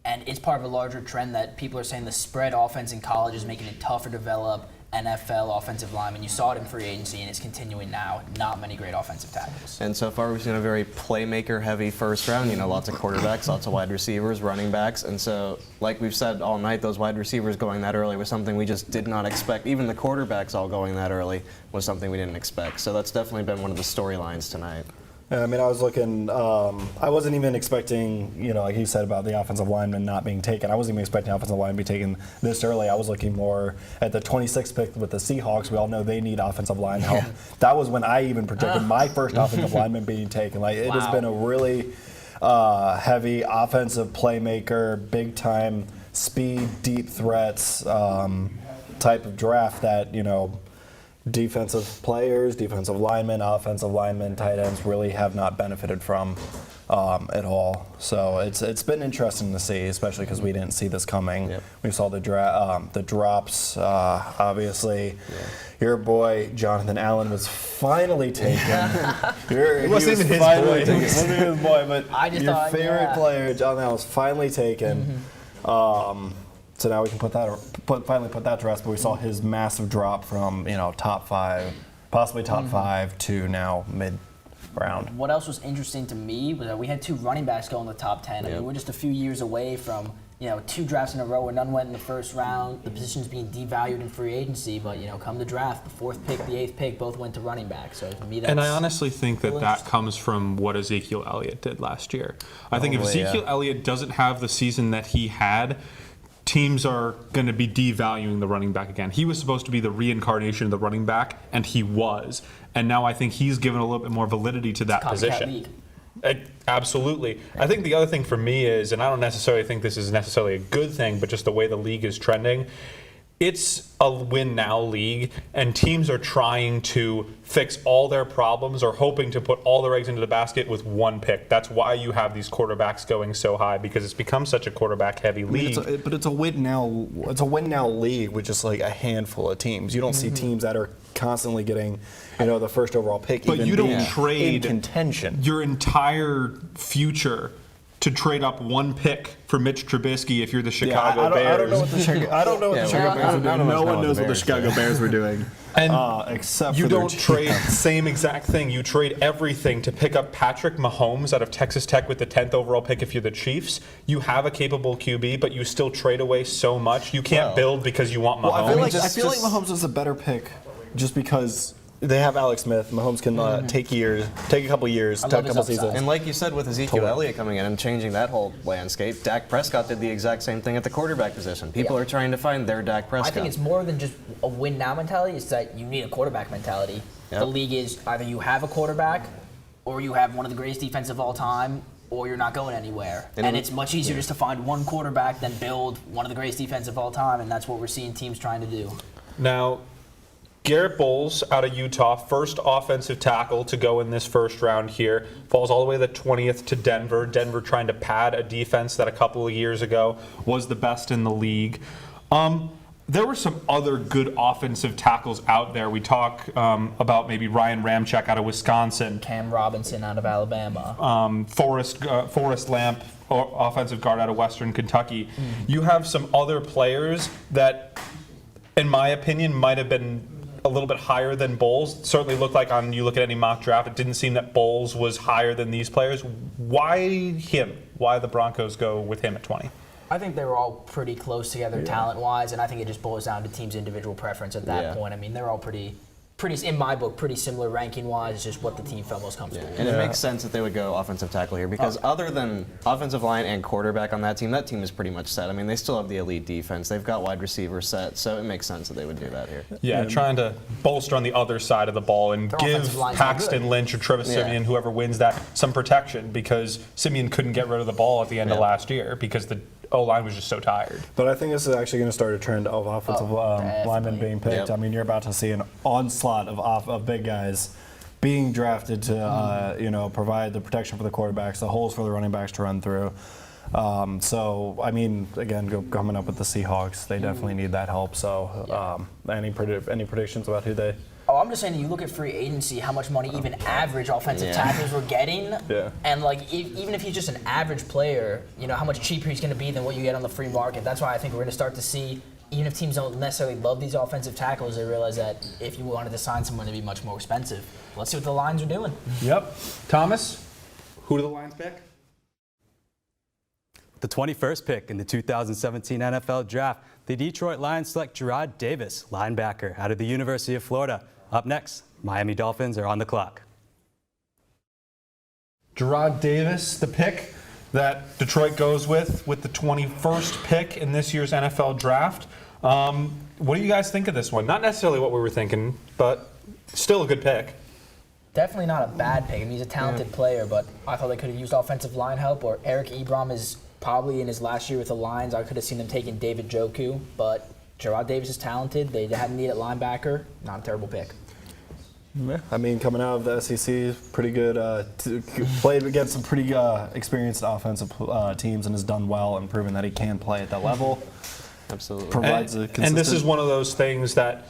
and it's part of a larger trend that people are saying the spread offense in college is making it tougher to develop NFL offensive linemen. You saw it in free agency, and it's continuing now. Not many great offensive tackles. And so far, we've seen a very playmaker-heavy first round. You know, lots of quarterbacks, lots of wide receivers, running backs. And so, like we've said all night, those wide receivers going that early was something we just did not expect. Even the quarterbacks all going that early was something we didn't expect. So that's definitely been one of the storylines tonight. I mean, I was looking, I wasn't even expecting, like you said about the offensive lineman not being taken. I wasn't even expecting offensive lineman to be taken this early. I was looking more at the 26th pick with the Seahawks. We all know they need offensive line help. That was when I even projected my first offensive lineman being taken. Like, it has been a really heavy offensive playmaker, big time speed, deep threats type of draft that, defensive players, defensive linemen, offensive linemen, tight ends really have not benefited from at all. So it's been interesting to see, especially because we didn't see this coming. We saw the drops. Obviously, your boy Jonathan Allen was finally taken. It wasn't even his boy. It wasn't his boy, but your thought, favorite player, Jonathan Allen, was finally taken. So now we can finally put that to rest. But we saw his massive drop from top 5, possibly top 5 to now mid-round. What else was interesting to me was that we had 2 running backs go in the top 10. I mean, we're just a few years away from 2 drafts in a row where none went in the first round. The position's being devalued in free agency, but come the draft, the 4th pick, the 8th pick, both went to running back. So to me, that's And I honestly think that comes from what Ezekiel Elliott did last year. I think if Ezekiel Elliott doesn't have the season that he had, teams are going to be devaluing the running back again. He was supposed to be the reincarnation of the running back, and he was. And now I think he's given a little bit more validity to that position. Absolutely. I think the other thing for me is, and I don't necessarily think this is necessarily a good thing, but just the way the league is trending, it's a win-now league, and teams are trying to fix all their problems or hoping to put all their eggs into the basket with one pick. That's why you have these quarterbacks going so high, because it's become such a quarterback-heavy league. But it's a win-now. It's a win-now league with just like a handful of teams. You don't see teams that are constantly getting, the first overall pick. But even you don't being trade in contention. Your entire future to trade up one pick for Mitch Trubisky if you're the Chicago Bears. I don't know what the Chicago Bears are doing. No one knows what the Chicago Bears were doing. And except you for their don't trade the same exact thing. You trade everything to pick up Patrick Mahomes out of Texas Tech with the 10th overall pick if you're the Chiefs. You have a capable QB, but you still trade away so much. You can't build because you want Mahomes. Well, I feel like Mahomes is a better pick just because they have Alex Smith. Mahomes can take a couple years, take a couple seasons. And like you said, with Ezekiel Elliott coming in and changing that whole landscape, Dak Prescott did the exact same thing at the quarterback position. People are trying to find their Dak Prescott. I think it's more than just a win-now mentality. It's that you need a quarterback mentality. The league is either you have a quarterback or you have one of the greatest defense of all time, or you're not going anywhere. And it's much easier just to find one quarterback than build one of the greatest defense of all time, and that's what we're seeing teams trying to do. Now, Garrett Bowles out of Utah, first offensive tackle to go in this first round here, falls all the way to the 20th to Denver. Denver trying to pad a defense that a couple of years ago was the best in the league. There were some other good offensive tackles out there. We talk about maybe Ryan Ramczyk out of Wisconsin. Cam Robinson out of Alabama. Forrest Lamp, offensive guard out of Western Kentucky. You have some other players that, in my opinion, might have been a little bit higher than Bowles. Certainly looked like you look at any mock draft, it didn't seem that Bowles was higher than these players. Why him? Why the Broncos go with him at 20? I think they were all pretty close together talent-wise, and I think it just boils down to teams' individual preference at that point. I mean, they're all pretty, in my book, pretty similar ranking-wise. It's just what the team felt most comfortable with. And it makes sense that they would go offensive tackle here because other than offensive line and quarterback on that team is pretty much set. I mean, they still have the elite defense. They've got wide receivers set, so it makes sense that they would do that here. Yeah, trying to bolster on the other side of the ball and give Paxton Lynch or Travis Simeon, whoever wins that, some protection because Simeon couldn't get rid of the ball at the end of last year because the O-line was just so tired. But I think this is actually going to start a trend of offensive linemen being picked. I mean, you're about to see an onslaught of big guys being drafted to provide the protection for the quarterbacks, the holes for the running backs to run through. So, I mean, again, coming up with the Seahawks, they definitely need that help. So, any predictions about who they? Oh, I'm just saying, you look at free agency, how much money even average offensive tackles were getting, and like even if he's just an average player, you know how much cheaper he's going to be than what you get on the free market. That's why I think we're going to start to see, even if teams don't necessarily love these offensive tackles, they realize that if you wanted to sign someone, it'd be much more expensive. Let's see what the Lions are doing. Yep. Thomas, who do the Lions pick? The 21st pick in the 2017 NFL Draft, the Detroit Lions select Jarrad Davis, linebacker out of the University of Florida. Up next, Miami Dolphins are on the clock. Jarrad Davis, the pick that Detroit goes with the 21st pick in this year's NFL Draft. What do you guys think of this one? Not necessarily what we were thinking, but still a good pick. Definitely not a bad pick. I mean, he's a talented player, but I thought they could have used offensive line help, or Eric Ebron is probably in his last year with the Lions. I could have seen them taking David Njoku, but Jarrad Davis is talented. They had a need at linebacker. Not a terrible pick. Yeah, I mean, coming out of the SEC, pretty good. Played against some pretty experienced offensive teams and has done well and proven that he can play at that level. Absolutely. Provides a consistent. And this is one of those things that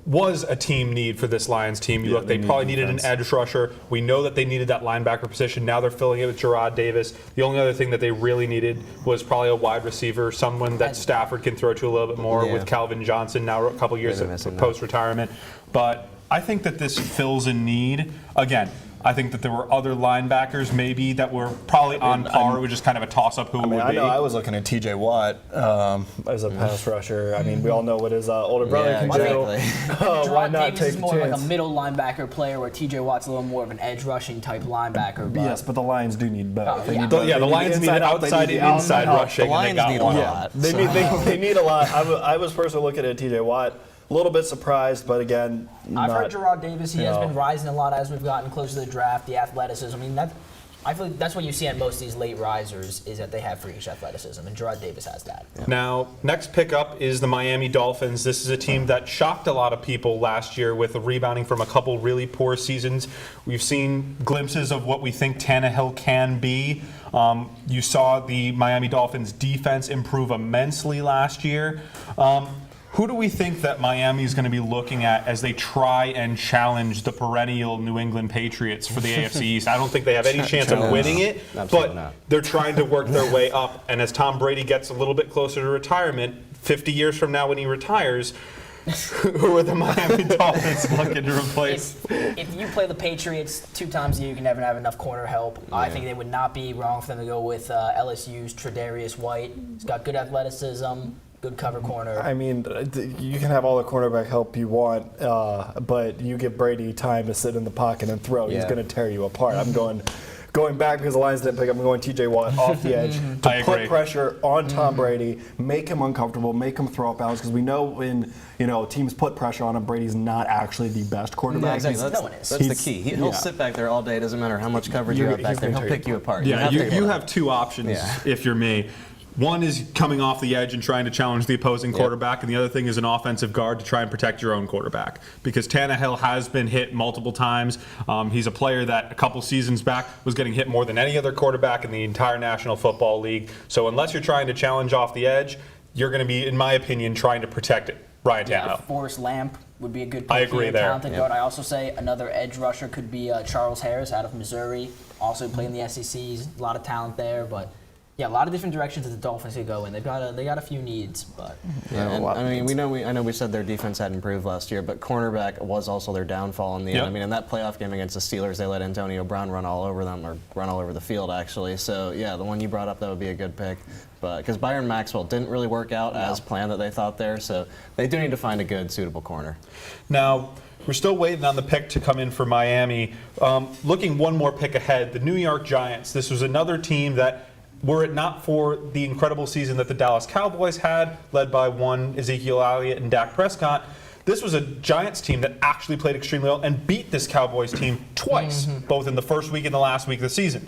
was a team need for this Lions team. You look, they probably needed an edge rusher. We know that they needed that linebacker position. Now they're filling it with Jarrad Davis. The only other thing that they really needed was probably a wide receiver, someone that Stafford can throw to a little bit more with Calvin Johnson now a couple years post-retirement. But I think that this fills a need. Again, I think that there were other linebackers maybe that were probably on par. It was just kind of a toss-up who it would be. I know I was looking at T.J. Watt as a pass rusher. I mean, we all know what his older brother can do. Why not Davis take is a more chance? like a middle linebacker player, where T.J. Watt's a little more of an edge rushing type linebacker. But Yes, but the Lions do need both. Oh, yeah. The Lions need outside and inside rushing. The Lions need a lot. They need a lot. I was personally looking at T.J. Watt. A little bit surprised, but again, I've heard Jarrad Davis. He has been rising a lot as we've gotten closer to the draft. The athleticism. I mean, I feel like that's what you see on most of these late risers is that they have freakish athleticism, and Jarrad Davis has that. Yeah. Now, next pickup is the Miami Dolphins. This is a team that shocked a lot of people last year with rebounding from a couple really poor seasons. We've seen glimpses of what we think Tannehill can be. You saw the Miami Dolphins defense improve immensely last year. Who do we think that Miami is going to be looking at as they try and challenge the perennial New England Patriots for the AFC East? I don't think they have any chance of winning it, but they're trying to work their way up. And as Tom Brady gets a little bit closer to retirement, 50 years from now when he retires, who are the Miami Dolphins looking to replace? If you play the Patriots 2 times a year, you can never have enough corner help. I think it would not be wrong for them to go with LSU's Tre'Davious White. He's got good athleticism. Good cover corner. I mean, you can have all the cornerback help you want, but you give Brady time to sit in the pocket and throw. He's going to tear you apart. I'm going back because the Lions didn't pick up. I'm going T.J. Watt off the edge to put pressure on Tom Brady, make him uncomfortable, make him throw up balance. Because we know when teams put pressure on him, Brady's not actually the best quarterback. Yeah, exactly. That's the key. He'll sit back there all day. Doesn't matter how much coverage you have back there. He'll pick you apart. Yeah, you have 2 options if you're me. One is coming off the edge and trying to challenge the opposing quarterback, and the other thing is an offensive guard to try and protect your own quarterback. Because Tannehill has been hit multiple times. He's a player that a couple seasons back was getting hit more than any other quarterback in the entire National Football League. So unless you're trying to challenge off the edge, you're going to be, in my opinion, trying to protect it. Ryan Tannehill. Forrest Lamp would be a good pick. I agree there. Talented guard. I also say another edge rusher could be Charles Harris out of Missouri. Also playing the SEC. A lot of talent there, but. Yeah, a lot of different directions that the Dolphins could go in. They got a few needs, but I know we said their defense had improved last year, but cornerback was also their downfall in the end. I mean, in that playoff game against the Steelers, they let Antonio Brown run all over them, or run all over the field actually. So yeah, the one you brought up, that would be a good pick. But because Byron Maxwell didn't really work out as planned that they thought there, so they do need to find a good, suitable corner. Now, we're still waiting on the pick to come in for Miami. Looking one more pick ahead, the New York Giants. This was another team that, were it not for the incredible season that the Dallas Cowboys had, led by one Ezekiel Elliott and Dak Prescott, this was a Giants team that actually played extremely well and beat this Cowboys team twice, both in the first week and the last week of the season.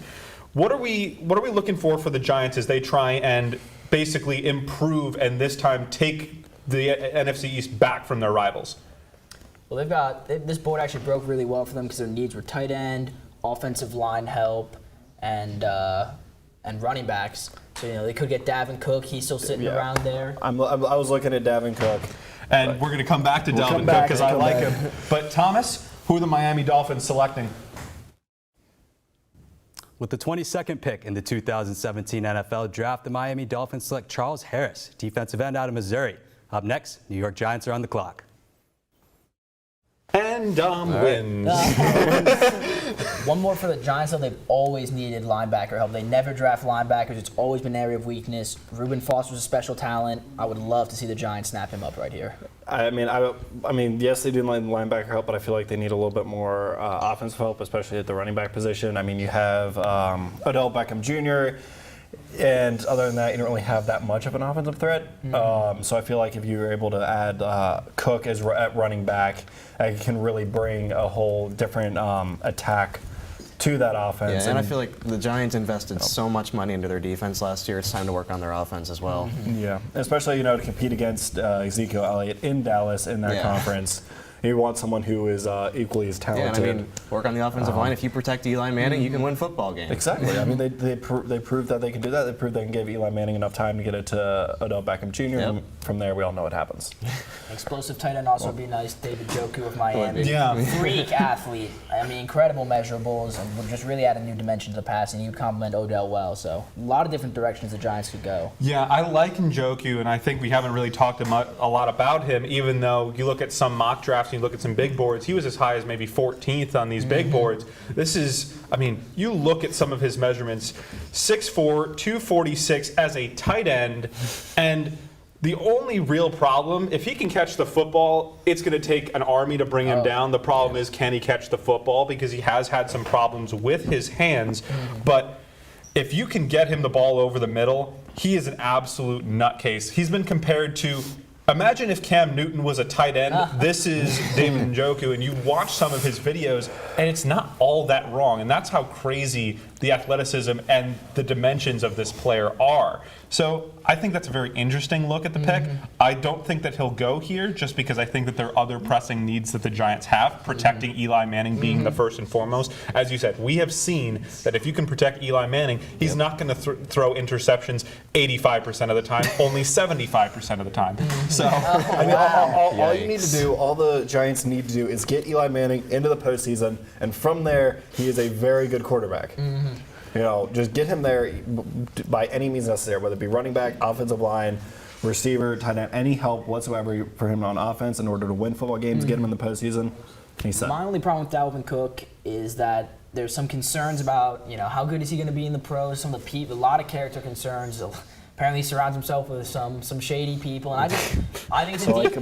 What are we looking for the Giants as they try and basically improve and this time take the NFC East back from their rivals? Well, this board actually broke really well for them because their needs were tight end, offensive line help, and and running backs. So, they could get Dalvin Cook. He's still sitting around there. I was looking at Dalvin Cook. And we're going to come back to Dalvin Cook because I like him. But Thomas, who are the Miami Dolphins selecting? With the 22nd pick in the 2017 NFL Draft, the Miami Dolphins select Charles Harris, defensive end out of Missouri. Up next, New York Giants are on the clock. And Dom wins. One more for the Giants, though. They've always needed linebacker help. They never draft linebackers. It's always been an area of weakness. Reuben Foster's a special talent. I would love to see the Giants snap him up right here. I mean, yes, they do need linebacker help, but I feel like they need a little bit more offensive help, especially at the running back position. I mean, you have Odell Beckham Jr., and other than that, you don't really have that much of an offensive threat. So I feel like if you're able to add Cook as at running back, it can really bring a whole different attack to that offense. Yeah, and I feel like the Giants invested so much money into their defense last year. It's time to work on their offense as well. Yeah, especially to compete against Ezekiel Elliott in Dallas in that conference. You want someone who is equally as talented. Yeah, and I mean, work on the offensive line. If you protect Eli Manning, you can win football games. Exactly. I mean, they proved that they can do that. They proved they can give Eli Manning enough time to get it to Odell Beckham Jr. And from there, we all know what happens. Explosive tight end also would be nice. David Njoku of Miami. Yeah. Freak athlete. I mean, incredible measurables, and would just really add a new dimension to the passing. He would complement Odell well. So a lot of different directions the Giants could go. Yeah, I like Njoku, and I think we haven't really talked a lot about him, even though you look at some mock drafts and you look at some big boards, he was as high as maybe 14th on these big boards. This is, I mean, you look at some of his measurements, 6'4", 246 as a tight end, and the only real problem, if he can catch the football, it's going to take an army to bring him down. The problem is, can he catch the football? Because he has had some problems with his hands. But if you can get him the ball over the middle, he is an absolute nutcase. He's been compared to, imagine if Cam Newton was a tight end. This is David Njoku, and you watch some of his videos, and it's not all that wrong. And that's how crazy the athleticism and the dimensions of this player are. So I think that's a very interesting look at the pick. I don't think that he'll go here just because I think that there are other pressing needs that the Giants have, protecting Eli Manning being the first and foremost. As you said, we have seen that if you can protect Eli Manning, he's not going to throw interceptions 85% of the time, only 75% of the time. So I mean, all you need to do, all the Giants need to do is get Eli Manning into the postseason, and from there, he is a very good quarterback. Just get him there by any means necessary, whether it be running back, offensive line, receiver, tight end, any help whatsoever for him on offense in order to win football games, get him in the postseason. He's set. My only problem with Dalvin Cook is that there's some concerns about, how good is he going to be in the pros? Some of the a lot of character concerns. Apparently, he surrounds himself with some shady people, and I think it's a deep.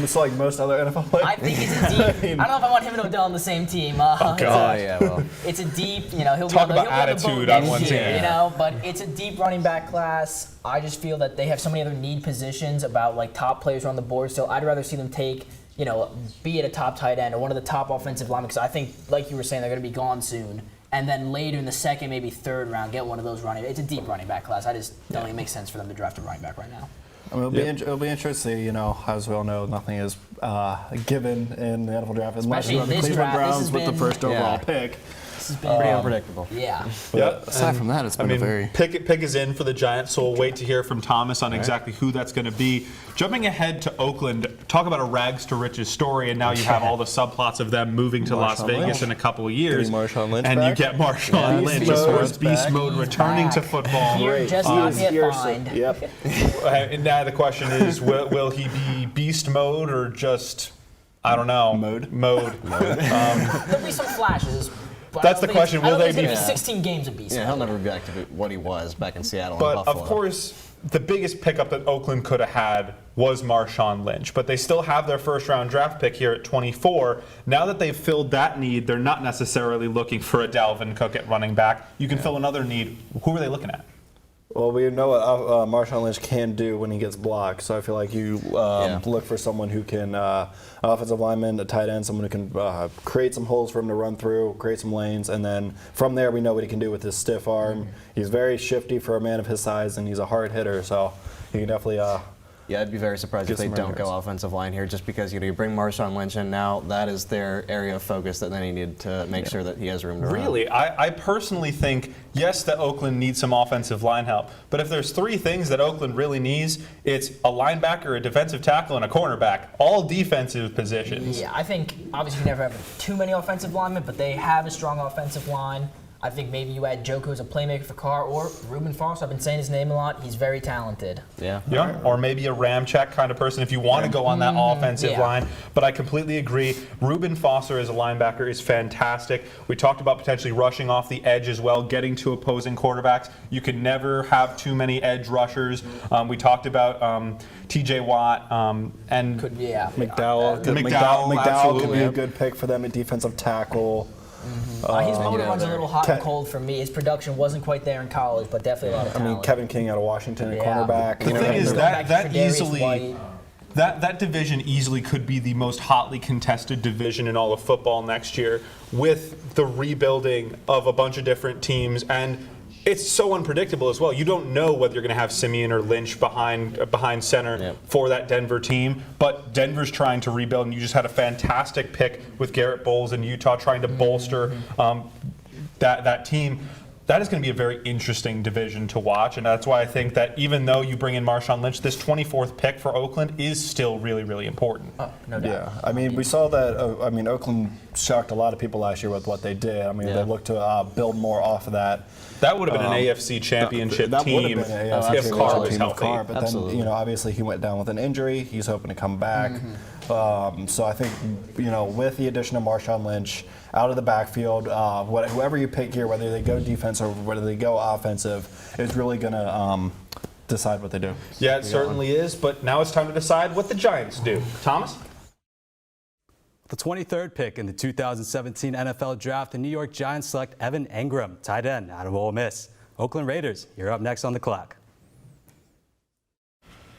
It's like most other NFL players. I think it's a deep. I don't know if I want him and Odell on the same team. It's a deep. He'll talk be about he'll attitude on one team. But it's a deep running back class. I just feel that they have so many other need positions about top players on the board. So I'd rather see them take. Be it a top tight end or one of the top offensive linemen, because I think, like you were saying, they're going to be gone soon. And then later in the second, maybe third round, get one of those running. It's a deep running back class. I just don't think it makes sense for them to draft a running back right now. I mean, it'll be interesting. As we all know, nothing is given in the NFL draft. Unless you have the Cleveland Browns with the first overall pick. This has been pretty unpredictable. Yeah. Aside from that, it's been a very pick is in for the Giants, so we'll wait to hear from Thomas on exactly who that's going to be. Jumping ahead to Oakland, talk about a rags to riches story, and now you have all the subplots of them moving to Las Vegas in a couple of years. Marshawn Lynch and back. you get Marshawn Lynch, of course, beast mode returning to football. Here just not yet fined. Yep. And now the question is, will he be beast mode or just, I don't know, mode? There'll be some flashes. But That's the question. Will they be 16 games of beast? Yeah, he'll never be back to what he was back in Seattle and But Buffalo. of course, the biggest pickup that Oakland could have had was Marshawn Lynch. But they still have their first-round draft pick here at 24. Now that they've filled that need, they're not necessarily looking for a Dalvin Cook at running back. You can fill another need. Who are they looking at? Well, we know what Marshawn Lynch can do when he gets blocked, so I feel like you look for someone who can, offensive lineman, a tight end, someone who can create some holes for him to run through, create some lanes, and then from there we know what he can do with his stiff arm. He's very shifty for a man of his size, and he's a hard hitter, so he can definitely Yeah, I'd be very surprised if they don't go offensive line here, just because you bring Marshawn Lynch in now. That is their area of focus that they need to make sure that he has room to run. Really, I personally think yes, that Oakland needs some offensive line help. But if there's three things that Oakland really needs, it's a linebacker, a defensive tackle, and a cornerback. All defensive positions. Yeah, I think obviously you never have too many offensive linemen, but they have a strong offensive line. I think maybe you add Joku as a playmaker for Carr or Reuben Foster. I've been saying his name a lot. He's very talented. Yeah. Yeah, or maybe a Ramczyk kind of person if you want to go on that offensive line. But I completely agree. Reuben Foster as a linebacker is fantastic. We talked about potentially rushing off the edge as well, getting to opposing quarterbacks. You can never have too many edge rushers. We talked about T.J. Watt and McDowell. McDowell McDowell could be a good pick for them at defensive tackle. His motor runs a little hot and cold for me. His production wasn't quite there in college, but definitely a lot of talent. I mean, Kevin King out of Washington, cornerback. The thing is that easily, that division easily could be the most hotly contested division in all of football next year, with the rebuilding of a bunch of different teams, and it's so unpredictable as well. You don't know whether you're going to have Simeon or Lynch behind center for that Denver team. But Denver's trying to rebuild, and you just had a fantastic pick with Garrett Bowles in Utah trying to bolster that team. That is going to be a very interesting division to watch, and that's why I think that even though you bring in Marshawn Lynch, this 24th pick for Oakland is still really, really important. No doubt. Yeah, I mean, we saw that. Oakland shocked a lot of people last year with what they did. I mean, they looked to build more off of that. That would have been an AFC championship team if Carr was healthy. But then, obviously he went down with an injury. He's hoping to come back. So I think, with the addition of Marshawn Lynch out of the backfield, whoever you pick here, whether they go defense or whether they go offensive, is really going to decide what they do. Yeah, it certainly is. But now it's time to decide what the Giants do. Thomas? The 23rd pick in the 2017 NFL Draft, the New York Giants select Evan Engram, tight end out of Ole Miss. Oakland Raiders, you're up next on the clock.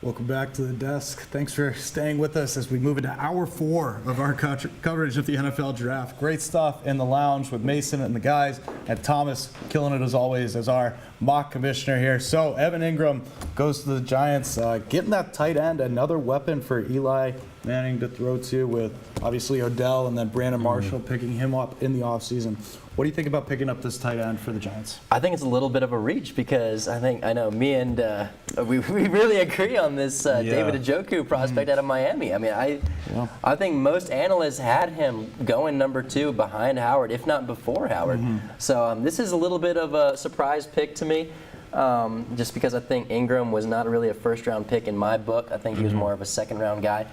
Welcome back to the desk. Thanks for staying with us as we move into hour 4 of our coverage of the NFL Draft. Great stuff in the lounge with Mason and the guys, and Thomas killing it as always as our mock commissioner here. So Evan Engram goes to the Giants, getting that tight end, another weapon for Eli Manning to throw to, with obviously Odell and then Brandon Marshall picking him up in the offseason. What do you think about picking up this tight end for the Giants? I think it's a little bit of a reach because I know me and we really agree on this David Njoku prospect out of Miami. I mean, I think most analysts had him going number 2 behind Howard, if not before Howard. So this is a little bit of a surprise pick to me. Just because I think Engram was not really a first-round pick in my book. I think he was more of a second-round guy.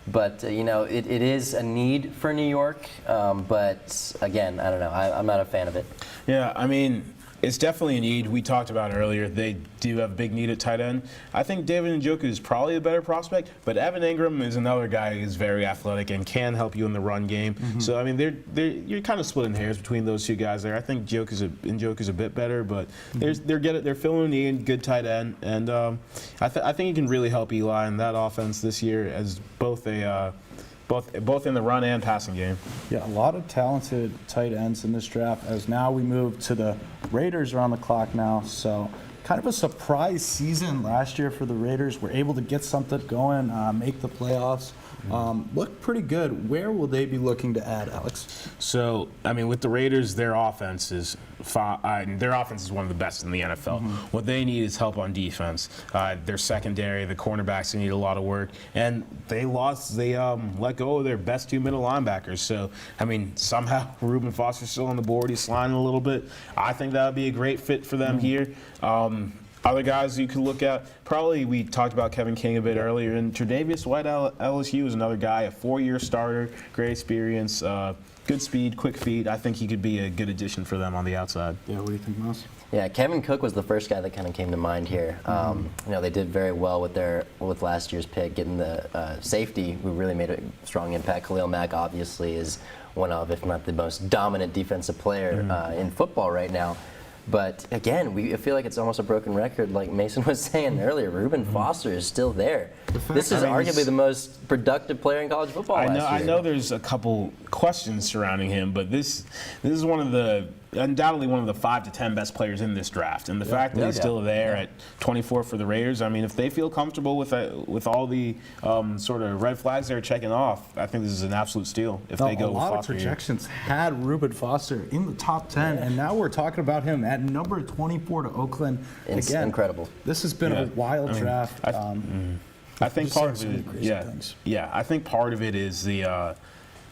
But, it is a need for New York. But, again, I don't know. I'm not a fan of it. Yeah, I mean, it's definitely a need. We talked about earlier. They do have a big need at tight end. I think David Njoku is probably a better prospect, but Evan Engram is another guy who's very athletic and can help you in the run game. So, I mean, you're kind of splitting hairs between those two guys there. I think Njoku's a bit better, but they're filling a need, good tight end, and I think he can really help Eli in that offense this year as both in the run and passing game. Yeah, a lot of talented tight ends in this draft, as now we move to the Raiders are on the clock now. So kind of a surprise season last year for the Raiders. We're able to get something going, make the playoffs. Look pretty good. Where will they be looking to add, Alex? So, I mean, with the Raiders, their offense is one of the best in the NFL. What they need is help on defense. Their secondary, the cornerbacks, need a lot of work, and they let go of their best 2 middle linebackers. So, I mean, somehow Reuben Foster's still on the board. He's sliding a little bit. I think that would be a great fit for them here. Other guys you could look at, probably we talked about Kevin King a bit earlier, and Tre'Davious White LSU is another guy, a 4-year starter, great experience, good speed, quick feet. I think he could be a good addition for them on the outside. Yeah, what do you think, Mouse? Yeah, Kevin Cook was the first guy that kind of came to mind here. They did very well with last year's pick, getting the safety who really made a strong impact. Khalil Mack obviously is one of, if not the most dominant defensive player in football right now. But again, I feel like it's almost a broken record. Like Mason was saying earlier, Reuben Foster is still there. This is arguably the most productive player in college football last year. I know there's a couple questions surrounding him, but this is one of the undoubtedly one of the 5 to 10 best players in this draft. And the fact that he's still there at 24 for the Raiders, I mean, if they feel comfortable with all the sort of red flags they're checking off, I think this is an absolute steal if they go with Foster. A lot of Foster here. projections had Reuben Foster in the top 10, and now we're talking about him at number 24 to Oakland. It's Again, incredible. This has been a wild draft. I think part of it, I think part of it is the,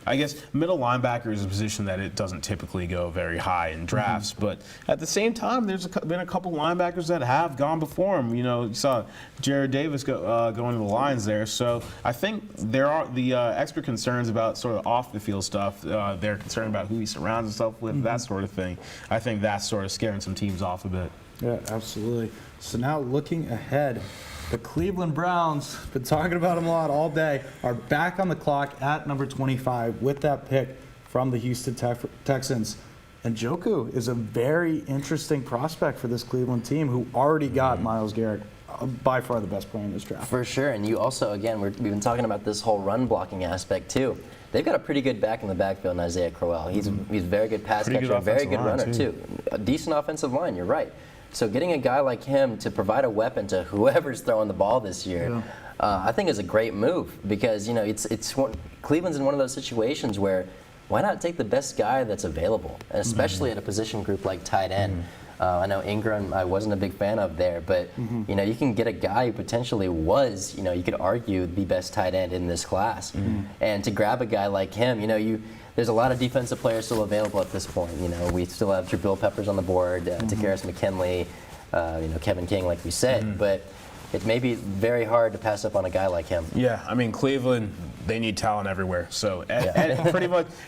I guess middle linebacker is a position that it doesn't typically go very high in drafts, but at the same time, there's been a couple linebackers that have gone before him. You know, you saw Jared Davis going to the Lions there, so I think there are the extra concerns about sort of off the field stuff. They're concerned about who he surrounds himself with, that sort of thing. I think that's sort of scaring some teams off a bit. Yeah, absolutely. So now looking ahead, the Cleveland Browns, been talking about them a lot all day, are back on the clock at number 25 with that pick from the Houston Texans. And Njoku is a very interesting prospect for this Cleveland team who already got Myles Garrett, by far the best player in this draft. For sure, and you also, again, we've been talking about this whole run blocking aspect too. They've got a pretty good back in the backfield in Isaiah Crowell. He's a very good pass catcher, a very good runner too. A decent offensive line, you're right. So getting a guy like him to provide a weapon to whoever's throwing the ball this year, I think is a great move because Cleveland's in one of those situations where why not take the best guy that's available, and especially at a position group like tight end. I know Ingram I wasn't a big fan of there, but you can get a guy who potentially was, you could argue the best tight end in this class, and to grab a guy like him, there's a lot of defensive players still available at this point. We still have Jabril Peppers on the board, Takaris McKinley, Kevin King, like we said, but it may be very hard to pass up on a guy like him. Yeah, I mean, Cleveland, they need talent everywhere. So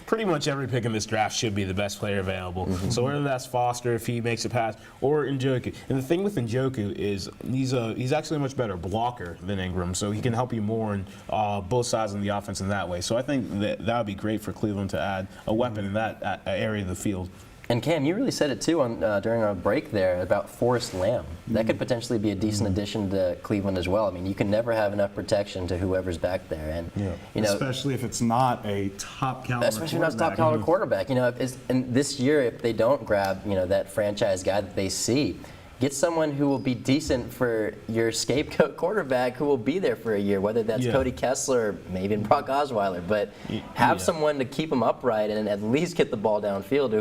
pretty much every pick in this draft should be the best player available. So whether that's Foster, if he makes a pass, or Njoku. And the thing with Njoku is he's actually a much better blocker than Ingram, so he can help you more on both sides of the offense in that way. So I think that would be great for Cleveland to add a weapon in that area of the field. And Cam, you really said it too during our break there about Forrest Lamb. That could potentially be a decent addition to Cleveland as well. I mean, you can never have enough protection to whoever's back there, and especially if it's not a top caliber. Especially not a top caliber quarterback. And this year, if they don't grab that franchise guy that they see, get someone who will be decent for your scapegoat quarterback who will be there for a year, whether that's Cody Kessler or maybe even Brock Osweiler. But have someone to keep him upright and at least get the ball downfield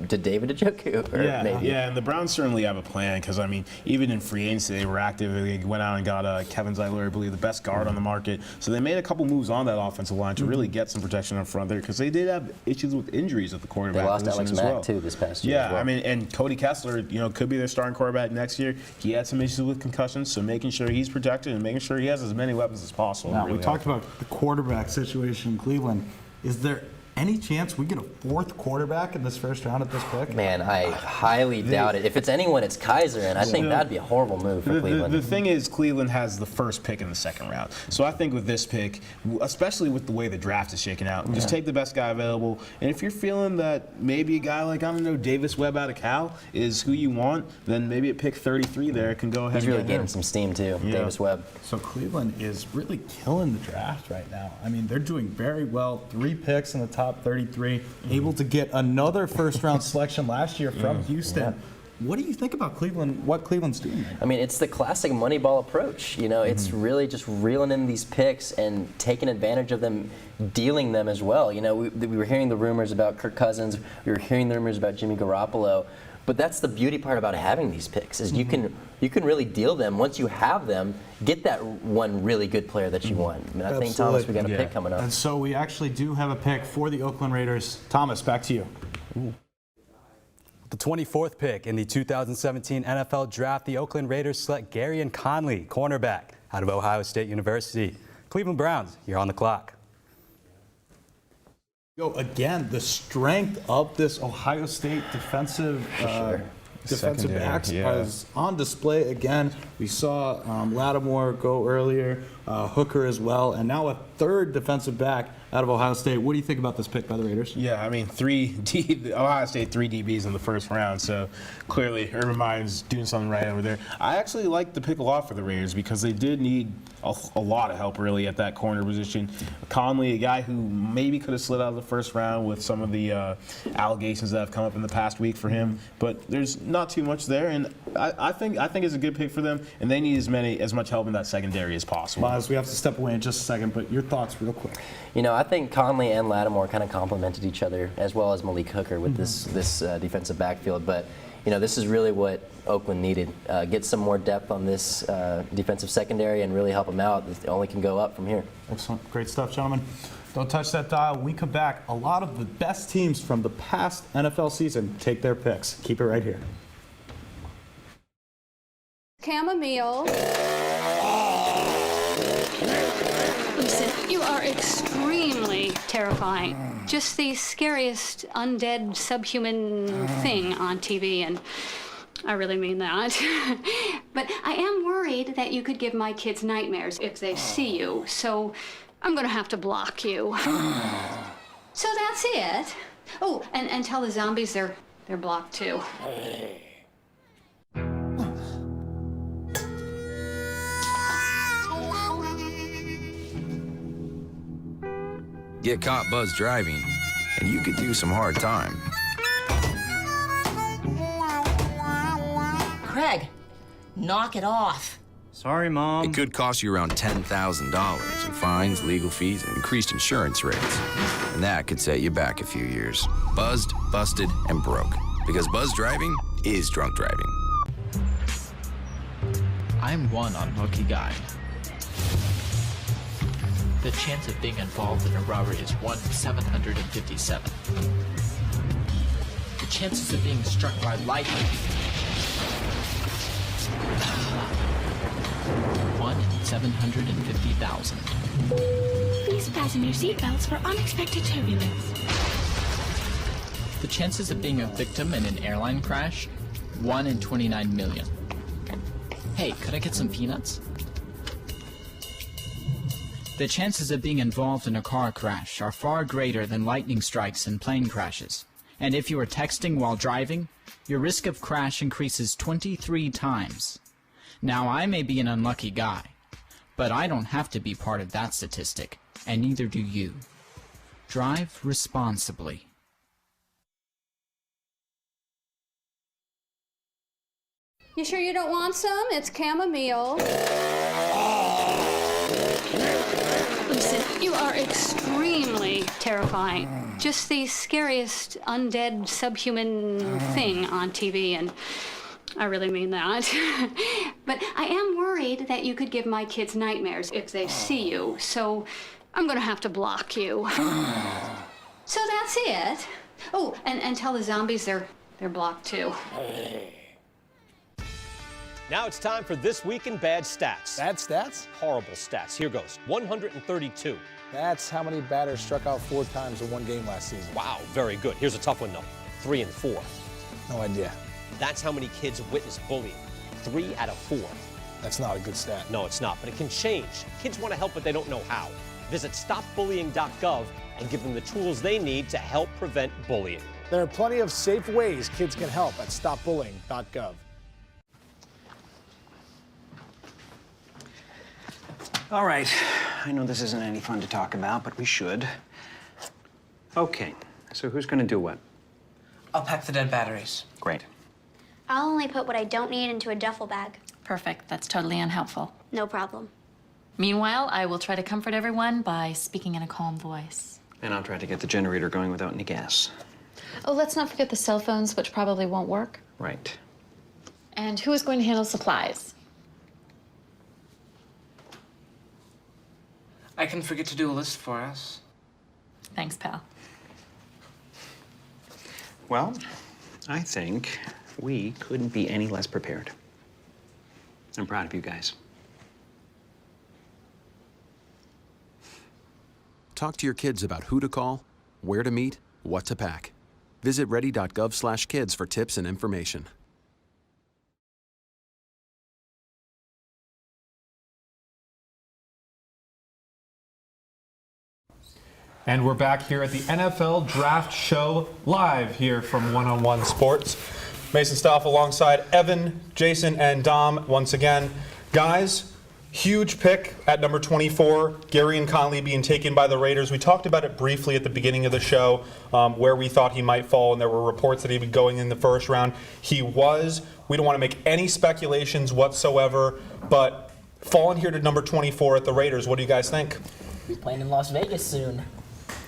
to David Njoku. Yeah, and the Browns certainly have a plan because, I mean, even in free agency, they were active. They went out and got Kevin Zeitler, I believe, the best guard on the market. So they made a couple moves on that offensive line to really get some protection up front there because they did have issues with injuries at the quarterback position as well. They lost Alex Mack, too, this past year as well. I mean, and Cody Kessler, could be their starting quarterback next year. He had some issues with concussions, so making sure he's protected and making sure he has as many weapons as possible. Now, really we talked about the quarterback situation in Cleveland. Is there any chance we get a fourth quarterback in this first round at this pick? Man, I highly doubt it. If it's anyone, it's Kaiser, and I think that'd be a horrible move for Cleveland. The thing is, Cleveland has the first pick in the second round. So I think with this pick, especially with the way the draft is shaking out, just take the best guy available. And if you're feeling that maybe a guy like, Davis Webb out of Cal is who you want, then maybe at pick 33 there can go ahead. He's really gaining some steam too, Davis Webb. So Cleveland is really killing the draft right now. I mean, they're doing very well. 3 picks in the top 33, able to get another first-round selection last year from Houston. What do you think about Cleveland, what Cleveland's doing right now? I mean, it's the classic Moneyball approach. It's really just reeling in these picks and taking advantage of them, dealing them as well. We were hearing the rumors about Kirk Cousins. We were hearing the rumors about Jimmy Garoppolo. But that's the beauty part about having these picks is you can really deal them. Once you have them, get that one really good player that you want. I mean, I think, Thomas, we got a pick coming up. And so we actually do have a pick for the Oakland Raiders. Thomas, back to you. The 24th pick in the 2017 NFL Draft, the Oakland Raiders select Gareon Conley, cornerback out of Ohio State University. Cleveland Browns, you're on the clock. Again, the strength of this Ohio State defensive backs is on display again. We saw Lattimore go earlier, Hooker as well, and now a third defensive back out of Ohio State. What do you think about this pick by the Raiders? Yeah, I mean, Ohio State 3 DBs in the first round, so clearly Urban Meyer's doing something right over there. I actually like the pick a lot for the Raiders because they did need a lot of help really at that corner position. Conley, a guy who maybe could have slid out of the first round with some of the allegations that have come up in the past week for him, but there's not too much there, and I think it's a good pick for them, and they need as much help in that secondary as possible. Miles, we have to step away in just a second, but your thoughts real quick. You know, I think Conley and Lattimore kind of complemented each other, as well as Malik Hooker with this defensive backfield. But you know, this is really what Oakland needed. Get some more depth on this defensive secondary and really help them out. It only can go up from here. Excellent. Great stuff, gentlemen. Don't touch that dial. When we come back, a lot of the best teams from the past NFL season take their picks. Keep it right here. Chamomile. Listen, you are extremely terrifying. Just the scariest undead subhuman thing on TV, and I really mean that. But I am worried that you could give my kids nightmares if they see you, so I'm gonna have to block you. So that's it. Oh, and tell the zombies they're blocked too. Get caught buzz driving, and you could do some hard time. Craig, knock it off. Sorry, Mom. It could cost you around $10,000 in fines, legal fees, and increased insurance rates. And that could set you back a few years. Buzzed, busted, and broke. Because buzz driving is drunk driving. I'm one unlucky guy. The chance of being involved in a robbery is 1 in 757. The chances of being struck by lightning. 1 in 750,000. Please fasten your seatbelts for unexpected turbulence. The chances of being a victim in an airline crash? 1 in 29 million. Hey, could I get some peanuts? The chances of being involved in a car crash are far greater than lightning strikes and plane crashes. And if you are texting while driving, your risk of crash increases 23 times. Now, I may be an unlucky guy, but I don't have to be part of that statistic, and neither do you. Drive responsibly. You sure you don't want some? It's chamomile. Listen, you are extremely terrifying. Just the scariest undead subhuman thing on TV, and I really mean that. But I am worried that you could give my kids nightmares if they see you, so I'm gonna have to block you. So that's it. Oh, and tell the zombies they're blocked too. Now it's time for This Week in Bad Stats. Bad stats? Horrible stats. Here goes. 132. That's how many batters struck out 4 times in one game last season. Wow, very good. Here's a tough one, though. 3 and 4. No idea. That's how many kids witness bullying. 3 out of 4. That's not a good stat. No, it's not, but it can change. Kids want to help, but they don't know how. Visit stopbullying.gov and give them the tools they need to help prevent bullying. There are plenty of safe ways kids can help at stopbullying.gov. All right, I know this isn't any fun to talk about, but we should. Okay, so who's gonna do what? I'll pack the dead batteries. Great. I'll only put what I don't need into a duffel bag. Perfect. That's totally unhelpful. No problem. Meanwhile, I will try to comfort everyone by speaking in a calm voice. And I'll try to get the generator going without any gas. Oh, let's not forget the cell phones, which probably won't work. Right. And who is going to handle supplies? I can forget to do a list for us. Thanks, pal. Well, I think we couldn't be any less prepared. I'm proud of you guys. Talk to your kids about who to call, where to meet, what to pack. Visit ready.gov/kids for tips and information. And we're back here at the NFL Draft Show live here from One on One Sports. Mason Stoff alongside Evan, Jason, and Dom once again. Guys, huge pick at number 24, Gareon Conley being taken by the Raiders. We talked about it briefly at the beginning of the show, where we thought he might fall, and there were reports that he'd be going in the first round. He was. We don't want to make any speculations whatsoever, but falling here to number 24 at the Raiders, what do you guys think? He's playing in Las Vegas soon.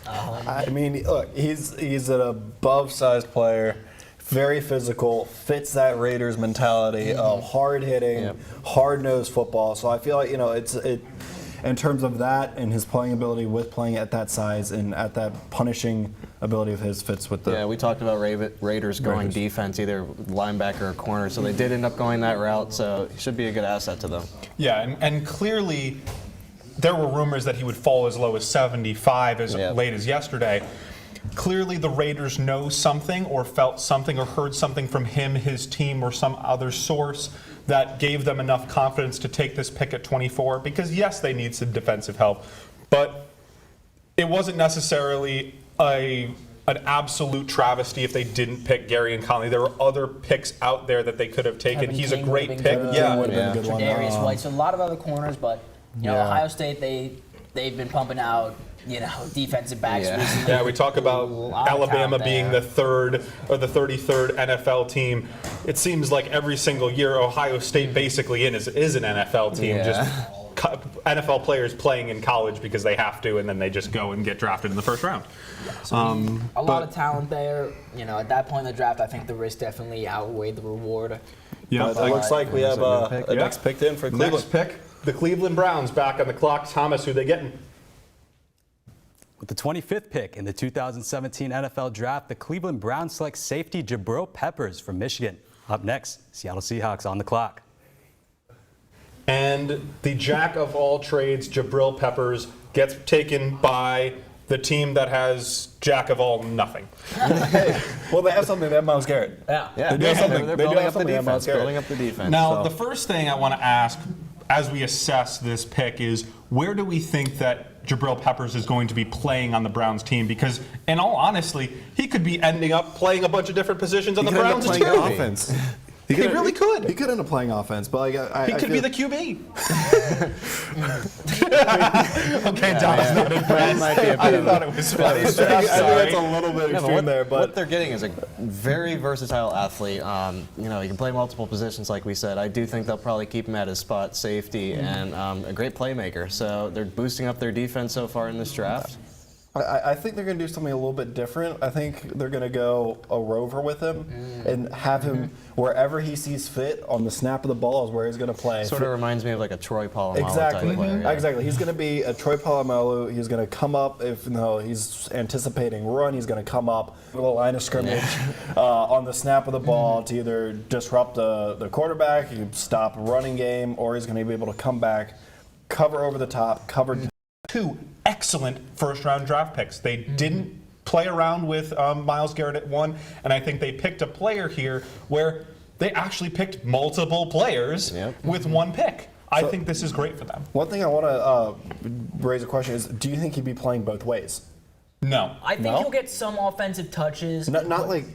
I mean, look, he's an above-sized player, very physical, fits that Raiders mentality of hard-hitting, hard-nosed football. So I feel like, in terms of that and his playing ability with playing at that size and at that punishing ability of his fits with the... Yeah, we talked about Raiders going defense, either linebacker or corner, so they did end up going that route, so he should be a good asset to them. Yeah, and clearly there were rumors that he would fall as low as 75 as late as yesterday. Clearly the Raiders know something or felt something or heard something from him, his team, or some other source that gave them enough confidence to take this pick at 24 because, yes, they need some defensive help, but it wasn't necessarily an absolute travesty if they didn't pick Gareon Conley. There were other picks out there that they could have taken. Evan He's King a great would've pick. been Yeah. good. Darius White, so a lot of other corners, but Ohio State, they've been pumping out defensive backs recently. Yeah, we talk about Alabama being the 3rd or the 33rd NFL team. It seems like every single year Ohio State basically is an NFL team. Yeah. Just NFL players playing in college because they have to, and then they just go and get drafted in the first round. So a lot of talent there. At that point in the draft, I think the risk definitely outweighed the reward. Yeah, it looks like we have a next pick in for Cleveland. Next pick, the Cleveland Browns back on the clock. Thomas, who they getting? With the 25th pick in the 2017 NFL Draft, the Cleveland Browns select safety Jabril Peppers from Michigan. Up next, Seattle Seahawks on the clock. And the jack of all trades, Jabril Peppers, gets taken by the team that has jack of all nothing. Well, they have something. They have Myles Garrett. Yeah. They do have something. They're They do building have up the something. They have Myles defense. Garrett. Building up the defense. Now, so. the first thing I want to ask as we assess this pick is, where do we think that Jabril Peppers is going to be playing on the Browns team? Because, in all honesty, he could be ending up playing a bunch of different positions on the Browns playing too. offense. He really could. He could end up playing offense, but He could be the QB. Okay, Dom's not impressed. I thought it was funny. I think that's a little bit extreme there, but what they're getting is a very versatile athlete. He can play multiple positions, like we said. I do think they'll probably keep him at his spot safety and a great playmaker. So they're boosting up their defense so far in this draft. I think they're going to do something a little bit different. I think they're going to go a rover with him and have him wherever he sees fit on the snap of the ball is where he's going to play. Sort of reminds me of like a Troy Polamalu Exactly. type player. Yeah. Exactly. He's going to be a Troy Polamalu. He's going to come up if he's anticipating run. He's going to come up with a line of scrimmage on the snap of the ball to either disrupt the quarterback, he can stop a running game, or he's going to be able to come back, cover over the top, cover. Two excellent first-round draft picks. They didn't play around with Myles Garrett at 1, and I think they picked a player here where they actually picked multiple players with one pick. I think this is great for them. One thing I want to raise a question is, do you think he'd be playing both ways? No. I think he'll get some offensive touches. Not like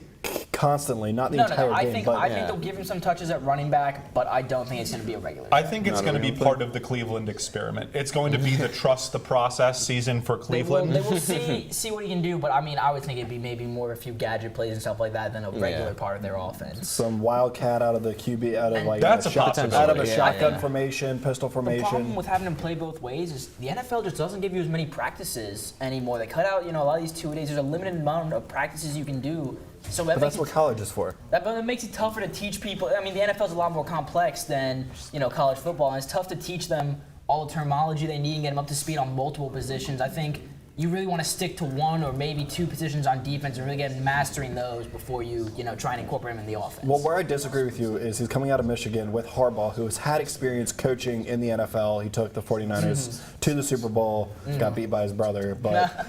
constantly, not the entire I game. think but they'll give him some touches at running back, but I don't think it's going to be a regular. I think it's going to be part of the Cleveland experiment. It's going to be the trust the process season for Cleveland. They will see what he can do, but I would think it'd be maybe more a few gadget plays and stuff like that than a regular part of their offense. Some wildcat out of the QB, out of like that's a possibility. shotgun formation, pistol formation. The problem with having him play both ways is the NFL just doesn't give you as many practices anymore. They cut out a lot of these 2 days. There's a limited amount of practices you can do. So But that's what college is for. That makes it tougher to teach people. I mean, the NFL is a lot more complex than college football, and it's tough to teach them all the terminology they need and get them up to speed on multiple positions. I think you really want to stick to one or maybe two positions on defense and really get mastering those before you try and incorporate them in the offense. Well, where I disagree with you is he's coming out of Michigan with Harbaugh, who has had experience coaching in the NFL. He took the 49ers to the Super Bowl, got beat by his brother, but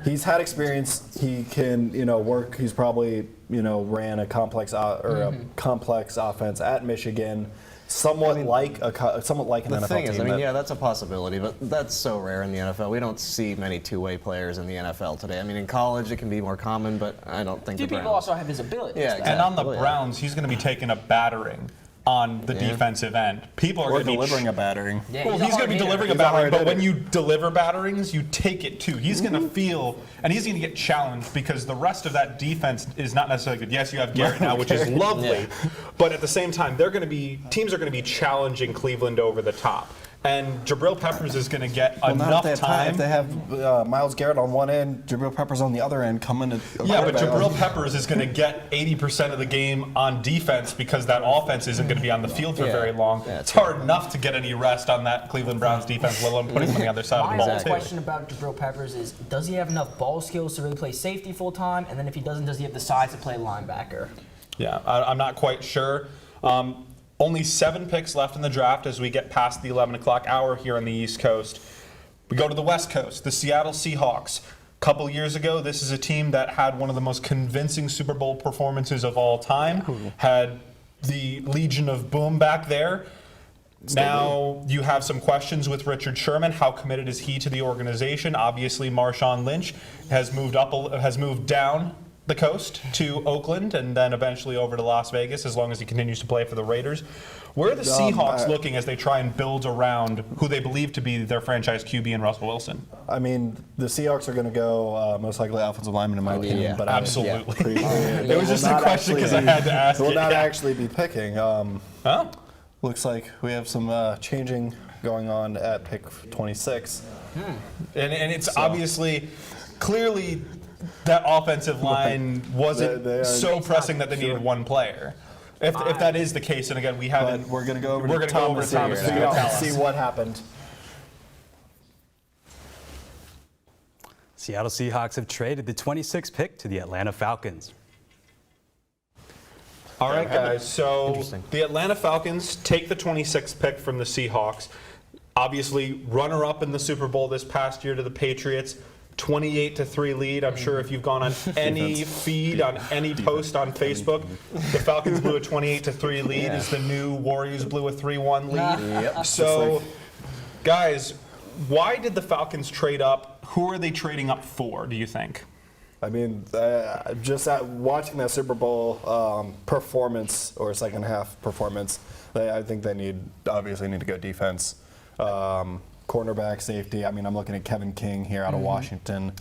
He's had experience. He can, work. He's probably, ran a complex a complex offense at Michigan, somewhat like an The NFL thing is, team. that's a possibility, but that's so rare in the NFL. We don't see many two-way players in the NFL today. I mean, in college it can be more common, but I don't think Few the people Browns. also have his ability. Yeah, And on the Browns, he's going to be taking a battering on the defensive end. People are Or going to be delivering a battering. Yeah, well, he's a he's going to be hard delivering a hitter. He's a battering, hard but when hitter. you deliver batterings, you take it too. He's going to feel, and he's going to get challenged because the rest of that defense is not necessarily good. Yes, you have Garrett now, which is lovely, but at the same time, teams are going to be challenging Cleveland over the top. And Jabril Peppers is going to get enough time. If they have Myles Garrett on one end, Jabril Peppers on the other end coming to. Yeah, but Jabril Peppers is going to get 80% of the game on defense because that offense isn't going to be on the field for very long. It's hard enough to get any rest on that Cleveland Browns defense, let alone putting them on the other side of the My ball, only too. question about Jabril Peppers is, does he have enough ball skills to really play safety full time? And then if he doesn't, does he have the size to play linebacker? Yeah, I'm not quite sure. Only 7 picks left in the draft as we get past the 11 o'clock hour here on the East Coast. We go to the West Coast, the Seattle Seahawks. A couple years ago, this is a team that had one of the most convincing Super Bowl performances of all time. Had the Legion of Boom back there. Now you have some questions with Richard Sherman. How committed is he to the organization? Obviously, Marshawn Lynch has moved down the coast to Oakland and then eventually over to Las Vegas as long as he continues to play for the Raiders. Where are the Seahawks looking as they try and build around who they believe to be their franchise QB in Russell Wilson? I mean, the Seahawks are going to go most likely offensive lineman in my opinion. But absolutely. It was just a question because I had to ask. We'll not actually be picking. Looks like we have some changing going on at pick 26. And it's obviously, clearly, that offensive line wasn't so pressing that they needed one player. If that is the case, and again, we haven't. We're going to go over We're to going to go over to Thomas here. who's going to tell See us. what happened. Seattle Seahawks have traded the 26th pick to the Atlanta Falcons. All right, guys. So the Atlanta Falcons take the 26th pick from the Seahawks. Obviously, runner-up in the Super Bowl this past year to the Patriots. 28-3 lead. I'm sure if you've gone on any feed, on any post on Facebook, the Falcons blew a 28-3 lead. Is the new Warriors blew a 3-1 lead. So, guys, why did the Falcons trade up? Who are they trading up for, do you think? I mean, just watching that Super Bowl performance or second half performance, I think they obviously need to go defense. Cornerback, safety. I mean, I'm looking at Kevin King here out of Washington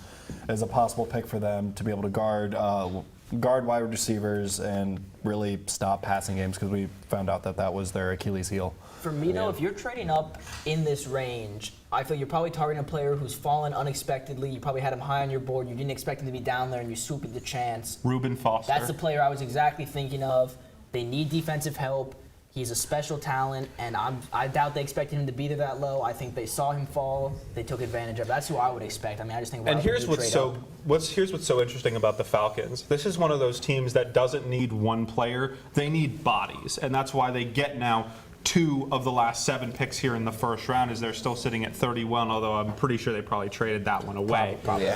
as a possible pick for them to be able to guard wide receivers and really stop passing games because we found out that was their Achilles heel. For me, though, if you're trading up in this range, I feel you're probably targeting a player who's fallen unexpectedly. You probably had him high on your board. You didn't expect him to be down there, and you swoop at the chance. Reuben Foster. That's the player I was exactly thinking of. They need defensive help. He's a special talent, and I doubt they expected him to be there that low. I think they saw him fall. They took advantage of it. That's who I would expect. I mean, I just think. And here's what's so interesting about the Falcons. This is one of those teams that doesn't need one player. They need bodies, and that's why they get now 2 of the last 7 picks here in the first round, as they're still sitting at 31. Although I'm pretty sure they probably traded that one away. Probably.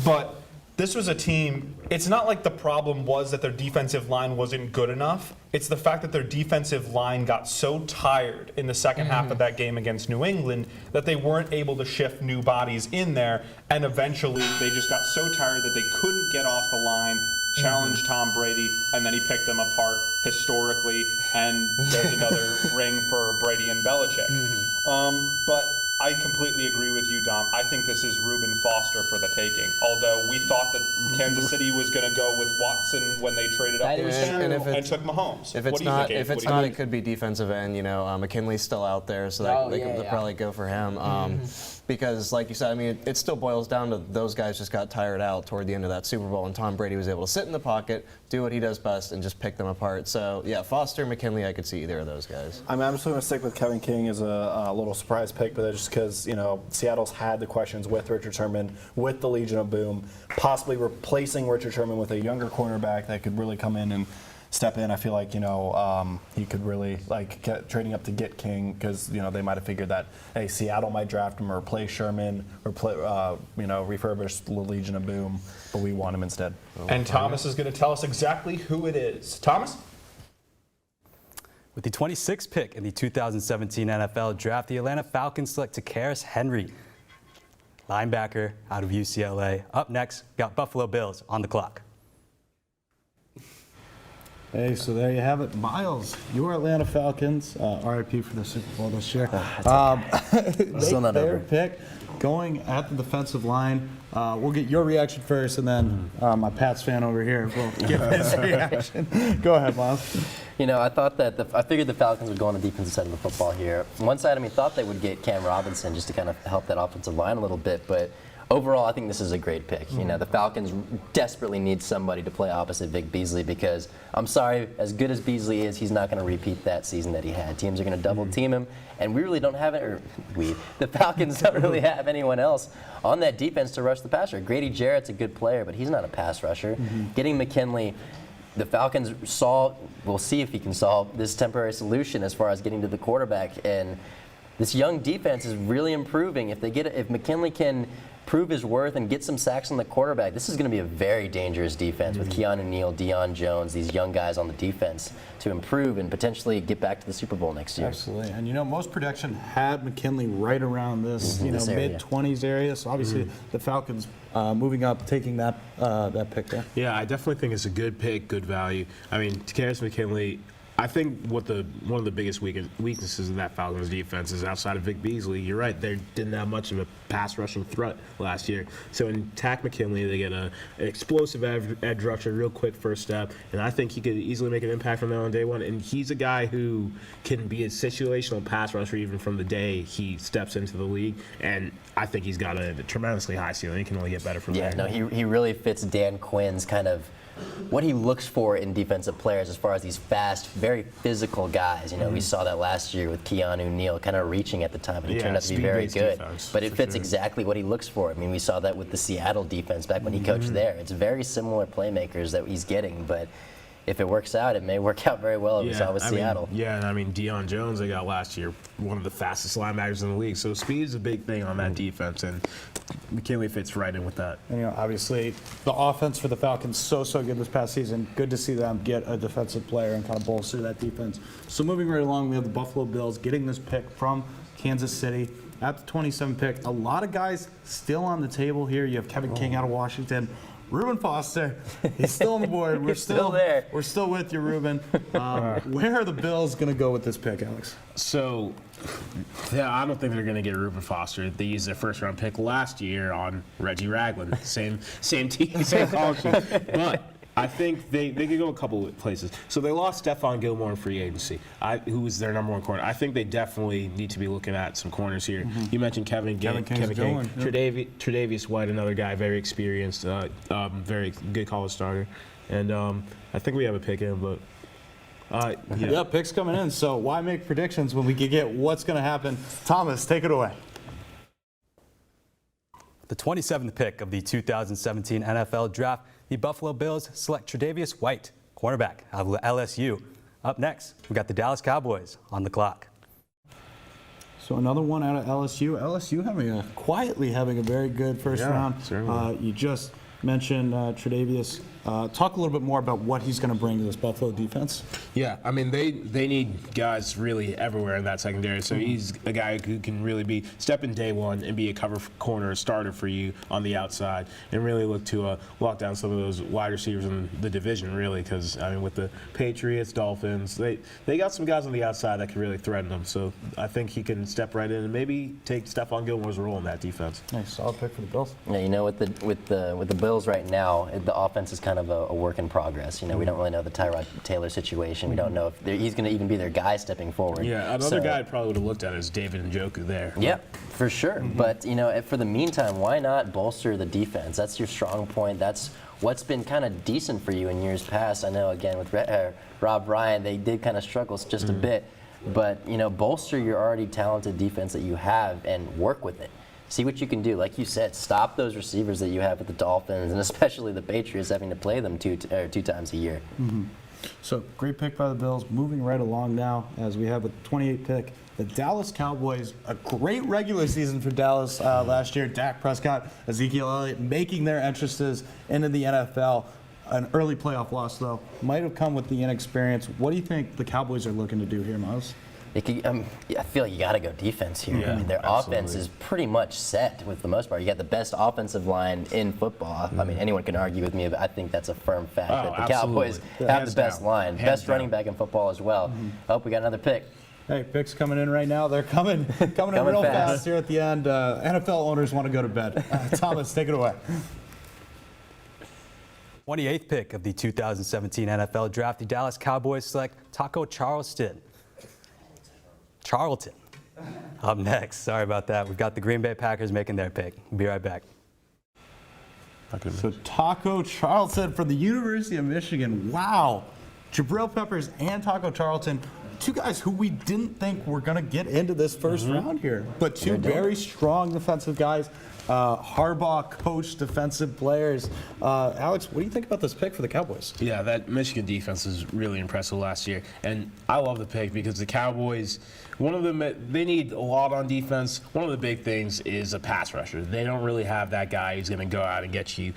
But this was a team, it's not like the problem was that their defensive line wasn't good enough. It's the fact that their defensive line got so tired in the second half of that game against New England that they weren't able to shift new bodies in there, and eventually they just got so tired that they couldn't get off the line, challenge Tom Brady, and then he picked them apart historically, and there's another ring for Brady and Belichick. But I completely agree with you, Dom. I think this is Reuben Foster for the taking. Although we thought that Kansas City was going to go with Watson when they traded up and took Mahomes. If it's not, it could be defensive end. McKinley's still out there, so they could probably go for him. Because, like you said, I mean, it still boils down to those guys just got tired out toward the end of that Super Bowl, and Tom Brady was able to sit in the pocket, do what he does best, and just pick them apart. So, yeah, Foster, McKinley, I could see either of those guys. I'm just going to stick with Kevin King as a little surprise pick, but that's just because, Seattle's had the questions with Richard Sherman, with the Legion of Boom, possibly replacing Richard Sherman with a younger cornerback that could really come in and step in. I feel like he could really trading up to get King because they might have figured that hey, Seattle might draft him or play Sherman or play refurbish the Legion of Boom, but we want him instead. And Thomas is going to tell us exactly who it is. Thomas? With the 26th pick in the 2017 NFL Draft, the Atlanta Falcons select Takkarist Henry, linebacker out of UCLA. Up next, got Buffalo Bills on the clock. Hey, so there you have it. Miles, your Atlanta Falcons, RIP for the Super Bowl this year. Still not their over. pick going at the defensive line. We'll get your reaction first, and then my Pats fan over here will give his reaction. Go ahead, Miles. I thought that I figured the Falcons would go on the defensive side of the football here. One side of me thought they would get Cam Robinson just to kind of help that offensive line a little bit, but overall, I think this is a great pick. The Falcons desperately need somebody to play opposite Vic Beasley because, I'm sorry, as good as Beasley is, he's not going to repeat that season that he had. Teams are going to double team him, and we really don't have it, or the Falcons don't really have anyone else on that defense to rush the passer. Grady Jarrett's a good player, but he's not a pass rusher. Getting McKinley, the Falcons we'll see if he can solve this temporary solution as far as getting to the quarterback, and this young defense is really improving. If McKinley can prove his worth and get some sacks on the quarterback, this is going to be a very dangerous defense with Keanu Neal, Deion Jones, these young guys on the defense to improve and potentially get back to the Super Bowl next year. Absolutely. And most projection had McKinley right around this, This area. mid-20s area. So obviously the Falcons moving up, taking that pick there. Yeah, I definitely think it's a good pick, good value. I mean, Takkarist McKinley, I think one of the biggest weaknesses of that Falcons defense is outside of Vic Beasley. You're right, they didn't have much of a pass rushing threat last year. So in Tack McKinley, they get an explosive edge rusher, real quick first step, and I think he could easily make an impact from there on day one. And he's a guy who can be a situational pass rusher even from the day he steps into the league. And I think he's got a tremendously high ceiling. He can only get better from there. Yeah, no, he really fits Dan Quinn's kind of what he looks for in defensive players as far as these fast, very physical guys. We saw that last year with Keanu Neal kind of reaching at the time, but he turned out to be very good. But it fits exactly what he looks for. I mean, we saw that with the Seattle defense back when he coached there. It's very similar playmakers that he's getting, but if it works out, it may work out very well. We saw with Seattle. And I mean, Deion Jones they got last year, one of the fastest linebackers in the league. So speed is a big thing on that defense, and McKinley fits right in with that. And, obviously, the offense for the Falcons so good this past season. Good to see them get a defensive player and kind of bolster that defense. So moving right along, we have the Buffalo Bills getting this pick from Kansas City at the 27th pick. A lot of guys still on the table here. You have Kevin King out of Washington. Reuben Foster, he's still on the board. We're still there. We're still with you, Reuben. Where are the Bills going to go with this pick, Alex? So, yeah, I don't think they're going to get Reuben Foster. They used their first-round pick last year on Reggie Ragland, same team, same college team. But I think they could go a couple of places. So they lost Stephon Gilmore in free agency, who was their number one corner. I think they definitely need to be looking at some corners here. You mentioned Kevin King, Tre'Davious White, another guy, very experienced, very good college starter. And I think we have a pick in, but yeah, picks coming in. So why make predictions when we can get what's going to happen? Thomas, take it away. The 27th pick of the 2017 NFL Draft, the Buffalo Bills select Tre'Davious White, cornerback out of LSU. Up next, we got the Dallas Cowboys on the clock. So another one out of LSU. LSU quietly having a very good first round. You just mentioned Tre'Davious. Talk a little bit more about what he's going to bring to this Buffalo defense. Yeah, I mean, they need guys really everywhere in that secondary. So he's a guy who can really step in day one and be a cover corner starter for you on the outside and really look to lock down some of those wide receivers in the division, really, because, I mean, with the Patriots, Dolphins, they got some guys on the outside that can really threaten them. So I think he can step right in and maybe take Stephon Gilmore's role in that defense. Nice, solid pick for the Bills. Yeah, with the Bills right now, the offense is kind of a work in progress. We don't really know the Tyrod Taylor situation. We don't know if he's going to even be their guy stepping forward. Yeah, another guy I probably would have looked at is David Njoku there. Yeah, for sure. But, for the meantime, why not bolster the defense? That's your strong point. That's what's been kind of decent for you in years past. I know, again, with Rob Ryan, they did kind of struggle just a bit. But, bolster your already talented defense that you have and work with it. See what you can do. Like you said, stop those receivers that you have with the Dolphins and especially the Patriots having to play them two times a year. So great pick by the Bills. Moving right along now as we have a 28 pick. The Dallas Cowboys, a great regular season for Dallas last year. Dak Prescott, Ezekiel Elliott making their entrances into the NFL. An early playoff loss, though, might have come with the inexperience. What do you think the Cowboys are looking to do here, Miles? I feel like you got to go defense here. Yeah, I mean, their offense is pretty much set with the most part. You got the best offensive line in football. I mean, anyone can argue with me, but I think that's a firm fact that the Cowboys have the best line, best running back in football as well. Oh, we got another pick. Hey, picks coming in right now. They're coming in real fast here at the end. NFL owners want to go to bed. Thomas, take it away. 28th pick of the 2017 NFL Draft, the Dallas Cowboys select Taco Charlton. Up next. Sorry about that. We've got the Green Bay Packers making their pick. We'll be right back. So Taco Charlton from the University of Michigan. Wow. Jabril Peppers and Taco Charlton, two guys who we didn't think were going to get into this first round here, but two very strong defensive guys. Harbaugh coached defensive players. Alex, what do you think about this pick for the Cowboys? Yeah, that Michigan defense is really impressive last year, and I love the pick because the Cowboys, they need a lot on defense. One of the big things is a pass rusher. They don't really have that guy who's going to go out and get you,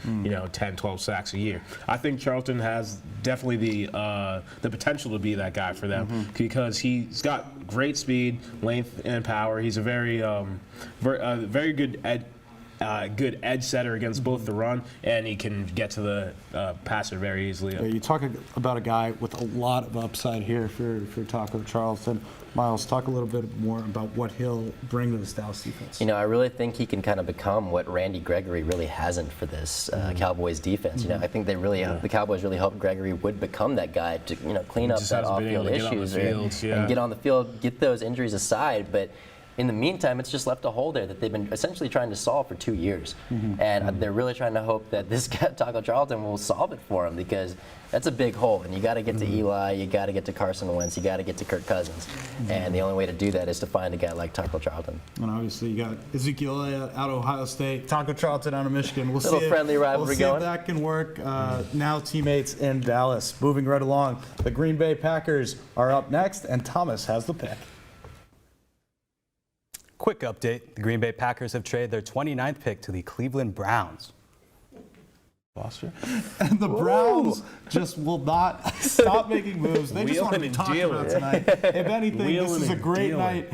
10, 12 sacks a year. I think Charlton has definitely the potential to be that guy for them because he's got great speed, length, and power. He's a very good edge setter against both the run, and he can get to the passer very easily. Yeah, you talk about a guy with a lot of upside here for Taco Charlton. Miles, talk a little bit more about what he'll bring to this Dallas defense. I really think he can kind of become what Randy Gregory really hasn't for this Cowboys defense. I think the Cowboys really hoped Gregory would become that guy to clean up that off-field issues and get on the field, get those injuries aside. But in the meantime, it's just left a hole there that they've been essentially trying to solve for 2 years. And they're really trying to hope that this guy, Taco Charlton, will solve it for him because that's a big hole. And you got to get to Eli, you got to get to Carson Wentz, you got to get to Kirk Cousins. And the only way to do that is to find a guy like Taco Charlton. And obviously, you got Ezekiel Elliott out of Ohio State, Taco Charlton out of Michigan. We'll Little see friendly rivalry going. If that can work. Now teammates in Dallas. Moving right along, the Green Bay Packers are up next, and Thomas has the pick. Quick update. The Green Bay Packers have traded their 29th pick to the Cleveland Browns. Foster. And the Browns just will not stop making moves. They just want to be talked about tonight. If anything, this is a great night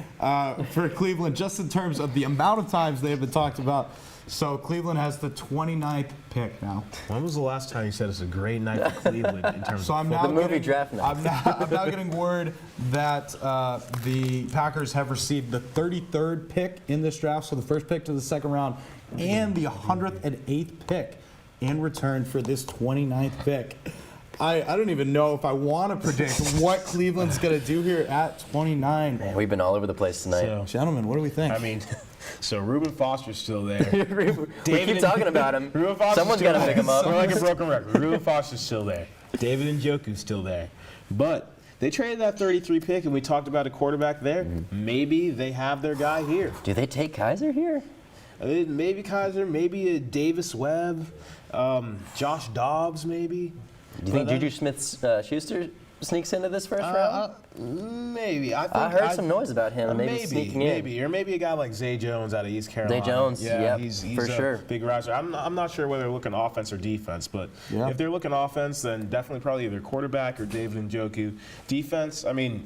for Cleveland, just in terms of the amount of times they have been talked about. So Cleveland has the 29th pick now. When was the last time you said it's a great night for Cleveland in terms of the movie draft night? I'm now getting word that the Packers have received the 33rd pick in this draft, so the first pick to the second round, and the 108th pick in return for this 29th pick. I don't even know if I want to predict what Cleveland's going to do here at 29. Man, we've been all over the place tonight. So, gentlemen, what do we think? I mean, so Reuben Foster's still there. We keep talking about him. Someone's got to pick him up. We're like a broken record. Reuben Foster's still there. David Njoku's still there. But they traded that 33 pick, and we talked about a quarterback there. Maybe they have their guy here. Do they take Kaiser here? Maybe Kaiser, maybe a Davis Webb, Josh Dobbs, maybe. Do you think Juju Smith-Schuster sneaks into this first round? Maybe. I heard some noise about him maybe sneaking in. Or maybe a guy like Zay Jones out of East Carolina. Zay Jones, yeah, he's for a sure. Big riser. I'm not sure whether they're looking offense or defense, but if they're looking offense, then definitely probably either quarterback or David Njoku. Defense, I mean,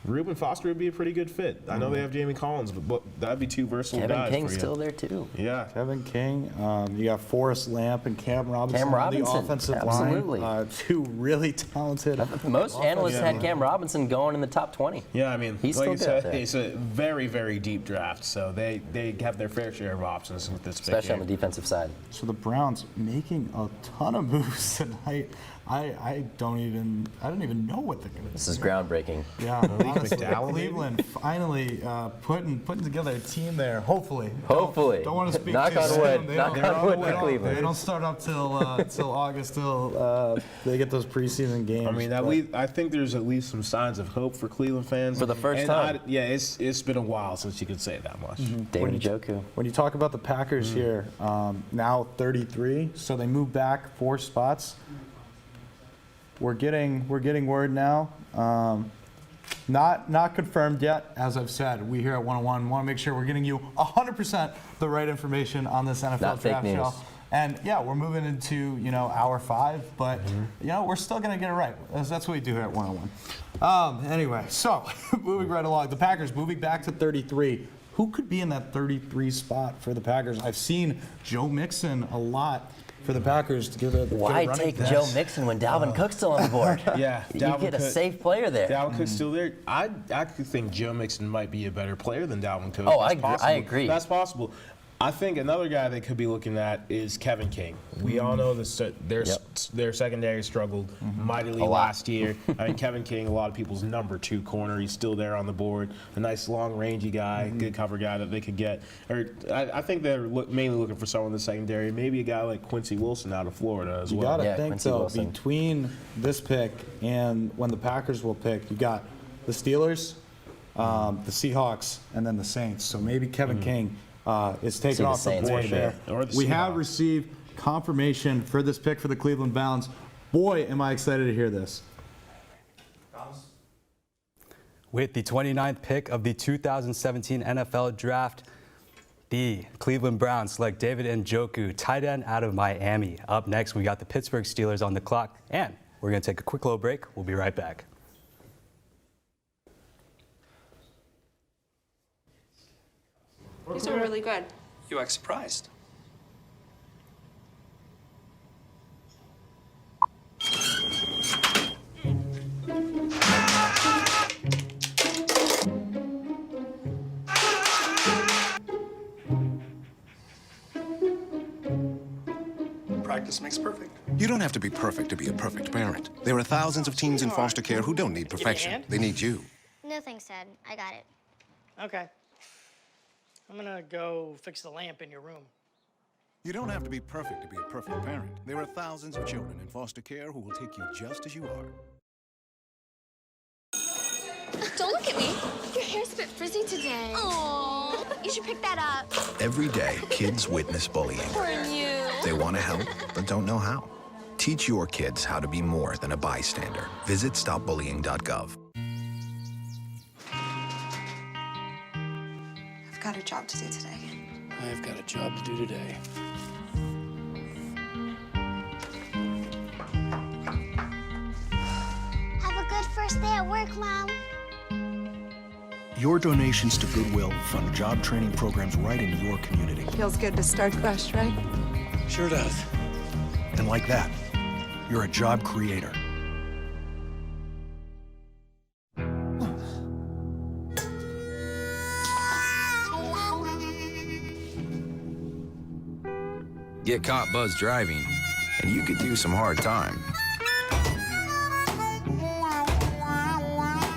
Reuben Foster would be a pretty good fit. I know they have Jamie Collins, but that'd be two versatile guys. Kevin King's for you. still there too. Yeah, Kevin King. You got Forrest Lamp and Cam Robinson. Cam Robinson, on the offensive absolutely. line. Two really talented. Most analysts had Cam Robinson going in the top 20. Yeah, I mean, he's like still you good. said, it's a very, very deep draft, so they have their fair share of options with this pick. Especially on the defensive side. So the Browns making a ton of moves tonight. I don't even know what they're going to do. This is groundbreaking. Yeah, honestly, Cleveland finally putting together a team there. Hopefully. Hopefully. Don't want to speak Knock too on soon. wood. Knock on wood for Cleveland. They don't start up till August till they get those preseason games. I mean, I think there's at least some signs of hope for Cleveland fans for the first time. It's been a while since you could say that much. David Njoku. When you talk about the Packers here, now 33, so they move back 4 spots. we're getting word now. Not confirmed yet. As I've said, we here at 101 want to make sure we're getting you 100% the right information on this NFL Not fake draft news. show. And yeah, we're moving into hour 5, but we're still gonna get it right. That's what we do here at 101. Anyway, so moving right along, the Packers moving back to 33. Who could be in that 33 spot for the Packers? I've seen Joe Mixon a lot for the Packers to give it. Why take Joe Mixon when Dalvin Cook's still on the board? Yeah, you get a safe player there. Dalvin Cook's still there. I actually think Joe Mixon might be a better player than Dalvin Cook. Oh, That's I agree. That's possible. I think another guy they could be looking at is Kevin King. We all know their secondary struggled mightily last year. I mean, Kevin King, a lot of people's number 2 corner. He's still there on the board. A nice, long, rangy guy, good cover guy that they could get. I think they're mainly looking for someone in the secondary. Maybe a guy like Quincy Wilson out of Florida as well. You got to think, though, between this pick and when the Packers will pick, you got the Steelers, the Seahawks, and then the Saints. So maybe Kevin King is taken off the board there. We have received confirmation for this pick for the Cleveland Browns. Boy, am I excited to hear this. With the 29th pick of the 2017 NFL Draft, the Cleveland Browns select David Njoku, tight end out of Miami. Up next, we got the Pittsburgh Steelers on the clock, and we're going to take a quick little break. We'll be right back. These are really good. You act surprised. Practice makes perfect. You don't have to be perfect to be a perfect parent. There are thousands of teens in foster care who don't need perfection. They need you. No thanks, Dad. I got it. Okay. I'm gonna go fix the lamp in your room. You don't have to be perfect to be a perfect parent. There are thousands of children in foster care who will take you just as you are. Don't look at me. Your hair's a bit frizzy today. Aww. You should pick that up. Every day, kids witness bullying. Poor you. They want to help, but don't know how. Teach your kids how to be more than a bystander. Visit stopbullying.gov. I've got a job to do today. I've got a job to do today. Have a good first day at work, Mom. Your donations to Goodwill fund job training programs right in your community. Feels good to start fresh, right? Sure does. And like that, you're a job creator. Get caught buzz driving, and you could do some hard time.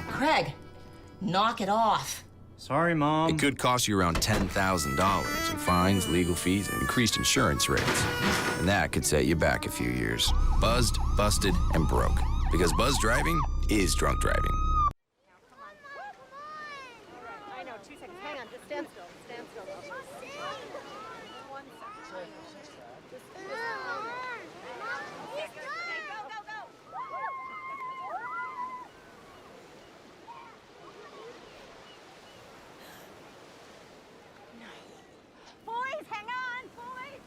Craig, knock it off. Sorry, Mom. It could cost you around $10,000 in fines, legal fees, and increased insurance rates. And that could set you back a few years. Buzzed, busted, and broke. Because buzz driving is drunk driving. I know, 2 seconds. Hang on, just stand still. Stand still. Boys, hang on, boys.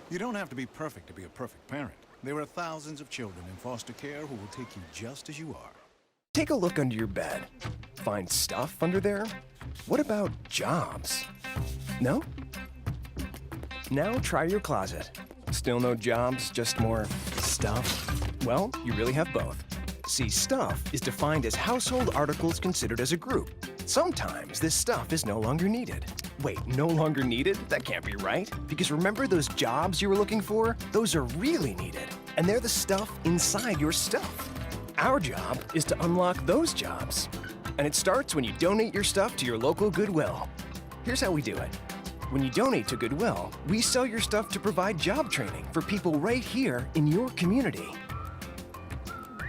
You don't have to be perfect to be a perfect parent. There are thousands of children in foster care who will take you just as you are. Take a look under your bed. Find stuff under there? What about jobs? No? Now try your closet. Still no jobs, just more stuff? Well, you really have both. See, stuff is defined as household articles considered as a group. Sometimes this stuff is no longer needed. Wait, no longer needed? That can't be right. Because remember those jobs you were looking for? Those are really needed. And they're the stuff inside your stuff. Our job is to unlock those jobs. And it starts when you donate your stuff to your local Goodwill. Here's how we do it. When you donate to Goodwill, we sell your stuff to provide job training for people right here in your community.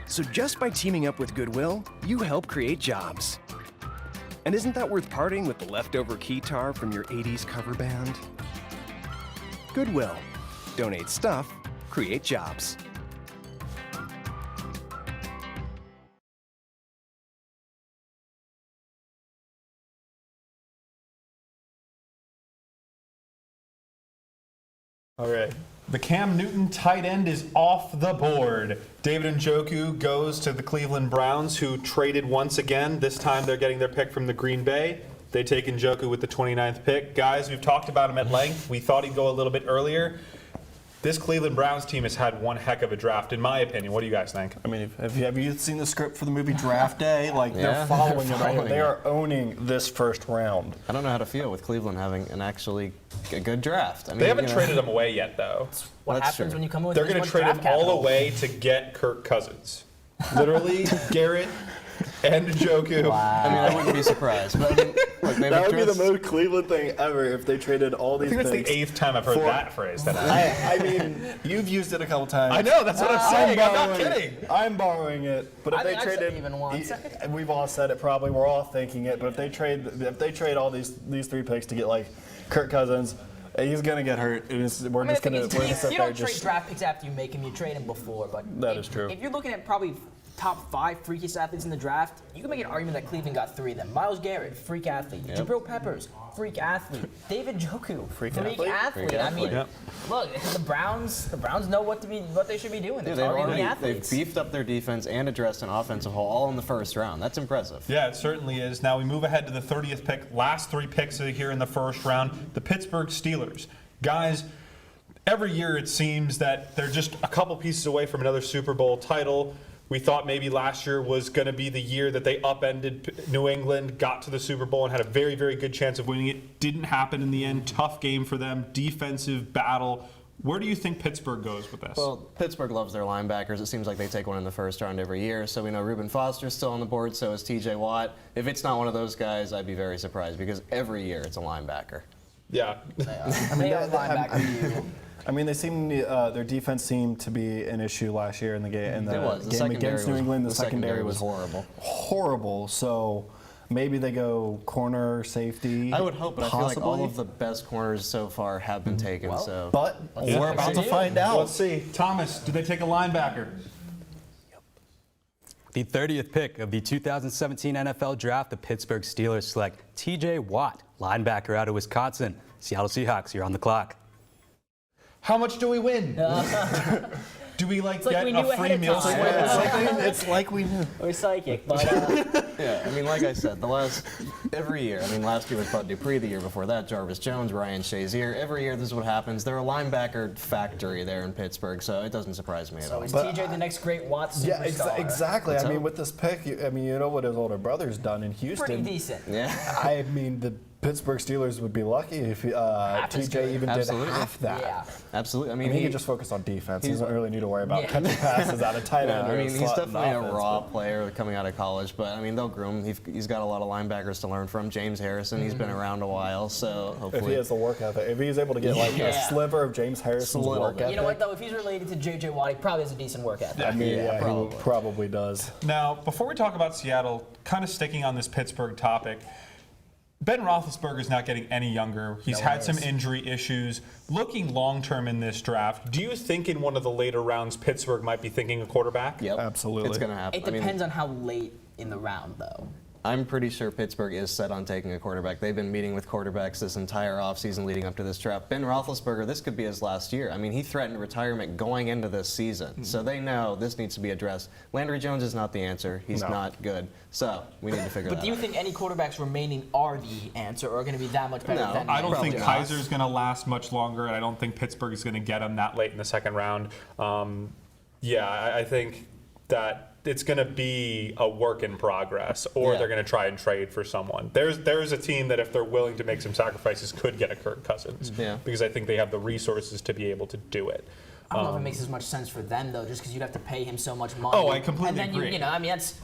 So just by teaming up with Goodwill, you help create jobs. And isn't that worth parting with the leftover keytar from your 80s cover band? Goodwill. Donate stuff, create jobs. All right. The Cam Newton tight end is off the board. David Njoku goes to the Cleveland Browns, who traded once again. This time they're getting their pick from the Green Bay. They take Njoku with the 29th pick. Guys, we've talked about him at length. We thought he'd go a little bit earlier. This Cleveland Browns team has had one heck of a draft, in my opinion. What do you guys think? I mean, have you seen the script for the movie Draft Day? Like, they're following it right here. They are owning this first round. I don't know how to feel with Cleveland having a good draft. I mean, They haven't traded him away yet, though. What happens when you come in with They're this going to much trade draft him all capital? away to get Kirk Cousins. Literally, Garrett and Njoku. I mean, I wouldn't be surprised. But I mean, look, they've That would be the addressed- most Cleveland thing ever if they traded all these I think that's picks. the 8th time I've heard for- that phrase. I mean, you've used it a couple times. I know, that's what I'm saying. I'm not borrowing kidding. it. I'm borrowing it. But if I they think I've said traded, it even once. we've all said it probably. We're all thinking it. But if they trade all these 3 picks to get like Kirk Cousins, he's gonna get hurt. We're just gonna sit you there don't trade just. draft picks after you make them. You trade them before. But That is true. If you're looking at probably top 5 freakiest athletes in the draft, you can make an argument that Cleveland got 3 of them. Myles Garrett, freak athlete. Yep. Jabril Peppers, freak athlete. David Njoku, freak athlete? athlete. Freak I mean, athlete. look, the Browns know what they should be doing. They're Dude, targeting they've athletes. beefed up their defense and addressed an offensive hole all in the first round. That's impressive. Yeah, it certainly is. Now we move ahead to the 30th pick. Last 3 picks here in the first round. The Pittsburgh Steelers. Guys, every year it seems that they're just a couple pieces away from another Super Bowl title. We thought maybe last year was going to be the year that they upended New England, got to the Super Bowl, and had a very, very good chance of winning it. Didn't happen in the end. Tough game for them. Defensive battle. Where do you think Pittsburgh goes with this? Well, Pittsburgh loves their linebackers. It seems like they take one in the first round every year. So we know Reuben Foster's still on the board, so is TJ Watt. If it's not one of those guys, I'd be very surprised because every year it's a linebacker. Yeah. I mean, they seem their defense seemed to be an issue last year in the game. It was. The Game against New secondary England, the was secondary was horrible. Horrible. So maybe they go corner, safety. I would hope, but possibly. I feel like all of the best corners so far have been taken. But we're about to find out. Let's see. Thomas, do they take a linebacker? The 30th pick of the 2017 NFL Draft, the Pittsburgh Steelers select TJ Watt, linebacker out of Wisconsin. Seattle Seahawks, you're on the clock. How much do we win? Do we like get we knew a free ahead of meal? time. It's like we knew. We're psychic, but Yeah, I mean, like I said, every year, I mean, last year was Bud Dupree, the year before that, Jarvis Jones, Ryan Shazier. Every year this is what happens. They're a linebacker factory there in Pittsburgh, so it doesn't surprise me at all. is TJ the next great Watt superstar? Yeah, exactly. Let's I mean, hope. with this pick, you know what his older brother's done in Houston. Pretty decent. Yeah. I mean, the Pittsburgh Steelers would be lucky if TJ even Absolutely. did half that. Yeah. Absolutely. I I mean, mean, he could just focus on defense. He he's- doesn't really need to worry about Yeah. catching passes out of tight end. I or mean, he's slot in definitely a offense, raw but- player coming out of college, but I mean, they'll groom him. He's got a lot of linebackers to learn from. James Harrison, he's been around a while, so If hopefully. he has the work ethic, if he's able to get like Yeah. a sliver of James Harrison's Little work bit. ethic, You know what though? If he's related to JJ Watt, he probably has a decent work ethic. I mean, Yeah, he probably does. Now, before we talk about Seattle, kind of sticking on this Pittsburgh topic, Ben Roethlisberger is not getting any younger. He's had some injury issues. Looking long-term in this draft, do you think in one of the later rounds Pittsburgh might be thinking a quarterback? Yep, Absolutely. It's going to happen. It depends on how late in the round, though. I'm pretty sure Pittsburgh is set on taking a quarterback. They've been meeting with quarterbacks this entire offseason leading up to this draft. Ben Roethlisberger, this could be his last year. I mean, he threatened retirement going into this season. So they know this needs to be addressed. Landry Jones is not the answer. He's not good. So we need to figure But that do you out. think any quarterbacks remaining are the answer or are going to be that much better No, than I don't think Probably not. Kaiser's going to last much longer, and I don't think Pittsburgh is going to get him that late in the second round. I think that it's going to be a work in progress, or Yeah. they're going to try and trade for someone. There's a team that, if they're willing to make some sacrifices, could get a Kirk Cousins, Yeah. because I think they have the resources to be able to do it. I don't know if it makes as much sense for them though, just because you'd have to pay him so much money. Oh, I completely and then agree. You know, I mean, that's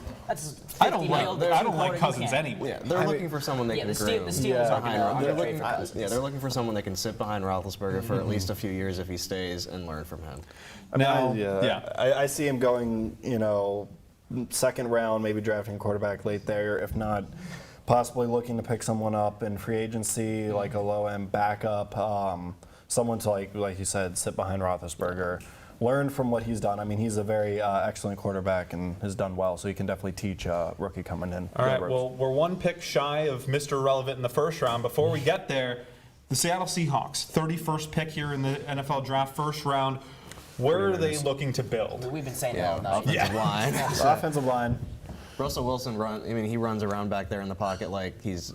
I don't 50 like mil to I don't two like quarters, Cousins you can't. anyway. Yeah, they're looking for someone they Yeah, can the groom. Steelers are behind going to Roethlisberger. trade for Cousins. Yeah, they're looking for someone that can sit behind Roethlisberger for at least a few years if he stays and learn from him. I mean, Now- I see him going, second round, maybe drafting a quarterback late there. If not, possibly looking to pick someone up in free agency, like a low-end backup, someone to like you said, sit behind Roethlisberger, learn from what he's done. I mean, he's a very excellent quarterback and has done well, so he can definitely teach a rookie coming in. All right, well, we're one pick shy of Mr. Relevant in the first round. Before we get there, The Seattle Seahawks, 31st pick here in the NFL draft, first round. Where are they looking to build? We've been saying that all night. Offensive line. Offensive line. Russell Wilson he runs around back there in the pocket like he's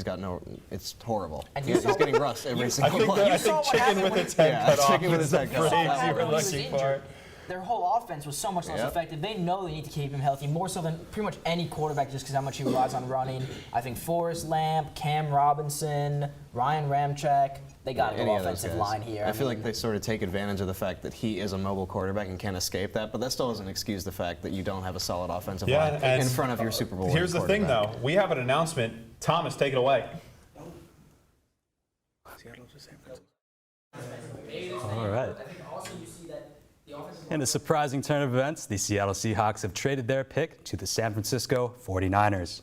got no, it's horrible. And He's getting rust every single play. I think chicken with its head cut off. Chicken with its head cut off. Phrase you were looking for. Their whole offense was so much less effective. They know they need to keep him healthy, more so than pretty much any quarterback, just because how much he relies on running. I think Forrest Lamp, Cam Robinson, Ryan Ramczyk, they got a good offensive line here. I feel like they sort of take advantage of the fact that he is a mobile quarterback and can't escape that, but that still doesn't excuse the fact that you don't have a solid offensive line in front of your Super Bowl. Here's the thing, though. We have an announcement. Thomas, take it away. All right. In a surprising turn of events, the Seattle Seahawks have traded their pick to the San Francisco 49ers.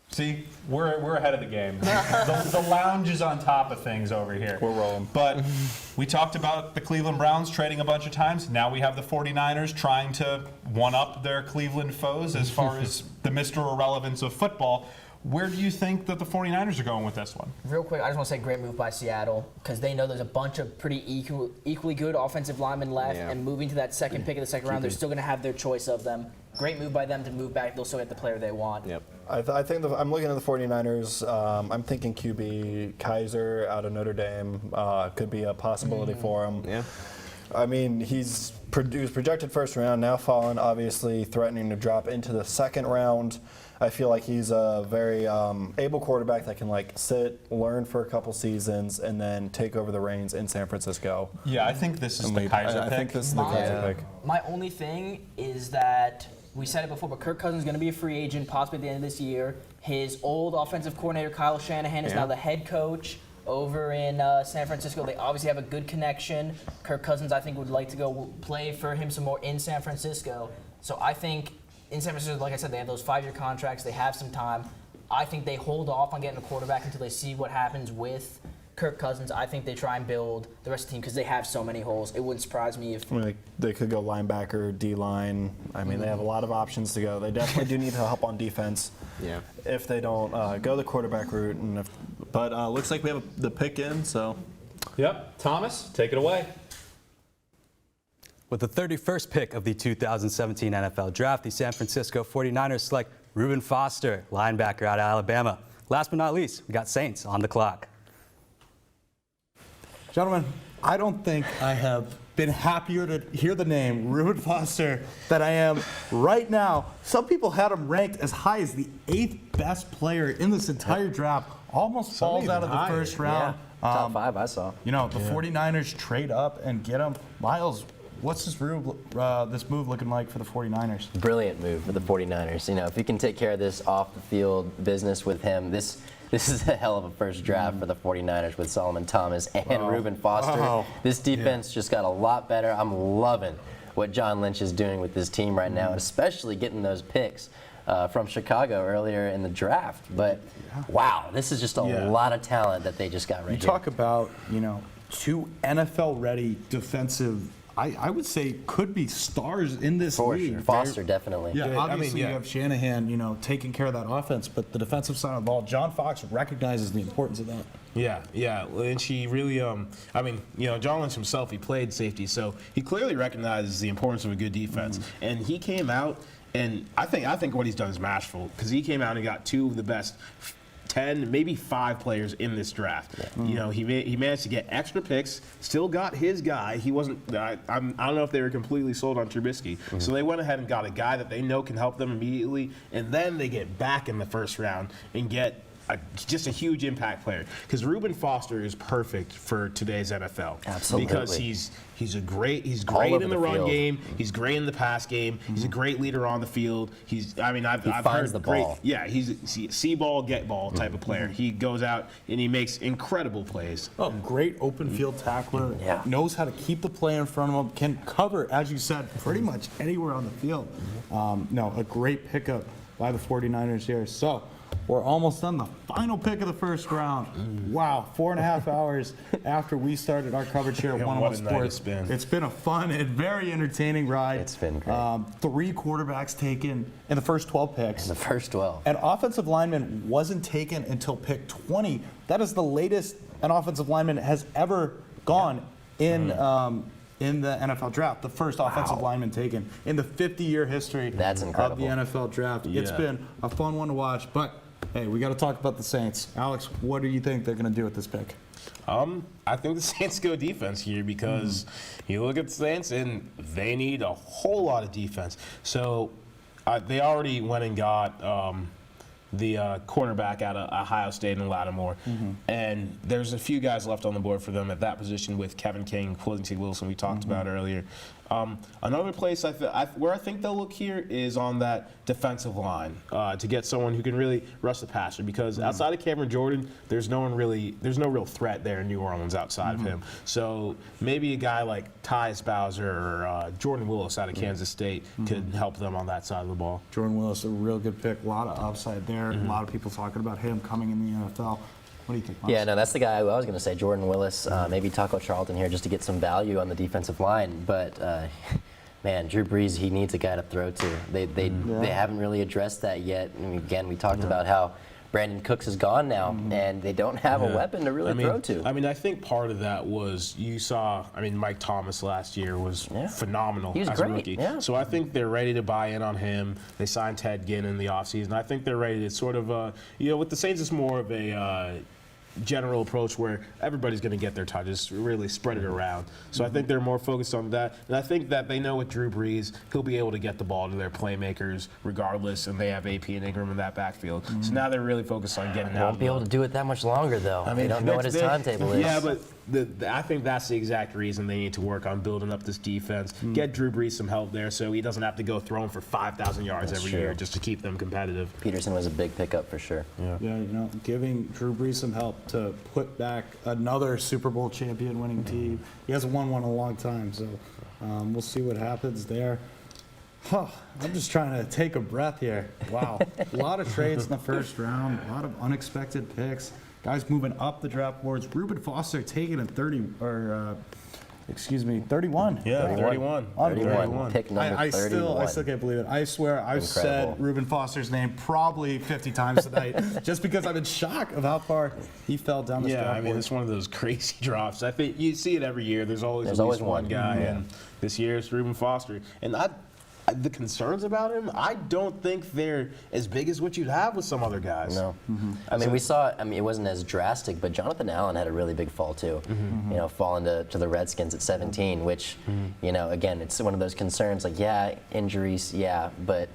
See, we're ahead of the game. The lounge is on top of things over here. We're rolling. But we talked about the Cleveland Browns trading a bunch of times. Now we have the 49ers trying to one-up their Cleveland foes as far as the Mr. Irrelevance of football. Where do you think that the 49ers are going with this one? Real quick, I just want to say great move by Seattle because they know there's a bunch of pretty equally good offensive linemen left, and moving to that second pick of the second round, they're still going to have their choice of them. Great move by them to move back. They'll still get the player they want. Yep. I think I'm looking at the 49ers. I'm thinking QB Kaiser out of Notre Dame could be a possibility for him. Yeah. I mean, he was projected first round, now fallen, obviously threatening to drop into the second round. I feel like he's a very able quarterback that can sit, learn for a couple seasons, and then take over the reins in San Francisco. Yeah, I think this is the Kaiser pick. I think this is the Kaiser pick. My only thing is that we said it before, but Kirk Cousins is going to be a free agent possibly at the end of this year. His old offensive coordinator, Kyle Shanahan, is now the head coach over in San Francisco. They obviously have a good connection. Kirk Cousins, I think, would like to go play for him some more in San Francisco. So I think in San Francisco, like I said, they have those 5-year contracts. They have some time. I think they hold off on getting a quarterback until they see what happens with Kirk Cousins. I think they try and build the rest of the team because they have so many holes. It wouldn't surprise me if they could go linebacker, D-line. I mean, they have a lot of options to go. They definitely do need help on defense. Yeah. If they don't go the quarterback route, but looks like we have the pick in. So. Yep. Thomas, take it away. With the 31st pick of the 2017 NFL Draft, the San Francisco 49ers select Reuben Foster, linebacker out of Alabama. Last but not least, we got Saints on the clock. Gentlemen, I don't think I have been happier to hear the name Reuben Foster than I am right now. Some people had him ranked as high as the 8th best player in this entire draft. Almost falls out of the first round. Top 5, I saw. The 49ers trade up and get him. Miles, what's this move looking like for the 49ers? Brilliant move for the 49ers. If you can take care of this off-the-field business with him, this is a hell of a first draft for the 49ers with Solomon Thomas and Reuben Foster. This defense just got a lot better. I'm loving what John Lynch is doing with this team right now, and especially getting those picks from Chicago earlier in the draft. But wow, this is just a lot of talent that they just got right here. You talk about, two NFL-ready defensive, I would say could be stars in this league. Sure. Foster, definitely. Yeah, obviously you have Shanahan, taking care of that offense, but the defensive side of the ball, John Fox recognizes the importance of that. Yeah, Lynch, he really, John Lynch himself, he played safety, so he clearly recognizes the importance of a good defense. And he came out, and I think what he's done is masterful, because he came out and got 2 of the best 10, maybe 5 players in this draft. Yeah. He managed to get extra picks, still got his guy. He wasn't, I don't know if they were completely sold on Trubisky. So they went ahead and got a guy that they know can help them immediately, and then they get back in the first round and get just a huge impact player. Because Reuben Foster is perfect for today's NFL. Absolutely. Because he's great in the run game. He's great in the pass game. He's a great leader on the field. I've heard the great. ball. Yeah, he's a see ball, get ball type of player. He goes out and he makes incredible plays. Oh, great open field tackler. Yeah. Knows how to keep the play in front of him. Can cover, as you said, pretty much anywhere on the field. A great pickup by the 49ers here. So, We're almost done. The final pick of the first round. Wow, 4.5 hours after we started our coverage here at 101 Sports. It's been a fun and very entertaining ride. It's been great. 3 quarterbacks taken in the first 12 picks. The first 12. An offensive lineman wasn't taken until pick 20. That is the latest an offensive lineman has ever gone in the NFL draft. The first offensive lineman taken in the 50-year history of the NFL draft. It's been a fun one to watch, but hey, we got to talk about the Saints. Alex, what do you think they're going to do with this pick? I think the Saints go defense here because you look at the Saints and they need a whole lot of defense. So they already went and got the cornerback out of Ohio State and Lattimore. And there's a few guys left on the board for them at that position with Kevin King, Quincy Wilson we talked about earlier. Another place where I think they'll look here is on that defensive line to get someone who can really rush the passer, because outside of Cameron Jordan, there's no real threat there in New Orleans outside of him. So maybe a guy like Tyus Bowser or Jordan Willis out of Kansas State could help them on that side of the ball. Jordan Willis, a real good pick. A lot of upside there. A lot of people talking about him coming in the NFL. What do you think, Miles? Yeah, no, that's the guy I was going to say, Jordan Willis, maybe Taco Charlton here just to get some value on the defensive line. But, man, Drew Brees, he needs a guy to throw to. They haven't really addressed that yet. I mean, again, we talked about how Brandon Cooks is gone now, and they don't have a weapon to really throw to. I mean, I think part of that was Mike Thomas last year was phenomenal as a rookie. Yeah. So I think they're ready to buy in on him. They signed Ted Ginn in the offseason. I think they're ready to sort of, with the Saints, it's more of a general approach where everybody's going to get their touches, really spread it around. So I think they're more focused on that. And I think that they know with Drew Brees, he'll be able to get the ball to their playmakers regardless, and they have AP and Ingram in that backfield. So now they're really focused on getting out. Won't be able to do it that much longer, though. I mean, they don't know what his timetable is. Yeah, but I think that's the exact reason they need to work on building up this defense. Get Drew Brees some help there so he doesn't have to go throwing for 5,000 yards every year just to keep them competitive. Peterson was a big pickup for sure. Yeah, giving Drew Brees some help to put back another Super Bowl champion winning team. He hasn't won one in a long time, so we'll see what happens there. I'm just trying to take a breath here. Wow. A lot of trades in the first round, a lot of unexpected picks. Guys moving up the draft boards. Reuben Foster taken at 31. Yeah, 31. 31. Pick number 31. I still can't believe it. I swear I've said Reuben Foster's name probably 50 times tonight just because I'm in shock of how far he fell down the draft board. Yeah, I mean, it's one of those crazy drops. I think you see it every year. There's always at least one guy, and this year it's Reuben Foster. And the concerns about him, I don't think they're as big as what you'd have with some other guys. No. I mean, we saw, it wasn't as drastic, but Jonathan Allen had a really big fall too. Falling to the Redskins at 17, which, again, it's one of those concerns, like, injuries, but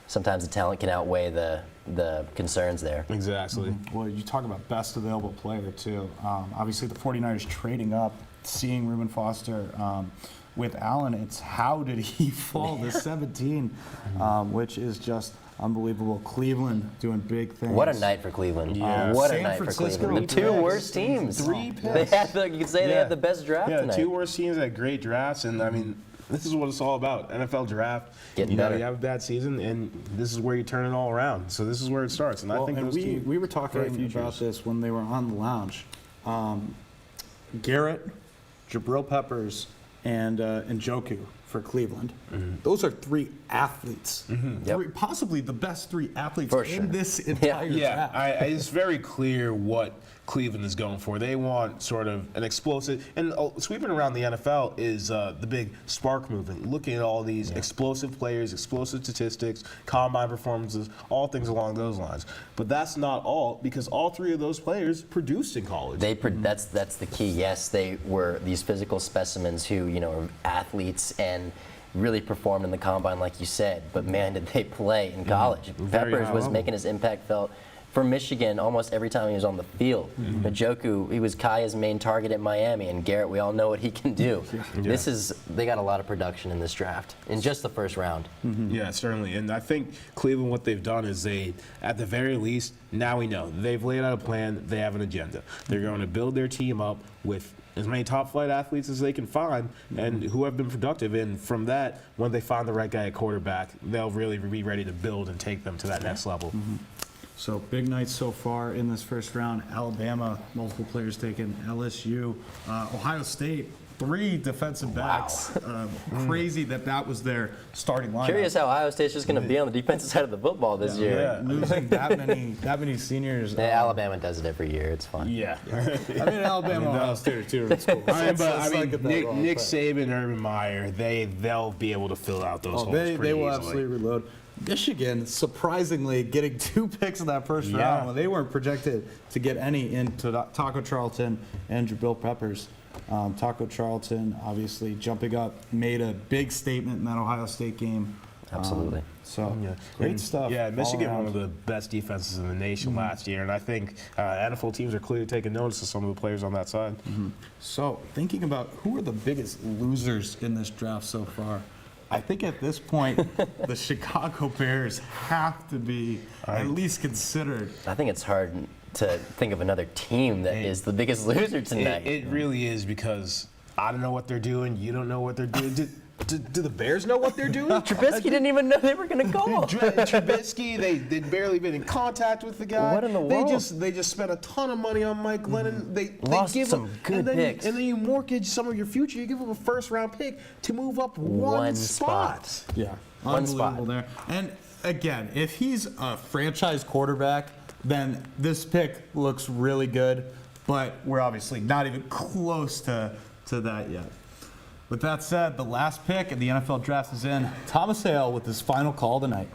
sometimes the talent can outweigh the concerns there. Exactly. Well, you talk about best available player too. Obviously, the 49ers trading up, seeing Reuben Foster. With Allen, it's how did he fall to 17, which is just unbelievable. Cleveland doing big things. What a night for Cleveland. What a night for Cleveland. The two worst teams. 3 picks. They had you could say they had the best draft tonight. The two worst teams had great drafts, and I mean, this is what it's all about. NFL draft. Getting better. You have a bad season, and this is where you turn it all around. So this is where it starts. And I think we were talking about this when they were on the lounge. Garrett, Jabril Peppers, and Njoku for Cleveland. Those are 3 athletes. Possibly the best 3 athletes in this entire draft. It's very clear what Cleveland is going for. They want sort of an explosive, and sweeping around the NFL is the big spark movement. Looking at all these explosive players, explosive statistics, combine performances, all things along those lines. But that's not all, because all 3 of those players produced in college. That's the key. Yes, they were these physical specimens who are athletes and really performed in the combine, like you said. But man, did they play in college? Peppers was making his impact felt for Michigan almost every time he was on the field. Njoku, he was Kaya's main target at Miami, and Garrett, we all know what he can do. They got a lot of production in this draft in just the first round. Yeah, certainly. And I think Cleveland, what they've done is at the very least, now we know they've laid out a plan. They have an agenda. They're going to build their team up with as many top flight athletes as they can find and who have been productive. And from that, when they find the right guy at quarterback, they'll really be ready to build and take them to that next level. So big nights so far in this first round. Alabama, multiple players taken. LSU, Ohio State, 3 defensive backs. Crazy that was their starting lineup. Curious how Ohio State's just going to be on the defensive side of the football this year. Yeah, losing that many seniors. Alabama does it every year. It's fun. Yeah. I mean, Alabama, Ohio State are 2 different schools. Nick Saban and Urban Meyer, they'll be able to fill out those holes pretty they will easily. absolutely reload. Michigan, surprisingly, getting 2 picks in that first round when they weren't projected to get any into Taco Charlton and Jabril Peppers. Taco Charlton, obviously, jumping up, made a big statement in that Ohio State game. Absolutely. Great stuff. Yeah, Michigan, one of the best defenses in the nation last year, and I think NFL teams are clearly taking notice of some of the players on that side. So, thinking about who are the biggest losers in this draft so far, I think at this point, the Chicago Bears have to be at least considered. I think it's hard to think of another team that is the biggest loser tonight. It really is, because I don't know what they're doing. You don't know what they're doing. Do the Bears know what they're doing? Trubisky didn't even know they were going to go. Trubisky, they'd barely been in contact with the guy. What in the world? They just spent a ton of money on Mike Glennon. They Lost give some him, good picks. And then you mortgage some of your future. You give him a first-round pick to move up one spot. Yeah, One spot. unbelievable there. And again, if he's a franchise quarterback, then this pick looks really good. But we're obviously not even close to that yet. With that said, the last pick in the NFL draft is in. Thomas Hale with his final call tonight.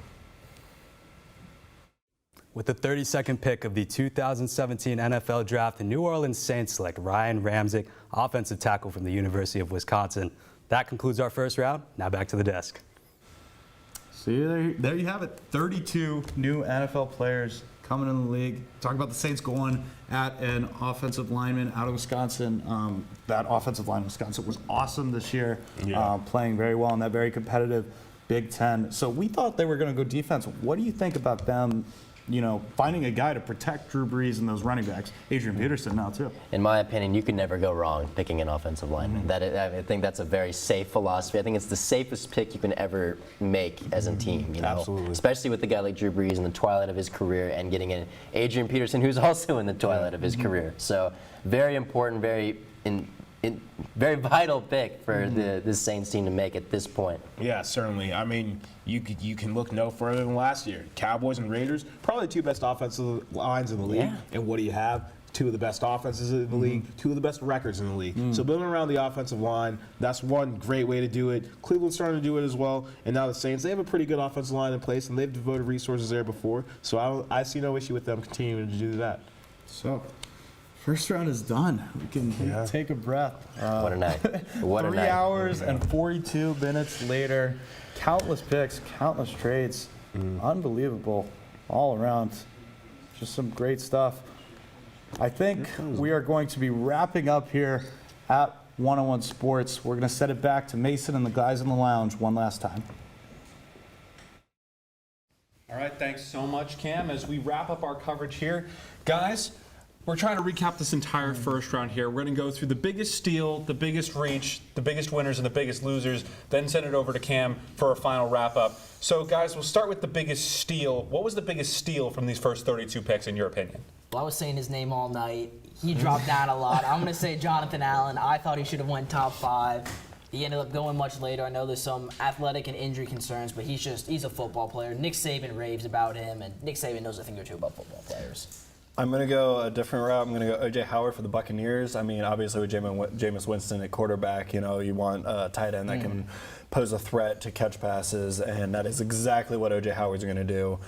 With the 32nd pick of the 2017 NFL Draft, the New Orleans Saints select Ryan Ramczyk, offensive tackle from the University of Wisconsin. That concludes our first round. Now back to the desk. See, there you have it. 32 new NFL players coming in the league. Talk about the Saints going at an offensive lineman out of Wisconsin. That offensive line in Wisconsin was awesome this year, playing very well in that very competitive Big Ten. So we thought they were going to go defense. What do you think about them, finding a guy to protect Drew Brees and those running backs? Adrian Peterson now, too. In my opinion, you can never go wrong picking an offensive lineman. I think that's a very safe philosophy. I think it's the safest pick you can ever make as a team. Absolutely. Especially with a guy like Drew Brees in the twilight of his career and getting in Adrian Peterson, who's also in the twilight of his career. So very important, very vital pick for the Saints team to make at this point. Yeah, certainly. I mean, you can look no further than last year. Cowboys and Raiders, probably the 2 best offensive lines in the league. Yeah. And what do you have? 2 of the best offenses in the league, 2 of the best records in the league. So building around the offensive line, that's one great way to do it. Cleveland's starting to do it as well. And now the Saints, they have a pretty good offensive line in place, and they've devoted resources there before. So I see no issue with them continuing to do that. So, first round is done. We can take a breath. What a night. What a 3 night. hours and 42 minutes later, countless picks, countless trades. Unbelievable all around. Just some great stuff. I think we are going to be wrapping up here at 101 Sports. We're going to set it back to Mason and the guys in the lounge one last time. All right, thanks so much, Cam. As we wrap up our coverage here, guys, we're trying to recap this entire first round here. We're going to go through the biggest steal, the biggest reach, the biggest winners, and the biggest losers, then send it over to Cam for a final wrap-up. So, guys, we'll start with the biggest steal. What was the biggest steal from these first 32 picks, in your opinion? Well, I was saying his name all night. He dropped down a lot. I'm going to say Jonathan Allen. I thought he should have went top 5. He ended up going much later. I know there's some athletic and injury concerns, but he's a football player. Nick Saban raves about him, and Nick Saban knows a thing or two about football players. I'm going to go a different route. I'm going to go O.J. Howard for the Buccaneers. I mean, obviously with Jameis Winston at quarterback, you want a tight end that can pose a threat to catch passes, and that is exactly what O.J. Howard's going to do.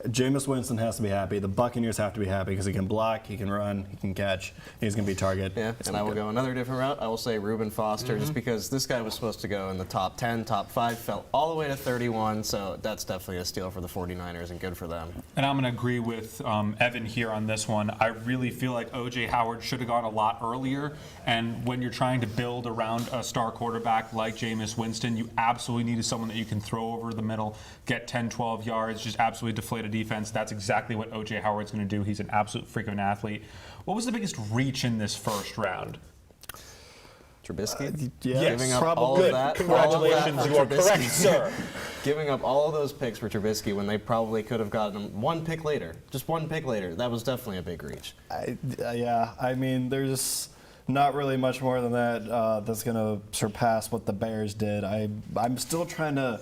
Jameis Winston has to be happy. The Buccaneers have to be happy because he can block, he can run, he can catch. He's going to be target. Yeah, and I will go another different route. I will say Reuben Foster, just because this guy was supposed to go in the top 10, top 5, fell all the way to 31, so that's definitely a steal for the 49ers and good for them. And I'm going to agree with Evan here on this one. I really feel like O.J. Howard should have gone a lot earlier, and when you're trying to build around a star quarterback like Jameis Winston, you absolutely needed someone that you can throw over the middle, get 10, 12 yards, just absolutely deflate a defense. That's exactly what O.J. Howard's going to do. He's an absolute freak of an athlete. What was the biggest reach in this first round? Trubisky? Yeah, Giving up probably. all Good. of that. Congratulations, all of that you are for Trubisky. correct, sir. Giving up all of those picks for Trubisky when they probably could have gotten him one pick later. Just one pick later. That was definitely a big reach. Yeah, I mean, there's not really much more than that that's going to surpass what the Bears did. I'm still trying to,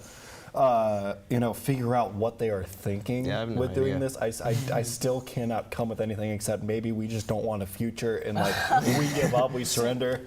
figure out what they are thinking Yeah, I have no with doing idea. this. I still cannot come with anything except maybe we just don't want a future and like we give up, we surrender.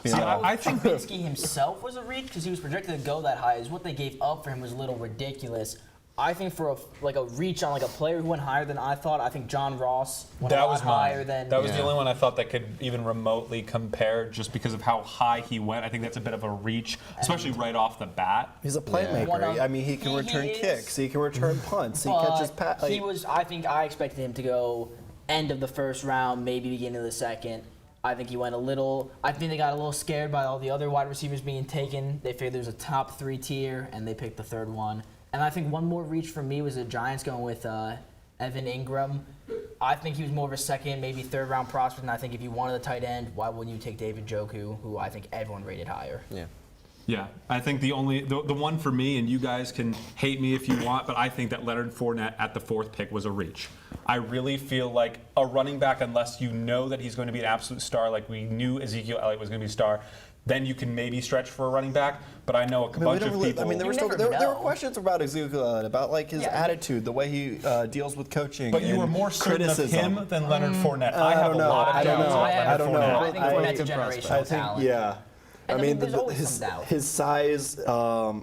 You know? I think Trubisky himself was a reach because he was projected to go that high. Is what they gave up for him was a little ridiculous. I think for a reach on like a player who went higher than I thought, I think John Ross went a lot higher than. That was the only one I thought that could even remotely compare, just because of how high he went. I think that's a bit of a reach, especially right off the bat. He's a playmaker. I mean, he can return kicks. He can return punts. He catches passes. He was. I think I expected him to go end of the first round, maybe beginning of the second. I think he went a little. I think they got a little scared by all the other wide receivers being taken. They figured there was a top 3 tier, and they picked the third one. And I think one more reach for me was the Giants going with Evan Ingram. I think he was more of a second, maybe third round prospect. And I think if you wanted a tight end, why wouldn't you take David Njoku, who I think everyone rated higher? Yeah. Yeah, I think the one for me, and you guys can hate me if you want, but I think that Leonard Fournette at the 4th pick was a reach. I really feel like a running back, unless you know that he's going to be an absolute star, like we knew Ezekiel Elliott was going to be a star, then you can maybe stretch for a running back. But I know a bunch of people. I mean, there were questions about Ezekiel Elliott, about like his attitude, the way he deals with coaching. But you were more certain of him than Leonard Fournette. I have a lot of I don't doubts know. about Leonard I don't know. I think Fournette's a generational talent. Yeah. And I mean, there's always some doubt. his size,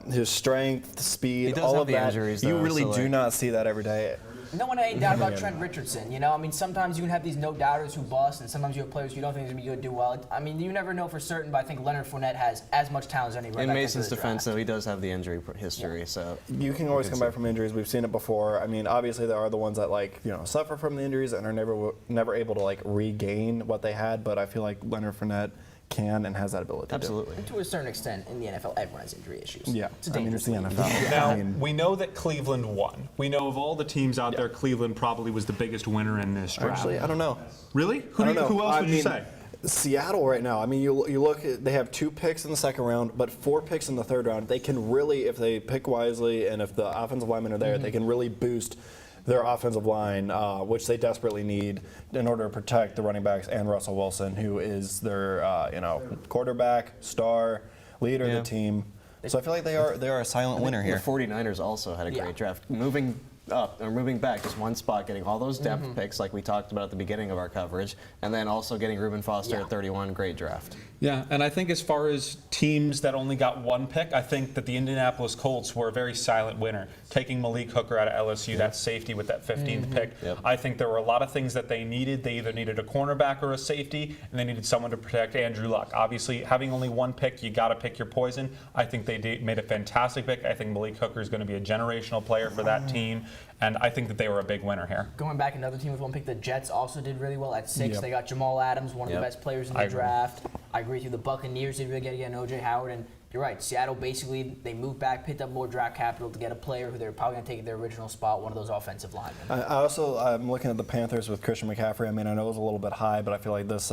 his strength, speed, He does all have of the that. injuries, You though, really so, do like- not see that every day. No one ain't doubt about Trent Richardson. You know, I mean, sometimes you can have these no doubters who bust, and sometimes you have players who you don't think is going to be good, do well. I mean, you never know for certain, but I think Leonard Fournette has as much talent as any running In back Mason's into the defense, draft. though, he does have the injury history, so You can always come back from injuries. We've seen it before. I mean, obviously there are the ones that suffer from the injuries and are never able to regain what they had. But I feel like Leonard Fournette can and has that ability. Absolutely. And to a certain extent, in the NFL, everyone has injury issues. Yeah, It's a I mean, dangerous it's the league. NFL. Now, I mean, we know that Cleveland won. We know of all the teams out there, Cleveland probably was the biggest winner in this draft. actually, I don't know. Really? I don't know. Who else would you say? Seattle right now. I mean, you look at, they have 2 picks in the second round, but 4 picks in the third round. They can really, if they pick wisely and if the offensive linemen are there, they can really boost their offensive line, which they desperately need in order to protect the running backs and Russell Wilson, who is their quarterback, star, leader of the team. So I feel like they are a silent winner here. The 49ers also had a great draft. Moving back just one spot, getting all those depth picks like we talked about at the beginning of our coverage, and then also getting Reuben Foster at 31, great draft. Yeah, and I think as far as teams that only got 1 pick, I think that the Indianapolis Colts were a very silent winner. Taking Malik Hooker out of LSU, that safety with that 15th pick. Yep. I think there were a lot of things that they needed. They either needed a cornerback or a safety, and they needed someone to protect Andrew Luck. Obviously, having only 1 pick, you got to pick your poison. I think they made a fantastic pick. I think Malik Hooker is going to be a generational player for that team, and I think that they were a big winner here. Going back, another team with 1 pick, the Jets also did really well at 6. Yep. They got Jamal Adams, one of the best players in the I agree. draft. I agree with you. The Buccaneers did really get again O.J. Howard, and you're right. Seattle basically they moved back, picked up more draft capital to get a player who they're probably going to take their original spot, one of those offensive linemen. I'm looking at the Panthers with Christian McCaffrey. I mean, I know it was a little bit high, but I feel like this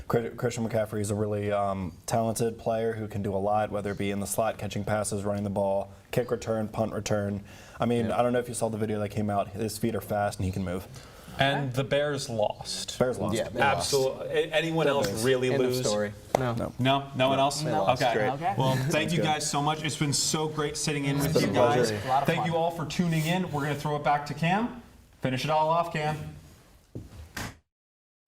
Christian McCaffrey is a really talented player who can do a lot, whether it be in the slot, catching passes, running the ball, kick return, punt return. I mean, I don't know if you saw the video that came out. His feet are fast and he can move. And the Bears lost. Bears lost. Yeah, they Absolutely. Anyone else really End lose? of story. No. No one else? No. Okay. Okay. Well, thank you guys so much. It's been so great sitting in with been you a guys. pleasure. A lot of Thank fun. you all for tuning in. We're going to throw it back to Cam. Finish it all off, Cam.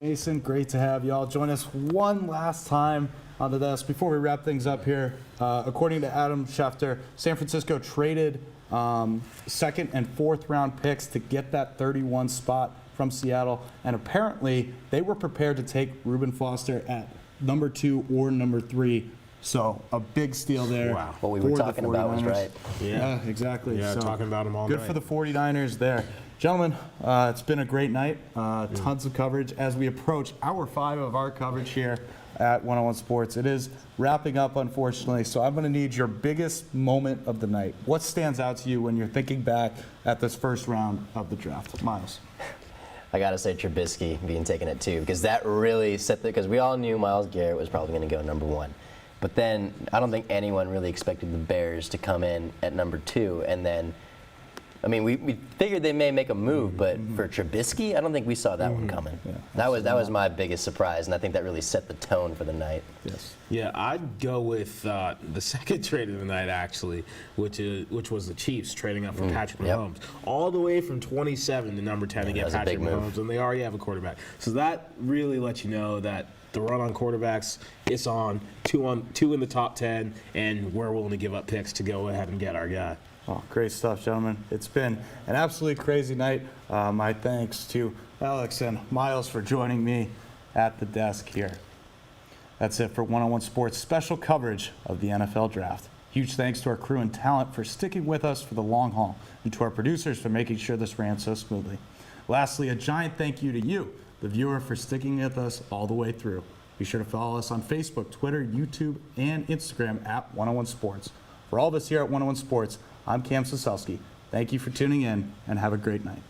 Mason, great to have y'all join us one last time on the desk. Before we wrap things up here, according to Adam Schefter, San Francisco traded 2nd and 4th round picks to get that 31 spot from Seattle, and apparently they were prepared to take Reuben Foster at number 2 or number 3. So a big steal there. Wow. What we were for the talking about was 49ers. right. Yeah, exactly. Yeah, So talking about them all good night. for the 49ers there. Gentlemen, it's been a great night. Tons of coverage as we approach hour 5 of our coverage here at 101 Sports. It is wrapping up, unfortunately, so I'm going to need your biggest moment of the night. What stands out to you when you're thinking back at this first round of the draft? Miles. I got to say Trubisky being taken at 2, because that really set because we all knew Myles Garrett was probably going to go number 1. But then I don't think anyone really expected the Bears to come in at number 2. And then, I mean, we figured they may make a move, but for Trubisky, I don't think we saw that one coming. Yeah, that was my biggest surprise, and I think that really set the tone for the night. Yes. Yeah, I'd go with the second trade of the night, actually, which was the Chiefs trading up for Patrick Mahomes. All the way from 27 to number 10 to get Patrick Mahomes, and they already have a quarterback. So that really lets you know that the run on quarterbacks is on, two in the top 10, and we're willing to give up picks to go ahead and get our guy. Oh, great stuff, gentlemen. It's been an absolutely crazy night. My thanks to Alex and Miles for joining me at the desk here. That's it for One-on-One Sports special coverage of the NFL Draft. Huge thanks to our crew and talent for sticking with us for the long haul, and to our producers for making sure this ran so smoothly. Lastly, a giant thank you to you, the viewer, for sticking with us all the way through. Be sure to follow us on Facebook, Twitter, YouTube, and Instagram at One-on-One Sports. For all of us here at One-on-One Sports, I'm Cam Soselski. Thank you for tuning in, and have a great night.